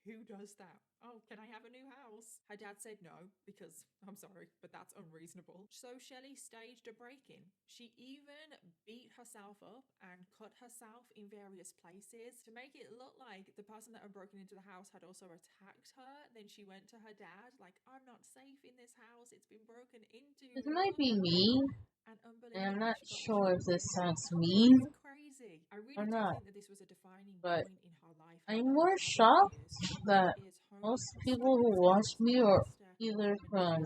Who does that? Oh, can I have a new house? Her dad said no, because I'm sorry, but that's unreasonable. So Shelley staged a break-in. She even beat herself up and cut herself in various places to make it look like the person that had broken into the house had also attacked her. Then she went to her dad, like, I'm not safe in this house. It's been broken into. This might be me, and I'm not She got sure if the this sounds mean It's crazy. I really or do not, think that this was a defining but point in her life. I'm more shocked that most people who watch me are either from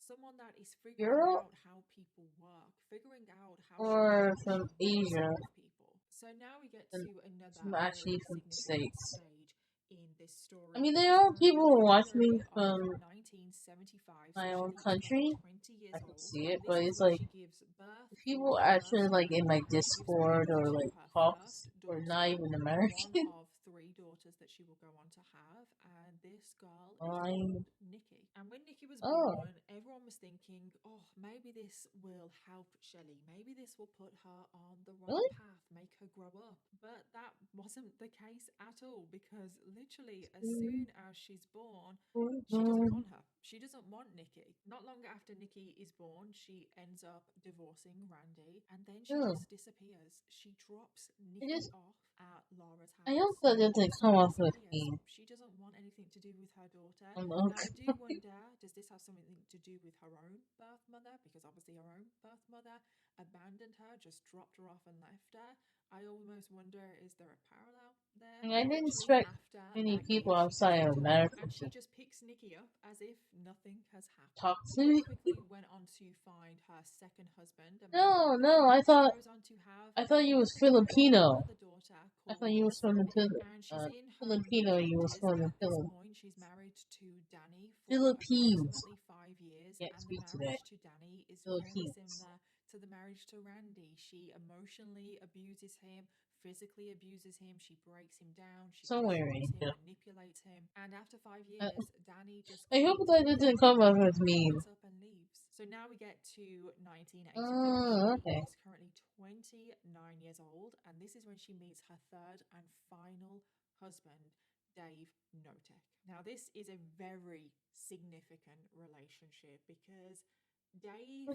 Someone that is figuring Europe out how people work, figuring out how or from Asia, people. So now we get and to another some actually very from the significant States. stage in this story. I mean, there are people who watch me from 1975, my so own she's country. 20 years I can old, see it, and but this is it's when like she gives birth if people actually like in my Discord or like talks or not even American. one of 3 daughters that she will go on to have, and this girl is Fine. called Nikki. And when Nikki was Oh. born, everyone was thinking, oh, maybe this will help Shelley. Maybe this will put her on the right Really? path, make her grow up. But that wasn't the case at all, because literally as soon as she's born, she doesn't want her. She doesn't want Nikki. Not long after Nikki is born, she ends up divorcing Randy, and then she Oh. just disappears. She drops Nikki just- off at Laura's house. I hope that doesn't come off with me. She doesn't want anything to do with her daughter. I'm Now, okay. I do wonder, does this have something to do with her own birth mother? Because obviously her own birth mother abandoned her, just dropped her off and left her. I almost wonder, is there a parallel there? I didn't Literally expect after many that people year, she outside gets of a America job, and she to just picks Nikki up as if nothing has happened. talk to She me. quickly went on to find her second husband. No, I thought you was Filipino. I thought you was from the Filipino. You was from the Philippines. She's married to Danny for Philippines. approximately 5 years, Can't and speak the today. marriage to Danny is very Philippines. similar to the marriage to Randy. She emotionally abuses him, physically abuses him, she breaks him down, she Somewhere controls in him, here. manipulates him, and after 5 years, Danny just I hope that doesn't come off with me. gets up and leaves. So now we get to 1983. Oh, okay. She is currently 29 years old, and this is when she meets her third and final husband, Dave Notek. Now, this is a very significant relationship because Dave, what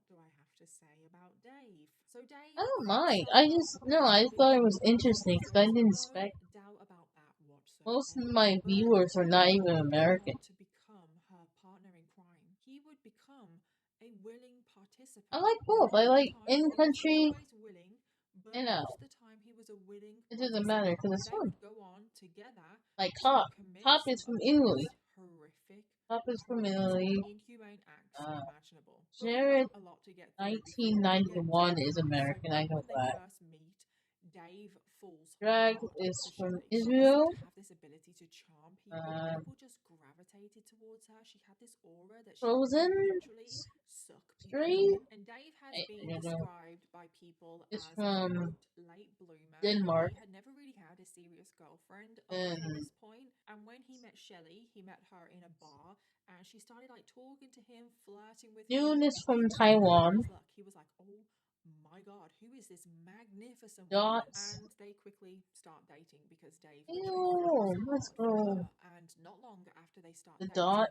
do I have to say about Dave? So Dave, I don't mind. I thought it was interesting because I didn't expect doubt about that whatsoever. most of my viewers are not even American. To become her partner in crime, he would become a willing participant. I like both. I like in country willing, but and out. most of the time he was a willing. It doesn't matter because it's They fun. would go on together. Like Top. Top is from Italy. Horrific, Top is from Italy. inhumane acts imaginable. Jared, A lot to get 1991 is American. I know that. first meet, Dave falls Drag hard is for from Shelley. She Israel. seemed to have this ability to charm people. People just gravitated towards her. She had this aura that she Frozen. could literally suck people Straight. in. And Dave has been described by people It's as from a quote, late bloomer. Denmark. He had never really had a serious girlfriend up until this point. And when he met Shelley, he met her in a bar, and she started like talking to him, flirting with him. June is from Taiwan. He was like, oh my god, who is this magnificent Dots. woman? And they quickly start dating because Dave Let's go. and not long after they start The dating, dot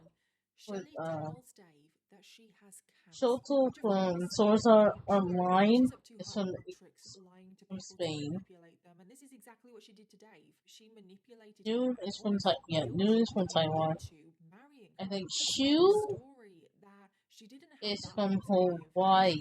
Shelley with tells Dave that she has cancer. Shoto from Swords Art Online. It's from Spain. Manipulate them, and this is exactly what she did to Dave. She manipulated Noon him is from Noon is from Taiwan. I think Shu is from Hawaii.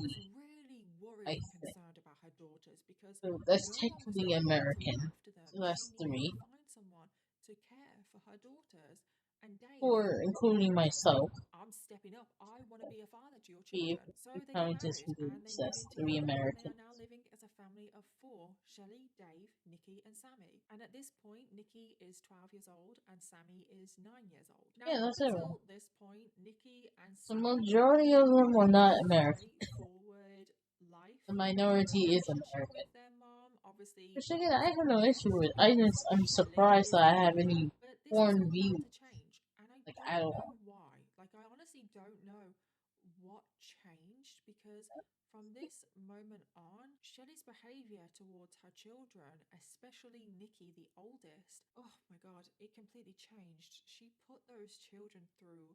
I think. concerned about her daughters because So that's no one was technically there to look American. after them. So that's She needed 3. to find someone to care for her daughters. And Dave 4, including thought, myself. I'm stepping up. I want to be a father to your If children. So you they get count married and movies, they move that's in 3 together. And they Americans. are now living as a family of 4: Shelley, Dave, Nikki, and Sammy. And at this point, Nikki is 12 years old and Sammy is 9 years old. Now, Yeah, up that's everyone. until this point, Nikki and The Sammy majority of them are not American. straightforward life. The minority is Relationship American. with their mom, obviously. Which again, I have no issue with. I'm surprised that I have any But this was foreign all about views. to change, and I Like, don't I don't know know. why. Like, I honestly don't know what changed, because from this moment on, Shelley's behavior towards her children, especially Nikki, the oldest, oh my god, it completely changed. She put those children through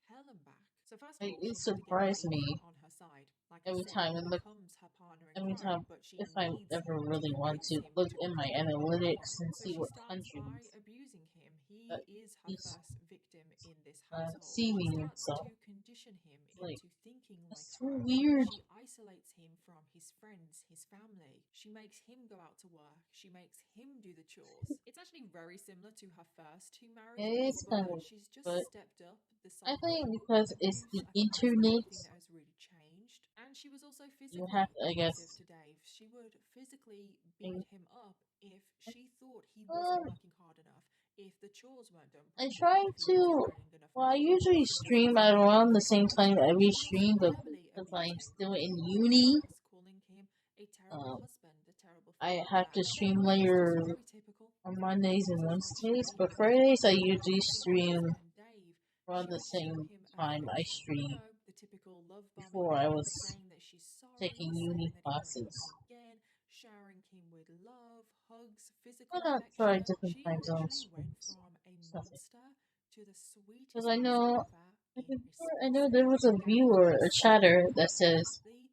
hell and back. So first of all, It she had to get surprised Dave me on her side. Like every I said, time he I look. becomes her partner in Every crime, time, but she if I needs ever to really want convince to him look to in my become her analytics partner. and So see she what starts by countries abusing him. He is her he's first victim in this household. see She me and starts stuff. to condition him Like, into thinking like that's so her. weird. She isolates him from his friends, his family. She makes him go out to work. She makes him do the chores. It's actually very similar to her first 2 marriages, It's kind but of, she's just but stepped up the I think psychological because it's abuse. the I think that's the internet, only thing that has really changed. And she was also you physically have to, I abusive guess. to Dave. She would physically And, beat him up if she thought he wasn't working hard enough, if the chores weren't done I properly, try if he to. wasn't earning enough Well, I money. usually She was stream at physically around the same abusing time him. every She was stream, but verbally because I'm abusing, still in calling him uni, names, calling him a terrible husband, a terrible I father. have to And stream again, it's later just very typical. on Mondays and Just like Wednesdays, Shelley but was Fridays I verbally usually abusing her stream husband Dave, around she the would show same him time I affection. You stream know, the typical love before bombing, I was saying that she's sorry, taking uni saying that he won't do classes. it again, showering him with love, hugs, Why physical not try affection. different She time zone literally went streams? from a It's nothing. monster to the sweetest Because I person know, ever in a I know space there was a that viewer, a was so chatter that says obviously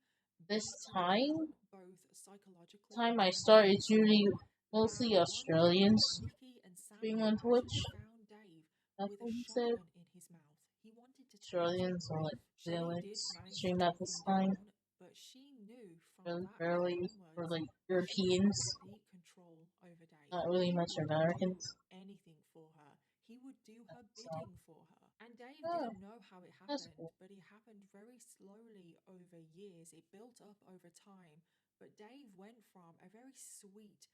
this beaten time, down both psychologically time I and start, it's physically, usually that mostly one day Australians Nikki and stream Sammy on Twitch. actually found Dave That's with a what he said. shotgun in his mouth. He wanted to take him Australians or like life. Shelley did Zealands manage to stream at talk this him time. down, but she knew from Really that day barely, or onwards like she had Europeans, complete control over Dave. not really He much would Americans. do anything for her. He would do her So, bidding for her. And Dave oh, didn't know how it that's happened, cool. but it happened very slowly over years. It built up over time. But Dave went from a very sweet,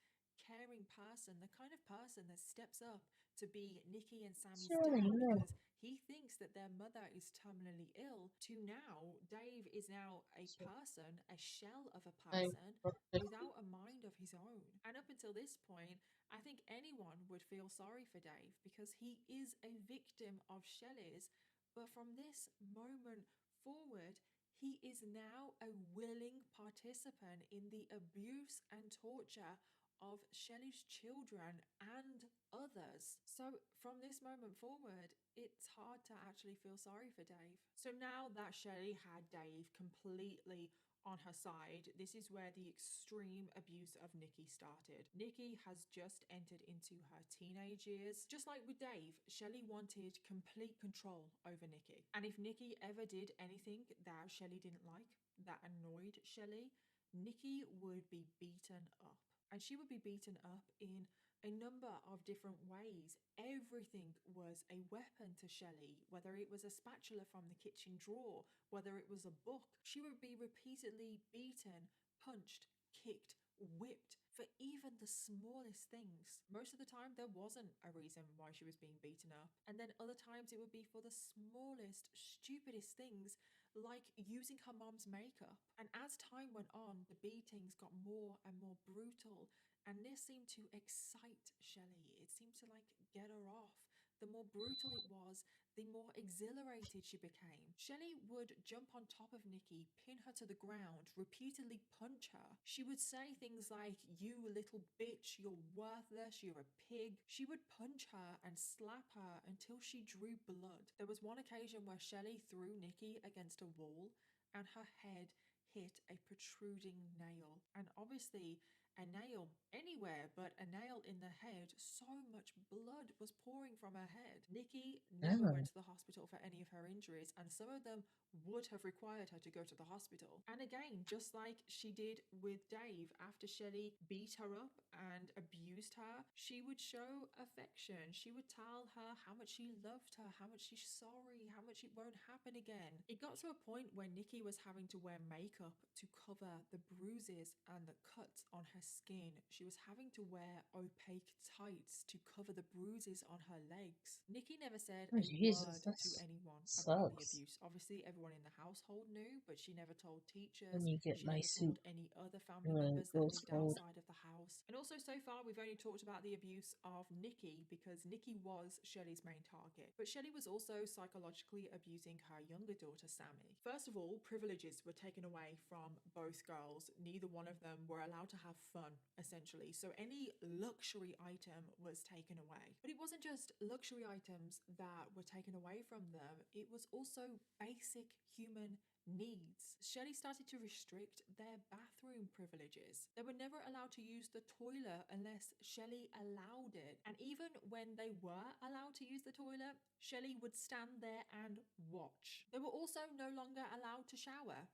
caring person, the kind of person that steps up to be Nikki and Sammy's Surely, dad no. because he thinks that their mother is terminally ill, to now Dave is now a person, a shell of a I person without a mind of his own. And up until this point, I think anyone would feel sorry for Dave because he is a victim of Shelley's. But from this moment forward, he is now a willing participant in the abuse and torture of Shelley's children and others. So from this moment forward, it's hard to actually feel sorry for Dave. So now that Shelley had Dave completely on her side, this is where the extreme abuse of Nikki started. Nikki has just entered into her teenage years. Just like with Dave, Shelley wanted complete control over Nikki. And if Nikki ever did anything that Shelley didn't like, that annoyed Shelley, Nikki would be beaten up. And she would be beaten up in a number of different ways. Everything was a weapon to Shelley, whether it was a spatula from the kitchen drawer, whether it was a book. She would be repeatedly beaten, punched, kicked, whipped for even the smallest things. Most of the time, there wasn't a reason why she was being beaten up. And then other times, it would be for the smallest, stupidest things, like using her mom's makeup. And as time went on, the beatings got more and more brutal. And this seemed to excite Shelley. It seemed to get her off. The more brutal it was, the more exhilarated she became. Shelley would jump on top of Nikki, pin her to the ground, repeatedly punch her. She would say things like, "You little bitch, you're worthless, you're a pig." She would punch her and slap her until she drew blood. There was one occasion where Shelley threw Nikki against a wall and her head hit a protruding nail. And obviously, a nail anywhere but a nail in the head. So much blood was pouring from her head. Nikki never went to the hospital for any of her injuries, and some of them would have required her to go to the hospital. And again, just like she did with Dave, after Shelley beat her up and abused her, she would show affection. She would tell her how much she loved her, how much she's sorry, how much it won't happen again. It got to a point where Nikki was having to wear makeup to cover the bruises and the cuts on her skin. She was having to wear opaque tights to cover the bruises on her legs. Nikki never said a word to anyone about the abuse. Obviously, everyone in the household knew, but she never told teachers. She never told any other family members that lived outside of the house. And also, so far, we've only talked about the abuse of Nikki because Nikki was Shelley's main target. But Shelley was also psychologically abusing her younger daughter, Sammy. First of all, privileges were taken away from both girls. Neither one of them were allowed to have fun, essentially. So any luxury item was taken away. But it wasn't just luxury items that were taken away from them, it was also basic human needs. Shelley started to restrict their bathroom privileges. They were never allowed to use the toilet unless Shelley allowed it. And even when they were allowed to use the toilet, Shelley would stand there and watch. They were also no longer allowed to shower.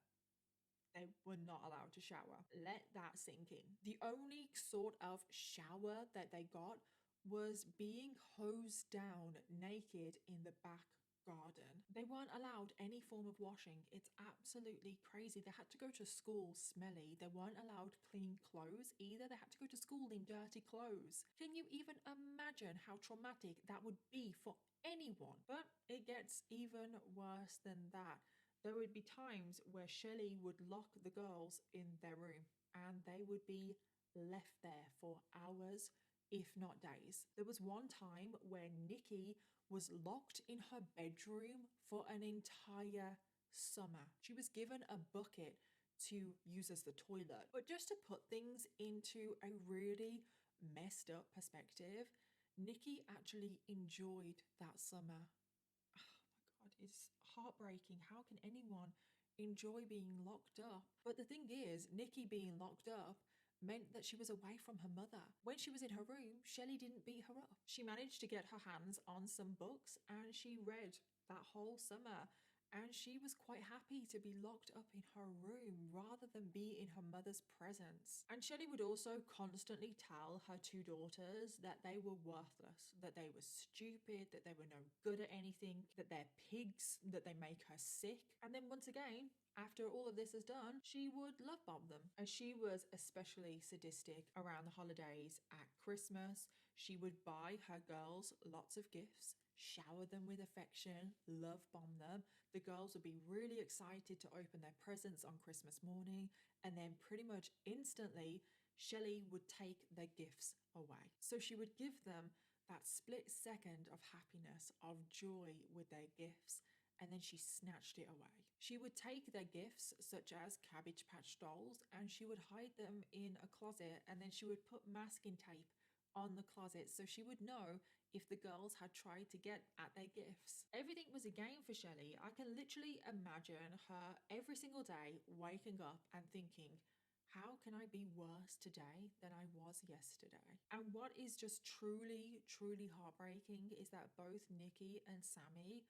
They were not allowed to shower. Let that sink in. The only sort of shower that they got was being hosed down naked in the back garden. They weren't allowed any form of washing. It's absolutely crazy. They had to go to school smelly. They weren't allowed clean clothes either. They had to go to school in dirty clothes. Can you even imagine how traumatic that would be for anyone? But it gets even worse than that. There would be times where Shelley would lock the girls in their room and they would be left there for hours, if not days. There was one time where Nikki was locked in her bedroom for an entire summer. She was given a bucket to use as the toilet. But just to put things into a really messed up perspective, Nikki actually enjoyed that summer. It's heartbreaking. How can anyone enjoy being locked up? But the thing is, Nikki being locked up meant that she was away from her mother. When she was in her room, Shelley didn't beat her up. She managed to get her hands on some books and she read that whole summer. And she was quite happy to be locked up in her room rather than be in her mother's presence. And Shelley would also constantly tell her two daughters that they were worthless, that they were stupid, that they were no good at anything, that they're pigs, that they make her sick. And then once again, after all of this is done, she would love bomb them. And she was especially sadistic around the holidays. At Christmas, she would buy her girls lots of gifts, shower them with affection, love bomb them. The girls would be really excited to open their presents on Christmas morning, and then pretty much instantly, Shelley would take their gifts away. So she would give them that split second of happiness, of joy with their gifts, and then she snatched it away. She would take their gifts, such as Cabbage Patch dolls, and she would hide them in a closet, and then she would put masking tape on the closet so she would know if the girls had tried to get at their gifts. Everything was a game for Shelley. I can literally imagine her every single day waking up and thinking, how can I be worse today than I was yesterday? And what is just truly, truly heartbreaking is that both Nikki and Sammy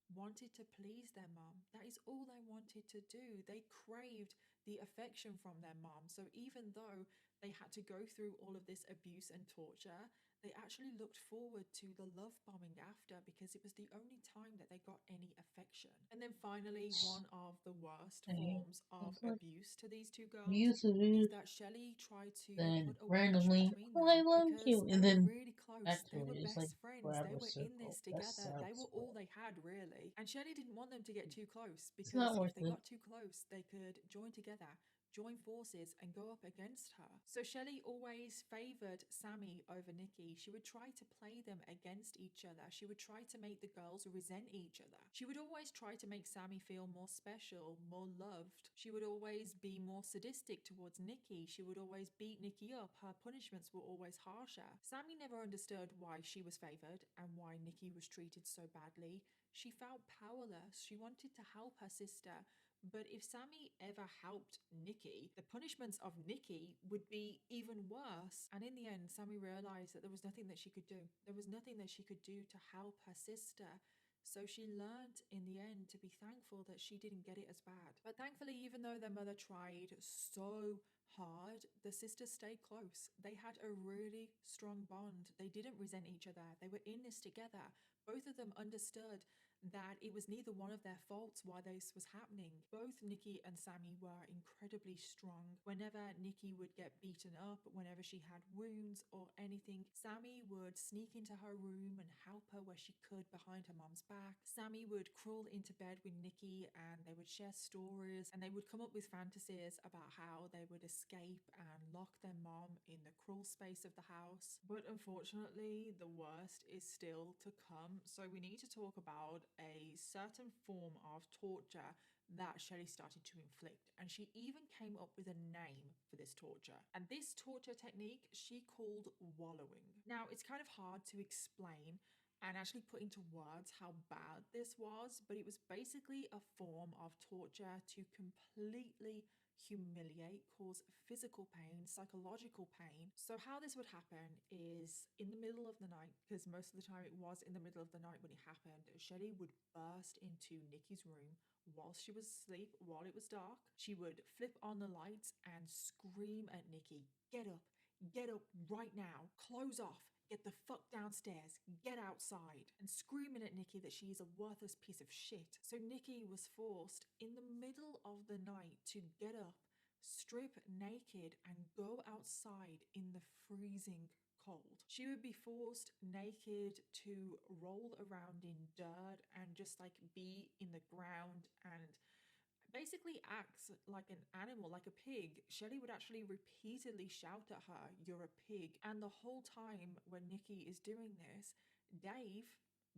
wanted to please their mom. That is all they wanted to do. They craved the affection from their mom. So even though they had to go through all of this abuse and torture, they actually looked forward to the love bombing after because it was the only time that they got any affection. And then finally, one of the worst forms of abuse to these two girls is that Shelley tried to put a wedge between them I love because you, they and were then really close. They were just best friends. They grab a were in this circle. That together. They were sounds all they had, really. And Shelley didn't want them to get too close It's because not if worth they it. got too close, they could join together, join forces and go up against her. So Shelley always favoured Sammy over Nikki. She would try to play them against each other. She would try to make the girls resent each other. She would always try to make Sammy feel more special, more loved. She would always be more sadistic towards Nikki. She would always beat Nikki up. Her punishments were always harsher. Sammy never understood why she was favoured and why Nikki was treated so badly. She felt powerless. She wanted to help her sister, But if Sammy ever helped Nikki, the punishments of Nikki would be even worse. And in the end, Sammy realized that there was nothing that she could do. There was nothing that she could do to help her sister. So she learned in the end to be thankful that she didn't get it as bad. But thankfully, even though their mother tried so hard, the sisters stayed close. They had a really strong bond. They didn't resent each other. They were in this together. Both of them understood that it was neither one of their faults why this was happening. Both Nikki and Sammy were incredibly strong. Whenever Nikki would get beaten up, whenever she had wounds or anything, Sammy would sneak into her room and help her where she could behind her mom's back. Sammy would crawl into bed with Nikki and they would share stories, and they would come up with fantasies about how they would escape and lock their mom in the crawl space of the house. But unfortunately, the worst is still to come. So we need to talk about a certain form of torture that Shelley started to inflict, and she even came up with a name for this torture. And this torture technique she called wallowing. Now, it's kind of hard to explain and actually put into words how bad this was, but it was basically a form of torture to completely humiliate, cause physical pain, psychological pain. So how this would happen is in the middle of the night, because most of the time it was in the middle of the night when it happened, Shelley would burst into Nikki's room while she was asleep, while it was dark. She would flip on the lights and scream at Nikki, get up right now, clothes off, get the fuck downstairs, get outside, and screaming at Nikki that she is a worthless piece of shit. So Nikki was forced in the middle of the night to get up, strip naked, and go outside in the freezing cold. She would be forced naked to roll around in dirt and just like be in the ground and basically acts like an animal, like a pig. Shelley would actually repeatedly shout at her, "You're a pig." And the whole time when Nikki is doing this, Dave,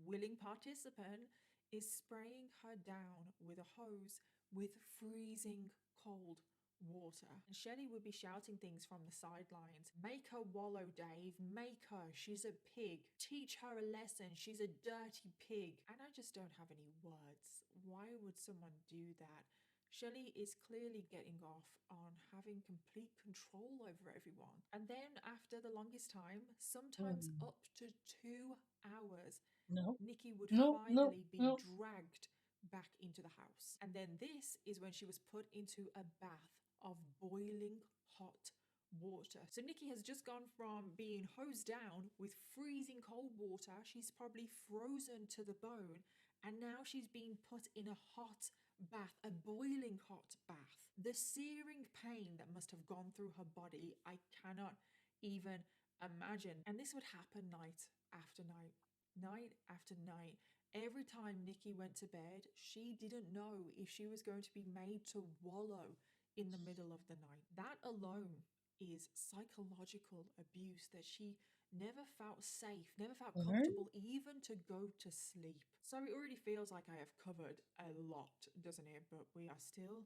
willing participant, is spraying her down with a hose with freezing cold water. And Shelley would be shouting things from the sidelines. Make her wallow, Dave. Make her. She's a pig. Teach her a lesson. She's a dirty pig. And I just don't have any words. Why would someone do that? Shelley is clearly getting off on having complete control over everyone. And then after the longest time, sometimes up to 2 hours, Nikki would finally be dragged back into the house. And then this is when she was put into a bath of boiling hot water. So Nikki has just gone from being hosed down with freezing cold water. She's probably frozen to the bone. And now she's being put in a hot bath, a boiling hot bath. The searing pain that must have gone through her body, I cannot even imagine. And this would happen night after night, night after night. Every time Nikki went to bed, she didn't know if she was going to be made to wallow in the middle of the night. That alone is psychological abuse that she never felt safe, never felt comfortable even to go to sleep. So it already feels like I have covered a lot, doesn't it? But we are still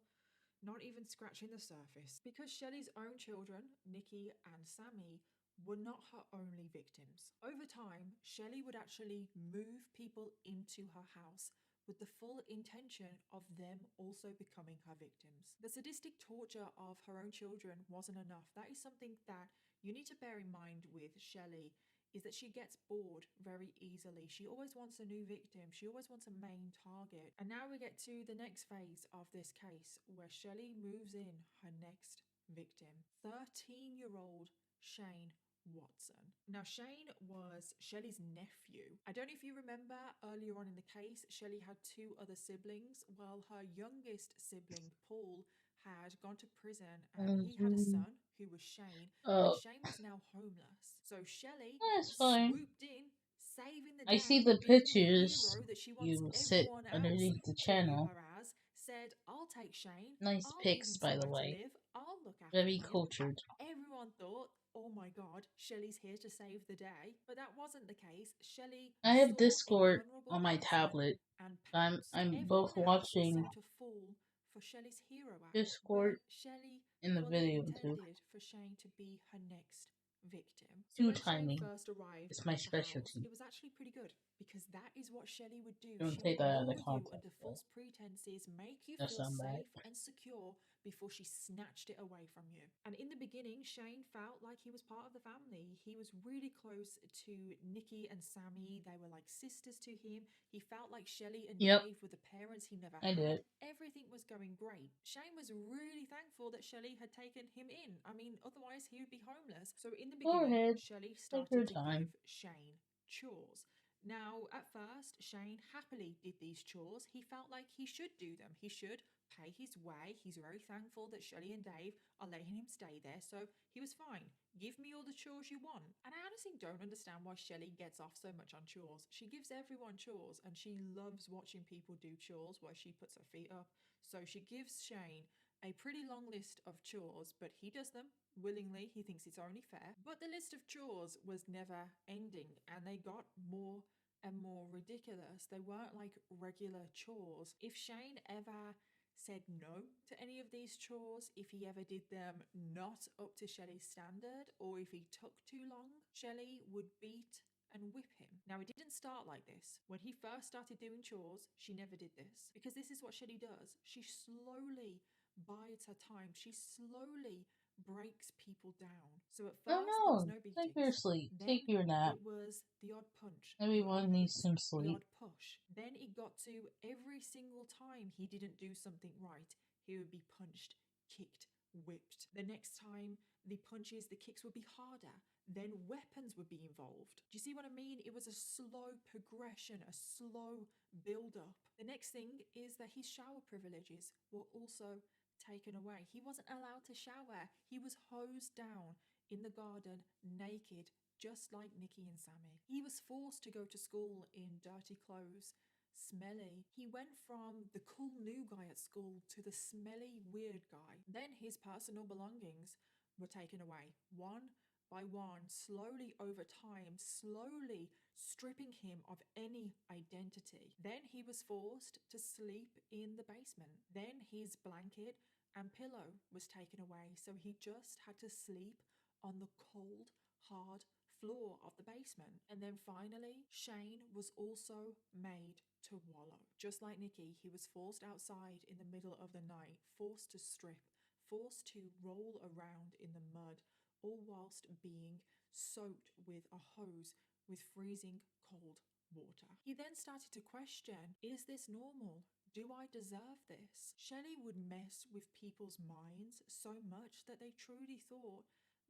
not even scratching the surface, because Shelley's own children, Nikki and Sammy, were not her only victims. Over time, Shelley would actually move people into her house with the full intention of them also becoming her victims. The sadistic torture of her own children wasn't enough. That is something that you need to bear in mind with Shelley, is that she gets bored very easily. She always wants a new victim. She always wants a main target. And now we get to the next phase of this case, where Shelley moves in her next victim, 13-year-old Shane Watson. Now, Shane was Shelley's nephew. I don't know if you remember earlier on in the case, Shelley had 2 other siblings. Well, her youngest sibling, Paul, had gone to prison and he had a son who was Shane, and Shane was now homeless. So Shelley swooped in, saving the day, I see the being pictures. the hero that she wants You sit everyone else underneath the to view channel. her as, said, I'll take Shane, Nice I'll give pics, him by the somewhere to way. live, I'll look after Very him. cultured. Everyone thought, oh my god, Shelley's here to save the day. But that wasn't the case. Shelley I have saw Discord a vulnerable on my person tablet. and I'm pounced. both Everyone else watching seemed to fall for Shelley's hero act, Discord but Shelley in the fully video too. intended for Shane to be her next victim. So Too when Shane tiny. first arrived It's my at the house, specialty. it was actually pretty good, because that is what Shelley would do. Don't She take would that out of lure you context, under though. false pretenses, make you That's feel not right. safe and secure before she snatched it away from you. And in the beginning, Shane felt like he was part of the family. He was really close to Nikki and Sammy. They were like sisters to him. He felt like Shelley and Yep. Dave were the parents he never I had. did. Everything was going great. Shane was really thankful that Shelley had taken him in. I mean, otherwise he would be homeless. So in the Go beginning, ahead. Shelley Take your started to time. give Shane chores. Now, at first, Shane happily did these chores. He felt like he should do them. He should pay his way. He's very thankful that Shelley and Dave are letting him stay there, so he was fine. Give me all the chores you want. And I honestly don't understand why Shelley gets off so much on chores. She gives everyone chores, and she loves watching people do chores where she puts her feet up. So she gives Shane a pretty long list of chores, but he does them willingly. He thinks it's only fair. But the list of chores was never ending, and they got more and more ridiculous. They weren't like regular chores. If Shane ever said no to any of these chores, if he ever did them not up to Shelley's standard, or if he took too long, Shelley would beat and whip him. Now, it didn't start like this. When he first started doing chores, she never did this, because this is what Shelley does. She slowly bides her time. She slowly breaks people down. So at Oh first, there was no. no Take beatings. your sleep. Then Take your nap. it was the odd punch. Everyone the odd needs hit, some the sleep. odd push. Then it got to every single time he didn't do something right, he would be punched, kicked, whipped. The next time, the punches, the kicks would be harder. Then weapons would be involved. Do you see what I mean? It was a slow progression, a slow build up. The next thing is that his shower privileges were also taken away. He wasn't allowed to shower. He was hosed down in the garden naked, just like Nikki and Sammy. He was forced to go to school in dirty clothes, smelly. He went from the cool new guy at school to the smelly weird guy. Then his personal belongings were taken away, one by one, slowly over time, slowly stripping him of any identity. Then he was forced to sleep in the basement. Then his blanket and pillow was taken away, so he just had to sleep on the cold, hard floor of the basement. And then finally, Shane was also made to wallow. Just like Nikki, he was forced outside in the middle of the night, forced to strip, forced to roll around in the mud, all whilst being soaked with a hose with freezing cold water. He then started to question, is this normal? Do I deserve this? Shelley would mess with people's minds so much that they truly thought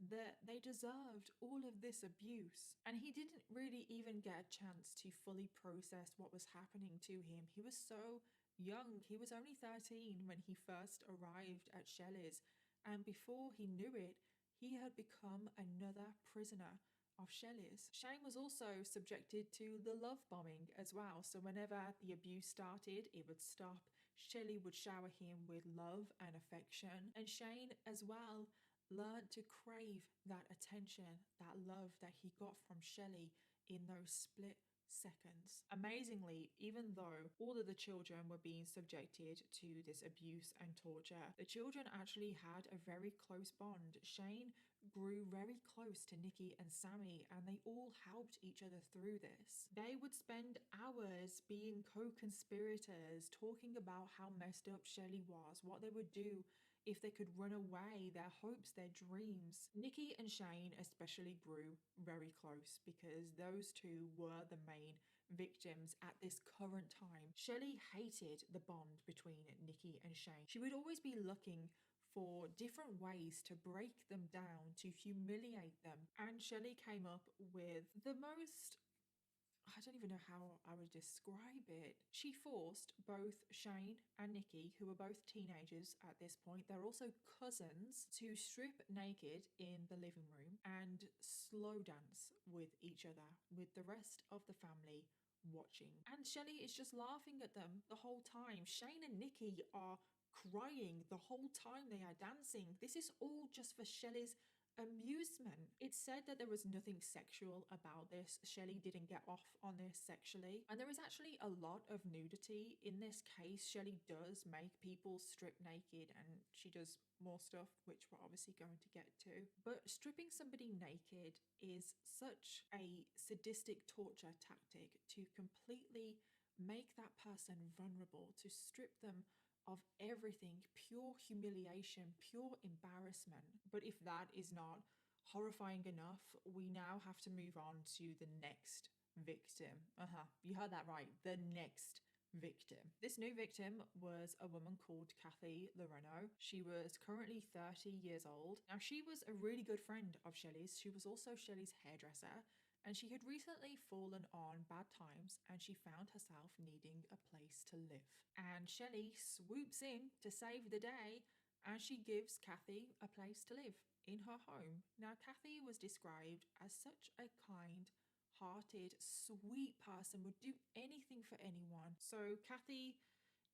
that they deserved all of this abuse. And he didn't really even get a chance to fully process what was happening to him. He was so young. He was only 13 when he first arrived at Shelley's. And before he knew it, he had become another prisoner of Shelley's. Shane was also subjected to the love bombing as well. So whenever the abuse started, it would stop. Shelley would shower him with love and affection. And Shane as well learned to crave that attention, that love that he got from Shelley in those split seconds. Amazingly, even though all of the children were being subjected to this abuse and torture, the children actually had a very close bond. Shane grew very close to Nikki and Sammy, and they all helped each other through this. They would spend hours being co-conspirators, talking about how messed up Shelley was, what they would do if they could run away, their hopes, their dreams. Nikki and Shane especially grew very close because those two were the main victims at this current time. Shelley hated the bond between Nikki and Shane. She would always be looking for different ways to break them down, to humiliate them. And Shelley came up with the most, I don't even know how I would describe it. She forced both Shane and Nikki, who were both teenagers at this point, they're also cousins, to strip naked in the living room and slow dance with each other, with the rest of the family watching. And Shelley is just laughing at them the whole time. Shane and Nikki are crying the whole time they are dancing. This is all just for Shelley's amusement. It's said that there was nothing sexual about this. Shelley didn't get off on this sexually. And there is actually a lot of nudity in this case. Shelley does make people strip naked and she does more stuff, which we're obviously going to get to. But stripping somebody naked is such a sadistic torture tactic to completely make that person vulnerable, to strip them of everything, pure humiliation, pure embarrassment. But if that is not horrifying enough, we now have to move on to the next victim. You heard that right, the next victim. This new victim was a woman called Kathy Loreno. She was currently 30 years old. Now, she was a really good friend of Shelley's. She was also Shelley's hairdresser, and she had recently fallen on bad times and she found herself needing a place to live. And Shelley swoops in to save the day and she gives Kathy a place to live in her home. Now, Kathy was described as such a kind-hearted, sweet person, would do anything for anyone. So Kathy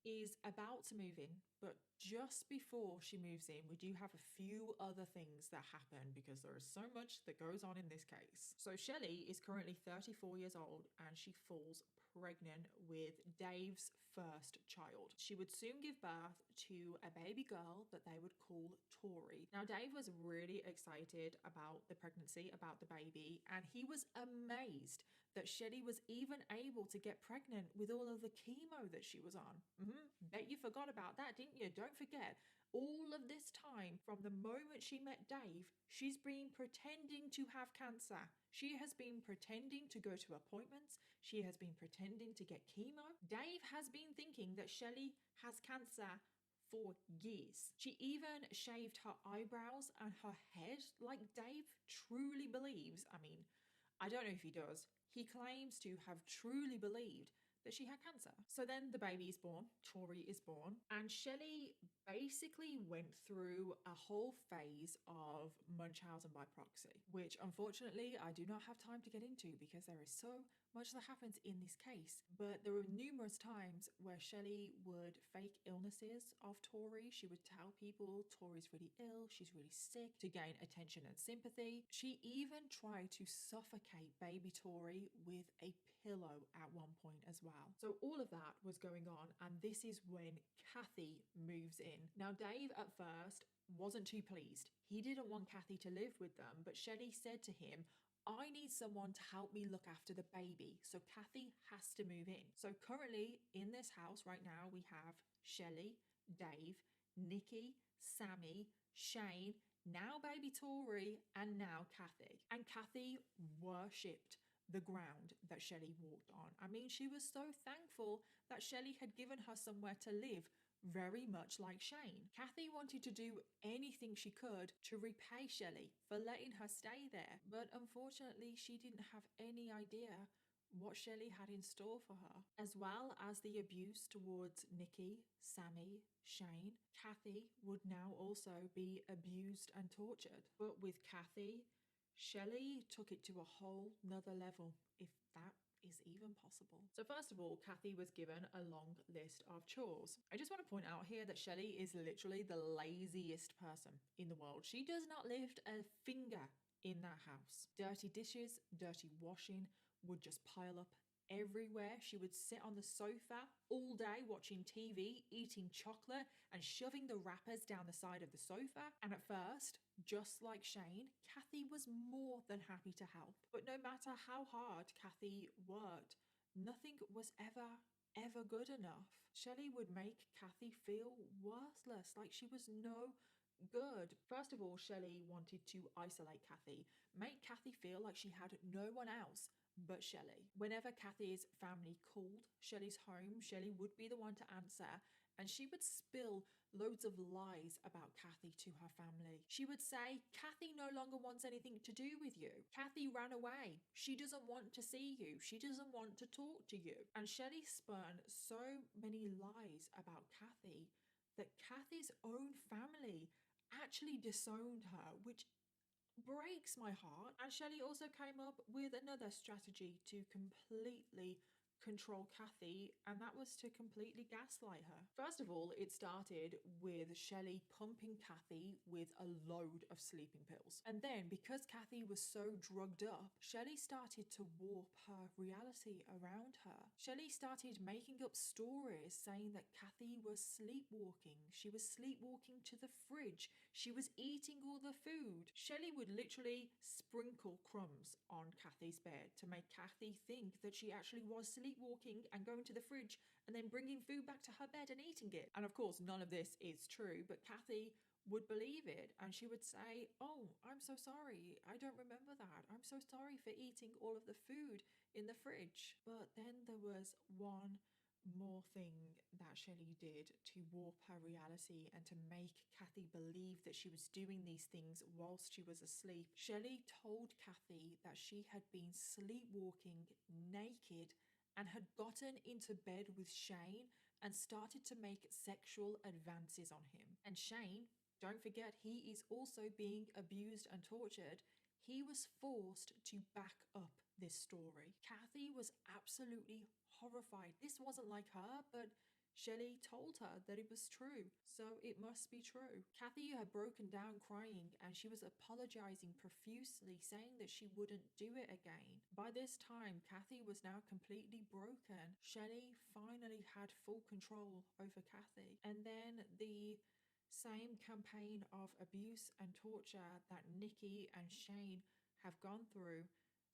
is about to move in, but just before she moves in, we do have a few other things that happen because there is so much that goes on in this case. So Shelley is currently 34 years old and she falls pregnant with Dave's first child. She would soon give birth to a baby girl that they would call Tori. Now, Dave was really excited about the pregnancy, about the baby, and he was amazed that Shelley was even able to get pregnant with all of the chemo that she was on. Bet you forgot about that, didn't you? Don't forget, all of this time, from the moment she met Dave, she's been pretending to have cancer. She has been pretending to go to appointments. She has been pretending to get chemo. Dave has been thinking that Shelley has cancer for years. She even shaved her eyebrows and her head like Dave truly believes. I mean, I don't know if he does. He claims to have truly believed that she had cancer. So then the baby is born, Tori is born, and Shelley basically went through a whole phase of Munchausen by proxy, which unfortunately I do not have time to get into because there is so much that happens in this case. But there were numerous times where Shelley would fake illnesses of Tori. She would tell people Tori's really ill, she's really sick, to gain attention and sympathy. She even tried to suffocate baby Tori with a pillow at one point as well. So all of that was going on, and this is when Kathy moves in. Now, Dave at first wasn't too pleased. He didn't want Kathy to live with them, but Shelley said to him, I need someone to help me look after the baby, so Kathy has to move in. So currently in this house right now, we have Shelley, Dave, Nikki, Sammy, Shane, now baby Tori, and now Kathy. And Kathy worshipped the ground that Shelley walked on. I mean, she was so thankful that Shelley had given her somewhere to live, very much like Shane. Kathy wanted to do anything she could to repay Shelley for letting her stay there, but unfortunately she didn't have any idea what Shelley had in store for her. As well as the abuse towards Nikki, Sammy, Shane, Kathy would now also be abused and tortured. But with Kathy, Shelley took it to a whole nother level, if that is even possible. So first of all, Kathy was given a long list of chores. I just want to point out here that Shelley is literally the laziest person in the world. She does not lift a finger in that house. Dirty dishes, dirty washing would just pile up everywhere. She would sit on the sofa all day watching TV, eating chocolate and shoving the wrappers down the side of the sofa. And at first, just like Shane, Kathy was more than happy to help. But no matter how hard Kathy worked, nothing was ever good enough. Shelley would make Kathy feel worthless, like she was no good. First of all, Shelley wanted to isolate Kathy, make Kathy feel like she had no one else but Shelley. Whenever Kathy's family called Shelley's home, Shelley would be the one to answer, and she would spill loads of lies about Kathy to her family. She would say, Kathy no longer wants anything to do with you. Kathy ran away. She doesn't want to see you. She doesn't want to talk to you. And Shelley spun so many lies about Kathy that Kathy's own family actually disowned her, which breaks my heart. And Shelley also came up with another strategy to completely control Kathy, and that was to completely gaslight her. First of all, it started with Shelley pumping Kathy with a load of sleeping pills. And then, because Kathy was so drugged up, Shelley started to warp her reality around her. Shelley started making up stories saying that Kathy was sleepwalking. She was sleepwalking to the fridge. She was eating all the food. Shelley would literally sprinkle crumbs on Kathy's bed to make Kathy think that she actually was sleepwalking and going to the fridge and then bringing food back to her bed and eating it. And of course, none of this is true, but Kathy would believe it, and she would say, "Oh, I'm so sorry. I don't remember that. I'm so sorry for eating all of the food in the fridge." But then there was one more thing that Shelley did to warp her reality and to make Kathy believe that she was doing these things whilst she was asleep. Shelley told Kathy that she had been sleepwalking naked and had gotten into bed with Shane and started to make sexual advances on him. And Shane, don't forget, he is also being abused and tortured. He was forced to back up this story. Kathy was absolutely horrified. This wasn't like her, but Shelley told her that it was true, so it must be true. Kathy had broken down crying and she was apologizing profusely, saying that she wouldn't do it again. By this time, Kathy was now completely broken. Shelley finally had full control over Kathy. And then the same campaign of abuse and torture that Nikki and Shane have gone through,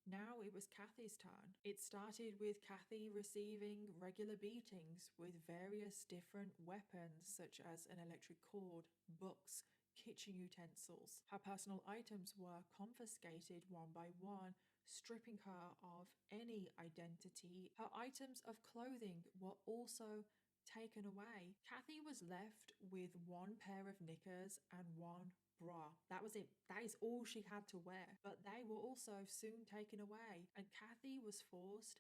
now it was Kathy's turn. It started with Kathy receiving regular beatings with various different weapons such as an electric cord, books, kitchen utensils. Her personal items were confiscated one by one, stripping her of any identity. Her items of clothing were also taken away. Kathy was left with one pair of knickers and one bra. That was it. That is all she had to wear. But they were also soon taken away, and Kathy was forced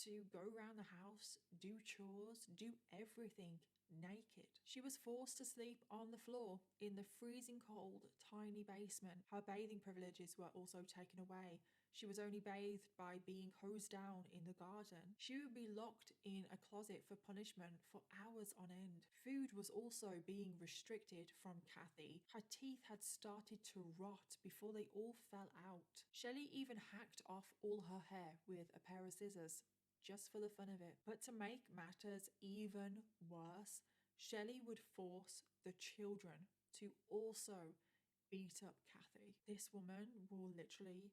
to go around the house, do chores, do everything naked. She was forced to sleep on the floor in the freezing cold, tiny basement. Her bathing privileges were also taken away. She was only bathed by being hosed down in the garden. She would be locked in a closet for punishment for hours on end. Food was also being restricted from Kathy. Her teeth had started to rot before they all fell out. Shelley even hacked off all her hair with a pair of scissors, just for the fun of it. But to make matters even worse, Shelley would force the children to also beat up Kathy. This woman will literally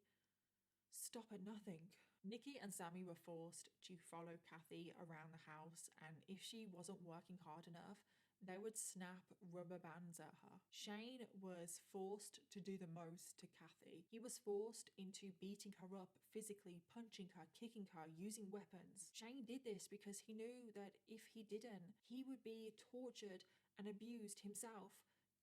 stop at nothing. Nikki and Sammy were forced to follow Kathy around the house, and if she wasn't working hard enough, they would snap rubber bands at her. Shane was forced to do the most to Kathy. He was forced into beating her up physically, punching her, kicking her, using weapons. Shane did this because he knew that if he didn't, he would be tortured and abused himself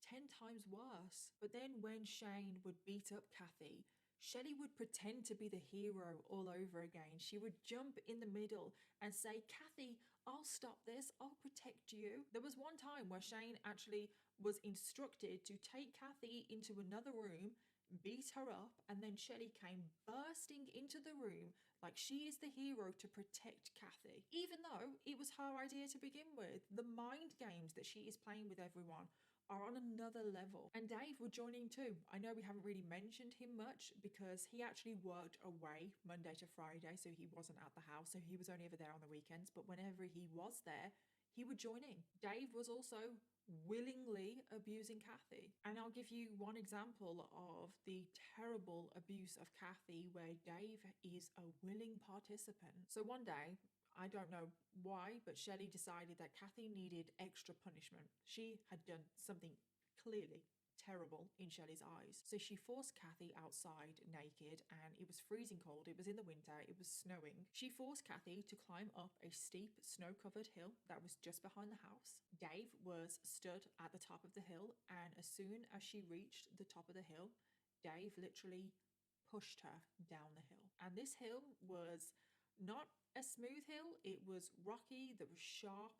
10 times worse. But then when Shane would beat up Kathy, Shelley would pretend to be the hero all over again. She would jump in the middle and say, "Kathy, I'll stop this. I'll protect you." There was one time where Shane actually was instructed to take Kathy into another room, beat her up, and then Shelley came bursting into the room like she is the hero to protect Kathy. Even though it was her idea to begin with, the mind games that she is playing with everyone are on another level. And Dave would join in too. I know we haven't really mentioned him much because he actually worked away Monday to Friday, so he wasn't at the house, so he was only ever there on the weekends. But whenever he was there, he would join in. Dave was also willingly abusing Kathy. And I'll give you one example of the terrible abuse of Kathy where Dave is a willing participant. So one day, I don't know why, but Shelley decided that Kathy needed extra punishment. She had done something clearly terrible in Shelley's eyes. So she forced Kathy outside naked, and it was freezing cold. It was in the winter. It was snowing. She forced Kathy to climb up a steep snow-covered hill that was just behind the house. Dave was stood at the top of the hill, and as soon as she reached the top of the hill, Dave literally pushed her down the hill. And this hill was not a smooth hill. It was rocky, there was sharp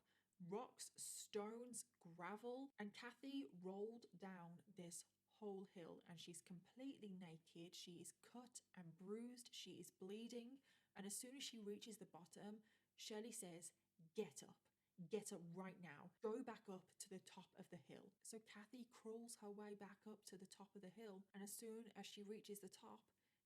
rocks, stones, gravel, and Kathy rolled down this whole hill, and she's completely naked. She is cut and bruised, she is bleeding, and as soon as she reaches the bottom, Shelley says, "Get up. Get up right now. Go back up to the top of the hill." So Kathy crawls her way back up to the top of the hill, and as soon as she reaches the top,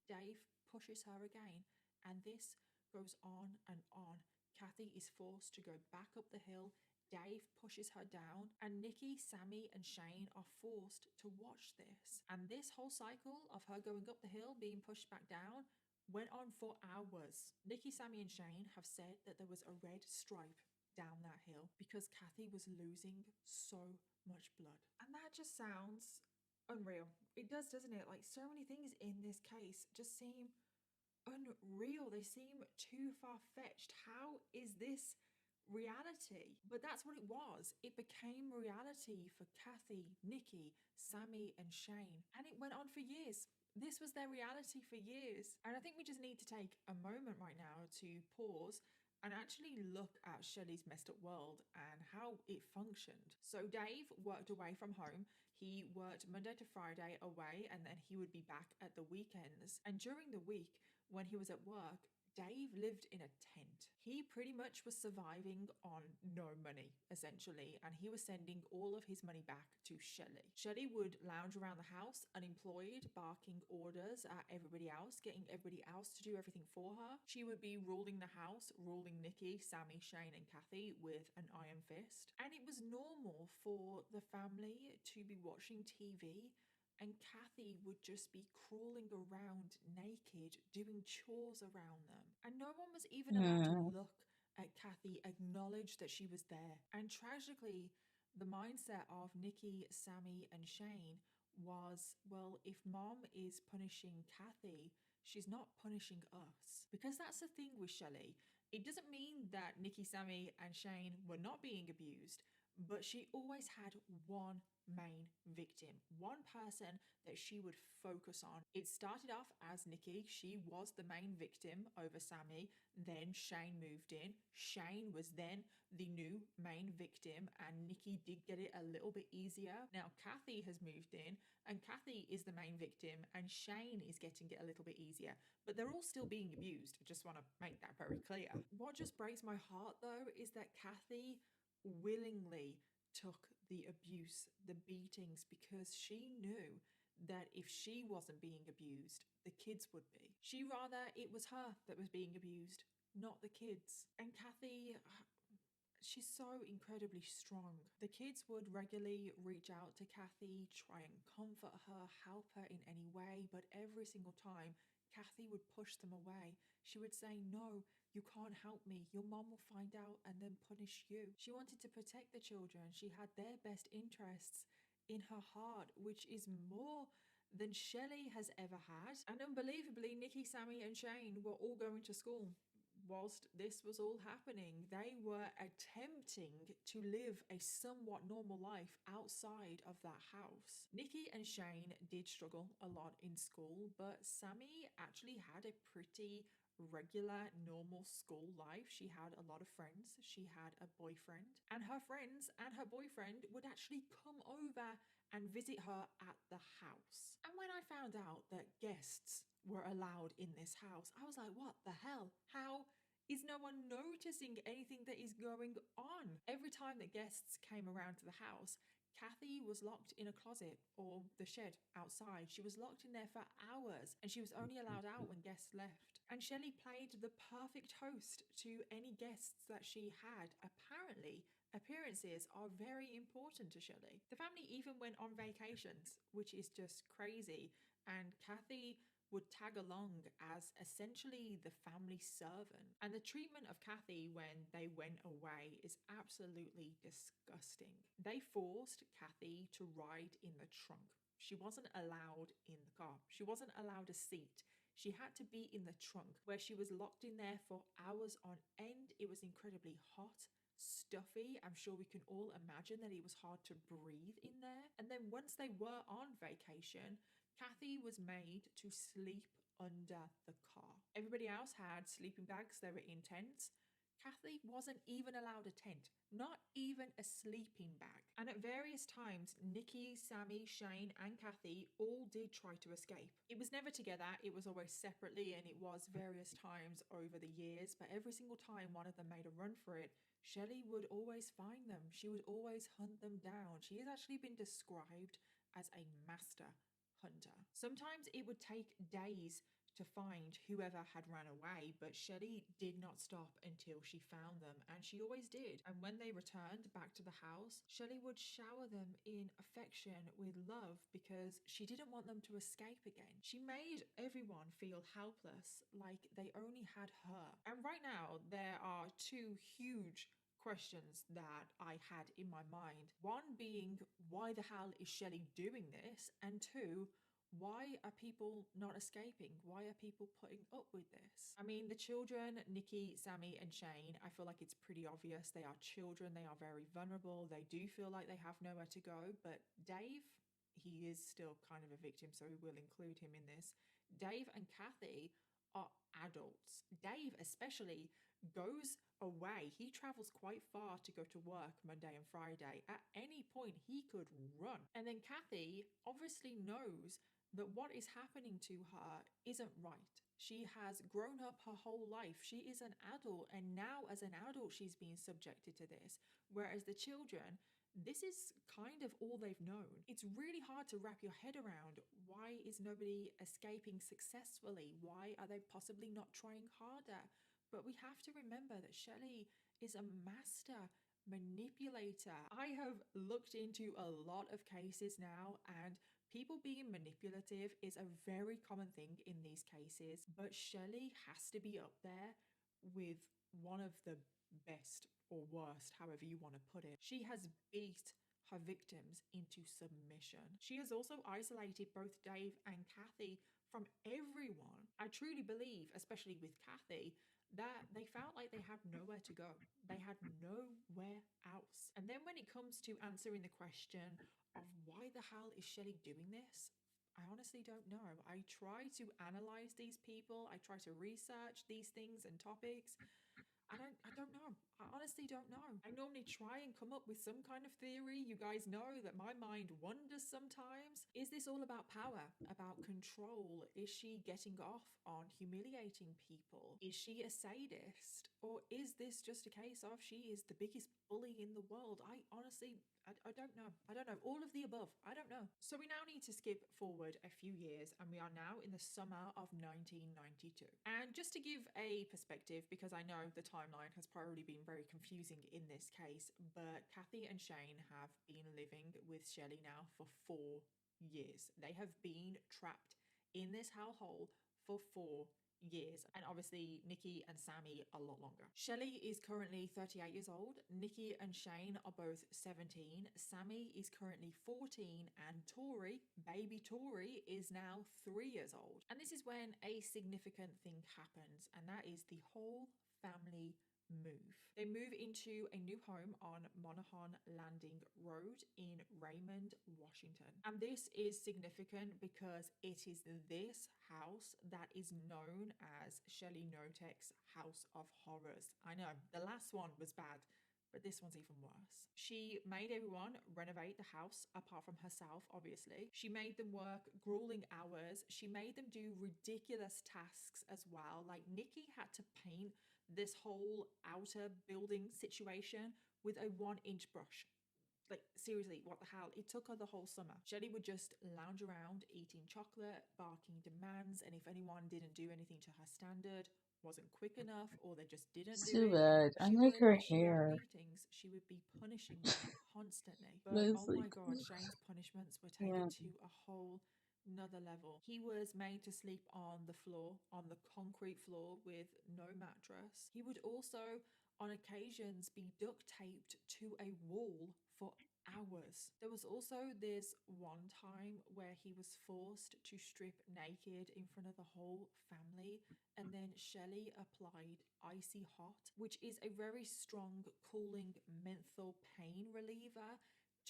Dave pushes her again, and this goes on and on. Kathy is forced to go back up the hill. Dave pushes her down, and Nikki, Sammy, and Shane are forced to watch this. And this whole cycle of her going up the hill, being pushed back down, went on for hours. Nikki, Sammy, and Shane have said that there was a red stripe down that hill because Kathy was losing so much blood. And that just sounds unreal. It does, doesn't it? Like, so many things in this case just seem unreal. They seem too far-fetched. How is this reality? But that's what it was. It became reality for Kathy, Nikki, Sammy, and Shane. And it went on for years. This was their reality for years. And I think we just need to take a moment right now to pause and actually look at Shelley's messed up world and how it functioned. So Dave worked away from home. He worked Monday to Friday away, and then he would be back at the weekends. And during the week, when he was at work, Dave lived in a tent. He pretty much was surviving on no money, essentially, and he was sending all of his money back to Shelley. Shelley would lounge around the house, unemployed, barking orders at everybody else, getting everybody else to do everything for her. She would be ruling the house, ruling Nikki, Sammy, Shane, and Kathy with an iron fist. And it was normal for the family to be watching TV, and Kathy would just be crawling around naked, doing chores around them. And no one was even allowed to look at Kathy, acknowledge that she was there. And tragically, the mindset of Nikki, Sammy, and Shane was, well, if mom is punishing Kathy, she's not punishing us. Because that's the thing with Shelley. It doesn't mean that Nikki, Sammy, and Shane were not being abused, but she always had one main victim, one person that she would focus on. It started off as Nikki. She was the main victim over Sammy. Then Shane moved in. Shane was then the new main victim, and Nikki did get it a little bit easier. Now Kathy has moved in, and Kathy is the main victim, and Shane is getting it a little bit easier. But they're all still being abused. I just want to make that very clear. What just breaks my heart, though, is that Kathy willingly took the abuse, the beatings, because she knew that if she wasn't being abused, the kids would be. She rather it was her that was being abused, not the kids. And Kathy, she's so incredibly strong. The kids would regularly reach out to Kathy, try and comfort her, help her in any way, but every single time, Kathy would push them away. She would say, "No, you can't help me. Your mom will find out and then punish you." She wanted to protect the children. She had their best interests in her heart, which is more than Shelley has ever had. And unbelievably, Nikki, Sammy, and Shane were all going to school. Whilst this was all happening, they were attempting to live a somewhat normal life outside of that house. Nikki and Shane did struggle a lot in school, but Sammy actually had a pretty regular, normal school life. She had a lot of friends. She had a boyfriend, and her friends and her boyfriend would actually come over and visit her at the house. And when I found out that guests were allowed in this house, I was like, what the hell? How is no one noticing anything that is going on? Every time that guests came around to the house, Kathy was locked in a closet or the shed outside. She was locked in there for hours, and she was only allowed out when guests left. And Shelley played the perfect host to any guests that she had. Apparently, appearances are very important to Shelley. The family even went on vacations, which is just crazy. And Kathy would tag along as essentially the family servant. And the treatment of Kathy when they went away is absolutely disgusting. They forced Kathy to ride in the trunk. She wasn't allowed in the car. She wasn't allowed a seat. She had to be in the trunk, where she was locked in there for hours on end. It was incredibly hot, stuffy. I'm sure we can all imagine that it was hard to breathe in there. And then once they were on vacation, Kathy was made to sleep under the car. Everybody else had sleeping bags. They were in tents. Kathy wasn't even allowed a tent, not even a sleeping bag. And at various times, Nikki, Sammy, Shane, and Kathy all did try to escape. It was never together, it was always separately, and it was various times over the years, but every single time one of them made a run for it, Shelley would always find them. She would always hunt them down. She has actually been described as a master hunter. Sometimes it would take days to find whoever had ran away, but Shelley did not stop until she found them, and she always did. And when they returned back to the house, Shelley would shower them in affection with love because she didn't want them to escape again. She made everyone feel helpless, like they only had her. And right now, there are two huge questions that I had in my mind. One being, why the hell is Shelley doing this? And two, why are people not escaping? Why are people putting up with this? I mean, the children, Nikki, Sammy, and Shane, I feel like it's pretty obvious. They are children. They are very vulnerable. They do feel like they have nowhere to go. But Dave, he is still kind of a victim, so we will include him in this. Dave and Kathy are adults. Dave, especially, goes away. He travels quite far to go to work Monday and Friday. At any point, he could run. And then Kathy obviously knows that what is happening to her isn't right. She has grown up her whole life. She is an adult, and now as an adult, she's being subjected to this. Whereas the children, this is kind of all they've known. It's really hard to wrap your head around. Why is nobody escaping successfully? Why are they possibly not trying harder? But we have to remember that Shelley is a master manipulator. I have looked into a lot of cases now, and people being manipulative is a very common thing in these cases, but Shelley has to be up there with one of the best or worst, however you want to put it. She has beat her victims into submission. She has also isolated both Dave and Kathy from everyone. I truly believe, especially with Kathy, that they felt like they had nowhere to go. They had nowhere else. And then when it comes to answering the question of why the hell is Shelley doing this, I honestly don't know. I try to analyze these people. I try to research these things and topics. I don't know. I honestly don't know. I normally try and come up with some kind of theory. You guys know that my mind wanders sometimes. Is this all about power, about control? Is she getting off on humiliating people? Is she a sadist? Or is this just a case of she is the biggest bully in the world? I honestly, I don't know. I don't know. All of the above. I don't know. So we now need to skip forward a few years, and we are now in the summer of 1992. And just to give a perspective, because I know the timeline has probably been very confusing in this case, but Kathy and Shane have been living with Shelley now for 4 years. They have been trapped in this hellhole for 4 years, and obviously Nikki and Sammy a lot longer. Shelley is currently 38 years old. Nikki and Shane are both 17. Sammy is currently 14, and Tori, baby Tori, is now 3 years old. And this is when a significant thing happens, and that is the whole family move. They move into a new home on Monahan Landing Road in Raymond, Washington. And this is significant because it is this house that is known as Shelley Notek's House of Horrors. I know, the last one was bad, but this one's even worse. She made everyone renovate the house, apart from herself, obviously. She made them work grueling hours. She made them do ridiculous tasks as well. Like Nikki had to paint this whole outer building situation with a 1-inch brush. Like, seriously, what the hell? It took her the whole summer. Shelley would just lounge around eating chocolate, barking demands, and if anyone didn't do anything to her standard, wasn't quick enough, or they just didn't do Too it, bad. I she like would her issue out hair. beatings. She would be punishing them constantly. But But oh it's my like, god, Shane's punishments were yeah. taken to a whole another level. He was made to sleep on the floor, on the concrete floor with no mattress. He would also on occasions be duct taped to a wall for hours. There was also this one time where he was forced to strip naked in front of the whole family, and then Shelley applied icy hot, which is a very strong cooling menthol pain reliever,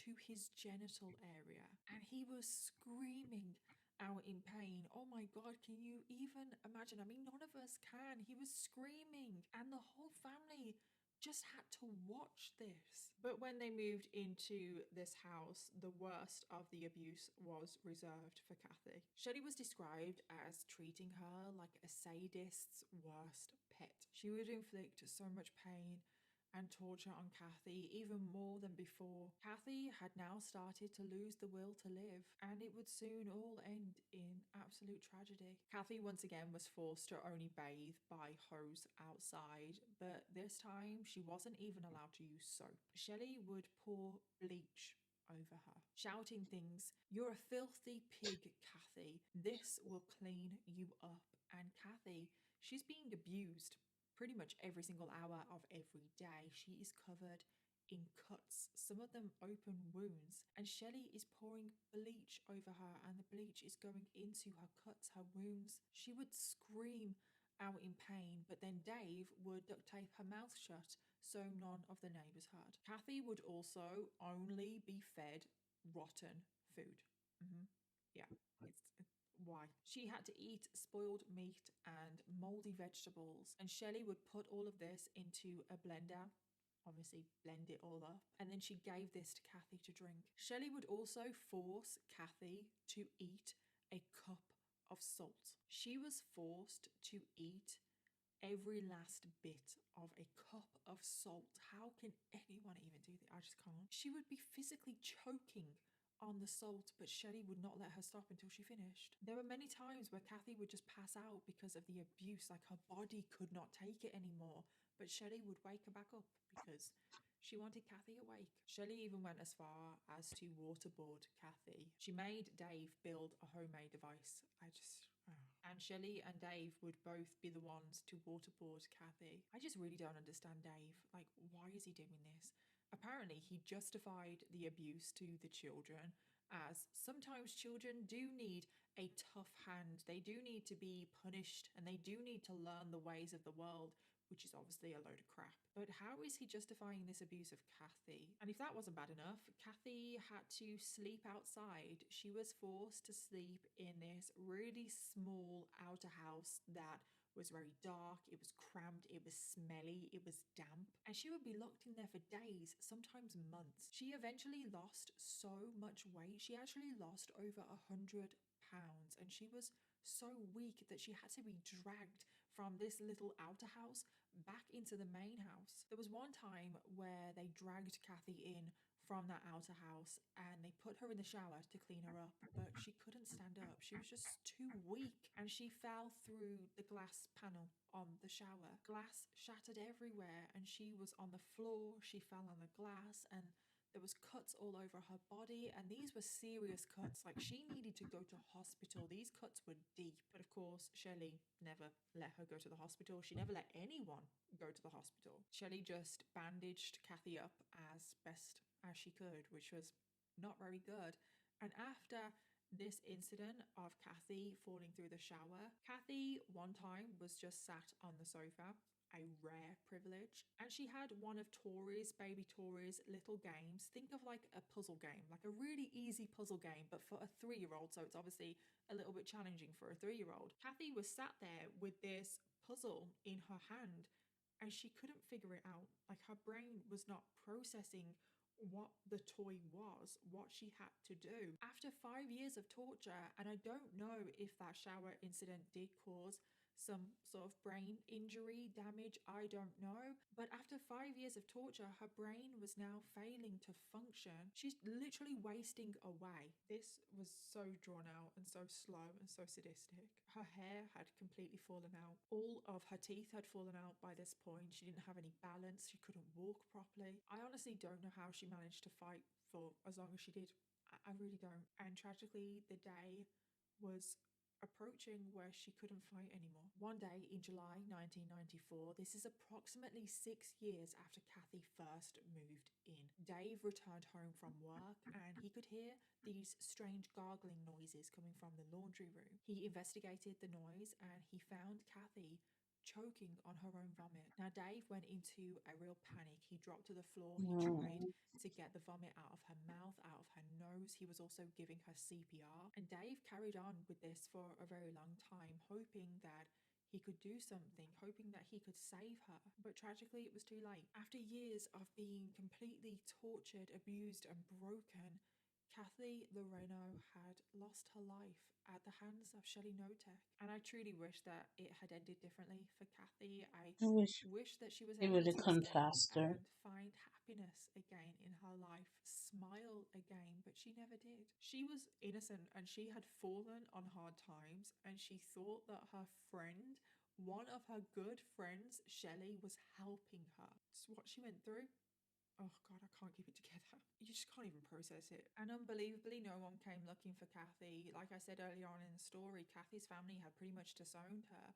to his genital area. And he was screaming out in pain. Oh my God, can you even imagine? I mean, none of us can. He was screaming, and the whole family just had to watch this. But when they moved into this house, the worst of the abuse was reserved for Kathy. Shelley was described as treating her like a sadist's worst pet. She would inflict so much pain and torture on Kathy, even more than before. Kathy had now started to lose the will to live, and it would soon all end in absolute tragedy. Kathy once again was forced to only bathe by hose outside, but this time she wasn't even allowed to use soap. Shelley would pour bleach over her, shouting things, "You're a filthy pig, Kathy. This will clean you up." And Kathy, she's being abused pretty much every single hour of every day. She is covered in cuts, some of them open wounds, and Shelley is pouring bleach over her, and the bleach is going into her cuts, her wounds. She would scream out in pain, but then Dave would duct tape her mouth shut so none of the neighbours heard. Kathy would also only be fed rotten food. Yeah, it's why. She had to eat spoiled meat and moldy vegetables, and Shelley would put all of this into a blender, obviously blend it all up, and then she gave this to Kathy to drink. Shelley would also force Kathy to eat a cup of salt. She was forced to eat every last bit of a cup of salt. How can anyone even do that? I just can't. She would be physically choking on the salt, but Shelley would not let her stop until she finished. There were many times where Kathy would just pass out because of the abuse, like her body could not take it anymore, but Shelley would wake her back up because she wanted Kathy awake. Shelley even went as far as to waterboard Kathy. She made Dave build a homemade device. And Shelley and Dave would both be the ones to waterboard Kathy. I just really don't understand Dave. Like, why is he doing this? Apparently, he justified the abuse to the children as sometimes children do need a tough hand. They do need to be punished, and they do need to learn the ways of the world, which is obviously a load of crap. But how is he justifying this abuse of Kathy? And if that wasn't bad enough, Kathy had to sleep outside. She was forced to sleep in this really small outer house that was very dark, it was cramped, it was smelly, it was damp, and she would be locked in there for days, sometimes months. She eventually lost so much weight. She actually lost over 100 pounds, and she was so weak that she had to be dragged from this little outer house back into the main house. There was one time where they dragged Kathy in from that outer house and they put her in the shower to clean her up, but she couldn't stand up. She was just too weak, and she fell through the glass panel on the shower. Glass shattered everywhere, and she was on the floor. She fell on the glass, and there was cuts all over her body, and these were serious cuts. Like, she needed to go to hospital. These cuts were deep. But of course, Shelley never let her go to the hospital. She never let anyone go to the hospital. Shelley just bandaged Kathy up as best as she could, which was not very good. And after this incident of Kathy falling through the shower, Kathy one time was just sat on the sofa, a rare privilege, and she had one of baby Tori's little games. Think of like a puzzle game, like a really easy puzzle game, but for a 3-year-old, so it's obviously a little bit challenging for a 3-year-old. Kathy was sat there with this puzzle in her hand, and she couldn't figure it out. Like, her brain was not processing what the toy was, what she had to do. After 5 years of torture, and I don't know if that shower incident did cause some sort of brain injury, damage, I don't know. But after 5 years of torture, her brain was now failing to function. She's literally wasting away. This was so drawn out and so slow and so sadistic. Her hair had completely fallen out. All of her teeth had fallen out by this point. She didn't have any balance. She couldn't walk properly. I honestly don't know how she managed to fight for as long as she did. I really don't. And tragically, the day was approaching where she couldn't fight anymore. One day in July 1994, this is approximately 6 years after Kathy first moved in, Dave returned home from work and he could hear these strange gargling noises coming from the laundry room. He investigated the noise and he found Kathy choking on her own vomit. Now, Dave went into a real panic. He dropped to the floor. He Mm. tried to get the vomit out of her mouth, out of her nose. He was also giving her CPR. And Dave carried on with this for a very long time, hoping that he could do something, hoping that he could save her. But tragically, it was too late. After years of being completely tortured, abused, and broken, Kathy Loreno had lost her life at the hands of Shelley Notek. And I truly wish that it had ended differently for Kathy. I wish that she was it able would to have come escape faster. and find happiness again in her life, smile again, but she never did. She was innocent and she had fallen on hard times, and she thought that her friend, one of her good friends, Shelley, was helping her. It's what she went through. Oh God, I can't keep it together. You just can't even process it. And unbelievably, no one came looking for Kathy. Like I said earlier on in the story, Kathy's family had pretty much disowned her,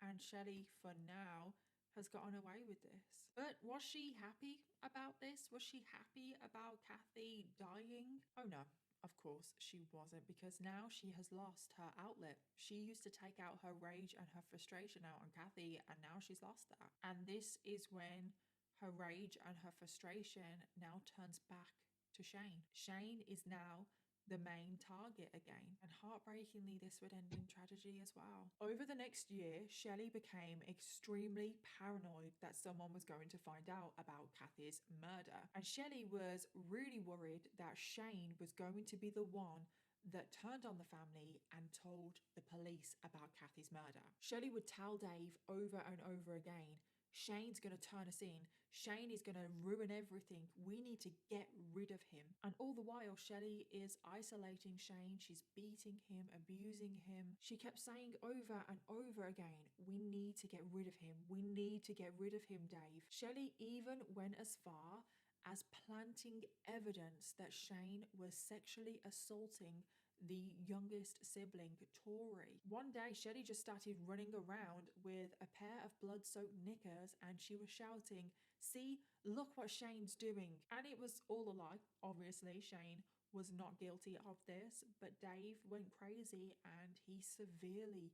and Shelley, for now, has gotten away with this. But was she happy about this? Was she happy about Kathy dying? Oh no. Of course, she wasn't, because now she has lost her outlet. She used to take out her rage and her frustration out on Kathy, and now she's lost that. And this is when her rage and her frustration now turns back to Shane. Shane is now the main target again, and heartbreakingly, this would end in tragedy as well. Over the next year, Shelley became extremely paranoid that someone was going to find out about Kathy's murder, and Shelley was really worried that Shane was going to be the one that turned on the family and told the police about Kathy's murder. Shelley would tell Dave over and over again, Shane's going to turn us in. Shane is going to ruin everything. We need to get rid of him. And all the while, Shelley is isolating Shane. She's beating him, abusing him. She kept saying over and over again, we need to get rid of him. We need to get rid of him, Dave. Shelley even went as far as planting evidence that Shane was sexually assaulting the youngest sibling, Tori. One day, Shelley just started running around with a pair of blood-soaked knickers, and she was shouting, see, look what Shane's doing. And it was all a lie. Obviously, Shane was not guilty of this, but Dave went crazy and he severely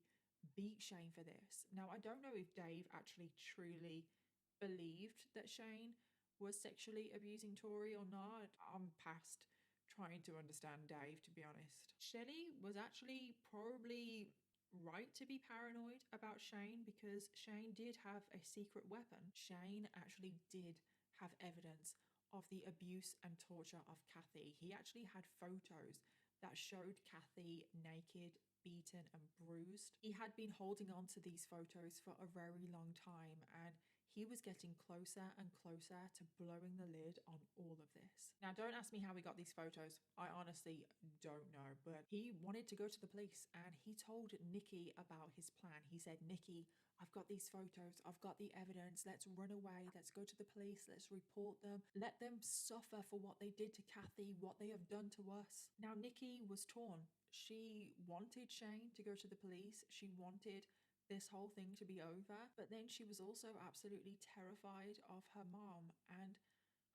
beat Shane for this. Now, I don't know if Dave actually truly believed that Shane was sexually abusing Tori or not. I'm past trying to understand Dave, to be honest. Shelley was actually probably right to be paranoid about Shane, because Shane did have a secret weapon. Shane actually did have evidence of the abuse and torture of Kathy. He actually had photos that showed Kathy naked, beaten and bruised. He had been holding on to these photos for a very long time, and he was getting closer and closer to blowing the lid on all of this. Now, don't ask me how he got these photos. I honestly don't know, but he wanted to go to the police, and he told Nikki about his plan. He said, Nikki, I've got these photos. I've got the evidence. Let's run away. Let's go to the police. Let's report them. Let them suffer for what they did to Kathy, what they have done to us. Now, Nikki was torn. She wanted Shane to go to the police. She wanted this whole thing to be over, but then she was also absolutely terrified of her mom, and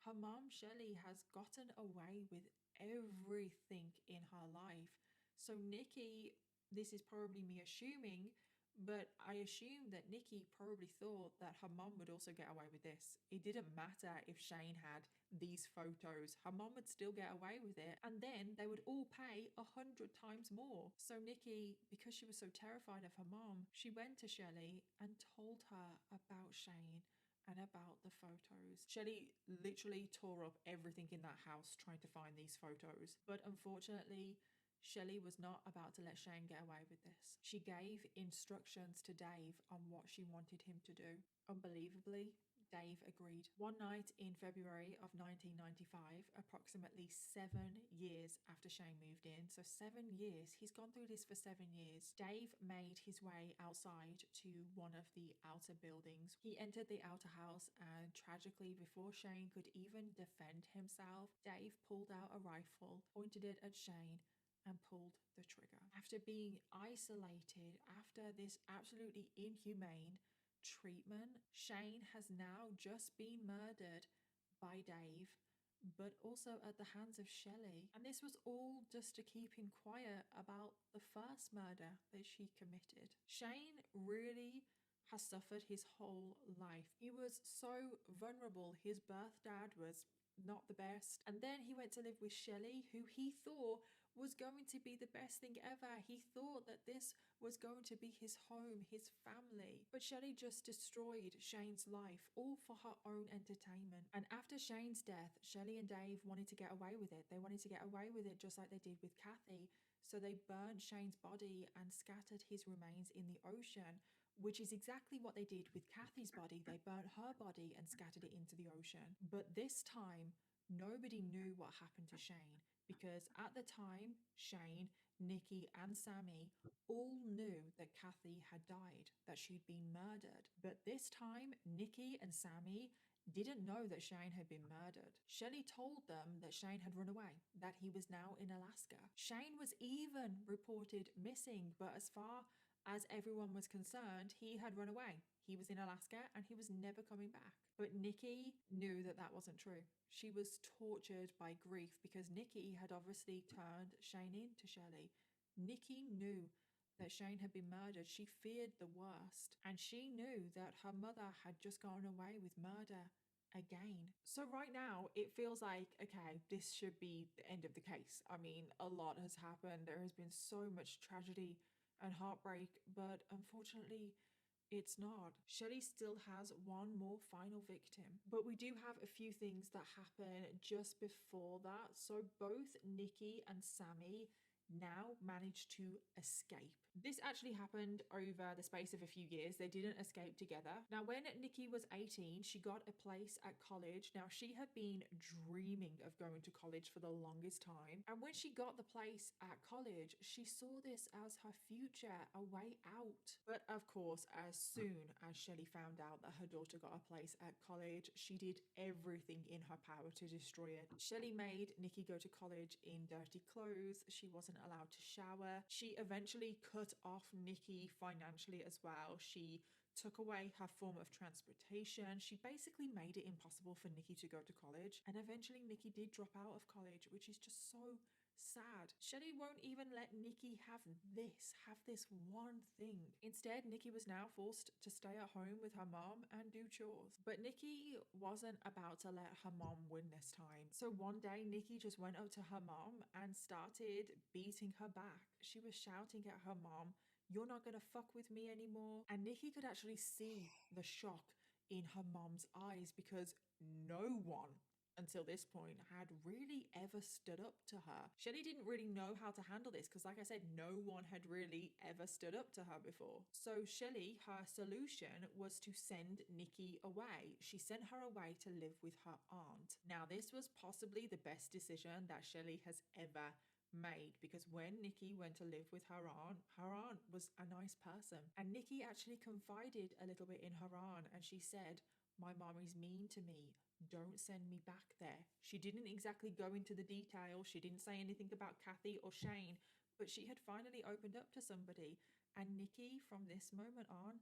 her mom, Shelley, has gotten away with everything in her life. So Nikki, this is probably me assuming, but I assume that Nikki probably thought that her mom would also get away with this. It didn't matter if Shane had these photos, her mom would still get away with it, and then they would all pay 100 times more. So Nikki, because she was so terrified of her mom, she went to Shelley and told her about Shane and about the photos. Shelley literally tore up everything in that house trying to find these photos, but unfortunately, Shelley was not about to let Shane get away with this. She gave instructions to Dave on what she wanted him to do. Unbelievably, Dave agreed. One night in February of 1995, approximately 7 years after Shane moved in, so 7 years, he's gone through this for 7 years, Dave made his way outside to one of the outer buildings. He entered the outer house, and tragically, before Shane could even defend himself, Dave pulled out a rifle, pointed it at Shane, and pulled the trigger. After being isolated, after this absolutely inhumane treatment, Shane has now just been murdered by Dave, but also at the hands of Shelley. And this was all just to keep him quiet about the first murder that she committed. Shane really has suffered his whole life. He was so vulnerable. His birth dad was not the best. And then he went to live with Shelley, who he thought was going to be the best thing ever. He thought that this was going to be his home, his family. But Shelley just destroyed Shane's life, all for her own entertainment. And after Shane's death, Shelley and Dave wanted to get away with it. They wanted to get away with it just like they did with Kathy. So they burned Shane's body and scattered his remains in the ocean, which is exactly what they did with Kathy's body. They burnt her body and scattered it into the ocean. But this time, nobody knew what happened to Shane, because at the time, Shane, Nikki, and Sammy all knew that Kathy had died, that she'd been murdered. But this time, Nikki and Sammy didn't know that Shane had been murdered. Shelley told them that Shane had run away, that he was now in Alaska. Shane was even reported missing, but as far as everyone was concerned, he had run away. He was in Alaska and he was never coming back. But Nikki knew that that wasn't true. She was tortured by grief because Nikki had obviously turned Shane into Shelley. Nikki knew that Shane had been murdered. She feared the worst, and she knew that her mother had just gone away with murder again. So right now it feels like, okay, this should be the end of the case. I mean, a lot has happened. There has been so much tragedy and heartbreak, but unfortunately it's not. Shelley still has one more final victim, but we do have a few things that happen just before that. So both Nikki and Sammy now managed to escape. This actually happened over the space of a few years. They didn't escape together. Now, when Nikki was 18, she got a place at college. Now, she had been dreaming of going to college for the longest time. And when she got the place at college, she saw this as her future, a way out. But of course, as soon as Shelley found out that her daughter got a place at college, she did everything in her power to destroy it. Shelley made Nikki go to college in dirty clothes. She wasn't allowed to shower. She eventually cut off Nikki financially as well. She took away her form of transportation. She basically made it impossible for Nikki to go to college. And eventually Nikki did drop out of college, which is just so sad. Shelley won't even let Nikki have this one thing. Instead, Nikki was now forced to stay at home with her mom and do chores. But Nikki wasn't about to let her mom win this time. So one day, Nikki just went up to her mom and started beating her back. She was shouting at her mom, "You're not gonna fuck with me anymore." And Nikki could actually see the shock in her mom's eyes because no one until this point had really ever stood up to her. Shelley didn't really know how to handle this because, like I said, no one had really ever stood up to her before. So Shelley, her solution was to send Nikki away. She sent her away to live with her aunt. Now, this was possibly the best decision that Shelley has ever made, because when Nikki went to live with her aunt was a nice person. And Nikki actually confided a little bit in her aunt, and she said, "My mom is mean to me. Don't send me back there." She didn't exactly go into the detail. She didn't say anything about Kathy or Shane, but she had finally opened up to somebody. And Nikki, from this moment on,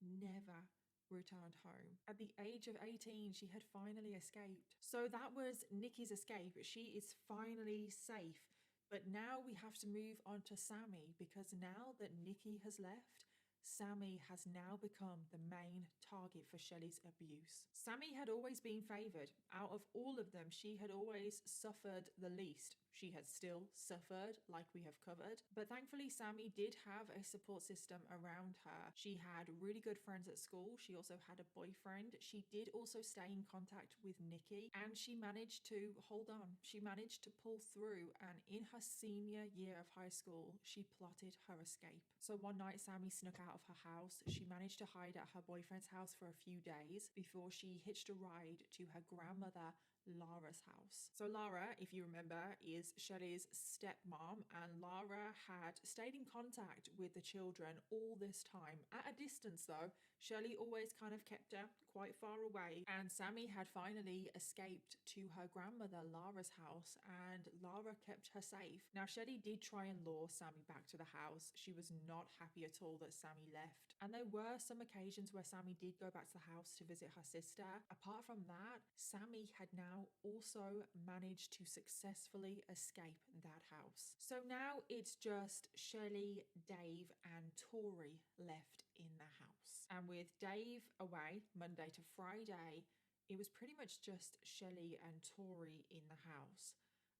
never returned home. At the age of 18, she had finally escaped. So that was Nikki's escape. She is finally safe. But now we have to move on to Sammy, because now that Nikki has left, Sammy has now become the main target for Shelley's abuse. Sammy had always been favoured. Out of all of them, she had always suffered the least. She had still suffered, like we have covered, but thankfully Sammy did have a support system around her. She had really good friends at school. She also had a boyfriend. She did also stay in contact with Nikki, and she managed to hold on. She managed to pull through, and in her senior year of high school, she plotted her escape. So one night, Sammy snuck out of her house. She managed to hide at her boyfriend's house for a few days before she hitched a ride to her grandmother Lara's house. So Lara, if you remember, is Shelley's stepmom, and Lara had stayed in contact with the children all this time. At a distance though, Shelley always kind of kept her quite far away, and Sammy had finally escaped to her grandmother Lara's house, and Lara kept her safe. Now Shelley did try and lure Sammy back to the house. She was not happy at all that Sammy left, and there were some occasions where Sammy did go back to the house to visit her sister. Apart from that, Sammy had now also managed to successfully escape that house. So now it's just Shelley, Dave, and Tori left in the house. And with Dave away Monday to Friday, it was pretty much just Shelley and Tori in the house.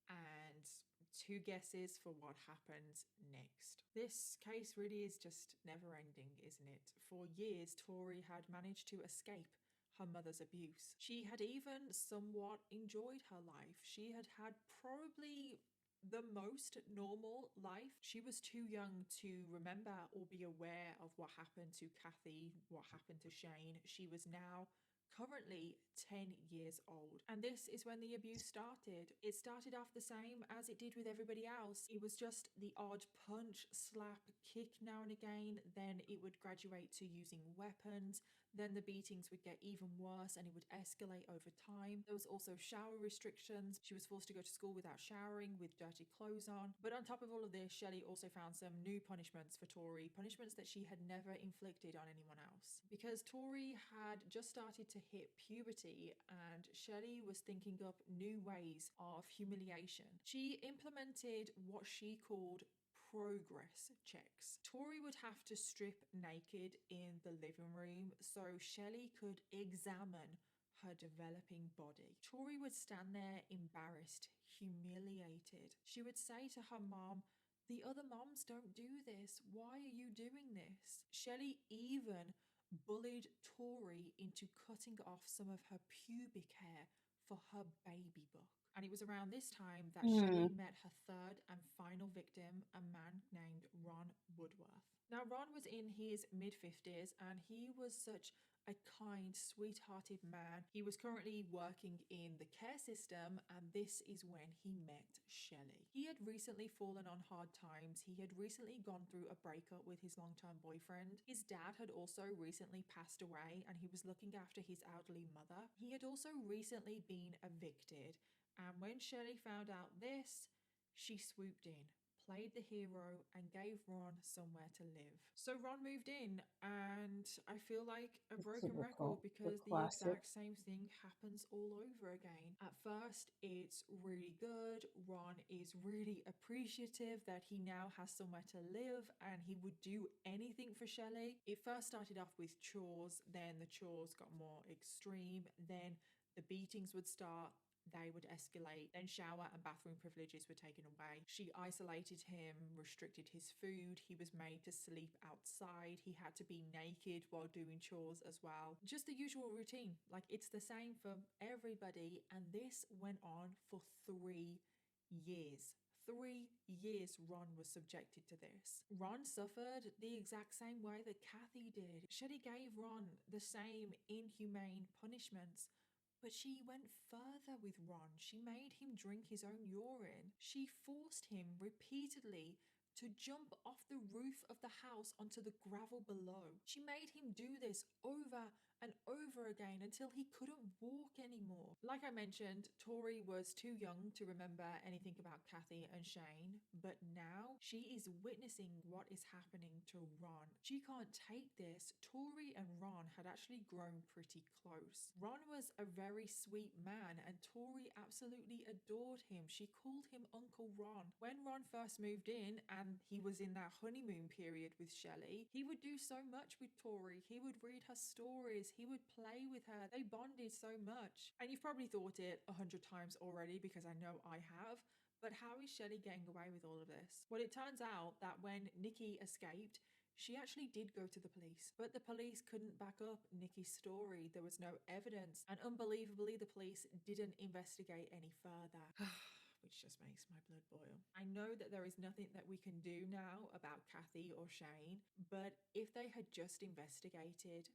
And two guesses for what happened next. This case really is just never ending, isn't it? For years, Tori had managed to escape her mother's abuse. She had even somewhat enjoyed her life. She had had probably the most normal life. She was too young to remember or be aware of what happened to Kathy, what happened to Shane. She was now currently 10 years old. And this is when the abuse started. It started off the same as it did with everybody else. It was just the odd punch, slap, kick now and again. Then it would graduate to using weapons. Then the beatings would get even worse and it would escalate over time. There was also shower restrictions. She was forced to go to school without showering, with dirty clothes on. But on top of all of this, Shelley also found some new punishments for Tori, punishments that she had never inflicted on anyone else. Because Tori had just started to hit puberty and Shelley was thinking up new ways of humiliation. She implemented what she called progress checks. Tori would have to strip naked in the living room so Shelley could examine her developing body. Tori would stand there embarrassed, humiliated. She would say to her mom, "The other moms don't do this. Why are you doing this?" Shelley even bullied Tori into cutting off some of her pubic hair for her baby book. And it was around this time that Shelley met her third and final victim, a man named Ron Woodworth. Now, Ron was in his mid-50s and he was such a kind, sweet-hearted man. He was currently working in the care system, and this is when he met Shelley. He had recently fallen on hard times. He had recently gone through a breakup with his long-term boyfriend. His dad had also recently passed away, and he was looking after his elderly mother. He had also recently been evicted, and when Shelley found out this, she swooped in, played the hero, and gave Ron somewhere to live. So Ron moved in, and I feel like a broken record because the exact same thing happens all over again. At first, it's really good. Ron is really appreciative that he now has somewhere to live, and he would do anything for Shelley. It first started off with chores, then the chores got more extreme, then the beatings would start. They would escalate, then shower and bathroom privileges were taken away. She isolated him, restricted his food, he was made to sleep outside, he had to be naked while doing chores as well. Just the usual routine, like it's the same for everybody, and this went on for 3 years. 3 years Ron was subjected to this. Ron suffered the exact same way that Kathy did. Shelley gave Ron the same inhumane punishments, but she went further with Ron. She made him drink his own urine. She forced him repeatedly to jump off the roof of the house onto the gravel below. She made him do this over and over again until he couldn't walk anymore. Like I mentioned, Tori was too young to remember anything about Kathy and Shane, but now she is witnessing what is happening to Ron. She can't take this. Tori and Ron had actually grown pretty close. Ron was a very sweet man and Tori absolutely adored him. She called him Uncle Ron. When Ron first moved in and he was in that honeymoon period with Shelley, he would do so much with Tori. He would read her stories. He would play with her. They bonded so much. And you've probably thought it 100 times already because I know I have. But how is Shelley getting away with all of this? Well, it turns out that when Nikki escaped, she actually did go to the police, but the police couldn't back up Nikki's story. There was no evidence, and unbelievably, the police didn't investigate any further. Which just makes my blood boil. I know that there is nothing that we can do now about Kathy or Shane, but if they had just investigated,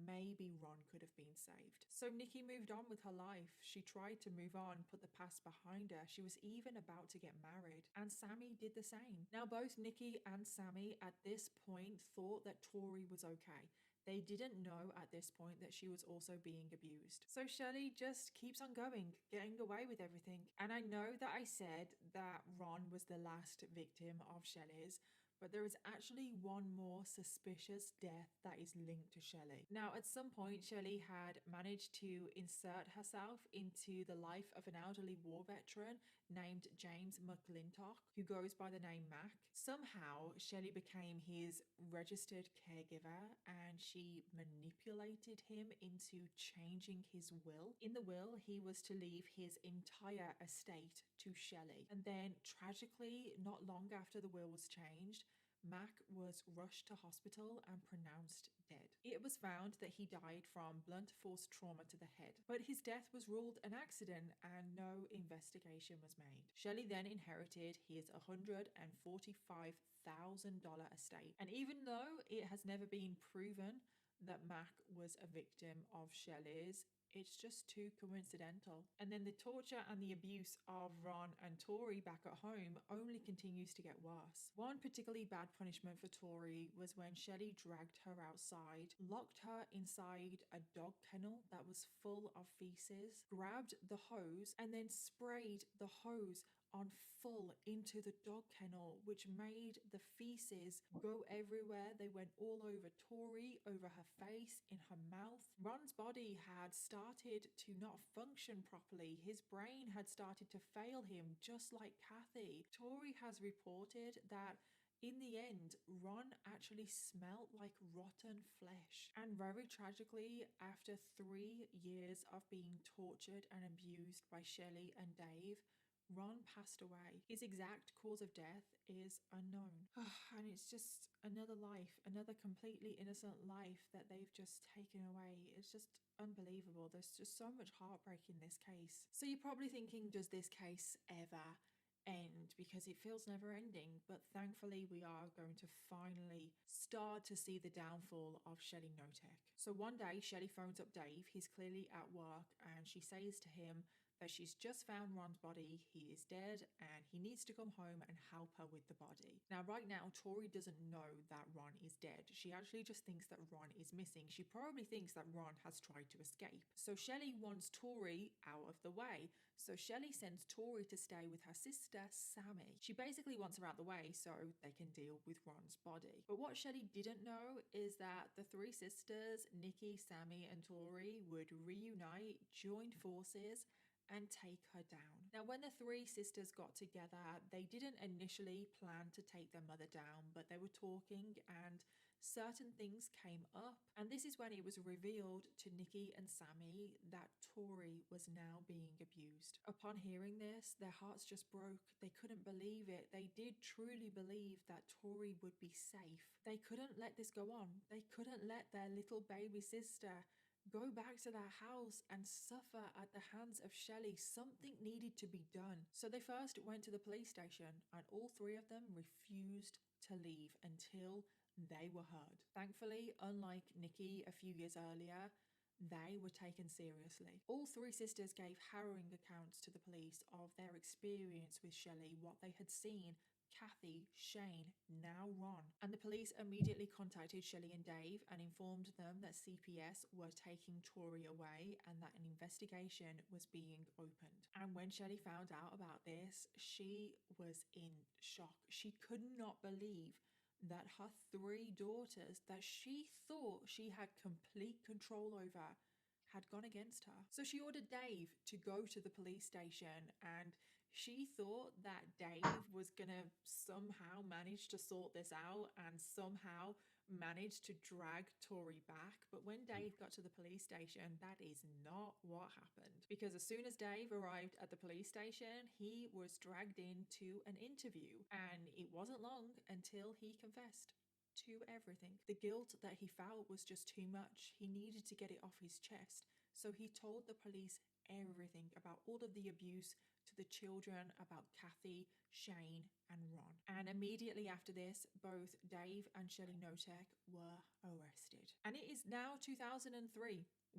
maybe Ron could have been saved. So Nikki moved on with her life. She tried to move on, put the past behind her. She was even about to get married. And Sammy did the same. Now both Nikki and Sammy at this point thought that Tori was okay. They didn't know at this point that she was also being abused. So Shelley just keeps on going, getting away with everything. And I know that I said that Ron was the last victim of Shelley's, but there is actually one more suspicious death that is linked to Shelley. Now, at some point, Shelley had managed to insert herself into the life of an elderly war veteran named James McClintock, who goes by the name Mac. Somehow, Shelley became his registered caregiver and she manipulated him into changing his will. In the will, he was to leave his entire estate to Shelley. And then, tragically, not long after the will was changed, Mac was rushed to hospital and pronounced dead. It was found that he died from blunt force trauma to the head, but his death was ruled an accident and no investigation was made. Shelley then inherited his $145,000 estate, and even though it has never been proven that Mac was a victim of Shelley's, it's just too coincidental. And then the torture and the abuse of Ron and Tori back at home only continues to get worse. One particularly bad punishment for Tori was when Shelley dragged her outside, locked her inside a dog kennel that was full of feces, grabbed the hose, and then sprayed the hose on full into the dog kennel, which made the feces go everywhere. They went all over Tori, over her face, in her mouth. Ron's body had started to not function properly. His brain had started to fail him, just like Kathy. Tori has reported that in the end, Ron actually smelled like rotten flesh. And very tragically, after 3 years of being tortured and abused by Shelley and Dave, Ron passed away. His exact cause of death is unknown. And it's just another life, another completely innocent life that they've just taken away. It's just unbelievable. There's just so much heartbreak in this case. So you're probably thinking, does this case ever end? Because it feels never ending, but thankfully we are going to finally start to see the downfall of Shelley Notek. So one day Shelley phones up Dave. He's clearly at work and she says to him that she's just found Ron's body, he is dead, and he needs to come home and help her with the body. Now, right now, Tori doesn't know that Ron is dead. She actually just thinks that Ron is missing. She probably thinks that Ron has tried to escape. So Shelley wants Tori out of the way. So Shelley sends Tori to stay with her sister, Sammy. She basically wants her out the way so they can deal with Ron's body. But what Shelley didn't know is that the three sisters, Nikki, Sammy, and Tori, would reunite, join forces, and take her down. Now, when the three sisters got together, they didn't initially plan to take their mother down, but they were talking and certain things came up. And this is when it was revealed to Nikki and Sammy that Tori was now being abused. Upon hearing this, their hearts just broke. They couldn't believe it. They did truly believe that Tori would be safe. They couldn't let this go on. They couldn't let their little baby sister go back to their house and suffer at the hands of Shelley. Something needed to be done. So they first went to the police station and all three of them refused to leave until they were heard. Thankfully, unlike Nikki a few years earlier, they were taken seriously. All three sisters gave harrowing accounts to the police of their experience with Shelley, what they had seen, Kathy, Shane, now Ron. And the police immediately contacted Shelley and Dave and informed them that CPS were taking Tori away and that an investigation was being opened. And when Shelley found out about this, she was in shock. She could not believe that her three daughters that she thought she had complete control over had gone against her. So she ordered Dave to go to the police station and she thought that Dave was gonna somehow manage to sort this out and somehow manage to drag Tori back. But when Dave got to the police station, that is not what happened. Because as soon as Dave arrived at the police station, he was dragged into an interview. And it wasn't long until he confessed to everything. The guilt that he felt was just too much. He needed to get it off his chest. So he told the police everything about all of the abuse to the children, about Kathy, Shane, and Ron. And immediately after this, both Dave and Shelley Notek were arrested. And it is now 2003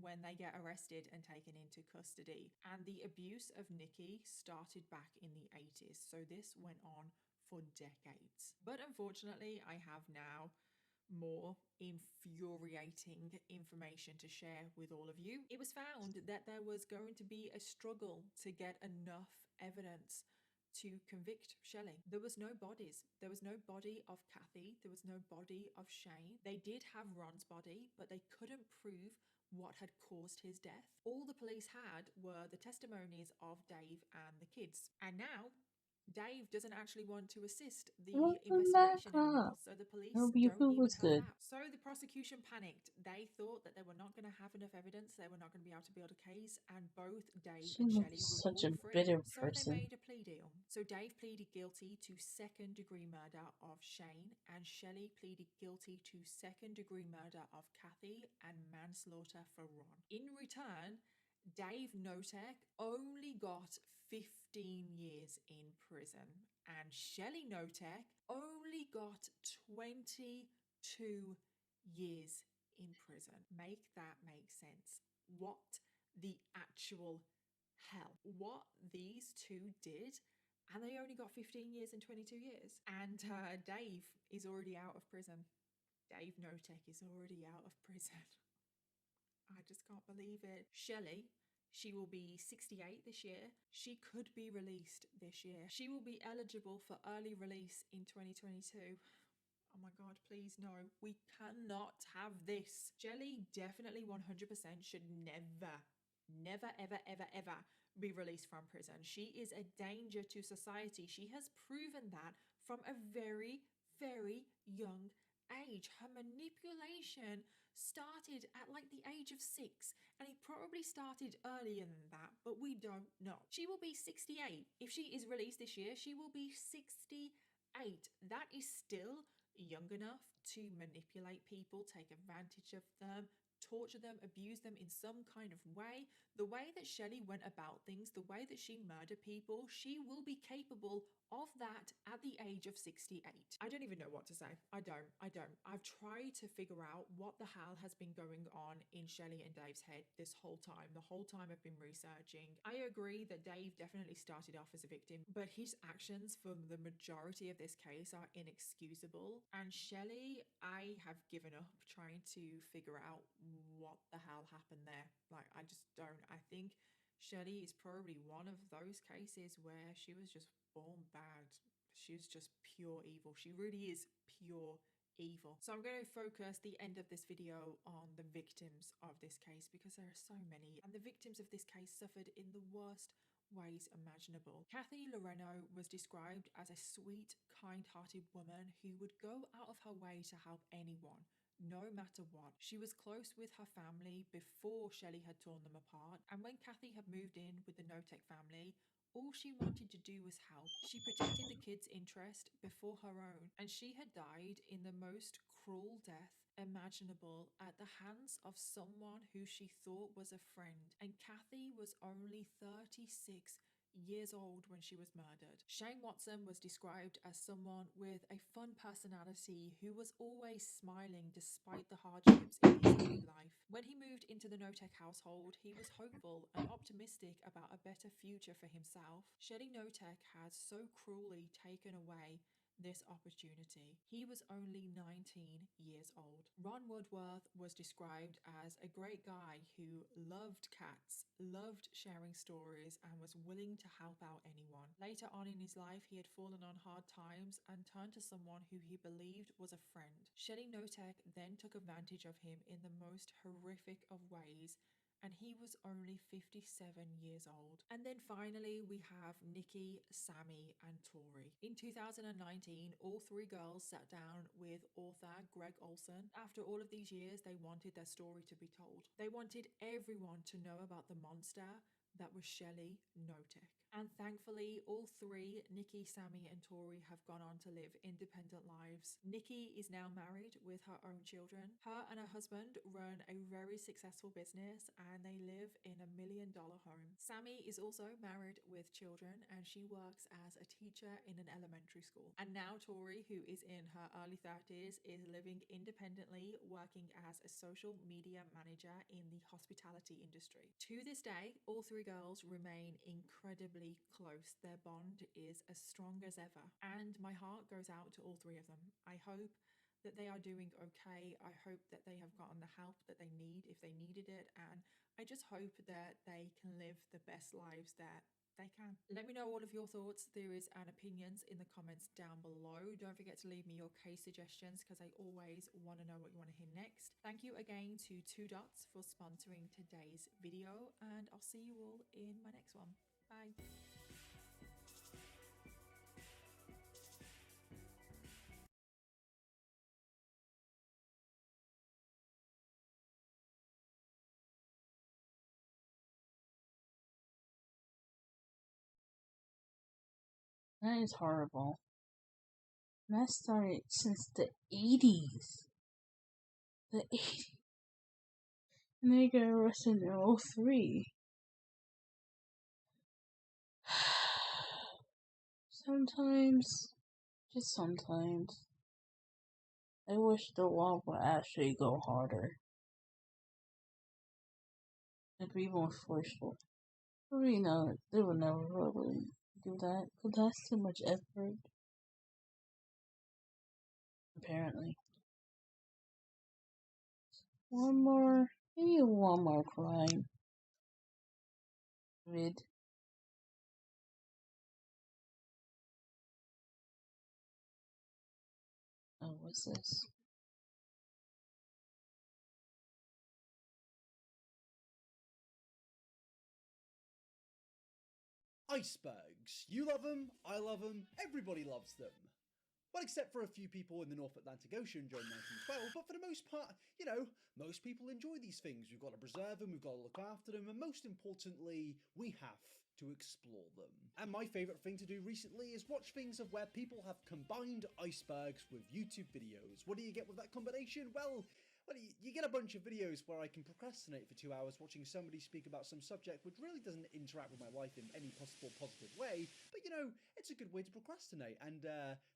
when they get arrested and taken into custody. And the abuse of Nikki started back in the 80s. So this went on for decades. But unfortunately, I have now more infuriating information to share with all of you. It was found that there was going to be a struggle to get enough evidence to convict Shelley. There was no bodies. There was no body of Kathy. There was no body of Shane. They did have Ron's body, but they couldn't prove what had caused his death. All the police had were the testimonies of Dave and the kids. And now Dave doesn't actually want to assist the Welcome back investigation anymore, up. so the police Hope your don't food even was have good. that. So the prosecution panicked. They thought that they were not going to have enough evidence, they were not going to be able to build a case, and both Dave She and looks Shelley would such walk a free. bitter So they person. made a plea deal. So Dave pleaded guilty to second-degree murder of Shane, and Shelley pleaded guilty to second-degree murder of Kathy and manslaughter for Ron. In return, Dave Notek only got 15 years in prison, and Shelley Notek only got 22 years in prison. Make that make sense. What the actual hell? What these two did, and they only got 15 years and 22 years. And Dave is already out of prison. Dave Notek is already out of prison. I just can't believe it. Shelley, she will be 68 this year. She could be released this year. She will be eligible for early release in 2022. Oh my God, please no. We cannot have this. Shelley definitely 100% should never, ever be released from prison. She is a danger to society. She has proven that from a very, very young age. Her manipulation started at like the age of 6, and it probably started earlier than that, but we don't know. She will be 68. If she is released this year, she will be 68. That is still young enough to manipulate people, take advantage of them, torture them, abuse them in some kind of way. The way that Shelley went about things, the way that she murdered people, she will be capable of that at the age of 68. I don't even know what to say. I don't. I've tried to figure out what the hell has been going on in Shelley and Dave's head this whole time. The whole time I've been researching. I agree that Dave definitely started off as a victim, but his actions for the majority of this case are inexcusable. And Shelley, I have given up trying to figure out what the hell happened there. Like, I just don't. I think Shelley is probably one of those cases where she was just born bad. She's just pure evil. She really is pure evil. So I'm going to focus the end of this video on the victims of this case, because there are so many, and the victims of this case suffered in the worst ways imaginable. Kathy Loreno was described as a sweet, kind-hearted woman who would go out of her way to help anyone, no matter what. She was close with her family before Shelley had torn them apart, and when Kathy had moved in with the Notek family, all she wanted to do was help. She protected the kids' interest before her own, and she had died in the most cruel death imaginable at the hands of someone who she thought was a friend. And Kathy was only 36 years old when she was murdered. Shane Watson was described as someone with a fun personality who was always smiling despite the hardships in his new life. When he moved into the Notek household, he was hopeful and optimistic about a better future for himself. Shelley Notek had so cruelly taken away this opportunity. He was only 19 years old. Ron Woodworth was described as a great guy who loved cats, loved sharing stories, and was willing to help out anyone. Later on in his life, he had fallen on hard times and turned to someone who he believed was a friend. Shelley Notek then took advantage of him in the most horrific of ways, and he was only 57 years old. And then finally, we have Nikki, Sammy, and Tori. In 2019, all three girls sat down with author Greg Olson. After all of these years, they wanted their story to be told. They wanted everyone to know about the monster that was Shelley Notek. And thankfully, all three, Nikki, Sammy, and Tori, have gone on to live independent lives. Nikki is now married with her own children. Her and her husband run a very successful business, and they live in $1 million home. Sammy is also married with children, and she works as a teacher in an elementary school. And now Tori, who is in her early 30s, is living independently, working as a social media manager in the hospitality industry. To this day, all three girls remain incredibly close. Their bond is as strong as ever, and my heart goes out to all three of them. I hope that they are doing okay. I hope that they have gotten the help that they need if they needed it, and I just hope that they can live the best lives that they can. Let me know all of your thoughts, theories, and opinions in the comments down below. Don't forget to leave me your case suggestions because I always want to know what you want to hear next. Thank you again to 2dots for sponsoring today's video, and I'll see you all in my next one. Bye. That is horrible. And that started since the 80s. The 80s. And they got arrested in 03. Sometimes, just sometimes, I wish the law would actually go harder. And be more forceful. But you know, they would never really do that, because that's too much effort. Apparently. Maybe one more crime. Vid. Oh, what's this? Icebergs. You love them, I love them, everybody loves them. Well, except for a few people in the North Atlantic Ocean during 1912, but for the most part, you know, most people enjoy these things. We've got to preserve them, we've got to look after them, and most importantly, we have to explore them. And my favourite thing to do recently is watch things of where people have combined icebergs with YouTube videos. What do you get with that combination? Well, you get a bunch of videos where I can procrastinate for 2 hours watching somebody speak about some subject which really doesn't interact with my life in any possible positive way, but you know, it's a good way to procrastinate, and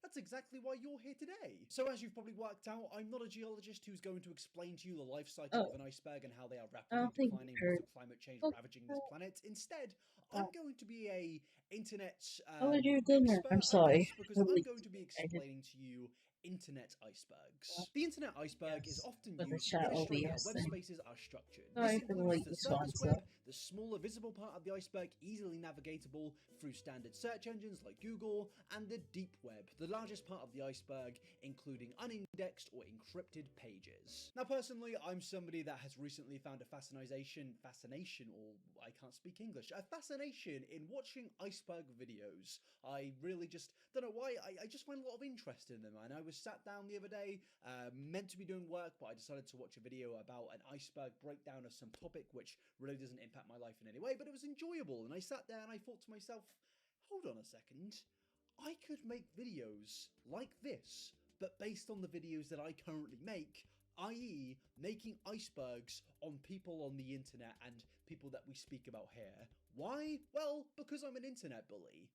that's exactly why you're here today. So as you've probably worked out, I'm not a geologist who's going to explain to you the life cycle of an iceberg and how they are rapidly declining because of climate change ravaging this planet. Instead, I'm going to be a internet expert, I'm sorry. I guess, because I'm going to be explaining to you internet icebergs. The internet iceberg is often used to illustrate how web spaces are structured. This includes the surface web, the smaller visible part of the iceberg easily navigatable through standard search engines like Google, and the deep web, the largest part of the iceberg, including unindexed or encrypted pages. Now personally, I'm somebody that has recently found a fascination in watching iceberg videos. I really just don't know why, I just find a lot of interest in them, and I was sat down the other day, meant to be doing work, but I decided to watch a video about an iceberg breakdown of some topic which really doesn't impact my life in any way, but it was enjoyable, and I sat there and I thought to myself, hold on a second, I could make videos like this, but based on the videos that I currently make, i.e. making icebergs on people on the internet and people that we speak about here. Why? Well, because I'm an internet bully.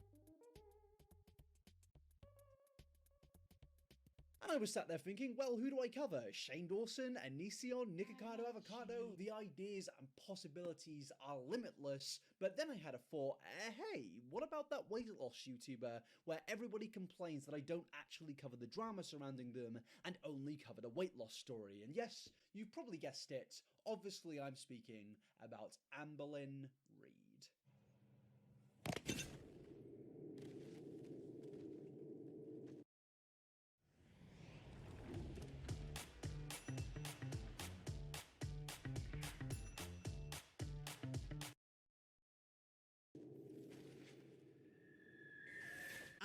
And I was sat there thinking, well, who do I cover? Shane Dawson, Anision, Nikocado Avocado? The ideas and possibilities are limitless. But then I had a thought, hey, what about that weight loss YouTuber where everybody complains that I don't actually cover the drama surrounding them and only cover the weight loss story? And yes, you've probably guessed it. Obviously, I'm speaking about Amberlynn Reid.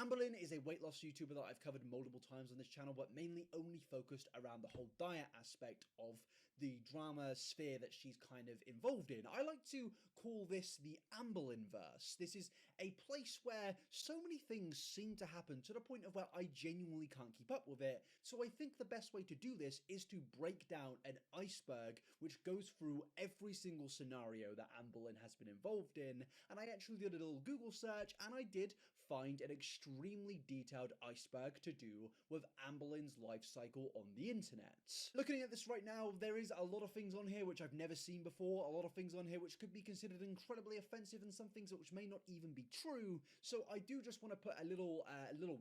Amberlynn is a weight loss YouTuber that I've covered multiple times on this channel, but mainly only focused around the whole diet aspect of the drama sphere that she's kind of involved in. I like to call this the Amberlynn-verse. This is a place where so many things seem to happen to the point of where I genuinely can't keep up with it. So I think the best way to do this is to break down an iceberg which goes through every single scenario that Amberlynn has been involved in. And I actually did a little Google search and I did find an extremely detailed iceberg to do with Amberlynn's life cycle on the internet. Looking at this right now, there is a lot of things on here which I've never seen before, a lot of things on here which could be considered incredibly offensive, and some things which may not even be true. So I do just want to put a little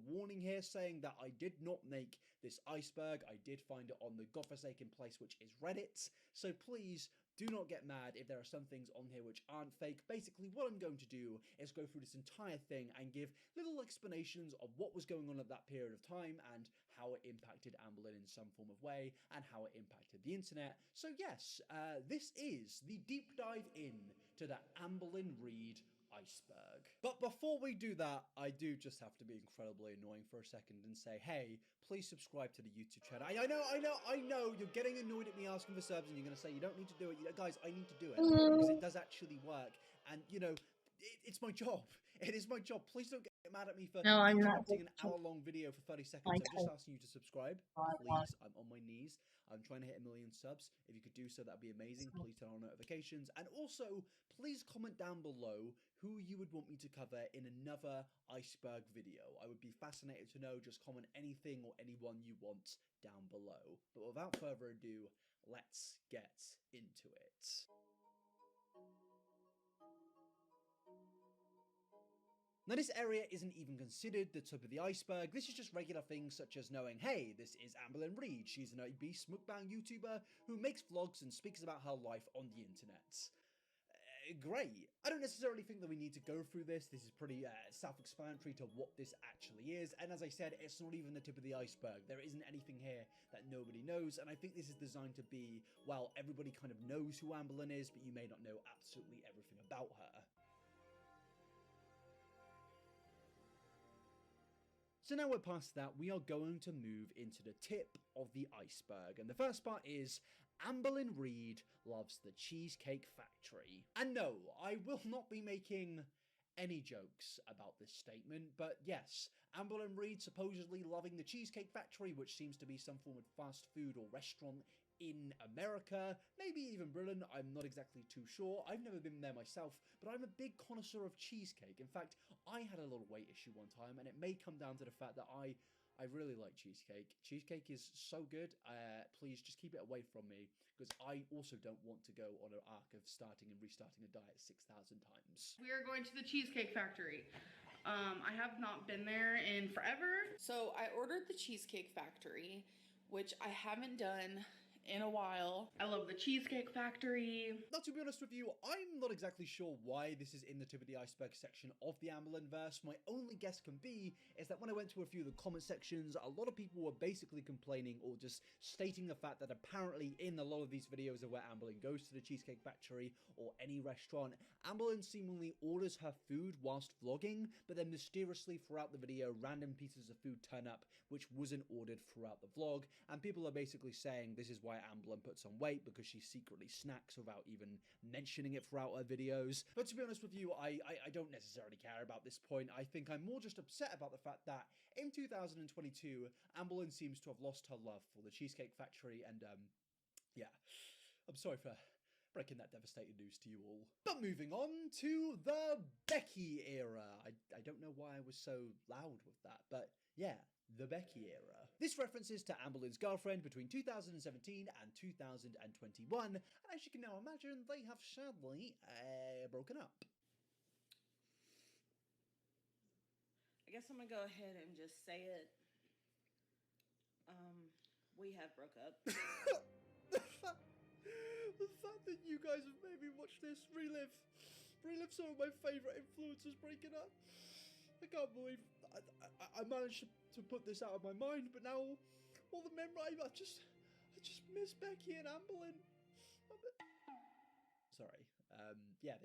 warning here saying that I did not make this iceberg. I did find it on the godforsaken place which is Reddit. So please do not get mad if there are some things on here which aren't fake. Basically, what I'm going to do is go through this entire thing and give little explanations of what was going on at that period of time and how it impacted Amberlin in some form of way and how it impacted the internet. So yes, this is the deep dive in to the Amberlin Reid iceberg. But before we do that, I do just have to be incredibly annoying for a second and say, hey, please subscribe to the YouTube channel. I know, you're getting annoyed at me asking for subs and you're going to say you don't need to do it. Guys, I need to do it because it does actually work. And, you know, it's my job. It is my job. Please don't get mad at me for interrupting an hour-long video for 30 seconds. I'm just asking you to subscribe. Please, I'm on my knees. I'm trying to hit 1 million subs. If you could do so, that'd be amazing. Please turn on notifications. And also, please comment down below who you would want me to cover in another iceberg video. I would be fascinated to know. Just comment anything or anyone you want down below. But without further ado, let's get into it. Now, this area isn't even considered the tip of the iceberg. This is just regular things such as knowing, hey, this is Amberlin Reid. She's an obese mukbang YouTuber who makes vlogs and speaks about her life on the internet. Great. I don't necessarily think that we need to go through this. This is pretty self-explanatory to what this actually is. And as I said, it's not even the tip of the iceberg. There isn't anything here that nobody knows. And I think this is designed to be, well, everybody kind of knows who Amberlin is, but you may not know absolutely everything about her. So now we're past that, we are going to move into the tip of the iceberg. And the first part is, Amberlin Reid loves the Cheesecake Factory. And no, I will not be making any jokes about this statement, but yes, Amberlin Reid supposedly loving the Cheesecake Factory, which seems to be some form of fast food or restaurant in America, maybe even Britain, I'm not exactly too sure. I've never been there myself, but I'm a big connoisseur of cheesecake. In fact, I had a little weight issue one time, and it may come down to the fact that I really like cheesecake. Cheesecake is so good, please just keep it away from me, because I also don't want to go on an arc of starting and restarting a diet 6,000 times. We are going to the Cheesecake Factory. I have not been there in forever. So I ordered the Cheesecake Factory, which I haven't done in a while. I love the Cheesecake Factory. Now, to be honest with you, I'm not exactly sure why this is in the tip of the iceberg section of the Amberlin verse. My only guess can be is that when I went to a few of the comment sections, a lot of people were basically complaining or just stating the fact that apparently in a lot of these videos of where Amberlin goes to the Cheesecake Factory or any restaurant, Amberlin seemingly orders her food whilst vlogging, but then mysteriously throughout the video, random pieces of food turn up which wasn't ordered throughout the vlog, and people are basically saying this is why Amberlin puts on weight, because she secretly snacks without even mentioning it throughout her videos. But to be honest with you, I don't necessarily care about this point. I think I'm more just upset about the fact that in 2022, Amberlin seems to have lost her love for the Cheesecake Factory, and yeah, I'm sorry for breaking that devastating news to you all. But moving on to the Becky era. I don't know why I was so loud with that, but yeah, the Becky era. This references to Amberlin's girlfriend between 2017 and 2021, and as you can now imagine, they have sadly broken up. I guess I'm gonna go ahead and just say it. We have broke up. The fact that you guys have made me watch this relive some of my favourite influencers breaking up. I can't believe I managed to put this out of my mind, but now all the memory, I just miss Becky and Amberlin. Sorry. Yeah,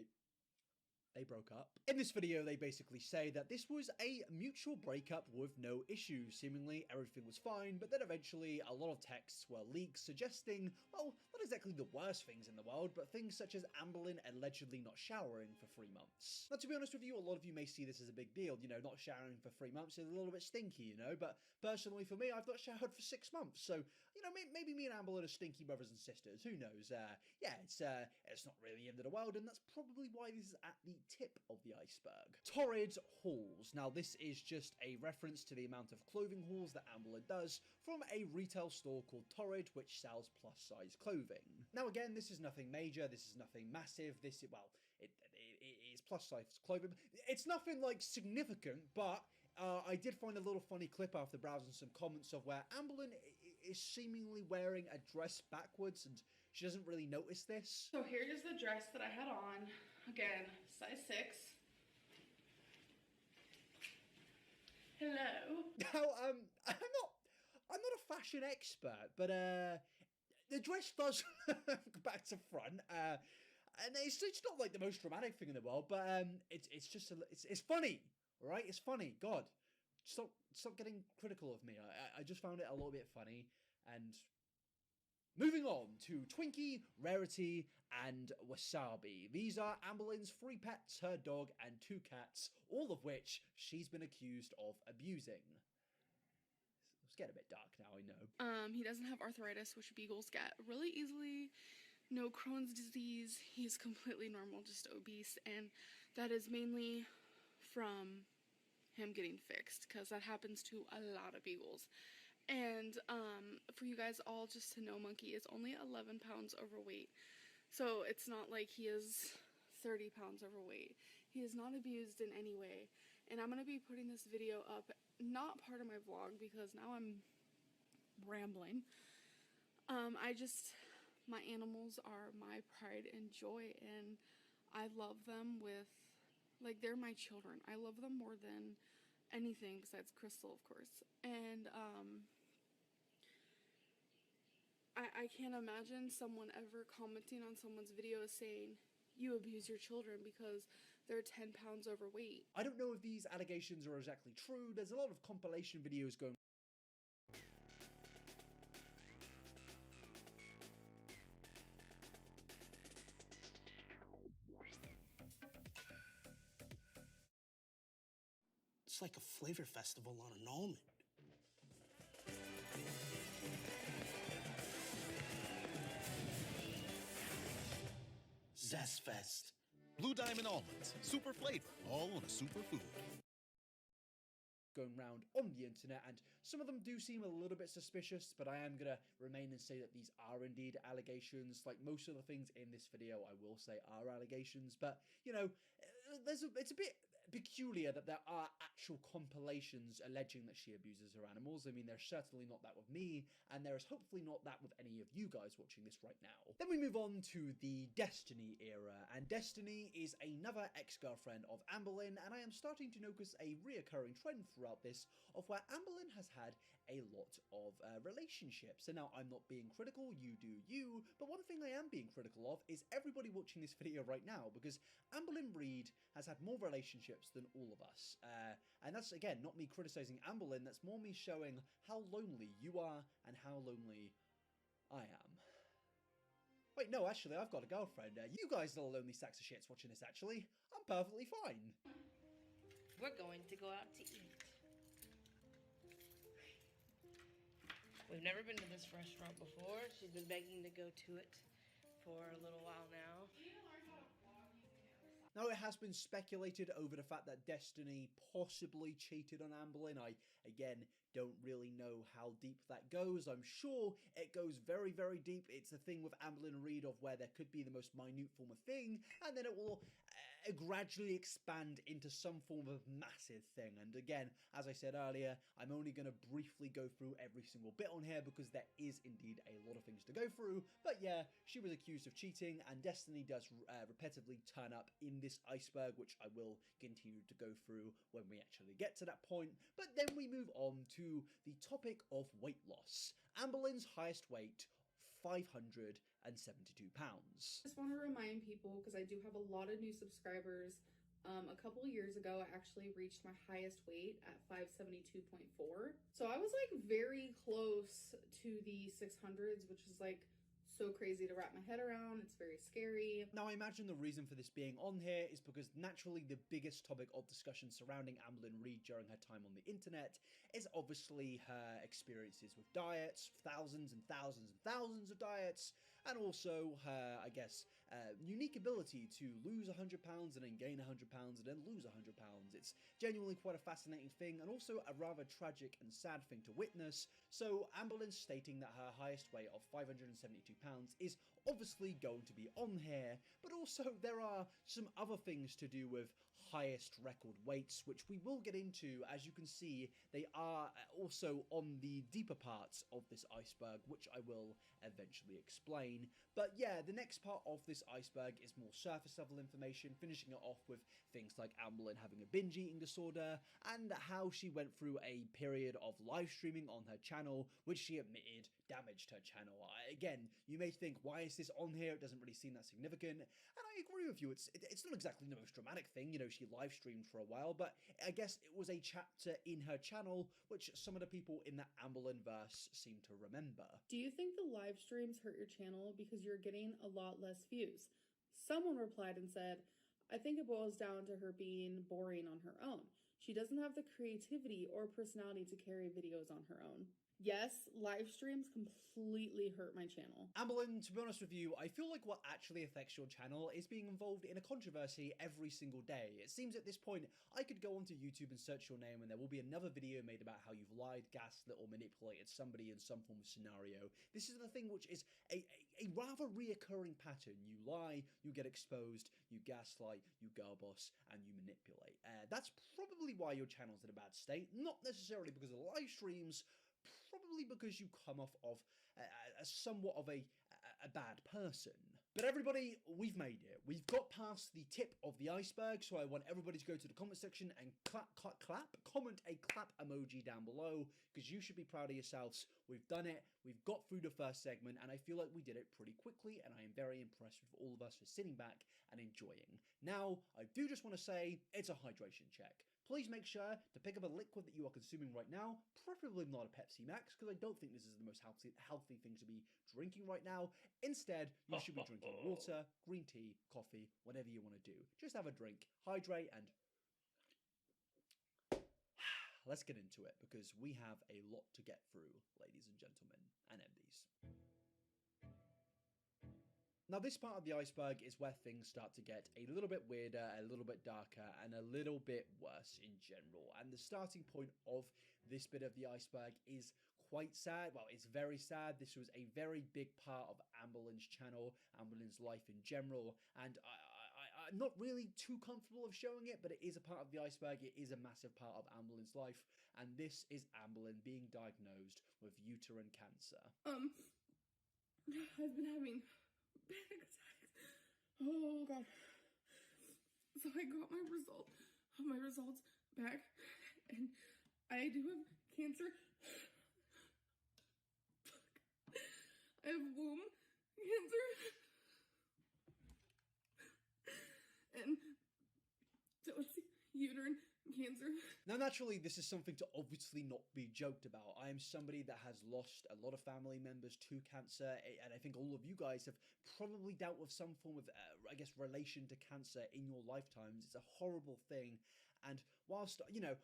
they broke up. In this video, they basically say that this was a mutual breakup with no issues. Seemingly, everything was fine, but then eventually, a lot of texts were leaked suggesting, well, not exactly the worst things in the world, but things such as Amberlin allegedly not showering for 3 months. Now, to be honest with you, a lot of you may see this as a big deal, you know, not showering for 3 months is a little bit stinky, you know, but personally for me, I've not showered for 6 months, so, you know, maybe me and Amberlin are stinky brothers and sisters, who knows? Yeah, it's not really the end of the world, and that's probably why this is at the tip of the iceberg. Torrid hauls. Now, this is just a reference to the amount of clothing hauls that Amberlin does from a retail store called Torrid, which sells plus-size clothing. Now, again, this is nothing major, this is nothing massive, this is, well, it is plus-size clothing. It's nothing, like, significant, but I did find a little funny clip after browsing some comments of where Amberlin is seemingly wearing a dress backwards, and she doesn't really notice this. So here is the dress that I had on. Again, size 6. Hello. Now, I'm not a fashion expert, but the dress does back to front. And it's not like the most dramatic thing in the world, but it's just it's funny, right? It's funny. God, stop getting critical of me. I just found it a little bit funny. And moving on to Twinkie, Rarity, and Wasabi. These are Amberlyn's 3 pets, her dog, and 2 cats, all of which she's been accused of abusing. It's getting a bit dark now, I know. He doesn't have arthritis, which beagles get really easily. No Crohn's disease. He's completely normal, just obese, and that is mainly from him getting fixed, because that happens to a lot of beagles. And for you guys all just to know, Monkey is only 11 pounds overweight. So it's not like he is 30 pounds overweight. He is not abused in any way. And I'm going to be putting this video up, not part of my vlog, because now I'm rambling. My animals are my pride and joy, and I love them with, like, they're my children. I love them more than anything besides Crystal, of course. And I can't imagine someone ever commenting on someone's video saying you abuse your children because they're 10 pounds overweight. I don't know if these allegations are exactly true. There's a lot of compilation videos going. It's like a flavor festival on an almond. Zest Fest. Blue Diamond almonds, super flavor, all on a super food. Going around on the internet, and some of them do seem a little bit suspicious, but I am gonna remain and say that these are indeed allegations. Like most of the things in this video, I will say are allegations, but you know, it's a bit peculiar that there are actual compilations alleging that she abuses her animals. I mean, there's certainly not that with me, and there is hopefully not that with any of you guys watching this right now. Then we move on to the Destiny era, and Destiny is another ex-girlfriend of Amberlyn, and I am starting to notice a reoccurring trend throughout this of where Amberlyn has had a lot of relationships. And now I'm not being critical, you do you, but one thing I am being critical of is everybody watching this video right now, because Amberlyn Reed has had more relationships than all of us. And that's, again, not me criticizing Amberlyn, that's more me showing how lonely you are and how lonely I am. Wait, no, actually, I've got a girlfriend. You guys are the lonely sacks of shits watching this, actually. I'm perfectly fine. We're going to go out to eat. We've never been to this restaurant before. She's been begging to go to it for a little while now. Now, it has been speculated over the fact that Destiny possibly cheated on Amberlyn. I, again, don't really know how deep that goes. I'm sure it goes very, very deep. It's a thing with Amberlyn Reed of where there could be the most minute form of thing, and then it will gradually expand into some form of massive thing. And again, as I said earlier, I'm only going to briefly go through every single bit on here because there is indeed a lot of things to go through. But yeah, she was accused of cheating, and Destiny does repetitively turn up in this iceberg, which I will continue to go through when we actually get to that point. But then we move on to the topic of weight loss. Amberlyn's highest weight, 572 pounds. Just want to remind people, because I do have a lot of new subscribers, a couple of years ago I actually reached my highest weight at 572.4. So I was like very close to the 600s, which is like so crazy to wrap my head around. It's very scary. Now, I imagine the reason for this being on here is because naturally the biggest topic of discussion surrounding Amberlyn Reed during her time on the internet is obviously her experiences with diets, thousands and thousands and thousands of diets, and also her, I guess, unique ability to lose 100 pounds and then gain 100 pounds and then lose 100 pounds. It's genuinely quite a fascinating thing, and also a rather tragic and sad thing to witness. So Amberlyn's stating that her highest weight of 572 pounds is obviously going to be on here, but also there are some other things to do with highest record weights, which we will get into. As you can see, they are also on the deeper parts of this iceberg, which I will eventually explain. insane. But yeah, the next part of this iceberg is more surface level information, finishing it off with things like Amberlynn having a binge eating disorder, and how she went through a period of live streaming on her channel, which she admitted damaged her channel. Again, you may think, why is this on here? It doesn't really seem that significant. And I agree with you, it's not exactly the most dramatic thing, you know, she live streamed for a while, but I guess it was a chapter in her channel, which some of the people in the Amberlynn verse seem to remember. Do you think the live streams hurt your channel because you're getting a lot less views? Someone replied and said, I think it boils down to her being boring on her own. She doesn't have the creativity or personality to carry videos on her own. Yes, live streams completely hurt my channel. Amberlynn, to be honest with you, I feel like what actually affects your channel is being involved in a controversy every single day. It seems at this point, I could go onto YouTube and search your name and there will be another video made about how you've lied, gaslit, or manipulated somebody in some form of scenario. This is the thing which is a rather reoccurring pattern. You lie, you get exposed, you gaslight, you girl boss, and you manipulate. That's probably why your channel's in a bad state, not necessarily because of the live streams, probably because you come off of as somewhat of a bad person. But everybody, we've made it. We've got past the tip of the iceberg, so I want everybody to go to the comment section and comment a clap emoji down below, because you should be proud of yourselves. We've done it. We've got through the first segment, and I feel like we did it pretty quickly, and I am very impressed with all of us for sitting back and enjoying. Now, I do just want to say, it's a hydration check. Please make sure to pick up a liquid that you are consuming right now, preferably not a Pepsi Max, because I don't think this is the most healthy thing to be drinking right now. Instead, you should be drinking water, green tea, coffee, whatever you want to do. Just have a drink, hydrate, and let's get into it, because we have a lot to get through, ladies and gentlemen, and MDs. Now, this part of the iceberg is where things start to get a little bit weirder, a little bit darker, and a little bit worse in general. And the starting point of this bit of the iceberg is quite sad. Well, it's very sad. This was a very big part of Amberlynn's channel, Amberlynn's life in general, and I'm not really too comfortable of showing it, but it is a part of the iceberg. It is a massive part of Amberlynn's life, and this is Amberlynn being diagnosed with uterine cancer. I've been having panic attacks. Oh god. So I got my results back, and I do have cancer. I have womb cancer. And so it's uterine cancer. Now, naturally, this is something to obviously not be joked about. I am somebody that has lost a lot of family members to cancer, and I think all of you guys have probably dealt with some form of, I guess, relation to cancer in your lifetimes. It's a horrible thing. And whilst, you know,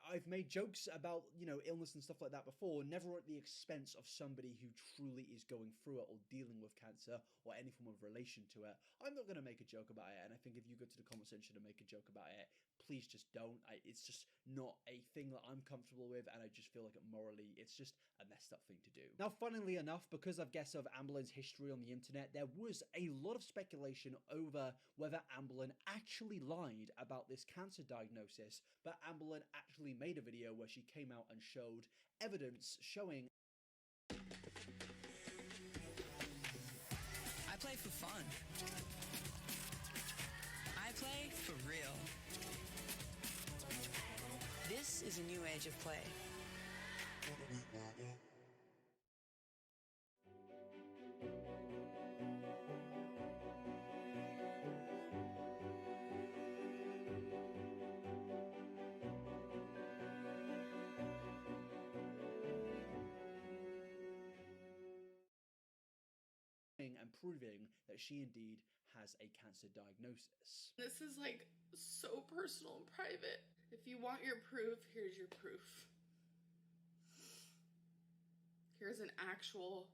I've made jokes about, you know, illness and stuff like that before, never at the expense of somebody who truly is going through it or dealing with cancer or any form of relation to it, I'm not going to make a joke about it. And I think if you go to the comment section and make a joke about it, please just don't. It's just not a thing that I'm comfortable with, and I just feel like morally, it's just a messed up thing to do. Now, funnily enough, because I guess of Amberlynn's history on the internet, there was a lot of speculation over whether Amberlynn actually lied about this cancer diagnosis, but Amberlynn actually made a video where she came out and showed evidence showing I play for fun. I play for real. This is a new age of play. and proving that she indeed has a cancer diagnosis. This is like so personal and private. If you want your proof, here's your proof. Here's an actual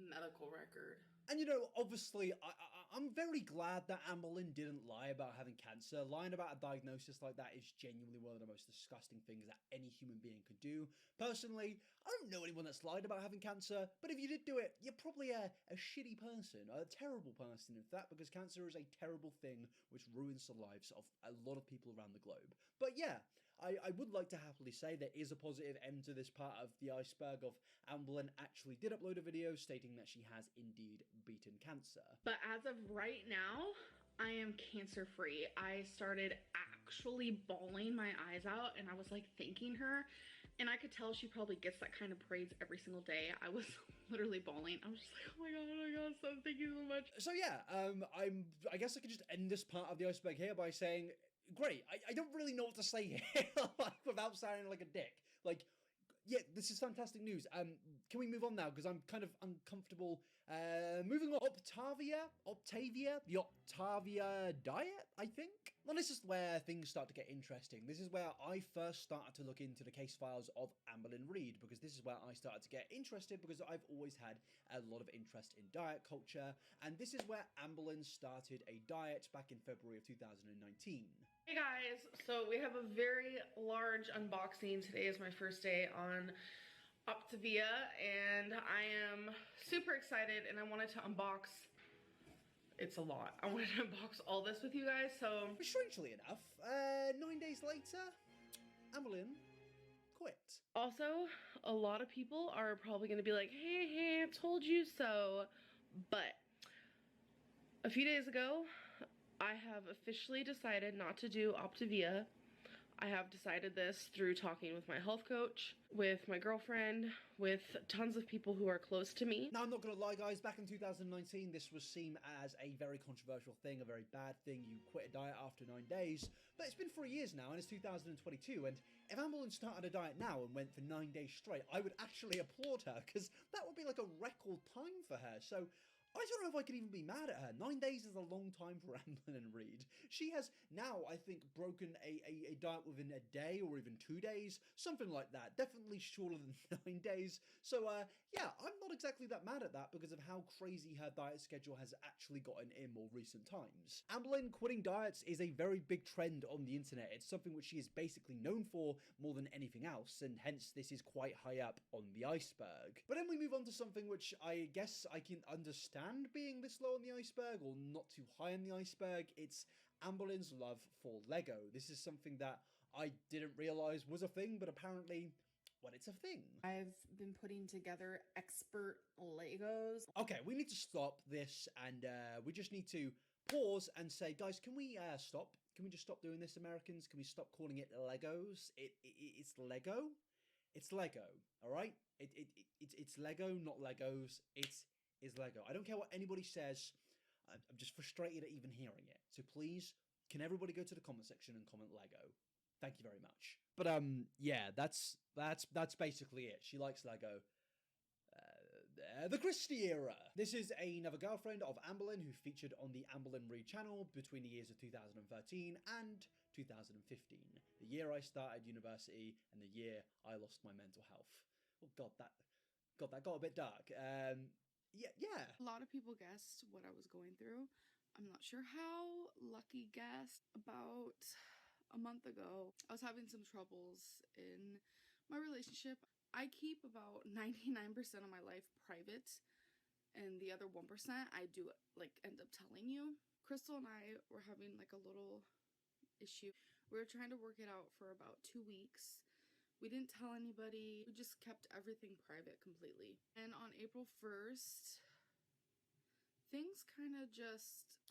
medical record. And you know, obviously, I'm very glad that Amberlynn didn't lie about having cancer. Lying about a diagnosis like that is genuinely one of the most disgusting things that any human being could do. Personally, I don't know anyone that's lied about having cancer, but if you did do it, you're probably a shitty person, a terrible person in fact, because cancer is a terrible thing which ruins the lives of a lot of people around the globe. But yeah, I would like to happily say there is a positive end to this part of the iceberg of Amberlynn actually did upload a video stating that she has indeed beaten cancer. But as of right now, I am cancer free. I started actually bawling my eyes out and I was like thanking her, and I could tell she probably gets that kind of praise every single day. I was literally bawling. I was just like, oh my god, so thank you so much. So yeah, I guess I could just end this part of the iceberg here by saying, great, I don't really know what to say here like, without sounding like a dick. Like, yeah, this is fantastic news. Can we move on now? Because I'm kind of uncomfortable. Moving on, Octavia, the Octavia diet, I think. Well, this is where things start to get interesting. This is where I first started to look into the case files of Amberlynn Reid, because this is where I started to get interested, because I've always had a lot of interest in diet culture, and this is where Amberlynn started a diet back in February of 2019. Hey guys, so we have a very large unboxing. Today is my first day on Optavia, and I am super excited, and I wanted to unbox. It's a lot. I wanted to unbox all this with you guys, so. Strangely enough, 9 days later, Amberlynn quit. Also, a lot of people are probably going to be like, hey, I told you so, but a few days ago, I have officially decided not to do Optavia. I have decided this through talking with my health coach, with my girlfriend, with tons of people who are close to me. Now, I'm not going to lie, guys, back in 2019, this was seen as a very controversial thing, a very bad thing. You quit a diet after 9 days, but it's been 3 years now, and it's 2022, and if Amberlynn started a diet now and went for 9 days straight, I would actually applaud her, because that would be like a record time for her. So I don't know if I could even be mad at her. 9 days is a long time for Amberlynn Reid. She has now, I think, broken a diet within a day or even 2 days, something like that. Definitely shorter than 9 days. So, yeah, I'm not exactly that mad at that because of how crazy her diet schedule has actually gotten in more recent times. Amberlynn quitting diets is a very big trend on the internet. It's something which she is basically known for more than anything else, and hence this is quite high up on the iceberg. But then we move on to something which I guess I can understand being this low on the iceberg or not too high on the iceberg. It's Amberlynn's love for Lego. This is something that I didn't realize was a thing, but apparently, well, it's a thing. I've been putting together expert Legos. Okay, we need to stop this, and we just need to pause and say, guys, can we stop? Can we just stop doing this, Americans? Can we stop calling it Legos? It's Lego. It's Lego, all right? It's Lego, not Legos. Is Lego. I don't care what anybody says. I'm just frustrated at even hearing it. So please, can everybody go to the comment section and comment Lego? Thank you very much. But yeah, that's basically it. She likes Lego. The Christie era. This is another girlfriend of Amberlynn who featured on the Amberlynn Reid channel between the years of 2013 and 2015. The year I started university and the year I lost my mental health. Oh God, that got a bit dark. Yeah. A lot of people guessed what I was going through. I'm not sure how. Lucky guessed. About a month ago, I was having some troubles in my relationship. I keep about 99% of my life private, and the other 1% I do end up telling you. Crystal and I were having like a little issue. We were trying to work it out for about 2 weeks. We didn't tell anybody. We just kept everything private completely. And on April 1st,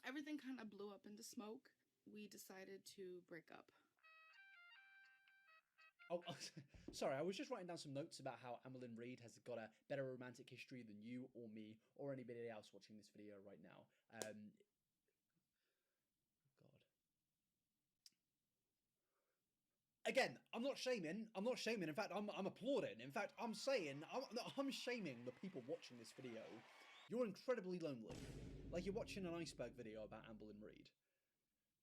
everything kind of blew up into smoke. We decided to break up. Oh, sorry, I was just writing down some notes about how Amberlynn Reid has got a better romantic history than you or me or anybody else watching this video right now. God. Again, I'm not shaming. In fact, I'm applauding. In fact, I'm saying, I'm shaming the people watching this video. You're incredibly lonely. Like you're watching an iceberg video about Amberlynn Reid.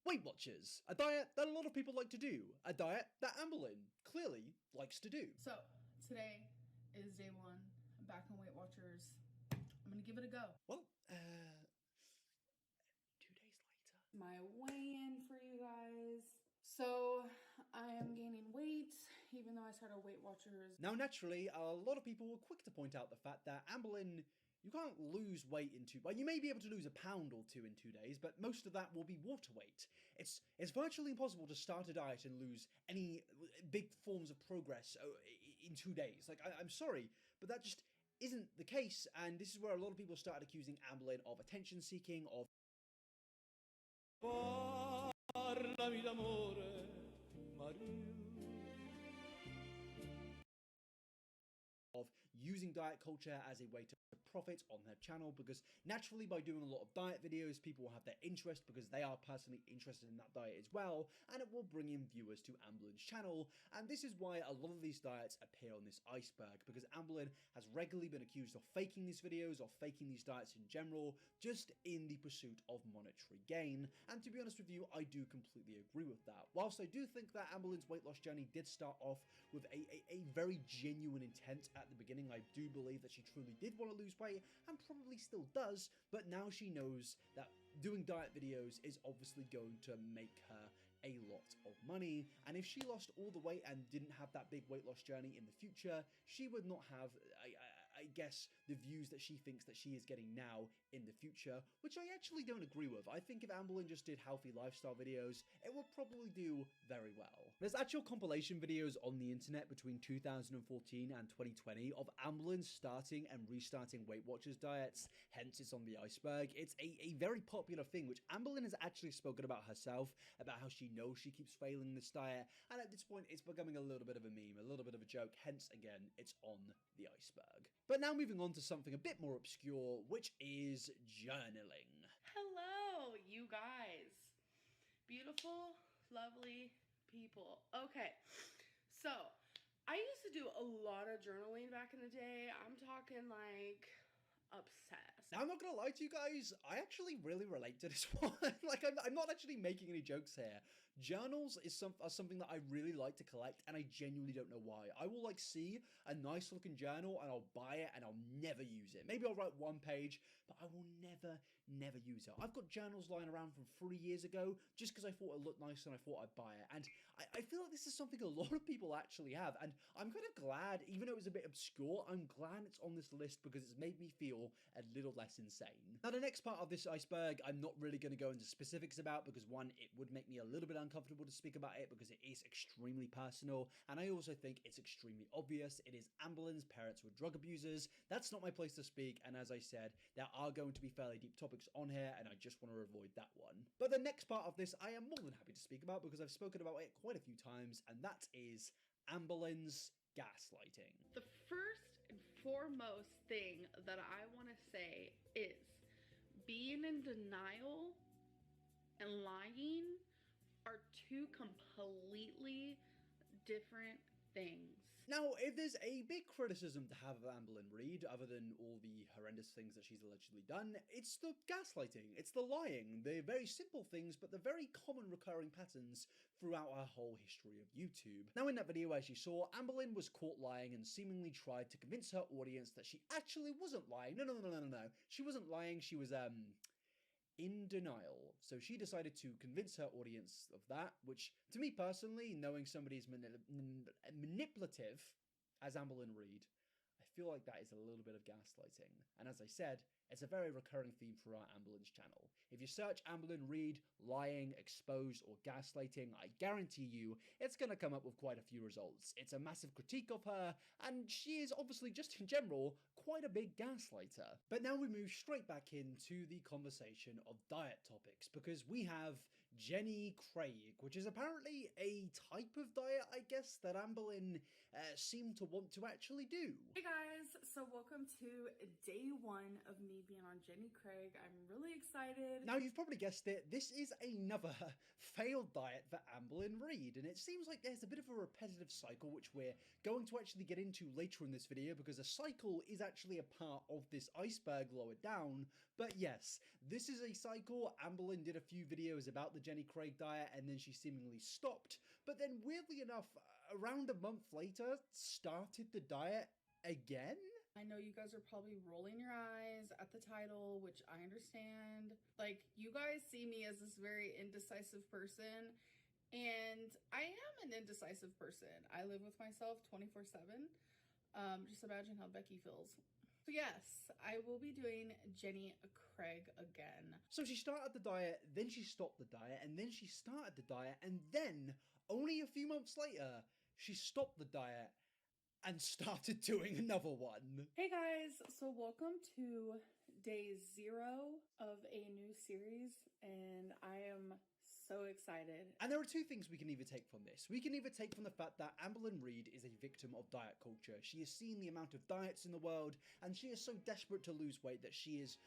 Weight Watchers, a diet that a lot of people like to do. A diet that Amberlynn clearly likes to do. So, today is day 1. I'm back on Weight Watchers. I'm gonna give it a go. Well, 2 days later. My weigh-in for you guys. So, I am gaining weight, even though I started Weight Watchers. Now, naturally, a lot of people were quick to point out the fact that Amberlynn You can't lose weight in well, you may be able to lose a pound or two in 2 days, but most of that will be water weight. It's virtually impossible to start a diet and lose any big forms of progress in 2 days. Like, I'm sorry, but that just isn't the case, and this is where a lot of people started accusing Amberlynn of attention seeking, of using diet culture as a way to profit on her channel, because naturally by doing a lot of diet videos, people will have their interest because they are personally interested in that diet as well, and it will bring in viewers to Amberlynn's channel. And this is why a lot of these diets appear on this iceberg, because Amberlynn has regularly been accused of faking these videos, or faking these diets in general, just in the pursuit of monetary gain. And to be honest with you, I do completely agree with that. Whilst I do think that Amberlynn's weight loss journey did start off with a very genuine intent at the beginning, I do believe that she truly did want to lose weight, and probably still does, but now she knows that doing diet videos is obviously going to make her a lot of money, and if she lost all the weight and didn't have that big weight loss journey in the future, she would not have, I guess, the views that she thinks that she is getting now in the future, which I actually don't agree with. I think if Amberlynn just did healthy lifestyle videos, it would probably do very well. There's actual compilation videos on the internet between 2014 and 2020 of Amberlynn starting and restarting Weight Watchers diets, hence it's on the iceberg. It's a very popular thing, which Amberlynn has actually spoken about herself, about how she knows she keeps failing this diet, and at this point it's becoming a little bit of a meme, a little bit of a joke, hence again, it's on the iceberg. But now moving on to something a bit more obscure, which is journaling. Hello, you guys. Beautiful, lovely people. Okay, so I used to do a lot of journaling back in the day. I'm talking like obsessed. Now, I'm not gonna lie to you guys, I actually really relate to this one. Like, I'm not actually making any jokes here. Journals are something that I really like to collect, and I genuinely don't know why. I will like see a nice looking journal and I'll buy it and I'll never use it. Maybe I'll write one page, but I will never use it. I've got journals lying around from 3 years ago just because I thought it looked nice and I thought I'd buy it. And I feel like this is something a lot of people actually have, and I'm kind of glad, even though it was a bit obscure, I'm glad it's on this list because it's made me feel a little less insane. Now, the next part of this iceberg, I'm not really going to go into specifics about because one, it would make me a little bit uncomfortable to speak about it because it is extremely personal, and I also think it's extremely obvious. It is Amberlynn's parents were drug abusers. That's not my place to speak, and as I said, there are going to be fairly deep topics on here, and I just want to avoid that one. But the next part of this I am more than happy to speak about because I've spoken about it quite a few times, and that is Amberlynn's gaslighting. The first and foremost thing that I want to say is being in denial and lying are two completely different things. Now, if there's a big criticism to have of Amberlynn Reid, other than all the horrendous things that she's allegedly done, it's the gaslighting, it's the lying, the very simple things, but the very common recurring patterns throughout her whole history of YouTube. Now, in that video, as you saw, Amberlynn was caught lying and seemingly tried to convince her audience that she actually wasn't lying. No. She wasn't lying, she was, in denial. So she decided to convince her audience of that, which to me personally, knowing somebody's manipulative as Amberlynn Reid, I feel like that is a little bit of gaslighting. And as I said, it's a very recurring theme throughout Amberlynn's channel. If you search Amberlynn Reid, lying, exposed, or gaslighting, I guarantee you it's going to come up with quite a few results. It's a massive critique of her, and she is obviously just in general quite a big gaslighter. But now we move straight back into the conversation of diet topics, because we have Jenny Craig, which is apparently a type of diet, I guess, that Amberlynn seemed to want to actually do. Hey guys, so welcome to day one of me being on Jenny Craig. I'm really excited. Now, you've probably guessed it, this is another failed diet for Amberlynn Reid, and it seems like there's a bit of a repetitive cycle which we're going to actually get into later in this video, because a cycle is actually a part of this iceberg lower down. But yes, this is a cycle. Amberlynn did a few videos about the Jenny Craig diet and then she seemingly stopped, but then weirdly enough, around a month later, started the diet again? I know you guys are probably rolling your eyes at the title, which I understand. Like, you guys see me as this very indecisive person, and I am an indecisive person. I live with myself 24/7. Just imagine how Becky feels. So yes, I will be doing Jenny Craig again. So she started the diet, then she stopped the diet, and then she started the diet, and then, only a few months later, she stopped the diet and started doing another one. Hey guys, so welcome to day 0 of a new series, and I am so excited. And there are two things we can either take from this. We can either take from the fact that Amberlynn Reid is a victim of diet culture. She has seen the amount of diets in the world, and she is so desperate to lose weight that she is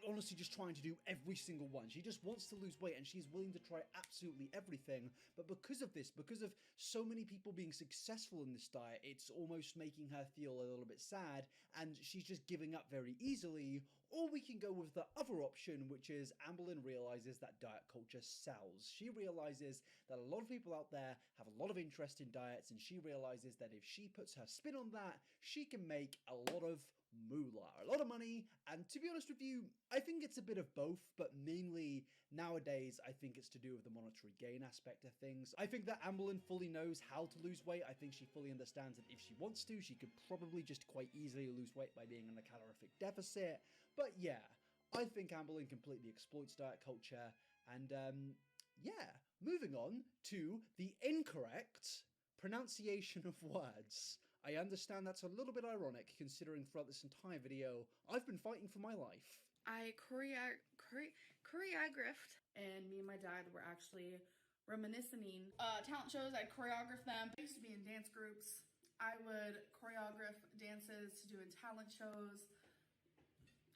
honestly just trying to do every single one. She just wants to lose weight, and she's willing to try absolutely everything. But because of this, because of so many people being successful in this diet, it's almost making her feel a little bit sad, and she's just giving up very easily. Or we can go with the other option, which is Amberlynn realizes that diet culture sells. She realizes that a lot of people out there have a lot of interest in diets, and she realizes that if she puts her spin on that, she can make a lot of moolah, a lot of money. And to be honest with you, I think it's a bit of both, but mainly nowadays I think it's to do with the monetary gain aspect of things. I think that Amberlynn fully knows how to lose weight. I think she fully understands that if she wants to, she could probably just quite easily lose weight by being in a calorific deficit. But yeah, I think Amberlynn completely exploits diet culture. And yeah, moving on to the incorrect pronunciation of words. I understand that's a little bit ironic, considering throughout this entire video, I've been fighting for my life. I choreographed, and me and my dad were actually reminiscing talent shows. I'd choreograph them. I used to be in dance groups. I would choreograph dances to do in talent shows.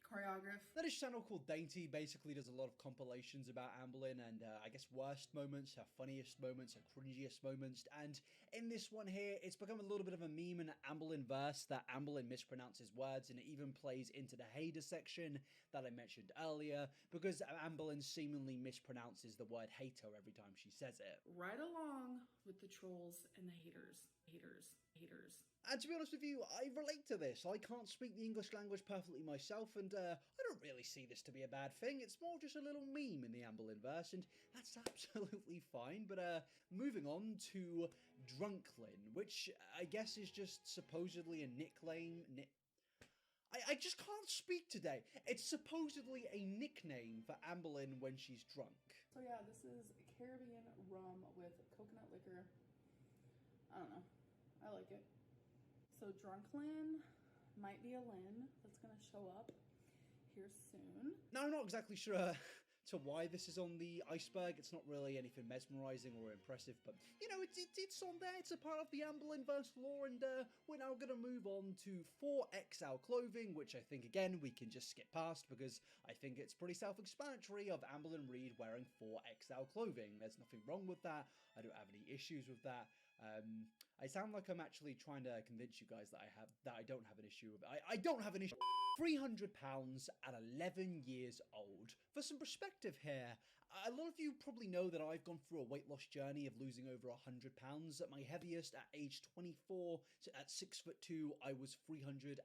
Choreograph. That is channel called Dainty basically does a lot of compilations about Amberlynn and I guess worst moments, her funniest moments, her cringiest moments, and in this one here it's become a little bit of a meme in Amberlynn verse that Amberlynn mispronounces words, and it even plays into the hater section that I mentioned earlier because Amberlynn seemingly mispronounces the word hater every time she says it. Right along with the trolls and the haters. And to be honest with you, I relate to this. I can't speak the English language perfectly myself, and I don't really see this to be a bad thing. It's more just a little meme in the Amberlynn verse, and that's absolutely fine. But moving on to Drunklyn, which I guess is just supposedly a nickname. I just can't speak today. It's supposedly a nickname for Amberlynn when she's drunk. So yeah, this is Caribbean rum with coconut liquor. I don't know. I like it. So Drunklyn might be a Lynn that's going to show up here soon. Now, I'm not exactly sure to why this is on the iceberg. It's not really anything mesmerizing or impressive, but, you know, it's on there. It's a part of the Amberlynn verse lore, and we're now going to move on to 4XL clothing, which I think, again, we can just skip past because I think it's pretty self-explanatory of Amberlynn Reid wearing 4XL clothing. There's nothing wrong with that. I don't have any issues with that. I sound like I'm actually trying to convince you guys that I don't have an issue with it. I don't have an issue. £300 at 11 years old. For some perspective here, a lot of you probably know that I've gone through a weight loss journey of losing over £100. At my heaviest at age 24, so at 6'2", I was £315.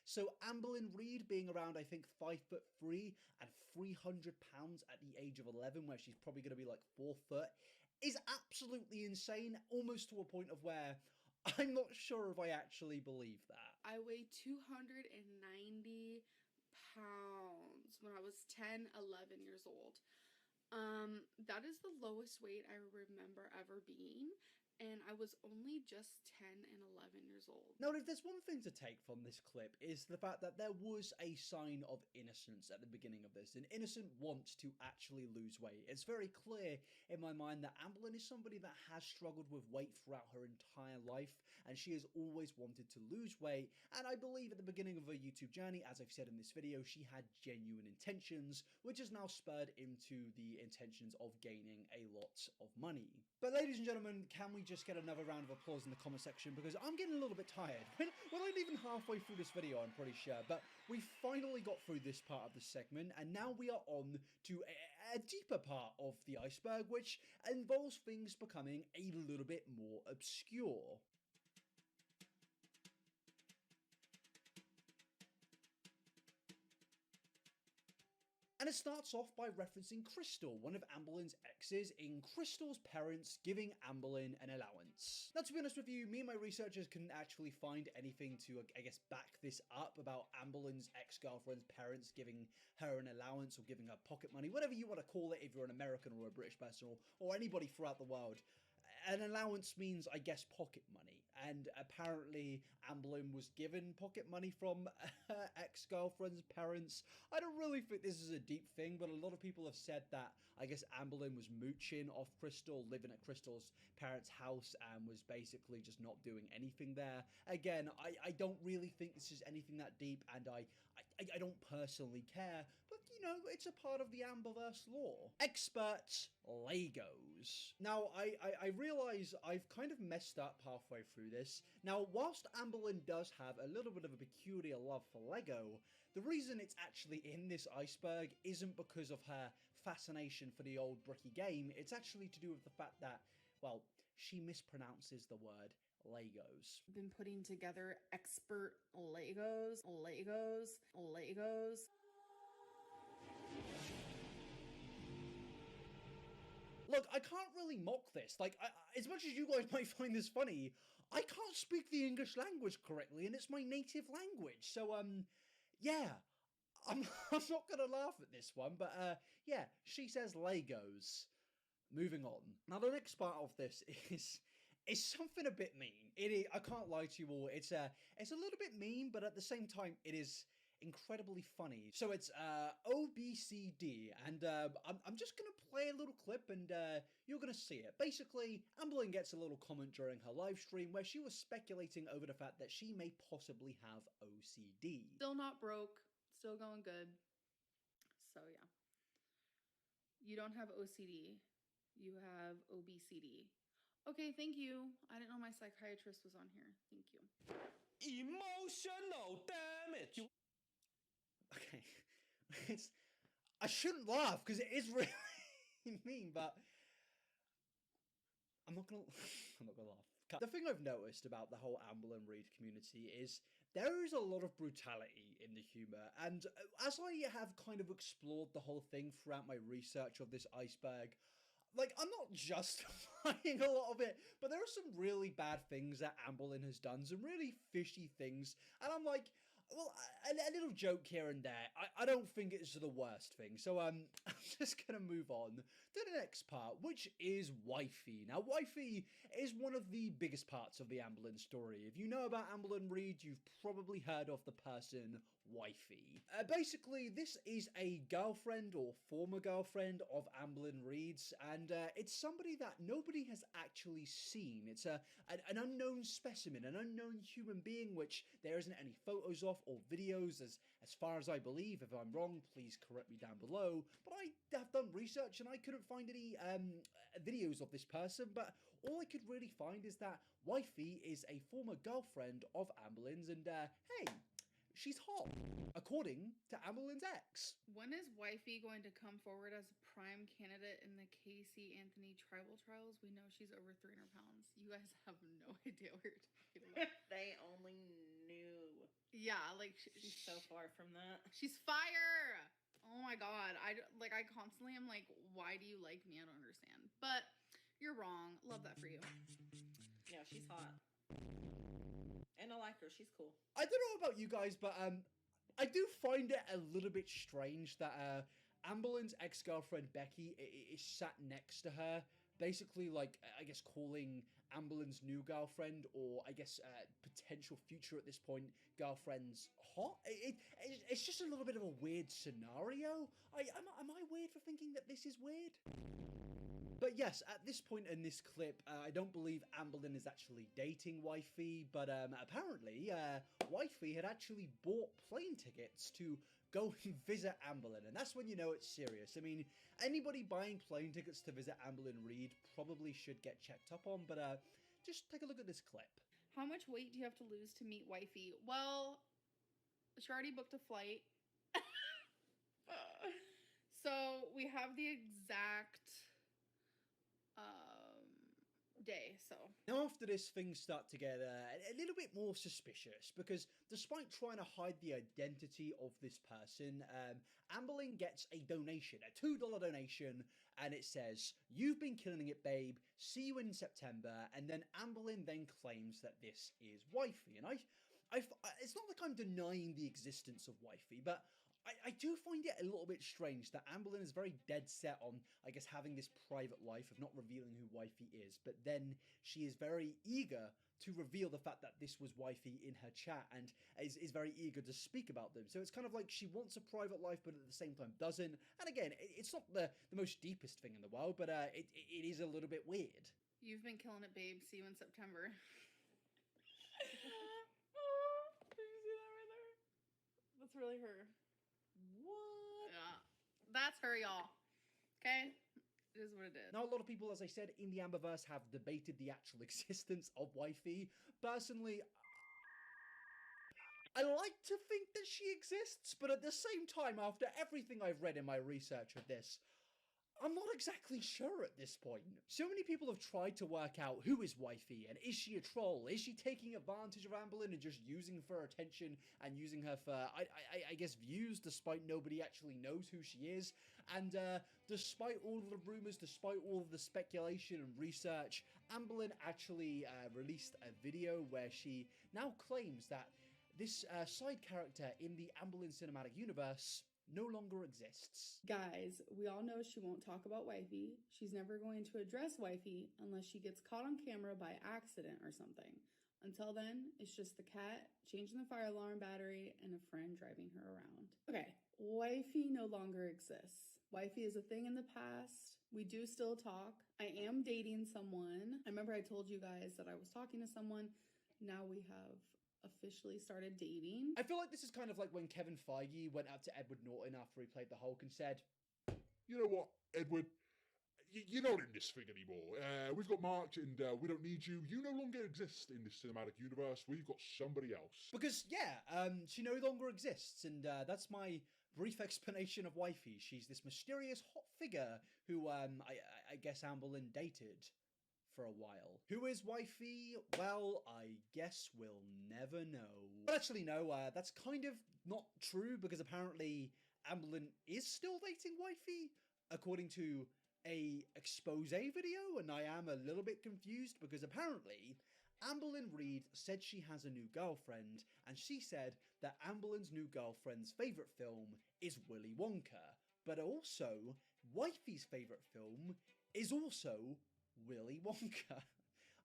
So Amberlynn Reid being around, I think, 5'3" and £300 at the age of 11, where she's probably going to be like 4 foot, is absolutely insane, almost to a point of where I'm not sure if I actually believe that. I weighed 290 pounds when I was 10, 11 years old. That is the lowest weight I remember ever being, and I was only just 10 and 11 years old. Now, if there's one thing to take from this clip, is the fact that there was a sign of innocence at the beginning of this. An innocent want to actually lose weight. It's very clear in my mind that Amberlynn is somebody that has struggled with weight throughout her entire life, and she has always wanted to lose weight. And I believe at the beginning of her YouTube journey, as I've said in this video, she had genuine intentions, which has now spurred into the intentions of gaining a lot of money. But ladies and gentlemen, can we just get another round of applause in the comment section, because I'm getting a little bit tired. We're not even halfway through this video, I'm pretty sure, but we finally got through this part of the segment, and now we are on to a deeper part of the iceberg, which involves things becoming a little bit more obscure. And And it starts off by referencing Crystal, one of Amberlyn's exes, in Crystal's parents giving Amberlyn an allowance. Now, to be honest with you, me and my researchers couldn't actually find anything to, I guess, back this up about Amberlyn's ex-girlfriend's parents giving her an allowance or giving her pocket money, whatever you want to call it if you're an American or a British person or anybody throughout the world. An allowance means, I guess, pocket money, and apparently Amberlyn was given pocket money from her ex-girlfriend's parents. I don't really think this is a deep thing, but a lot of people have said that, I guess, Amberlyn was mooching off Crystal, living at Crystal's parents' house, and was basically just not doing anything there. Again, I don't really think this is anything that deep, and I don't personally care, but, you know, it's a part of the Amberverse lore. Expert Legos. Now, I realise I've kind of messed up halfway through this. Now, whilst Amberlyn does have a little bit of a peculiar love for Lego, the reason it's actually in this iceberg isn't because of her fascination for the old bricky game, it's actually to do with the fact that, well, she mispronounces the word Legos. Been putting together expert Legos. Look, I can't really mock this. Like, as much as you guys might find this funny, I can't speak the English language correctly, and it's my native language. So, yeah, I'm not gonna laugh at this one, but, yeah, she says Legos. Moving on. Now, the next part of this is something a bit mean. It is, I can't lie to you all, it's a little bit mean, but at the same time, it is incredibly funny. So it's OBCD, and I'm just gonna play a little clip, and you're gonna see it. Basically, Amberlyn gets a little comment during her live stream where she was speculating over the fact that she may possibly have OCD. Still not broke, still going good. So yeah. You don't have OCD, you have OBCD. Okay, thank you. I didn't know my psychiatrist was on here. Thank you. Emotional damage. Okay, I shouldn't laugh because it is really mean, but I'm not gonna laugh. The thing I've noticed about the whole Amberlyn Reid community is there is a lot of brutality in the humour, and as I have kind of explored the whole thing throughout my research of this iceberg, like, I'm not justifying a lot of it, but there are some really bad things that Amberlyn has done, some really fishy things, and I'm like, well, a little joke here and there. I don't think it's the worst thing. So I'm just gonna move on to the next part, which is Wifey. Now, Wifey is one of the biggest parts of the Amberlyn story. If you know about Amberlyn Reid, you've probably heard of the person Wifey. Basically, this is a girlfriend or former girlfriend of Amberlyn Reid's, and it's somebody that nobody has actually seen. It's an unknown specimen, an unknown human being, which there isn't any photos of or videos, as far as I believe. If I'm wrong, please correct me down below. But I have done research and I couldn't find any videos of this person, but all I could really find is that Wifey is a former girlfriend of Amberlyn's, and hey, she's hot, according to Amberlyn's ex. When is Wifey going to come forward as a prime candidate in the Casey Anthony tribal trials? We know she's over 300 pounds. You guys have no idea what you're talking about. They only knew. Yeah, like she's so far from that. She's fire. Oh my god. I constantly am like, why do you like me? I don't understand. But you're wrong. Love that for you. Yeah, she's hot. And I like her. She's cool. I don't know about you guys, but I do find it a little bit strange that Amberlyn's ex-girlfriend Becky is sat next to her, basically, like, I guess calling Amberlyn's new girlfriend, or I guess potential future at this point girlfriend's hot. It's just a little bit of a weird scenario. Am I weird for thinking that this is weird? But yes, at this point in this clip, I don't believe Amberlyn is actually dating Wifey, but apparently Wifey had actually bought plane tickets to go and visit Amberlyn, and that's when you know it's serious. I mean, anybody buying plane tickets to visit Amberlyn Reid probably should get checked up on, but just take a look at this clip. How much weight do you have to lose to meet Wifey? Well, she already booked a flight. So we have the exact day, so. Now after this, things start to get a little bit more suspicious, because despite trying to hide the identity of this person, Amberlynn gets a donation, a $2 donation, and it says, "You've been killing it, babe, see you in September," and then Amberlynn then claims that this is Wifey, and it's not like I'm denying the existence of Wifey, but I do find it a little bit strange that Amberlynn is very dead set on, I guess, having this private life of not revealing who Wifey is, but then she is very eager to reveal the fact that this was Wifey in her chat and is very eager to speak about them. So it's kind of like she wants a private life, but at the same time doesn't. And again, it's not the most deepest thing in the world, but it is a little bit weird. You've been killing it, babe. See you in September. Did you see that right there? That's really her. What? Yeah. That's her, y'all. Okay? It is what it is. Now, a lot of people, as I said, in the Amberverse have debated the actual existence of Wifey. Personally, I like to think that she exists, but at the same time, after everything I've read in my research of this, I'm not exactly sure at this point. So many people have tried to work out who is Wifey, and is she a troll? Is she taking advantage of Amberlynn and just using for attention and using her for, I guess, views, despite nobody actually knows who she is? And despite all of the rumors, despite all of the speculation and research, Amberlynn actually released a video where she now claims that this side character in the Amberlynn cinematic universe no longer exists. Guys, we all know she won't talk about Wifey. She's never going to address Wifey unless she gets caught on camera by accident or something. Until then, it's just the cat, changing the fire alarm battery, and a friend driving her around. Okay, Wifey no longer exists. Wifey is a thing in the past. We do still talk. I am dating someone. I remember I told you guys that I was talking to someone. Now we have officially started dating. I feel like this is kind of like when Kevin Feige went out to Edward Norton after he played the Hulk and said, "You know what, Edward? You're not in this thing anymore. We've got Mark and we don't need you. You no longer exist in this cinematic universe. We've got somebody else." Because, yeah, she no longer exists, and that's my brief explanation of Wifey. She's this mysterious hot figure who, I guess Amberlynn dated for a while. Who is Wifey? Well, I guess we'll never know. But actually, no, that's kind of not true, because apparently Amberlynn is still dating Wifey, according to a expose video, and I am a little bit confused, because apparently Amberlynn Reid said she has a new girlfriend, and she said that Amberlynn's new girlfriend's favourite film is Willy Wonka, but also Wifey's favourite film is also Willy Wonka.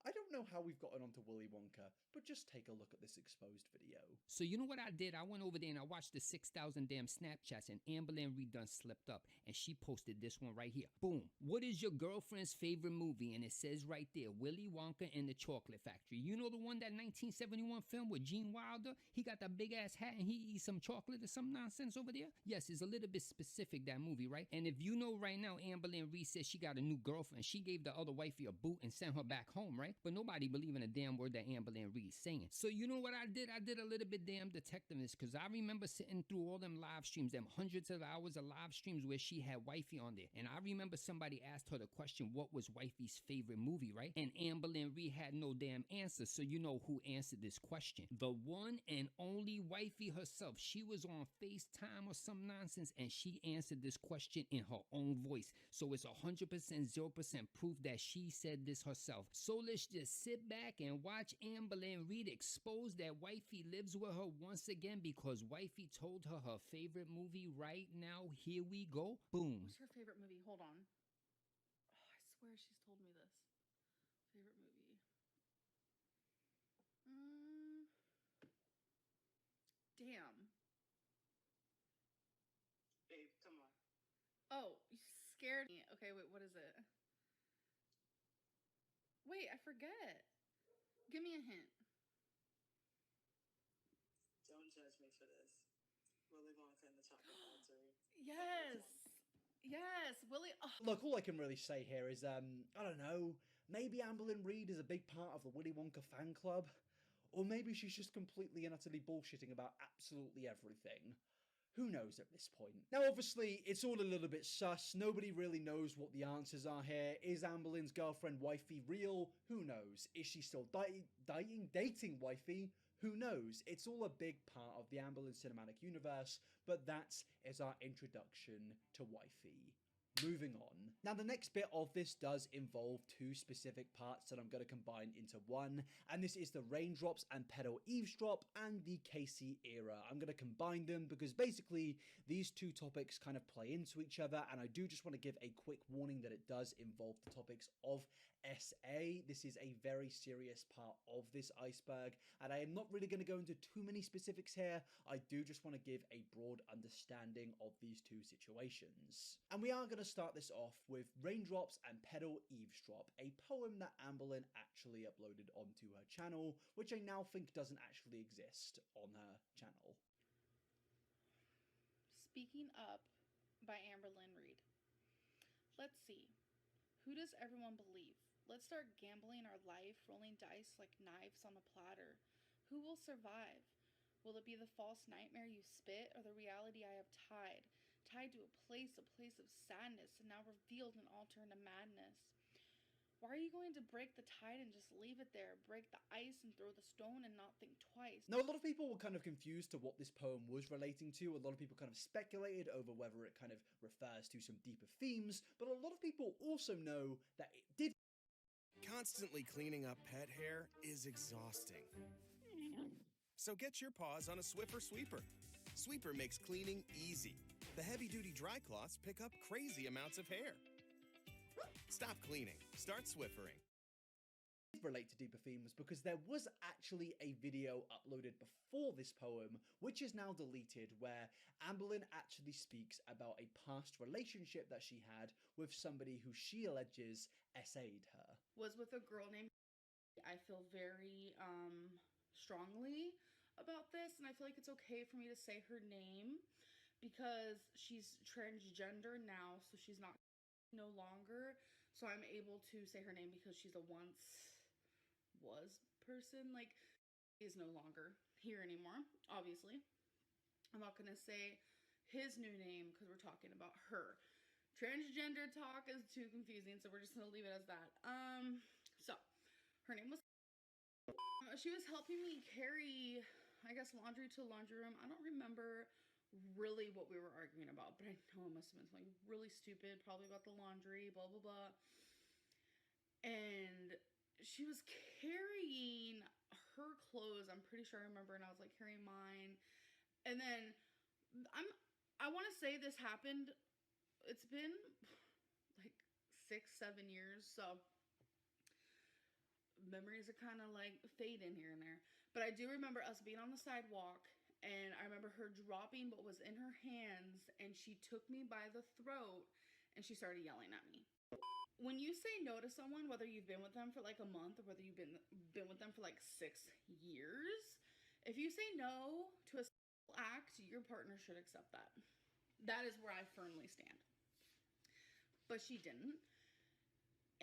I don't know how we've gotten onto Willy Wonka, but just take a look at this exposed video. So you know what I did? I went over there and I watched the 6,000 damn Snapchats, and Amberlynn Reid done slipped up, and she posted this one right here. Boom. What is your girlfriend's favorite movie? And it says right there, Willy Wonka and the Chocolate Factory. You know the one, that 1971 film with Gene Wilder? He got that big ass hat and he eats some chocolate or some nonsense over there? Yes, it's a little bit specific, that movie, right? And if you know right now, Amberlynn Reid says she got a new girlfriend. She gave the other wifey a boot and sent her back home, right? But nobody believing a damn word that Amberlynn Reid's saying. So you know what I did? I did a little bit damn detectiveness, because I remember sitting through all them live streams, them hundreds of hours of live streams where she had Wifey on there. And I remember somebody asked her the question, what was Wifey's favorite movie, right? And Amberlynn Reid had no damn answer. So you know who answered this question. The one and only Wifey herself. She was on FaceTime or some nonsense, and she answered this question in her own voice. So it's 100%, 0% proof that she said this herself. So let's just sit back and watch Amberlynn Reid expose that Wifey lives with her once again, because Wifey told her her favorite movie right now. Here we go. Boom. What's her favorite movie? Hold on. Oh, I swear she's told me this. Favorite movie. Damn. Babe, come on. Oh, you scared me. Okay, wait, what is it? Wait, I forget. Give me a hint. Don't judge me for this. Willy Wonka and the Chocolate Factory. Yes. Yes, Willy. Oh. Look, all I can really say here is, I don't know, maybe Amberlynn Reid is a big part of the Willy Wonka fan club, or maybe she's just completely and utterly bullshitting about absolutely everything. Who knows at this point? Now, obviously, it's all a little bit sus. Nobody really knows what the answers are here. Is Amberlynn's girlfriend wifey real? Who knows? Is she still dating wifey? Who knows? It's all a big part of the Amberlynn cinematic universe, but that is our introduction to wifey. Moving on. Now, the next bit of this does involve two specific parts that I'm going to combine into one, and this is the raindrops and pedal eavesdrop and the Casey era. I'm going to combine them because basically these two topics kind of play into each other, and I do just want to give a quick warning that it does involve the topics of SA. This is a very serious part of this iceberg, and I am not really going to go into too many specifics here. I do just want to give a broad understanding of these two situations. And we are going to start this off with Raindrops and Pedal Eavesdrop, a poem that Amberlynn actually uploaded onto her channel, which I now think doesn't actually exist on her channel. Speaking Up by Amberlynn Reed. Let's see. Who does everyone believe? Let's start gambling our life, rolling dice like knives on a platter. Who will survive? Will it be the false nightmare you spit, or the reality I have tied to a place of sadness, and now revealed and altered into madness? Why are you going to break the tide and just leave it there? Break the ice and throw the stone and not think twice? Now, a lot of people were kind of confused to what this poem was relating to. A lot of people kind of speculated over whether it kind of refers to some deeper themes, but a lot of people also know that it did. Constantly cleaning up pet hair is exhausting. So get your paws on a Swiffer Sweeper. Sweeper makes cleaning easy. The heavy-duty dry cloths pick up crazy amounts of hair. Stop cleaning. Start Swiffering. Relate to deeper themes because there was actually a video uploaded before this poem, which is now deleted, where Amberlynn actually speaks about a past relationship that she had with somebody who she alleges SA'd her. Was with a girl named I feel very strongly about this, and I feel like it's okay for me to say her name because she's transgender now, so she's not no longer, so I'm able to say her name because she's a once was person, like, is no longer here anymore, obviously. I'm not gonna say his new name because we're talking about her. Transgender talk is too confusing, so we're just gonna leave it as that. So her name was she was helping me carry, I guess, laundry to the laundry room. I don't remember really what we were arguing about, but I know it must have been something really stupid, probably about the laundry, blah blah blah. And she was carrying her clothes, I'm pretty sure I remember, and I was like carrying mine. And then I want to say this happened, it's been like 6-7 years, so memories are kind of like fading here and there. But I do remember us being on the sidewalk, and I remember her dropping what was in her hands, and she took me by the throat and she started yelling at me. When you say no to someone, whether you've been with them for like a month or whether you've been with them for like 6 years, if you say no to a simple act, your partner should accept that. That is where I firmly stand. But she didn't.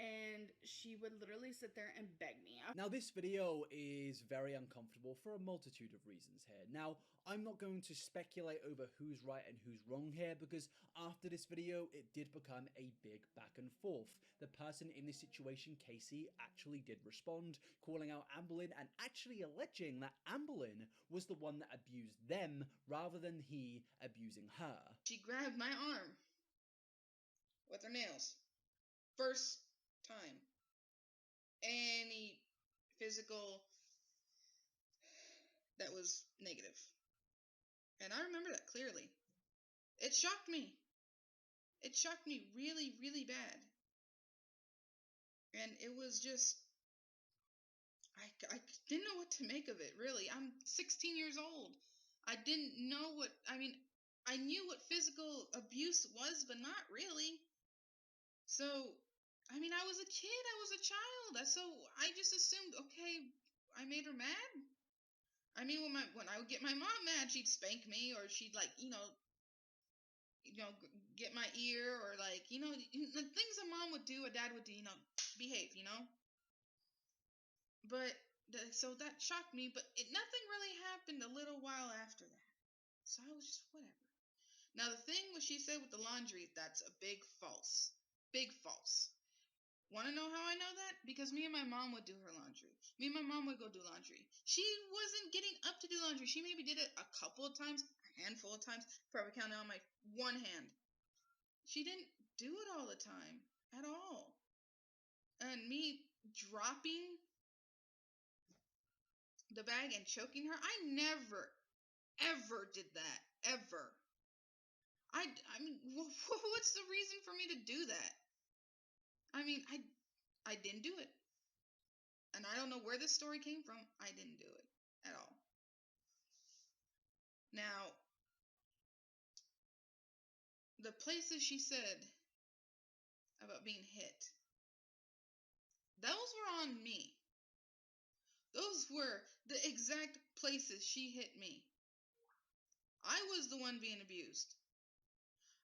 And she would literally sit there and beg me. Now, this video is very uncomfortable for a multitude of reasons here. Now, I'm not going to speculate over who's right and who's wrong here, because after this video, it did become a big back and forth. The person in this situation, Casey, actually did respond, calling out Amberlynn and actually alleging that Amberlynn was the one that abused them rather than he abusing her. She grabbed my arm with her nails. First time. Any physical that was negative. And I remember that clearly. It shocked me. It shocked me really, really bad. And it was just, I didn't know what to make of it, really. I'm 16 years old. I didn't know what, I knew what physical abuse was, but not really. So, I was a kid, I was a child, so I just assumed, okay, I made her mad. When I would get my mom mad, she'd spank me, or she'd get my ear, or the things a mom would do, a dad would do, behave, But, so that shocked me, but nothing really happened a little while after that. So I was just, whatever. Now, the thing what she said with the laundry, that's a big false. Big false. Want to know how I know that? Because me and my mom would do her laundry. Me and my mom would go do laundry. She wasn't getting up to do laundry. She maybe did it a couple of times, a handful of times, probably counting on my one hand. She didn't do it all the time at all. And me dropping the bag and choking her, I never, ever did that. Ever. I mean, what's the reason for me to do that? I mean, I didn't do it. And I don't know where this story came from. I didn't do it at all. Now, the places she said about being hit, those were on me. Those were the exact places she hit me. I was the one being abused.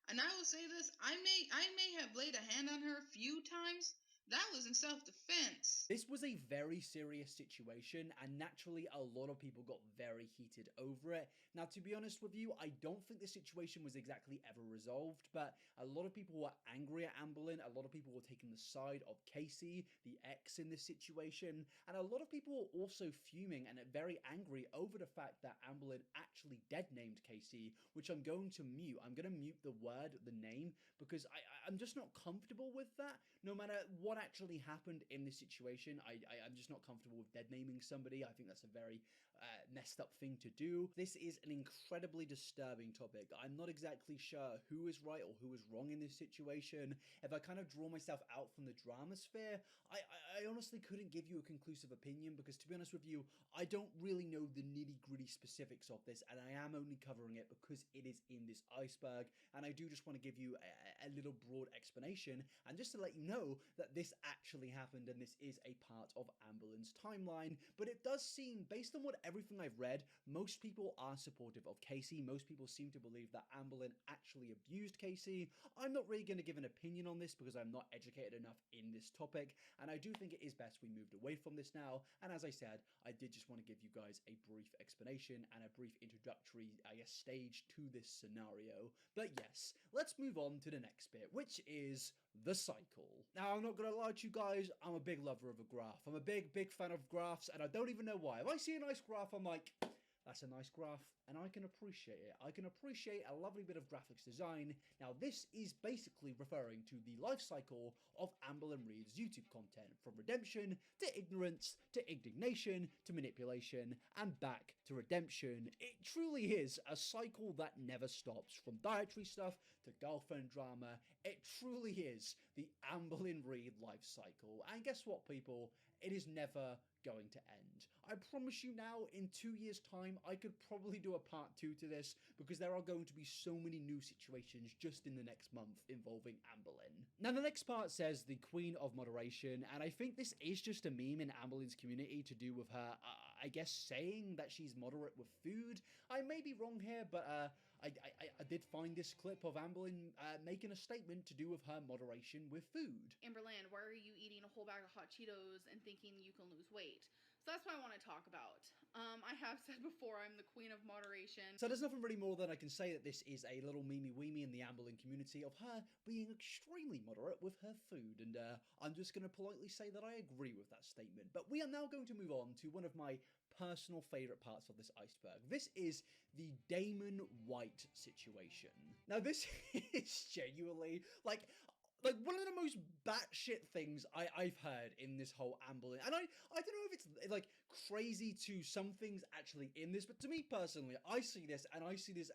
And I will say this, I may have laid a hand on her a few times. That was in self-defense. This was a very serious situation, and naturally a lot of people got very heated over it. Now, to be honest with you, I don't think the situation was exactly ever resolved, but a lot of people were angry at Amberlynn, a lot of people were taking the side of Casey, the ex in this situation, and a lot of people were also fuming and very angry over the fact that Amberlynn actually dead-named Casey, which I'm going to mute. I'm going to mute the word, the name, because I'm just not comfortable with that. No matter what actually happened in this situation, I'm just not comfortable with dead-naming somebody. I think that's a very messed up thing to do. This is an incredibly disturbing topic. I'm not exactly sure who is right or who is wrong in this situation. If I kind of draw myself out from the drama sphere, I honestly couldn't give you a conclusive opinion because, to be honest with you, I don't really know the nitty-gritty specifics of this, and I am only covering it because it is in this iceberg, and I do just want to give you a little broad explanation, and just to let you know that this actually happened and this is a part of Amberlynn's timeline. But it does seem, based on everything I've read, most people are supportive of Casey. Most people seem to believe that Amberlynn actually abused Casey. I'm not really going to give an opinion on this because I'm not educated enough in this topic, and I do think it is best we moved away from this now. And as I said, I did just want to give you guys a brief explanation and a brief introductory, I guess, stage to this scenario. But yes, let's move on to the next bit, which is the cycle. Now, I'm not gonna lie to you guys, I'm a big lover of a graph. I'm a big fan of graphs, and I don't even know why. If I see a nice graph, I'm like, that's a nice graph, and I can appreciate it. I can appreciate a lovely bit of graphics design. Now, this is basically referring to the life cycle of Amberlynn Reid's YouTube content, from redemption to ignorance to indignation to manipulation and back to redemption. It truly is a cycle that never stops, from dietary stuff to girlfriend drama. It truly is the Amberlynn Reid life cycle. And guess what, people? It is never going to end. I promise you now, in 2 years' time, I could probably do a part 2 to this because there are going to be so many new situations just in the next month involving Amberlynn. Now, the next part says the Queen of Moderation, and I think this is just a meme in Amberlynn's community to do with her, I guess, saying that she's moderate with food. I may be wrong here, but I did find this clip of Amberlynn making a statement to do with her moderation with food. Amberlynn, why are you eating a whole bag of hot Cheetos and thinking you can lose weight? So that's what I want to talk about. I have said before, I'm the queen of moderation. So there's nothing really more than I can say that this is a little meme-weemy in the Amberlynn community of her being extremely moderate with her food, and I'm just going to politely say that I agree with that statement. But we are now going to move on to one of my personal favourite parts of this iceberg. This is the Damon White situation. Now, this is genuinely, like one of the most batshit things I've heard in this whole Amberlynn. And I don't know if it's like crazy to some things actually in this, but to me personally, I see this and I see this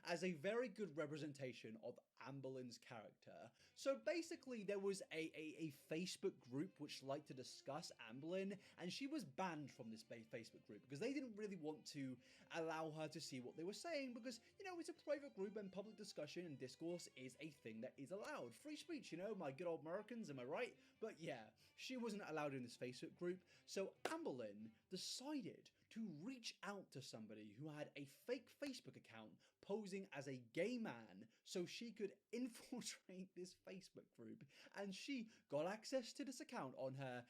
as a very good representation of Amberlynn's character. So basically there was a Facebook group which liked to discuss Amberlynn, and she was banned from this Facebook group because they didn't really want to allow her to see what they were saying, because, you know, it's a private group and public discussion and discourse is a thing that is allowed. Free speech, you know, my good old Americans, am I right? But yeah, she wasn't allowed in this Facebook group, so Amberlynn decided to reach out to somebody who had a fake Facebook account posing as a gay man so she could infiltrate this Facebook group. And she got access to this account on her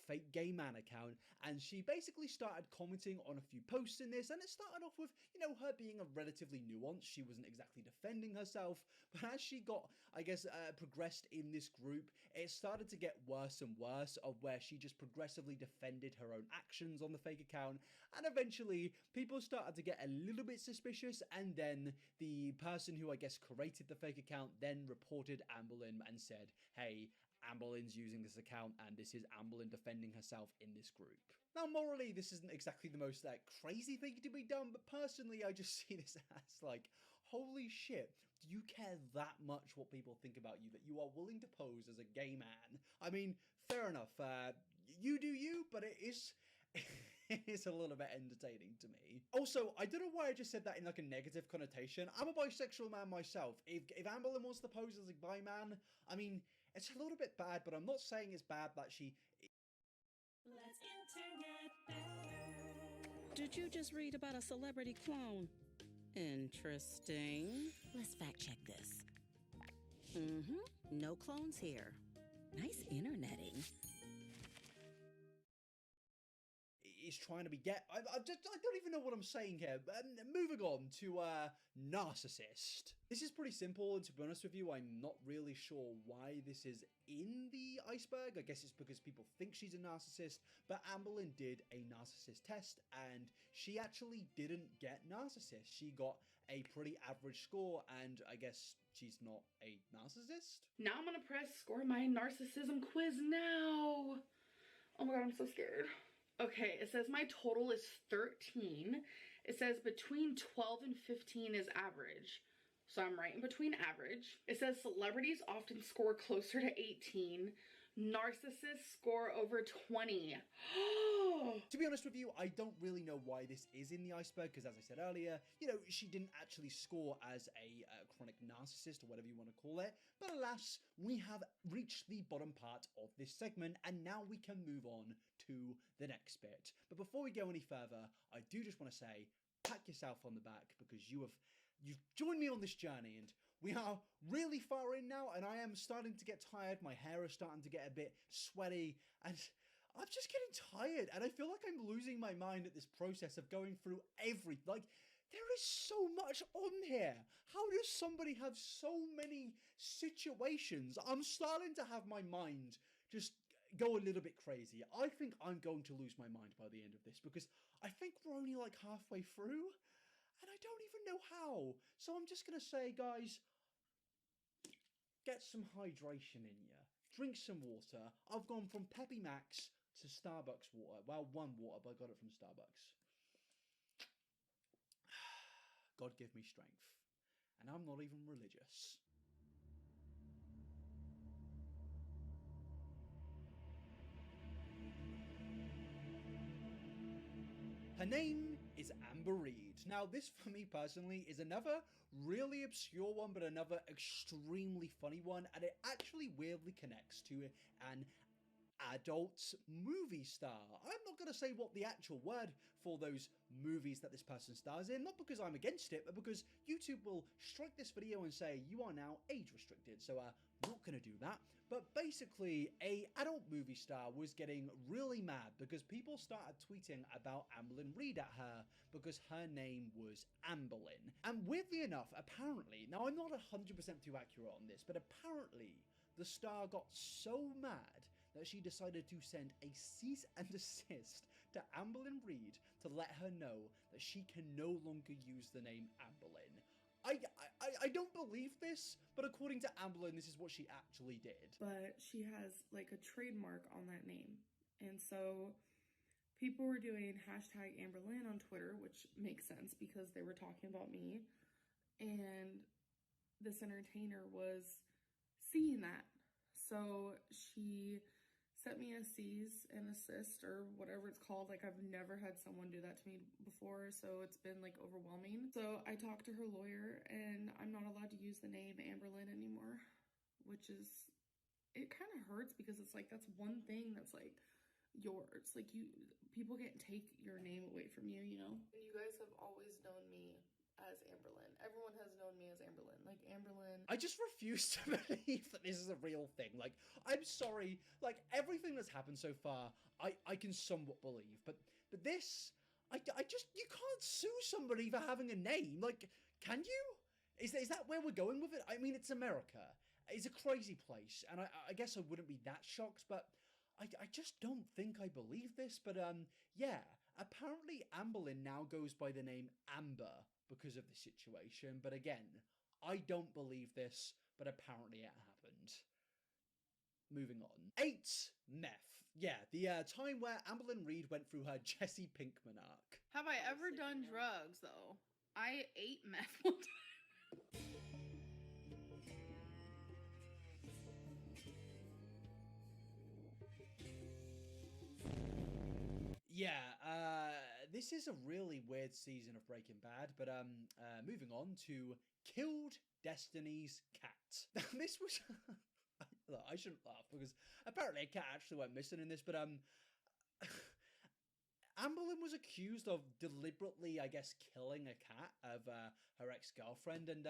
fake gay man account, and she basically started commenting on a few posts in this, and it started off with, you know, her being a relatively nuanced. She wasn't exactly defending herself, but as she got, I guess, progressed in this group, it started to get worse and worse, of where she just progressively defended her own actions on the fake account, and eventually people started to get a little bit suspicious, and then the person who, I guess, created the fake account then reported Amberlynn and said, hey, Amberlynn's using this account and this is Amberlynn defending herself in this group. Now, morally, this isn't exactly the most crazy thing to be done, but personally, I just see this as like, holy shit, do you care that much what people think about you that you are willing to pose as a gay man? I mean, fair enough, you do you, but it is... it's a little bit entertaining to me. Also, I don't know why I just said that in like a negative connotation. I'm a bisexual man myself. If Amberlynn wants to pose as a bi man, I mean, it's a little bit bad, but I'm not saying it's bad that she... Let's internet better. Did you just read about a celebrity clone? Interesting. Let's fact check this. No clones here. Nice interneting. Is trying to be I don't even know what I'm saying here. But moving on to narcissist. This is pretty simple, and to be honest with you, I'm not really sure why this is in the iceberg. I guess it's because people think she's a narcissist, but Amberlynn did a narcissist test, and she actually didn't get narcissist. She got a pretty average score, and I guess she's not a narcissist. Now I'm gonna press score my narcissism quiz now. Oh my god, I'm so scared. Okay, it says my total is 13. It says between 12 and 15 is average. So I'm right in between average. It says celebrities often score closer to 18. Narcissists score over 20. To be honest with you, I don't really know why this is in the iceberg, because as I said earlier, you know, she didn't actually score as a chronic narcissist, or whatever you want to call it. But alas, we have reached the bottom part of this segment, and now we can move on to the next bit. But before we go any further, I do just want to say, pat yourself on the back, because you've joined me on this journey, and we are really far in now, and I am starting to get tired. My hair is starting to get a bit sweaty, and I'm just getting tired, and I feel like I'm losing my mind at this process of going through everything. Like, there is so much on here. How does somebody have so many situations? I'm starting to have my mind just go a little bit crazy. I think I'm going to lose my mind by the end of this, because I think we're only like halfway through, and I don't even know how. So I'm just going to say, guys, get some hydration in you. Drink some water. I've gone from Peppy Max to Starbucks water. Well, one water, but I got it from Starbucks. God give me strength. And I'm not even religious. Her name is Amber Reed. Now, this for me personally is another really obscure one, but another extremely funny one, and it actually weirdly connects to an adult movie star. I'm not going to say what the actual word for those movies that this person stars in, not because I'm against it, but because YouTube will strike this video and say you are now age restricted, so not going to do that. But basically, a adult movie star was getting really mad because people started tweeting about Amberlynn Reed at her because her name was Amberlynn. And weirdly enough, apparently, now I'm not 100% too accurate on this, but apparently the star got so mad that she decided to send a cease and desist to Amberlynn Reed to let her know that she can no longer use the name Amberlynn. I don't believe this, but according to Amberlynn, this is what she actually did. But she has like a trademark on that name. And so people were doing hashtag Amberlynn on Twitter, which makes sense because they were talking about me. And this entertainer was seeing that. So she sent me a cease and assist, or whatever it's called. Like, I've never had someone do that to me before, so it's been like overwhelming. So I talked to her lawyer, and I'm not allowed to use the name Amberlynn anymore, which is, it kind of hurts because it's like, that's one thing that's like yours. Like, people can't take your name away from you, you know? And you guys have always known me as Amberlynn. Everyone has known me as Amberlynn. Like, Amberlynn. I just refuse to believe that this is a real thing. Like, I'm sorry. Like, everything that's happened so far, I can somewhat believe. But this, I just, you can't sue somebody for having a name. Like, can you? Is that where we're going with it? I mean, it's America. It's a crazy place. And I guess I wouldn't be that shocked, but I just don't think I believe this. But, yeah. Apparently, Amberlynn now goes by the name Amber because of the situation. But again, I don't believe this, but apparently it happened. Moving on. 8. Meth. Yeah, the time where Amberlynn Reed went through her Jesse Pinkman arc. Have I ever done drugs, though? I ate meth one time. Yeah, this is a really weird season of Breaking Bad, but moving on to Killed Destiny's Cat. Now, this was... Look, I shouldn't laugh, because apparently a cat actually went missing in this, but Amberlynn was accused of deliberately, I guess, killing a cat of her ex-girlfriend, and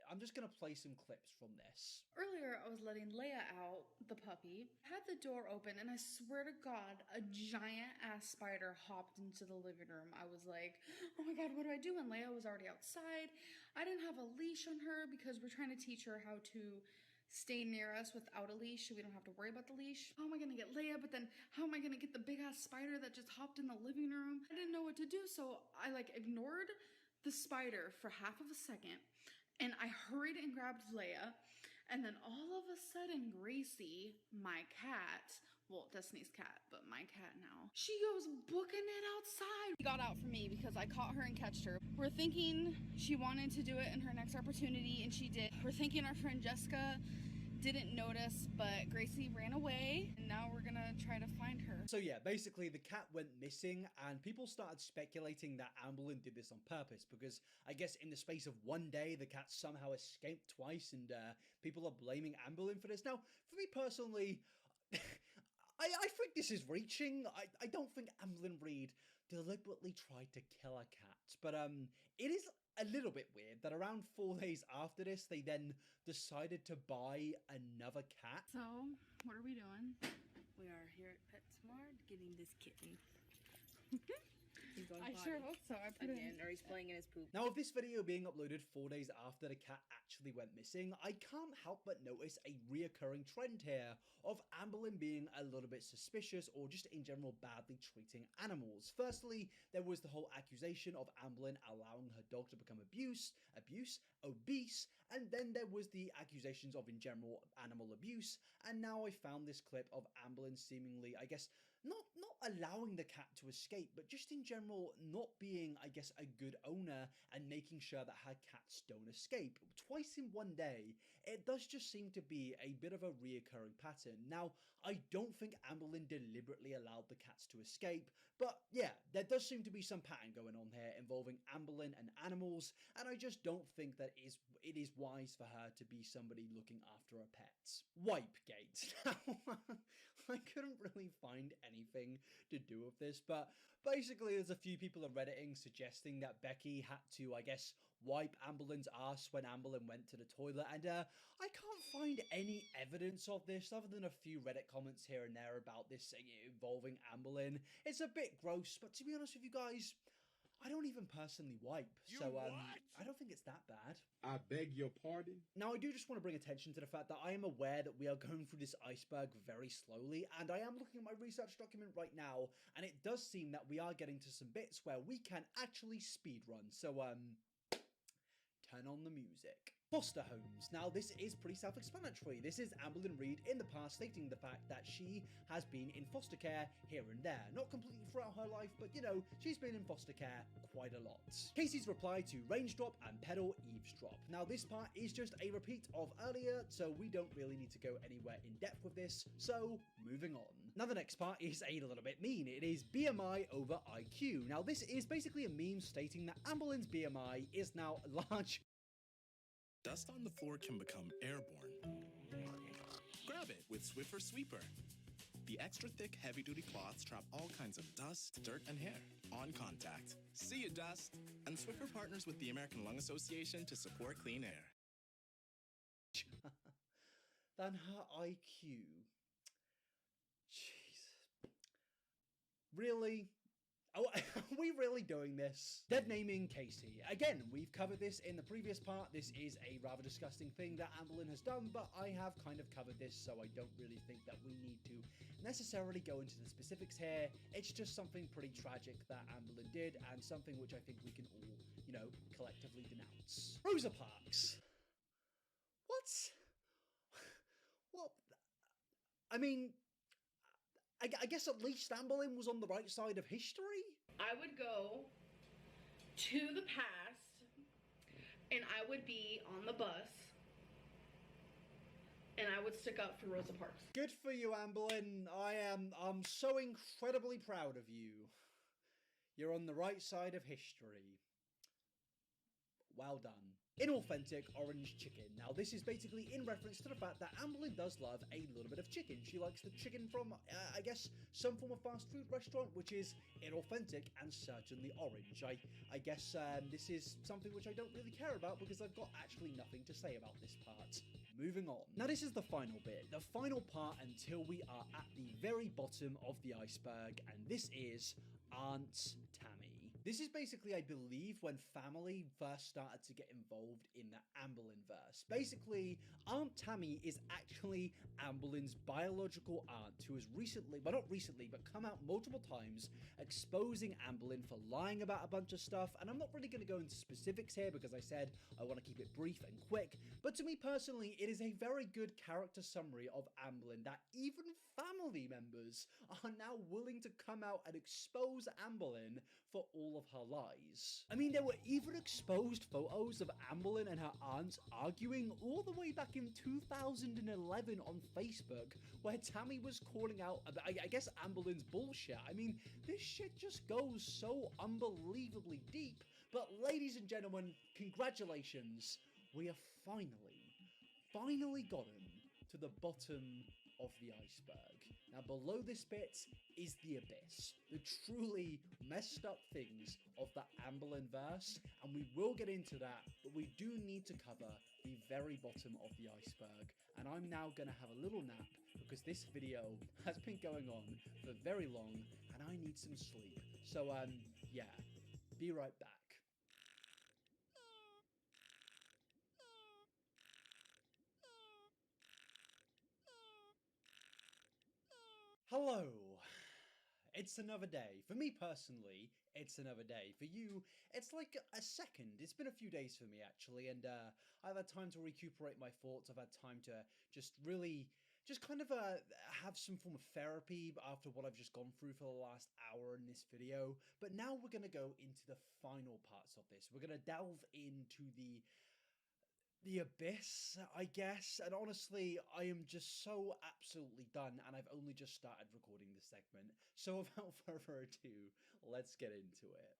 I'm just going to play some clips from this. Earlier, I was letting Leia out, the puppy. I had the door open, and I swear to God, a giant-ass spider hopped into the living room. I was like, oh my God, what do I do? And Leia was already outside. I didn't have a leash on her because we're trying to teach her how to stay near us without a leash so we don't have to worry about the leash. How am I going to get Leia? But then how am I going to get the big-ass spider that just hopped in the living room? I didn't know what to do, so I, ignored the spider for half of a second. And I hurried and grabbed Leia, and then all of a sudden, Gracie, my cat, well, Destiny's cat, but my cat now, she goes booking it outside. She got out for me because I caught her and catched her. We're thinking she wanted to do it in her next opportunity, and she did. We're thinking our friend Jessica didn't notice, but Gracie ran away, and now we're gonna try to find her. So yeah, basically the cat went missing, and people started speculating that Amberlynn did this on purpose, because I guess in the space of one day, the cat somehow escaped twice, and people are blaming Amberlynn for this. Now, for me personally, I think this is reaching. I don't think Amberlynn Reed deliberately tried to kill a cat, but it is a little bit weird that around 4 days after this, they then decided to buy another cat. So, what are we doing? We are here at PetSmart getting this kitten. He's going I potty. sure hope so. I put Again, or he's playing in his poop. Now, with this video being uploaded 4 days after the cat actually went missing, I can't help but notice a reoccurring trend here of Amberlynn being a little bit suspicious or just in general badly treating animals. Firstly, there was the whole accusation of Amberlynn allowing her dog to become obese, and then there was the accusations of in general animal abuse, and now I found this clip of Amberlynn seemingly, I guess, not allowing the cat to escape, but just in general not being, I guess, a good owner and making sure that her cats don't escape. Twice in one day, it does just seem to be a bit of a reoccurring pattern. Now, I don't think Amberlynn deliberately allowed the cats to escape, but yeah, there does seem to be some pattern going on here involving Amberlynn and animals, and I just don't think that it is wise for her to be somebody looking after her pets. Wipegate. Now, I couldn't really find anything to do with this, but basically there's a few people on Redditing suggesting that Becky had to, I guess, wipe Amberlynn's ass when Amberlynn went to the toilet, and I can't find any evidence of this other than a few Reddit comments here and there about this involving Amberlynn. It's a bit gross, but to be honest with you guys, I don't even personally wipe, so I don't think it's that bad. I beg your pardon? Now, I do just want to bring attention to the fact that I am aware that we are going through this iceberg very slowly, and I am looking at my research document right now, and it does seem that we are getting to some bits where we can actually speedrun, so turn on the music. Foster homes. Now, this is pretty self-explanatory. This is Amberlynn Reed in the past stating the fact that she has been in foster care here and there. Not completely throughout her life, but you know, she's been in foster care quite a lot. Casey's reply to range drop and pedal eavesdrop. Now, this part is just a repeat of earlier, so we don't really need to go anywhere in depth with this, so moving on. Now, the next part is a little bit mean. It is BMI over IQ. Now, this is basically a meme stating that Amberlynn's BMI is now large. Dust on the floor can become airborne. Grab it with Swiffer Sweeper. The extra thick, heavy-duty cloths trap all kinds of dust, dirt, and hair on contact. See you, dust! And Swiffer partners with the American Lung Association to support clean air. Than her IQ. Jeez. Really? Oh, are we really doing this? Dead naming Casey. Again, we've covered this in the previous part. This is a rather disgusting thing that Amberlynn has done, but I have kind of covered this, so I don't really think that we need to necessarily go into the specifics here. It's just something pretty tragic that Amberlynn did, and something which I think we can all, you know, collectively denounce. Rosa Parks. What? What? I mean, I guess at least Amberlynn was on the right side of history? I would go to the past and I would be on the bus and I would stick up for Rosa Parks. Good for you, Amberlynn. I'm so incredibly proud of you. You're on the right side of history. Well done. Inauthentic orange chicken. Now, this is basically in reference to the fact that Amberlynn does love a little bit of chicken. She likes the chicken from, I guess, some form of fast food restaurant, which is inauthentic and certainly orange. I guess this is something which I don't really care about because I've got actually nothing to say about this part. Moving on. Now, this is the final bit, the final part until we are at the very bottom of the iceberg, and this is Aunt Tammy. This is basically, I believe, when family first started to get involved in the Amberlynn-verse. Basically, Aunt Tammy is actually Amberlynn's biological aunt who has recently, well not recently, but come out multiple times exposing Amberlynn for lying about a bunch of stuff, and I'm not really going to go into specifics here because I said I want to keep it brief and quick, but to me personally, it is a very good character summary of Amberlynn that even family members are now willing to come out and expose Amberlynn for all of her lies. I mean, there were even exposed photos of Amberlynn and her aunt arguing all the way back in 2011 on Facebook, where Tammy was calling out, I guess, Amberlynn's bullshit. I mean, this shit just goes so unbelievably deep. But ladies and gentlemen, congratulations. We have finally gotten to the bottom of the iceberg. Now, below this bit is the abyss, the truly messed up things of the Amberlynn verse, and we will get into that, but we do need to cover the very bottom of the iceberg, and I'm now going to have a little nap because this video has been going on for very long, and I need some sleep. So, yeah, be right back. Hello. It's another day. For me personally, it's another day. For you, it's like a second. It's been a few days for me actually, and I've had time to recuperate my thoughts. I've had time to just really kind of have some form of therapy after what I've just gone through for the last hour in this video. But now we're going to go into the final parts of this. We're going to delve into the abyss, I guess, and honestly, I am just so absolutely done, and I've only just started recording this segment, so without further ado, let's get into it.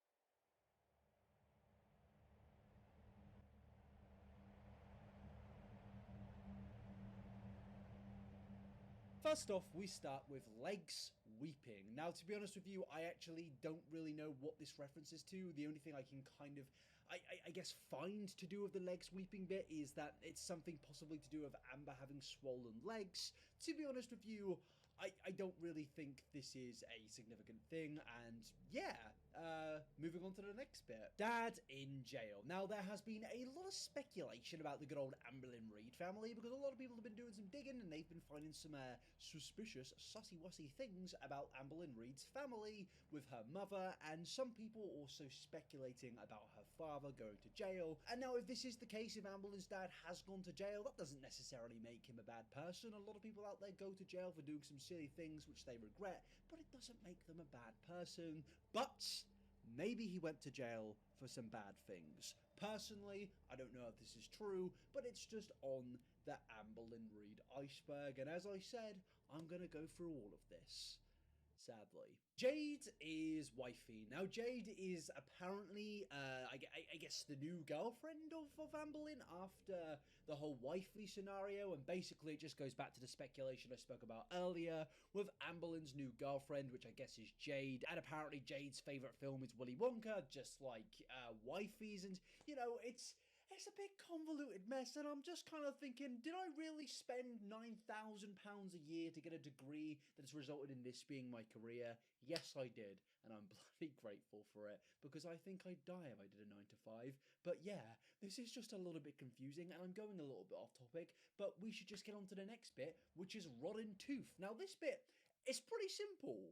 First off, we start with legs weeping. Now, to be honest with you, I actually don't really know what this references to. The only thing I can kind of I guess find to do with the legs weeping bit is that it's something possibly to do with Amber having swollen legs. To be honest with you, I don't really think this is a significant thing, and yeah, moving on to the next bit. Dad in jail. Now, there has been a lot of speculation about the good old Amberlynn Reid family, because a lot of people have been doing some digging, and they've been finding some suspicious, sussy-wussy things about Amberlynn Reid's family, with her mother, and some people also speculating about her father going to jail. And now, if this is the case, if Amberlynn's dad has gone to jail, that doesn't necessarily make him a bad person. A lot of people out there go to jail for doing some silly things which they regret, but it doesn't make them a bad person. But maybe he went to jail for some bad things. Personally, I don't know if this is true, but it's just on the Amberlynn Reid iceberg, and as I said, I'm gonna go through all of this. sadly. Jade is wifey. Now, Jade is apparently, I guess, the new girlfriend of Amberlynn after the whole wifey scenario, and basically it just goes back to the speculation I spoke about earlier with Amberlynn's new girlfriend, which I guess is Jade, and apparently Jade's favourite film is Willy Wonka, just like wifey's, and, you know, it's a big convoluted mess, and I'm just kind of thinking, did I really spend £9,000 a year to get a degree that has resulted in this being my career? Yes, I did, and I'm bloody grateful for it, because I think I'd die if I did a 9 to 5. But yeah, this is just a little bit confusing, and I'm going a little bit off topic, but we should just get on to the next bit, which is rotten tooth. Now, this bit is pretty simple.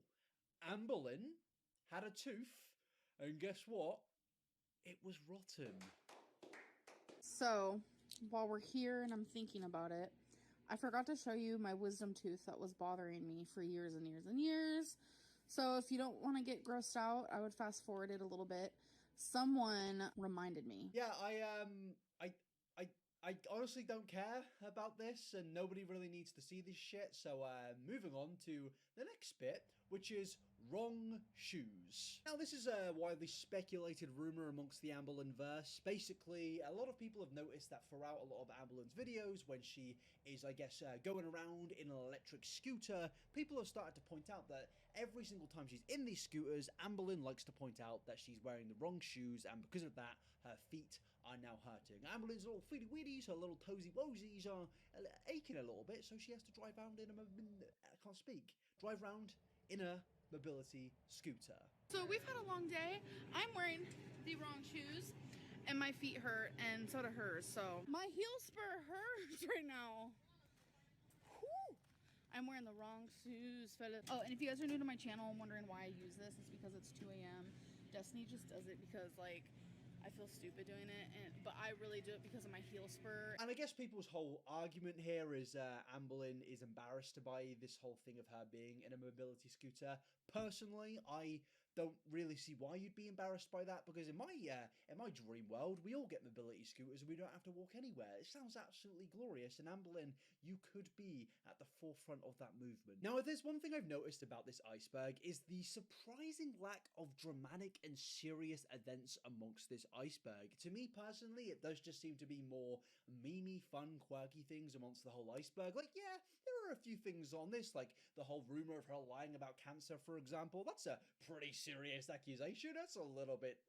Amberlynn had a tooth, and guess what? It was rotten. So, while we're here and I'm thinking about it, I forgot to show you my wisdom tooth that was bothering me for years and years and years. So if you don't want to get grossed out, I would fast forward it a little bit. Someone reminded me. Yeah, I honestly don't care about this, and nobody really needs to see this shit, so moving on to the next bit, which is wrong shoes. Now, this is a widely speculated rumour amongst the Amberlynn verse. Basically, a lot of people have noticed that throughout a lot of Amberlynn's videos, when she is, I guess, going around in an electric scooter, people have started to point out that every single time she's in these scooters, Amberlynn likes to point out that she's wearing the wrong shoes, and because of that, her feet are now hurting. Amberlynn's little feety weeties, her little toesy woesies are aching a little bit, so she has to drive around in I can't speak. Drive around in a mobility scooter. So we've had a long day. I'm wearing the wrong shoes and my feet hurt, and so do hers. So my heel spur hurts right now. Whew. I'm wearing the wrong shoes, fellas. Oh, and if you guys are new to my channel and wondering why I use this, it's because it's 2 a.m. Destiny just does it because, like, I feel stupid doing it, but I really do it because of my heel spur. And I guess people's whole argument here is Amberlynn is embarrassed by this whole thing of her being in a mobility scooter. Personally, I don't really see why you'd be embarrassed by that, because in my dream world, we all get mobility scooters and we don't have to walk anywhere. It sounds absolutely glorious, and Amberlynn, you could be at the forefront of that movement. Now, if there's one thing I've noticed about this iceberg, is the surprising lack of dramatic and serious events amongst this iceberg. To me personally, it does just seem to be more memey, fun, quirky things amongst the whole iceberg. Like, yeah, there are a few things on this, like the whole rumor of her lying about cancer, for example. That's a pretty serious accusation. That's a little bit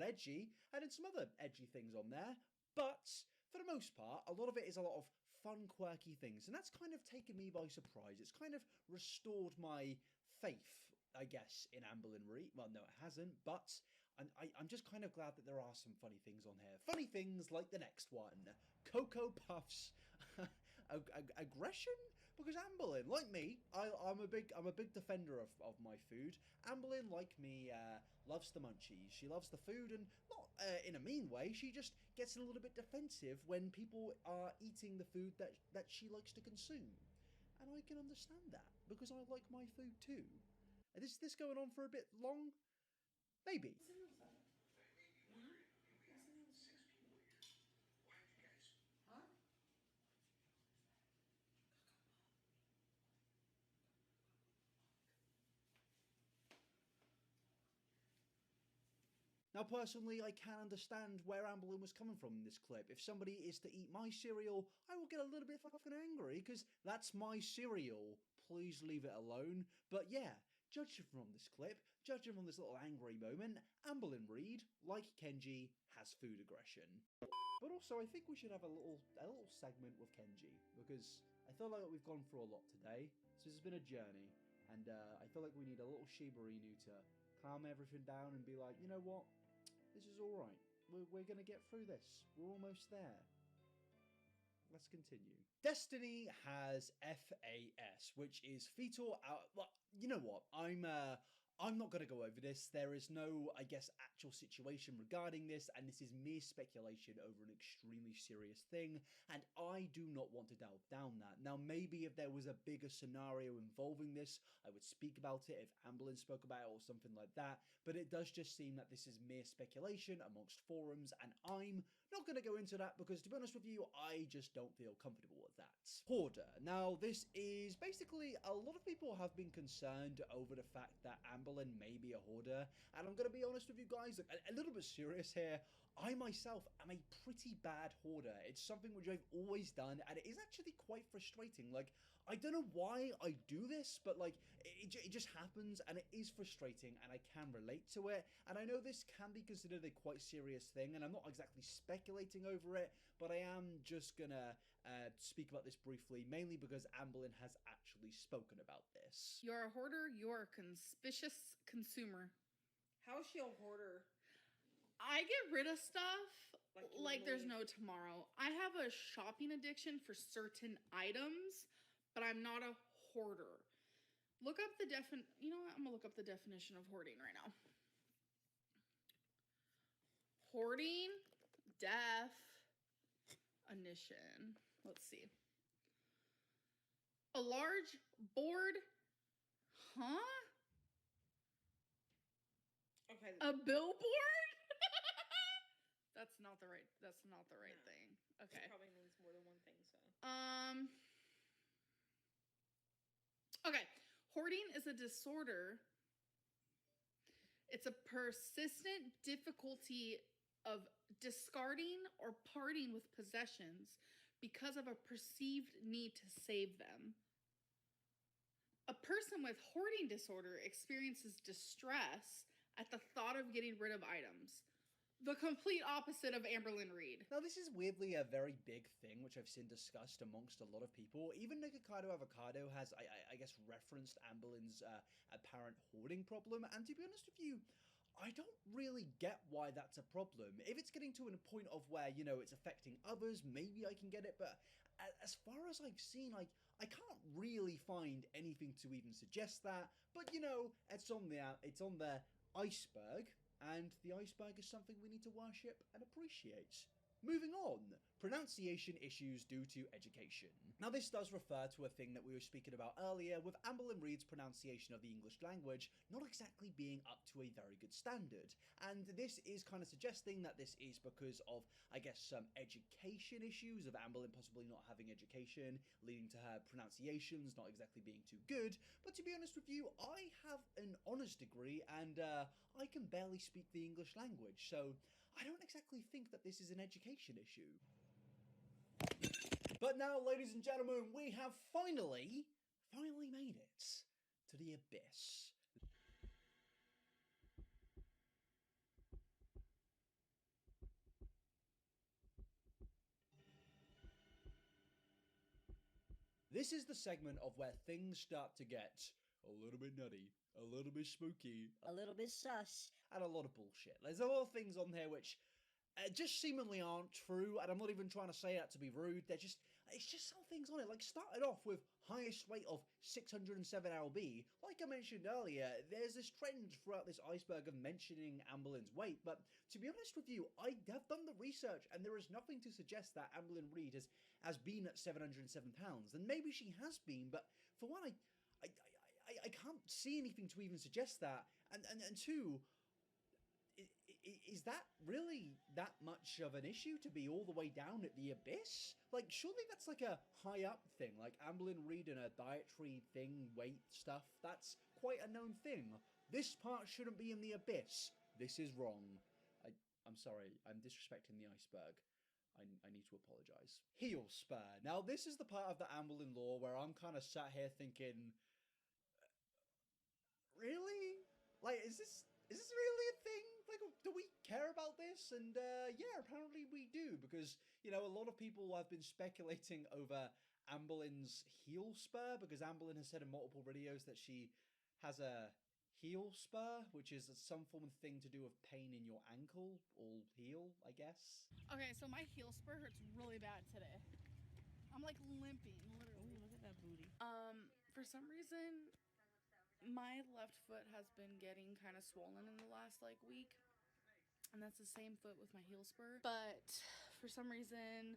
edgy, and then some other edgy things on there. But for the most part, a lot of it is a lot of fun, quirky things, and that's kind of taken me by surprise. It's kind of restored my faith, I guess, in Amberlynn Reed. Well, no, it hasn't, but I'm just kind of glad that there are some funny things on here. Funny things like the next one, Cocoa Puffs aggression. Because Amberlynn, like me, I'm a big defender of my food. Amberlynn, like me, loves the munchies. She loves the food, and not in a mean way. She just gets a little bit defensive when people are eating the food that she likes to consume. And I can understand that, because I like my food too. Is this going on for a bit long? Maybe. Now, personally, I can understand where Amberlynn was coming from in this clip. If somebody is to eat my cereal, I will get a little bit fucking angry, because that's my cereal. Please leave it alone. But yeah, judging from this clip, judging from this little angry moment, Amberlynn Reed, like Kenji, has food aggression. But also, I think we should have a little segment with Kenji, because I feel like we've gone through a lot today. So this has been a journey, and I feel like we need a little Shiba Inu to calm everything down and be like, you know what? This is alright. We're going to get through this. We're almost there. Let's continue. Destiny has FAS, which is fetal out. Well, you know what? I'm not going to go over this. There is no, I guess, actual situation regarding this, and this is mere speculation over an extremely serious thing, and I do not want to delve down that. Now, maybe if there was a bigger scenario involving this, I would speak about it, if Amberlynn spoke about it or something like that, but it does just seem that this is mere speculation amongst forums, and I'm not going to go into that because, to be honest with you, I just don't feel comfortable with that. Hoarder. Now, this is basically, a lot of people have been concerned over the fact that Amberlynn may be a hoarder, and I'm going to be honest with you guys, like, a little bit serious here. I myself am a pretty bad hoarder. It's something which I've always done, and it is actually quite frustrating. Like, I don't know why I do this, but like, it just happens, and it is frustrating, and I can relate to it, and I know this can be considered a quite serious thing, and I'm not exactly speculating over it, but I am just gonna speak about this briefly, mainly because Amberlynn has actually spoken about this. You're a hoarder, you're a conspicuous consumer. How's she a hoarder? I get rid of stuff like there's leave. no tomorrow. I have a shopping addiction for certain items, but I'm not a hoarder. Look up the you know what? I'm gonna look up the definition of hoarding right now. Hoarding, definition. Let's see. A large board, huh? Okay. A billboard? That's not the right thing. Okay. It probably means more than one thing, so. Okay. Hoarding is a disorder. It's a persistent difficulty of discarding or parting with possessions because of a perceived need to save them. A person with hoarding disorder experiences distress at the thought of getting rid of items. The complete opposite of Amberlynn Reed. Now, this is weirdly a very big thing, which I've seen discussed amongst a lot of people. Even Nikocado Avocado has, I guess, referenced Amberlynn's apparent hoarding problem. And to be honest with you, I don't really get why that's a problem. If it's getting to a point of where, you know, it's affecting others, maybe I can get it. But as far as I've seen, I can't really find anything to even suggest that. But, you know, it's on the iceberg. And the iceberg is something we need to worship and appreciate. Moving on, pronunciation issues due to education. Now, this does refer to a thing that we were speaking about earlier with Amberlynn Reed's pronunciation of the English language not exactly being up to a very good standard. And this is kind of suggesting that this is because of, I guess, some education issues of Amberlynn possibly not having education, leading to her pronunciations not exactly being too good. But to be honest with you, I have an honours degree and I can barely speak the English language, so I don't exactly think that this is an education issue. But now, ladies and gentlemen, we have finally made it to the abyss. This is the segment of where things start to get a little bit nutty, a little bit spooky, a little bit sus, and a lot of bullshit. There's a lot of things on here which just seemingly aren't true, and I'm not even trying to say that to be rude. It's just some things on it. Like, started off with highest weight of 607 lb. Like I mentioned earlier, there's this trend throughout this iceberg of mentioning Amberlynn's weight, but to be honest with you, I have done the research, and there is nothing to suggest that Amberlynn Reed has been at 707 pounds. And maybe she has been, but for one, I can't see anything to even suggest that. And two, is that really that much of an issue to be all the way down at the abyss? Like, surely that's like a high up thing, like Amberlynn Reed and a dietary thing, weight stuff. That's quite a known thing. This part shouldn't be in the abyss. This is wrong. I'm sorry, I'm disrespecting the iceberg. I need to apologise. Heel spur. Now, this is the part of the Amberlynn lore where I'm kind of sat here thinking, really? Like, is this really a thing? Like, do we care about this? And yeah, apparently we do, because, you know, a lot of people have been speculating over Amberlynn's heel spur, because Amberlynn has said in multiple videos that she has a heel spur, which is some form of thing to do with pain in your ankle or heel, I guess. Okay, so my heel spur hurts really bad today. I'm like limping, literally. Ooh, look at that booty. For some reason, my left foot has been getting kind of swollen in the last like week, and that's the same foot with my heel spur. But for some reason,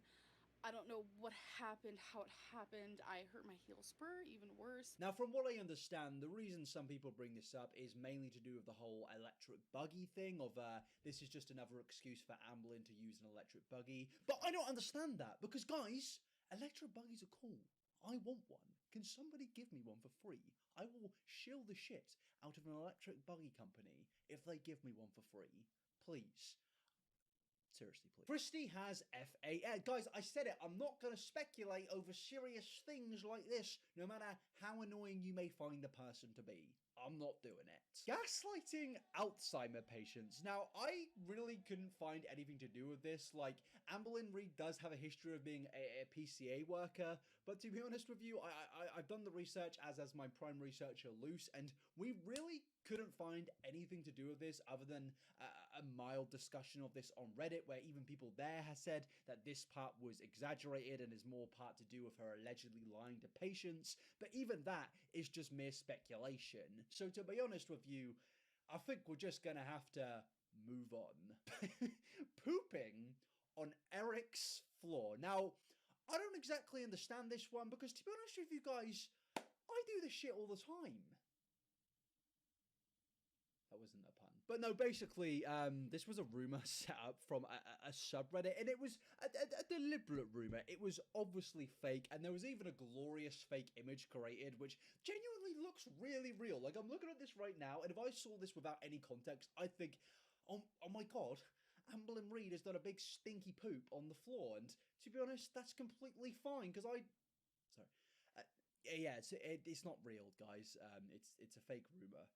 I don't know what happened, how it happened. I hurt my heel spur even worse. Now, from what I understand, the reason some people bring this up is mainly to do with the whole electric buggy thing of this is just another excuse for Amberlynn to use an electric buggy. But I don't understand that, because guys, Electric buggies are cool. I want one. Can somebody give me one for free? I will shill the shit out of an electric buggy company if they give me one for free. Please. Seriously, please. Christy has FAN. Guys, I said it. I'm not going to speculate over serious things like this, no matter how annoying you may find the person to be. I'm not doing it. Gaslighting Alzheimer patients. Now, I really couldn't find anything to do with this. Like, Amberlynn Reid does have a history of being a PCA worker, but to be honest with you, I've done the research as my prime researcher, Luce, and we really couldn't find anything to do with this other than a mild discussion of this on Reddit, where even people there have said that this part was exaggerated and is more part to do with her allegedly lying to patients, but even that is just mere speculation. So to be honest with you, I think we're just gonna have to move on. Pooping on Eric's floor. Now, I don't exactly understand this one, because to be honest with you guys, I do this shit all the time. That wasn't a pun. But no, basically, this was a rumor set up from a subreddit, and it was a deliberate rumor. It was obviously fake, and there was even a glorious fake image created, which genuinely looks really real. Like, I'm looking at this right now, and if I saw this without any context, I'd think, oh my god, Amberlynn Reid has done a big stinky poop on the floor, and to be honest, that's completely fine, because yeah, it's not real, guys. It's a fake rumor.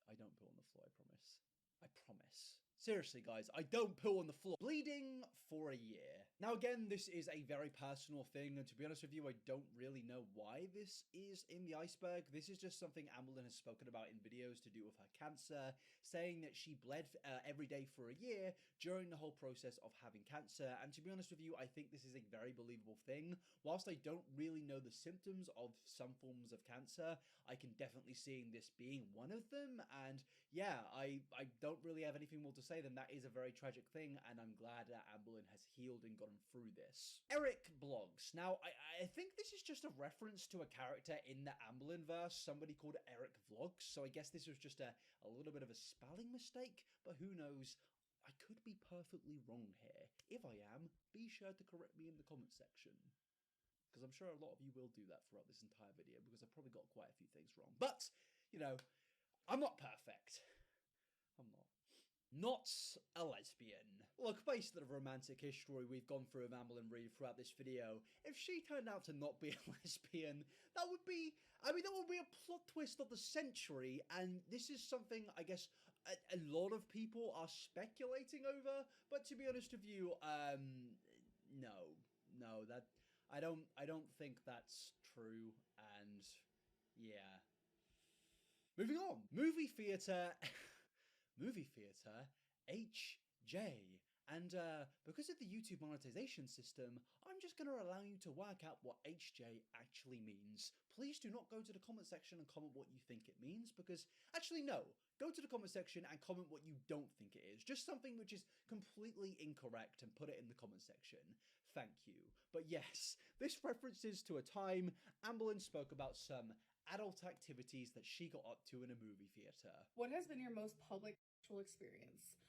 I don't poo on the floor, I promise. I promise. Seriously, guys, I don't poo on the floor. Bleeding for a year. Now, again, this is a very personal thing, and to be honest with you, I don't really know why this is in the iceberg. This is just something Amberlynn has spoken about in videos to do with her cancer, saying that she bled every day for a year during the whole process of having cancer, and to be honest with you, I think this is a very believable thing. Whilst I don't really know the symptoms of some forms of cancer, I can definitely see this being one of them, and yeah, I don't really have anything more to say than that is a very tragic thing, and I'm glad that Amberlynn has healed and gotten through this. Eric blogs. Now, I think this is just a reference to a character in the Amberlynn verse, somebody called Eric Vlogs, so I guess this was just a little bit of a spelling mistake, but who knows, I could be perfectly wrong here. If I am, be sure to correct me in the comment section, because I'm sure a lot of you will do that throughout this entire video, because I've probably got quite a few things wrong. But, you know, I'm not perfect. I'm not. Not a lesbian. Look, based on the romantic history we've gone through of Amberlynn Reid throughout this video, if she turned out to not be a lesbian, that would be, I mean, that would be a plot twist of the century, and this is something, I guess, a lot of people are speculating over, but to be honest with you, no, that, I don't think that's true, and yeah. Moving on. Movie theatre HJ. And because of the YouTube monetization system, I'm just going to allow you to work out what HJ actually means. Please do not go to the comment section and comment what you think it means, because actually no, go to the comment section and comment what you don't think it is. Just something which is completely incorrect and put it in the comment section. Thank you. But yes, this references to a time Amberlynn spoke about some adult activities that she got up to in a movie theater. What has been your most public sexual experience?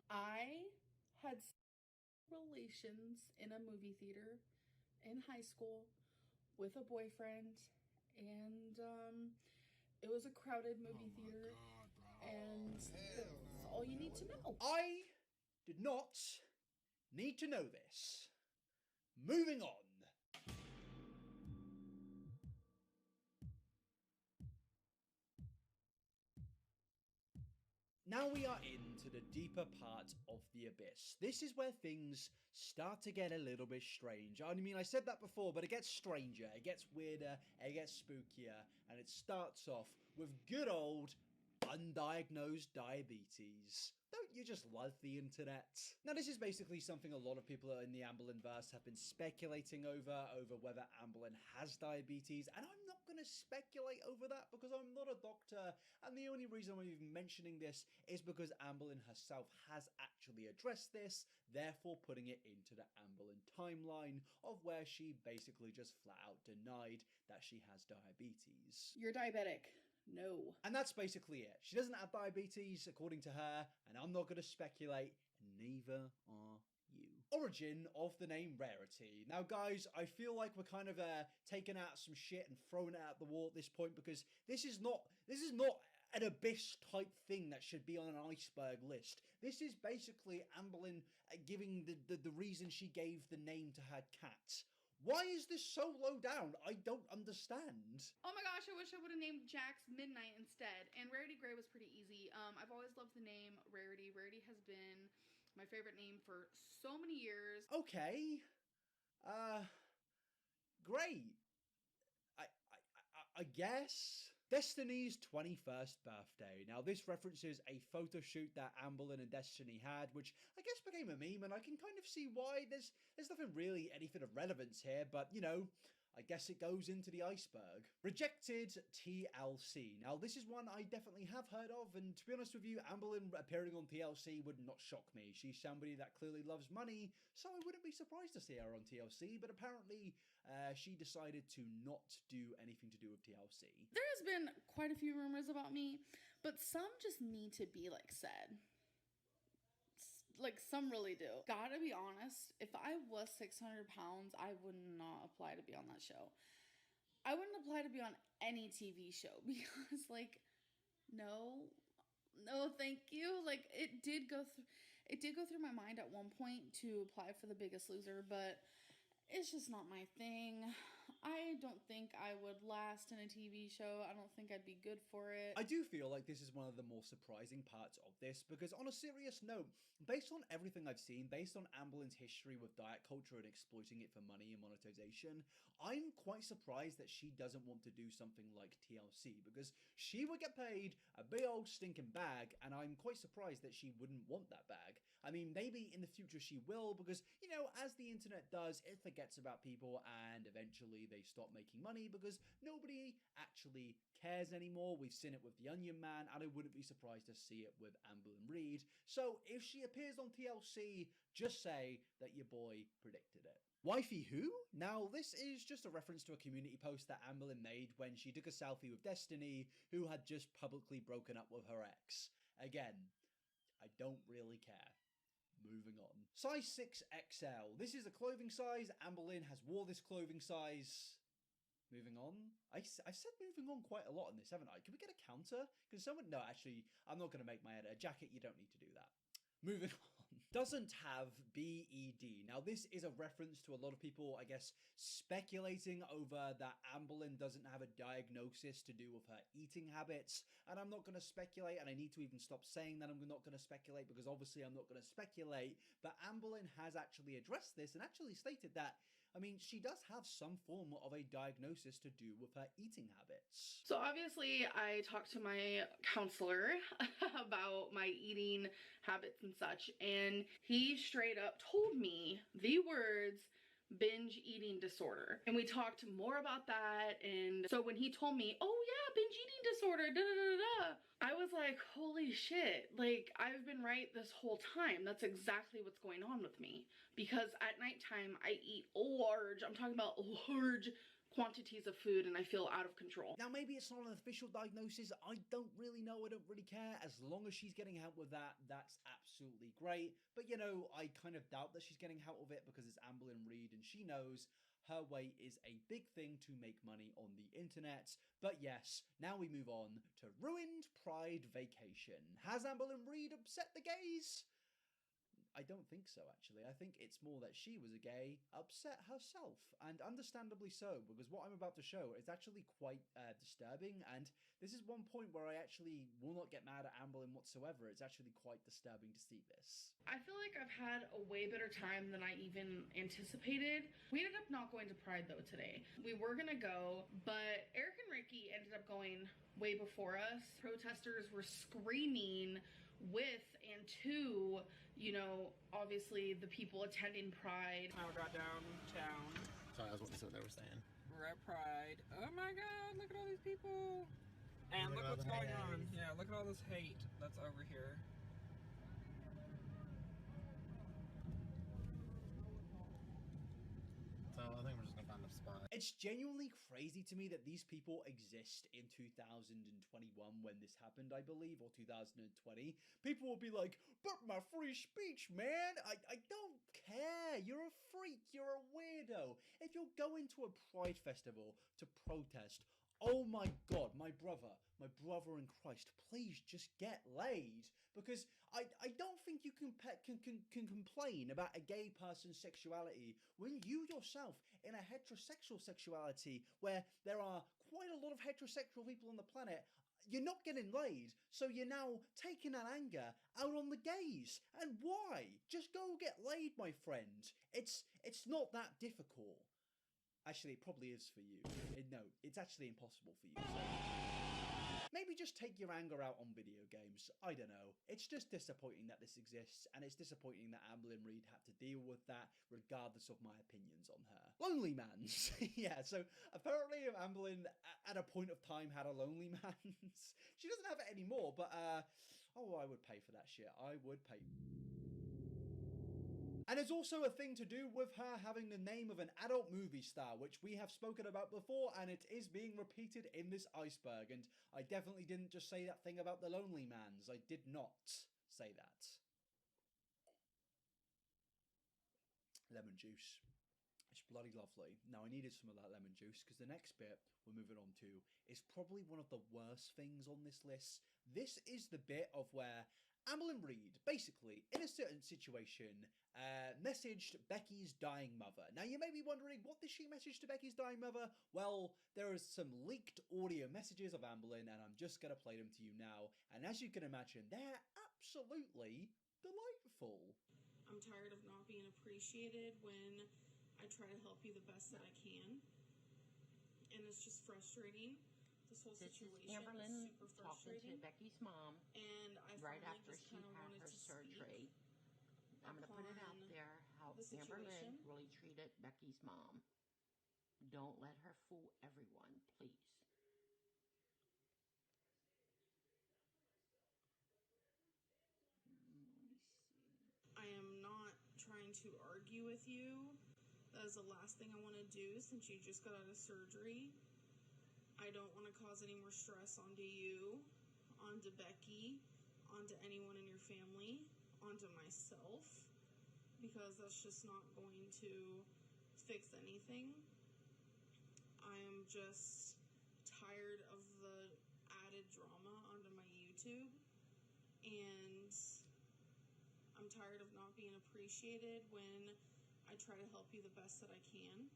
I had relations in a movie theater in high school with a boyfriend, and it was a crowded movie theater, and that's all you need to know. I did not need to know this. Moving on. Now we are into the deeper part of the abyss. This is where things start to get a little bit strange. I mean, I said that before, but it gets stranger, it gets weirder, it gets spookier, and it starts off with good old undiagnosed diabetes. Don't you just love the internet? Now, this is basically something a lot of people in the Amberlynn verse have been speculating over whether Amberlynn has diabetes, and I'm not going to speculate over that because I'm not a doctor, and the only reason I'm even mentioning this is because Amberlynn herself has actually addressed this, therefore putting it into the Amberlynn timeline of where she basically just flat out denied that she has diabetes. You're diabetic. No. And that's basically it. She doesn't have diabetes, according to her, and I'm not going to speculate, and neither are you. origin of the name Rarity. Now, guys, I feel like we're kind of taking out some shit and throwing it at the wall at this point, because this is not an abyss type thing that should be on an iceberg list. This is basically Amberlyn giving the reason she gave the name to her cat. Why is this so low down? I don't understand. Oh my gosh, I wish I would have named Jax Midnight instead. And Rarity Gray was pretty easy. I've always loved the name Rarity. Rarity has been my favorite name for so many years. Okay. Great. I guess. Destiny's 21st birthday. Now, this references a photo shoot that Amberlyn and Destiny had, which I guess became a meme, and I can kind of see why. There's nothing really anything of relevance here, but, you know, I guess it goes into the iceberg. Rejected TLC. Now, this is one I definitely have heard of, and to be honest with you, Amberlyn appearing on TLC would not shock me. She's somebody that clearly loves money, so I wouldn't be surprised to see her on TLC, but apparently she decided to not do anything to do with TLC. There has been quite a few rumors about me, but some just need to be, like, said. Like, some really do. Gotta be honest, if I was 600 pounds, I would not apply to be on that show. I wouldn't apply to be on any TV show because, like, no, thank you. Like, it did go through my mind at one point to apply for The Biggest Loser, but it's just not my thing. I don't think I would last in a TV show. I don't think I'd be good for it. I do feel like this is one of the more surprising parts of this, because on a serious note, based on everything I've seen, based on Amberlyn's history with diet culture and exploiting it for money and monetization, I'm quite surprised that she doesn't want to do something like TLC, because she would get paid a big old stinking bag, and I'm quite surprised that she wouldn't want that bag. I mean, maybe in the future she will, because, you know, as the internet does, it forgets about people, and eventually they stop making money because nobody actually cares anymore. We've seen it with The Onion Man, and I wouldn't be surprised to see it with Amberlyn Reid. So if she appears on TLC, just say that your boy predicted it. Wifey who? Now, this is just a reference to a community post that Amberlyn made when she took a selfie with Destiny, who had just publicly broken up with her ex. Again, I don't really care. Moving on. Size 6XL. This is a clothing size. Amberlyn has wore this clothing size. Moving on. I've said moving on quite a lot in this, haven't I? Can we get a counter? Because someone... No, actually, I'm not going to make my head a jacket. You don't need to do that. Moving on. Doesn't have BED. Now, this is a reference to a lot of people, I guess, speculating over that Amberlyn doesn't have a diagnosis to do with her eating habits. And I'm not going to speculate, and I need to even stop saying that I'm not going to speculate, because obviously I'm not going to speculate. But Amberlyn has actually addressed this and actually stated that, I mean, she does have some form of a diagnosis to do with her eating habits. So obviously I talked to my counselor about my eating habits and such, and he straight up told me the words binge eating disorder. And we talked more about that, and so when he told me, oh yeah, binge eating disorder, da da da da, I was like, holy shit, like, I've been right this whole time. That's exactly what's going on with me. Because at nighttime, I eat large, I'm talking about large quantities of food, and I feel out of control. Now, maybe it's not an official diagnosis. I don't really know. I don't really care. As long as she's getting help with that, that's absolutely great. But, you know, I kind of doubt that she's getting help with it, because it's Amberlyn Reid, and she knows her weight is a big thing to make money on the internet. But yes, now we move on to Ruined Pride Vacation. Has Amberlyn Reid upset the gays? I don't think so, actually. I think it's more that she was a gay, upset herself, and understandably so, because what I'm about to show is actually quite disturbing, and this is one point where I actually will not get mad at Amberlyn whatsoever. It's actually quite disturbing to see this. I feel like I've had a way better time than I even anticipated. We ended up not going to Pride, though, today. We were gonna go, but Eric and Ricky ended up going way before us. Protesters were screaming with and to, you know, obviously the people attending Pride. I got downtown. Sorry, I was waiting to see what they were saying. We're at Pride. Oh my god, look at all these people. And look what's going on. Yeah, look at all this hate that's over here. So I think we're just gonna find a spot. It's genuinely crazy to me that these people exist in 2021 when this happened, I believe, or 2020. People will be like, but my free speech, man! I don't care! You're a freak! You're a weirdo! If you're going to a pride festival to protest, oh my god, my brother in Christ, please just get laid. Because I don't think you can complain about a gay person's sexuality when you yourself, in a heterosexual sexuality where there are quite a lot of heterosexual people on the planet, you're not getting laid, so you're now taking that anger out on the gays. And why? Just go get laid, my friend. It's not that difficult. Actually, it probably is for you. No, it's actually impossible for you. So maybe just take your anger out on video games. I don't know. It's just disappointing that this exists, and it's disappointing that Amberlynn Reid had to deal with that, regardless of my opinions on her. Lonely Mans. Yeah, so apparently Amberlynn, at a point of time, had a Lonely Mans. She doesn't have it anymore, but, oh, I would pay for that shit. I would pay. And there's also a thing to do with her having the name of an adult movie star, which we have spoken about before, and it is being repeated in this iceberg. And I definitely didn't just say that thing about the Lonely Mans. I did not say that. Lemon juice. It's bloody lovely. Now, I needed some of that lemon juice because the next bit we're moving on to is probably one of the worst things on this list. This is the bit of where Amberlynn Reid, basically, in a certain situation, messaged Becky's dying mother. Now, you may be wondering, what did she message to Becky's dying mother? Well, there is some leaked audio messages of Amberlynn, and I'm just going to play them to you now. And as you can imagine, they're absolutely delightful. I'm tired of not being appreciated when I try to help you the best that I can. And it's just frustrating. This whole situation Amberlynn is super talking frustrating. to Becky's mom And I right finally after just she kind of had wanted her to surgery. I'm going to put it out there how the Amberlynn situation. really treated Becky's mom. Don't let her fool everyone, please. I am not trying to argue with you. That is the last thing I want to do since you just got out of surgery. I don't want to cause any more stress onto you, onto Becky, onto anyone in your family, onto myself, because that's just not going to fix anything. I am just tired of the added drama onto my YouTube, and I'm tired of not being appreciated when I try to help you the best that I can,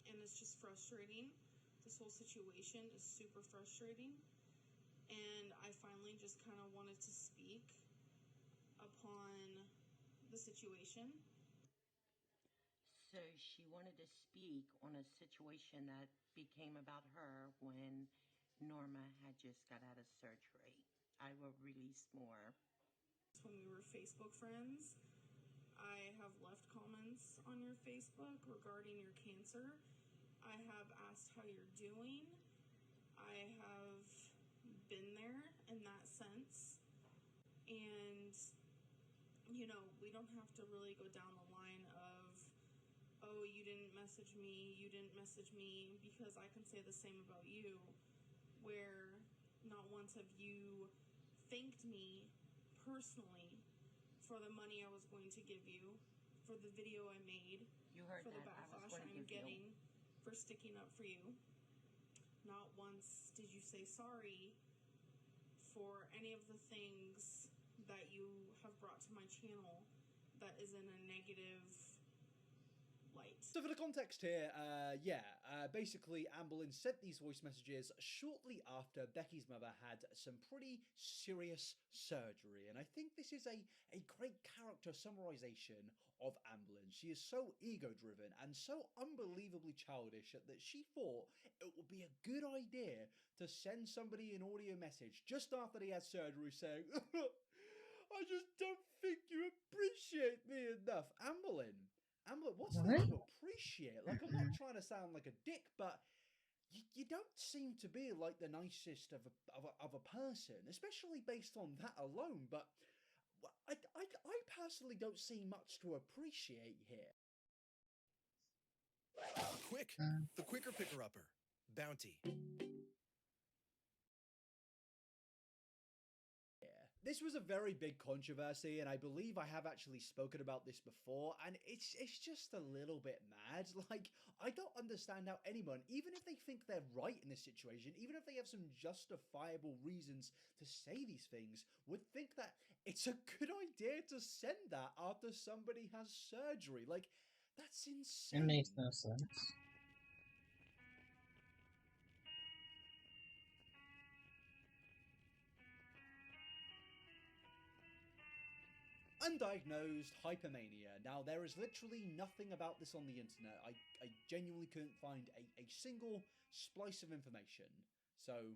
and it's just frustrating. This whole situation is super frustrating, and I finally just kind of wanted to speak upon the situation. So she wanted to speak on a situation that became about her when Norma had just got out of surgery. I will release more. When we were Facebook friends, I have left comments on your Facebook regarding your cancer. I have asked how you're doing. I have been there in that sense. And, you know, we don't have to really go down the line of, oh, you didn't message me, because I can say the same about you, where not once have you thanked me personally for the money I was going to give you, for the video I made, You heard for the that. backlash I'm getting for sticking up for you. Not once did you say sorry for any of the things that you have brought to my channel that is in a negative light. So for the context here, basically Amberlynn sent these voice messages shortly after Becky's mother had some pretty serious surgery. And I think this is a great character summarization of Amberlynn. She is so ego-driven and so unbelievably childish that she thought it would be a good idea to send somebody an audio message just after they had surgery saying, I just don't think you appreciate me enough. Amberlynn, what's there to appreciate? Like, I'm not trying to sound like a dick, but you don't seem to be like the nicest of a person, especially based on that alone. But I personally don't see much to appreciate here. Quick! The quicker picker-upper. Bounty. This was a very big controversy, and I believe I have actually spoken about this before, and it's just a little bit mad. Like, I don't understand how anyone, even if they think they're right in this situation, even if they have some justifiable reasons to say these things, would think that it's a good idea to send that after somebody has surgery. Like, that's insane. It makes no sense. Undiagnosed hypermania. Now, there is literally nothing about this on the internet. I genuinely couldn't find a single splice of information. So,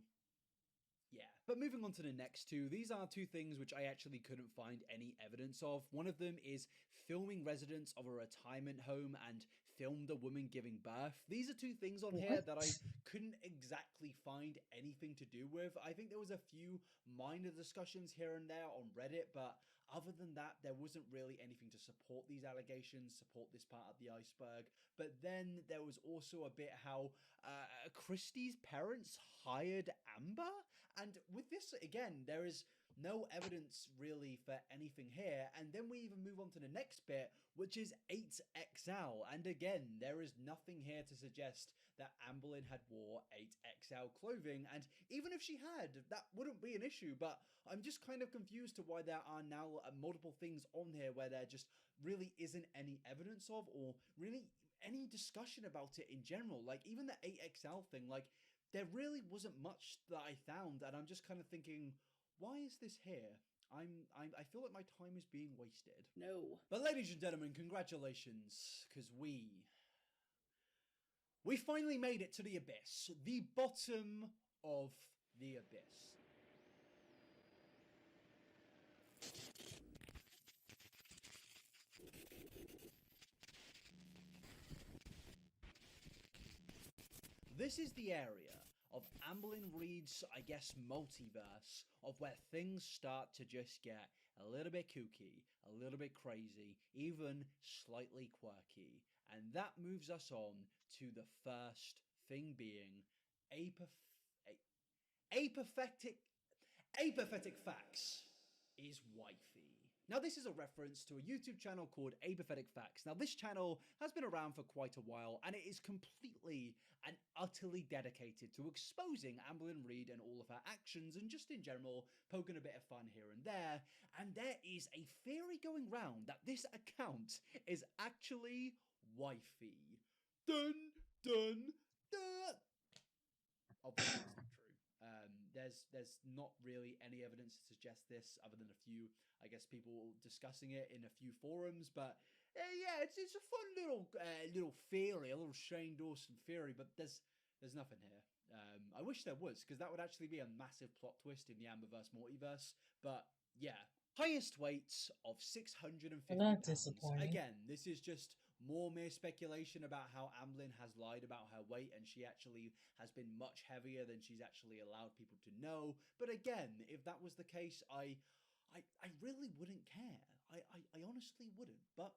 yeah. But moving on to the next two, these are two things which I actually couldn't find any evidence of. One of them is filming residents of a retirement home and filmed a woman giving birth. These are two things on here that I couldn't exactly find anything to do with. I think there was a few minor discussions here and there on Reddit, but other than that, there wasn't really anything to support these allegations, support this part of the iceberg. But then there was also a bit how Christie's parents hired Amber. And with this, again, there is no evidence really for anything here. And then we even move on to the next bit, which is 8XL. And again, there is nothing here to suggest that Amberlynn had wore 8XL clothing. And even if she had, that wouldn't be an issue. But I'm just kind of confused to why there are now multiple things on here where there just really isn't any evidence of, or really any discussion about it in general. Like, even the 8XL thing, like, there really wasn't much that I found, and I'm just kind of thinking, why is this here? I feel like my time is being wasted. No. But ladies and gentlemen, congratulations, because we finally made it to the abyss, the bottom of the abyss. This is the area of Amberlynn Reid's, I guess, multiverse, of where things start to just get a little bit kooky, a little bit crazy, even slightly quirky. And that moves us on to the first thing being apathetic facts is wifey. Now, this is a reference to a YouTube channel called Apathetic Facts. Now, this channel has been around for quite a while, and it is completely and utterly dedicated to exposing Amberlynn Reid and all of her actions, and just in general, poking a bit of fun here and there. And there is a theory going round that this account is actually wifey. Dun, dun, dun! Obviously, it's not true. There's not really any evidence to suggest this, other than a few, I guess, people discussing it in a few forums. But yeah, it's a fun little theory, a little Shane Dawson theory. But there's nothing here. I wish there was, because that would actually be a massive plot twist in the Amberverse multiverse. But yeah, highest weights of 650 pounds. Again, this is just more mere speculation about how Amberlynn has lied about her weight, and she actually has been much heavier than she's actually allowed people to know. But again, if that was the case, I really wouldn't care. I honestly wouldn't. But,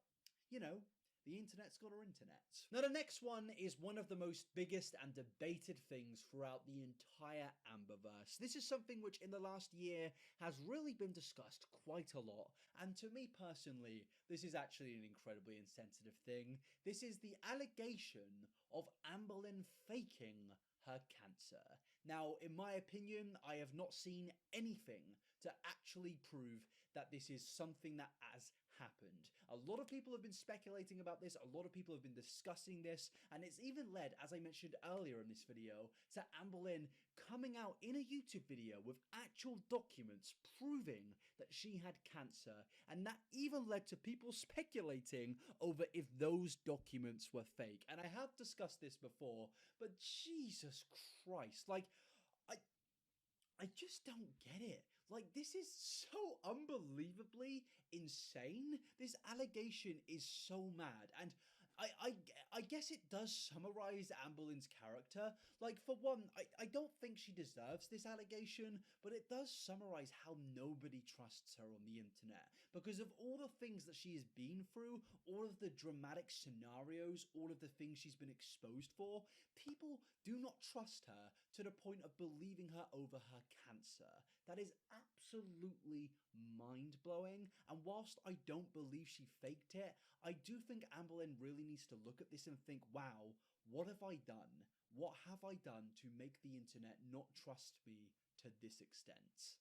you know, the internet's got our internet. Now, the next one is one of the most biggest and debated things throughout the entire Amberverse. This is something which in the last year has really been discussed quite a lot. And to me personally, this is actually an incredibly insensitive thing. This is the allegation of Amberlynn faking her cancer. Now, in my opinion, I have not seen anything to actually prove that this is something that has happened. A lot of people have been speculating about this, a lot of people have been discussing this, and it's even led, as I mentioned earlier in this video, to Amberlynn coming out in a YouTube video with actual documents proving that she had cancer, and that even led to people speculating over if those documents were fake. And I have discussed this before, but Jesus Christ, like, I just don't get it. Like, this is so unbelievably insane. This allegation is so mad. And I guess it does summarize Anne Boleyn's character. Like, for one, I don't think she deserves this allegation, but it does summarize how nobody trusts her on the internet. Because of all the things that she has been through, all of the dramatic scenarios, all of the things she's been exposed for, people do not trust her to the point of believing her over her cancer. That is absolutely mind-blowing, and whilst I don't believe she faked it, I do think Anne Boleyn really needs to look at this and think, wow, what have I done? What have I done to make the internet not trust me to this extent?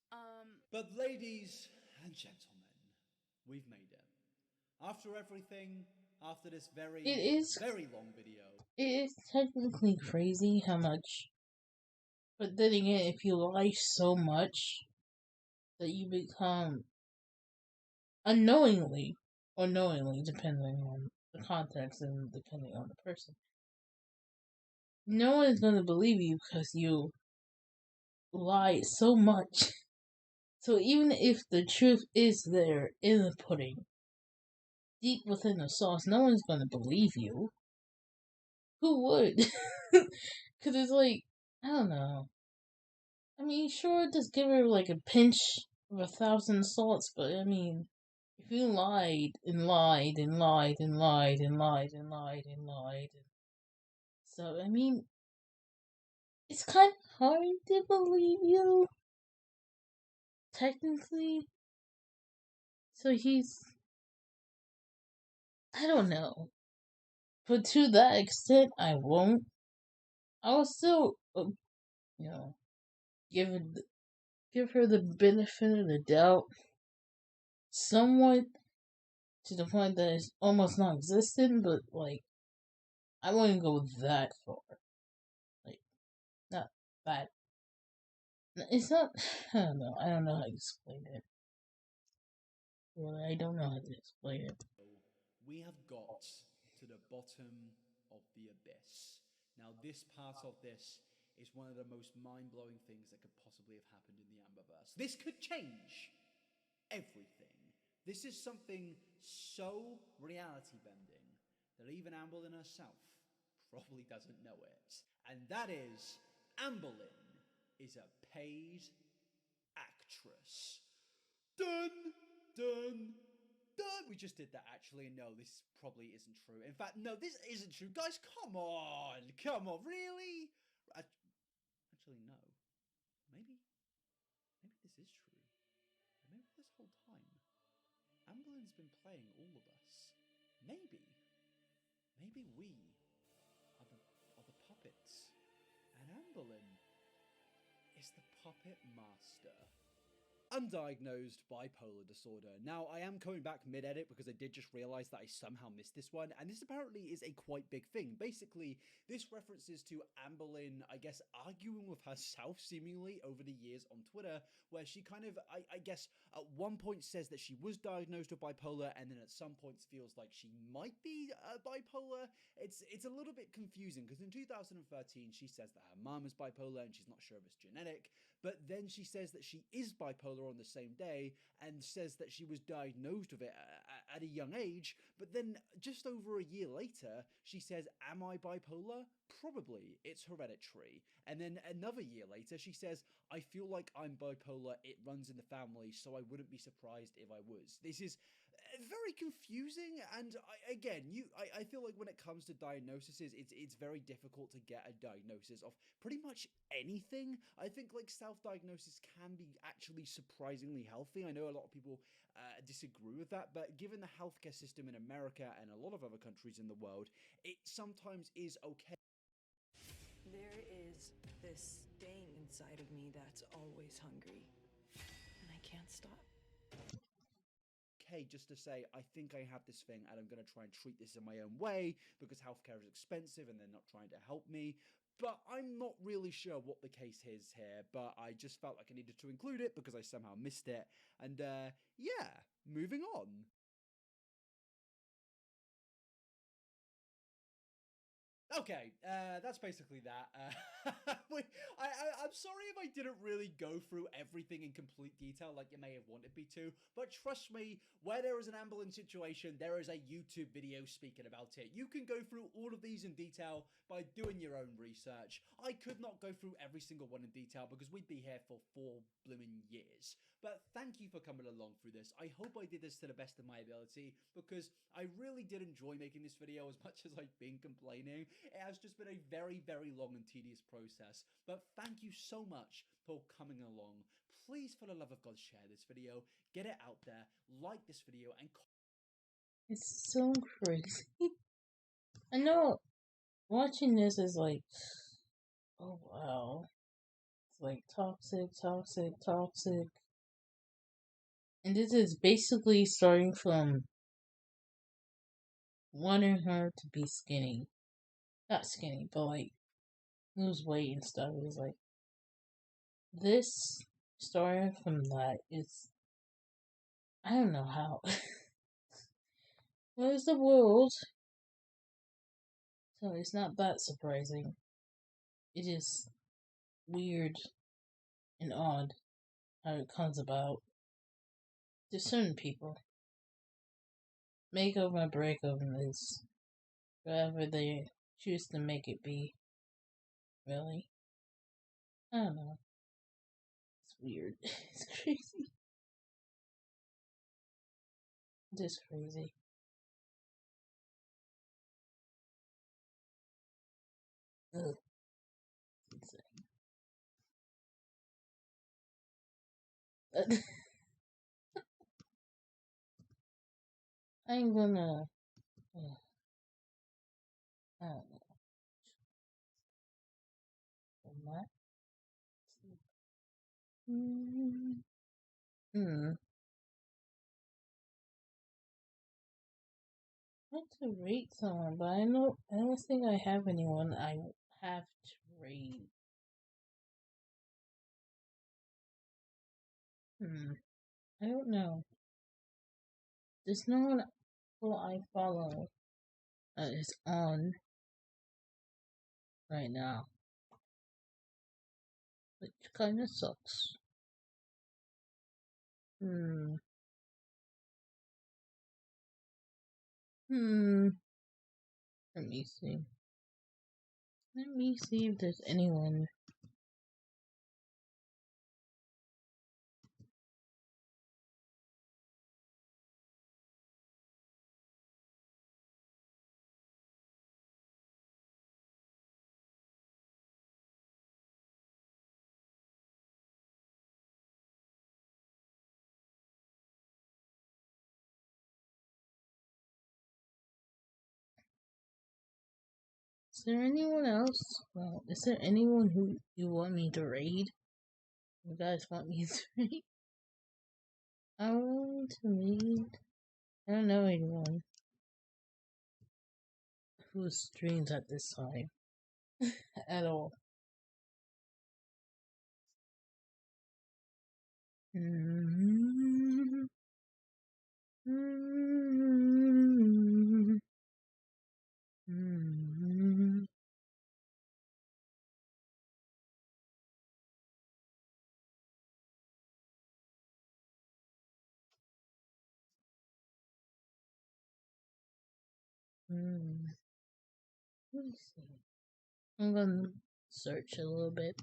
But ladies and gentlemen, we've made it. After everything, after this very, very long video. It is technically crazy how much. But then again, if you lie so much that you become unknowingly or knowingly, depending on the context and depending on the person, no one is going to believe you because you lie so much. So even if the truth is there in the pudding, deep within the sauce, no one's going to believe you. Who would? Because it's like, I don't know. I mean, sure, just give her like a pinch of 1,000 salts, but I mean, if you lied and lied and lied and lied and lied and lied and lied, so I mean, it's kind of hard to believe you, technically. So I don't know, but to that extent, I won't. I will still, give her the benefit of the doubt, somewhat, to the point that it's almost non-existent, but, like, I wouldn't go that far. Like, not that. It's not, I don't know how to explain it. Well, I don't know how to explain it. We have got to the bottom of the abyss. Now, this part of this is one of the most mind-blowing things that could possibly have happened in the Amberverse. This could change everything. This is something so reality-bending that even Anne Boleyn herself probably doesn't know it. And that is, Anne Boleyn is a paid actress. Dun, dun, dun. We just did that, actually. No, this probably isn't true. In fact, no, this isn't true. Guys, come on. Come on, really? Actually, no. Maybe this is true. Maybe this whole time, Anne Boleyn's been playing all of us. Maybe we are the puppets, and Anne Boleyn is the puppet master. Undiagnosed bipolar disorder. Now, I am coming back mid-edit because I did just realize that I somehow missed this one, and this apparently is a quite big thing. Basically, this references to Anne Boleyn, I guess, arguing with herself, seemingly, over the years on Twitter, where she kind of, I guess, at one point says that she was diagnosed with bipolar, and then at some points feels like she might be bipolar. It's a little bit confusing, because in 2013, she says that her mom is bipolar, and she's not sure if it's genetic, but then she says that she is bipolar on the same day and says that she was diagnosed with it at a young age, but then just over a year later, she says, am I bipolar? Probably, it's hereditary. And then another year later, she says, I feel like I'm bipolar, it runs in the family, so I wouldn't be surprised if I was. This is very confusing, and I feel like when it comes to diagnoses, it's very difficult to get a diagnosis of pretty much anything. I think like self-diagnosis can be actually surprisingly healthy. I know a lot of people disagree with that, but given the healthcare system in America and a lot of other countries in the world, it sometimes is okay. There is this thing inside of me that's always hungry, and I can't stop. Okay, just to say, I think I have this thing and I'm going to try and treat this in my own way because healthcare is expensive and they're not trying to help me. But I'm not really sure what the case is here, but I just felt like I needed to include it because I somehow missed it. And yeah, moving on. Okay, that's basically that. I'm sorry if I didn't really go through everything in complete detail like you may have wanted me to, but trust me, where there is an ambulance situation, there is a YouTube video speaking about it. You can go through all of these in detail by doing your own research. I could not go through every single one in detail because we'd be here for 4 blooming years. But thank you for coming along through this. I hope I did this to the best of my ability because I really did enjoy making this video as much as I've been complaining. It has just been a very, very long and tedious process. But thank you so much for coming along. Please, for the love of God, share this video, get it out there, like this video, and It's so crazy. I know watching this is like, oh wow. It's like toxic, toxic, toxic. And this is basically starting from wanting her to be skinny. Not skinny, but like lose weight and stuff. It's like this starting from that is, I don't know how. Where's the world? So it's not that surprising. It is weird and odd how it comes about to certain people. Makeover and breakover is whatever they choose to make it be. Really? I don't know. It's weird. It's crazy. Just crazy. Ugh. It's insane. I ain't gonna. I don't know. What? I want to rate someone, but I don't think I have anyone I have to rate. I don't know. There's no one who I follow that is on right now, which kind of sucks. Let me see. Let me see if there's anyone. Is there anyone else? Well, is there anyone who you want me to raid? You guys want me to raid? I want to raid. I don't know anyone who streams at this time at all. Let me see. I'm gonna search a little bit.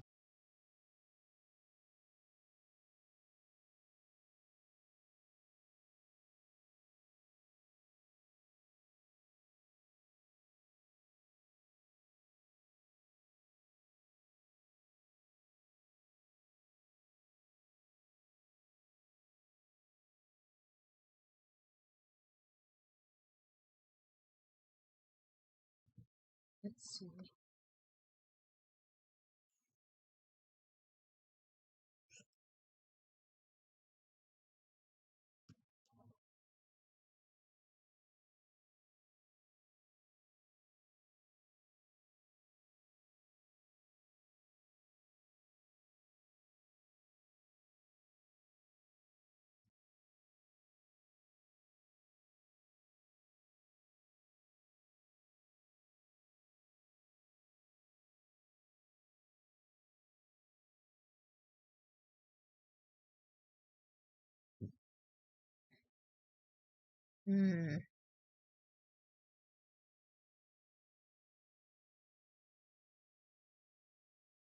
Let's see.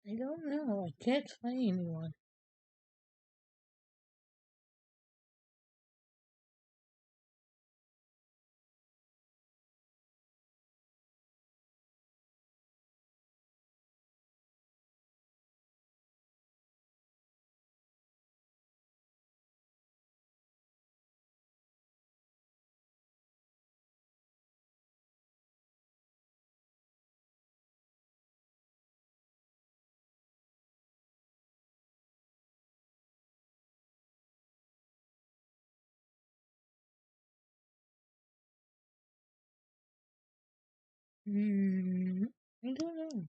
I don't know. I can't find anyone. I don't know.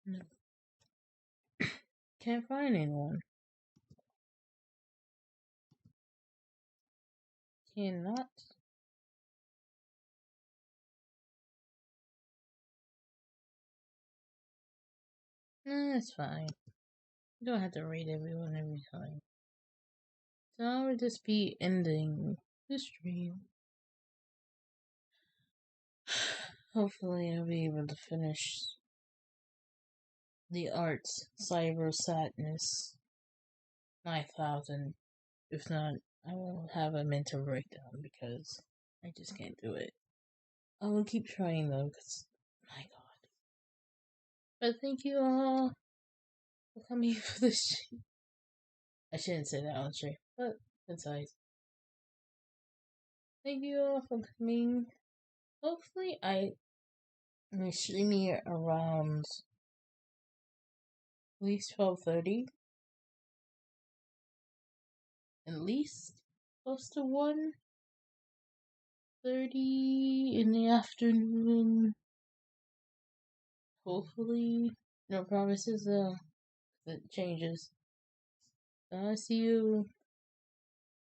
No. Can't find anyone. Cannot. It's fine. You don't have to rate everyone every time. So I would just be ending the stream. Hopefully I'll be able to finish the Arts Cyber Sadness 9000. If not, I will have a mental breakdown because I just can't do it. I will keep trying though, because my god. But thank you all for coming for this stream. I shouldn't say that on stream, but besides. Thank you all for coming. Hopefully I'm streaming around at least 12:30. At least close to 1:30 in the afternoon. Hopefully, no promises though. It changes. See you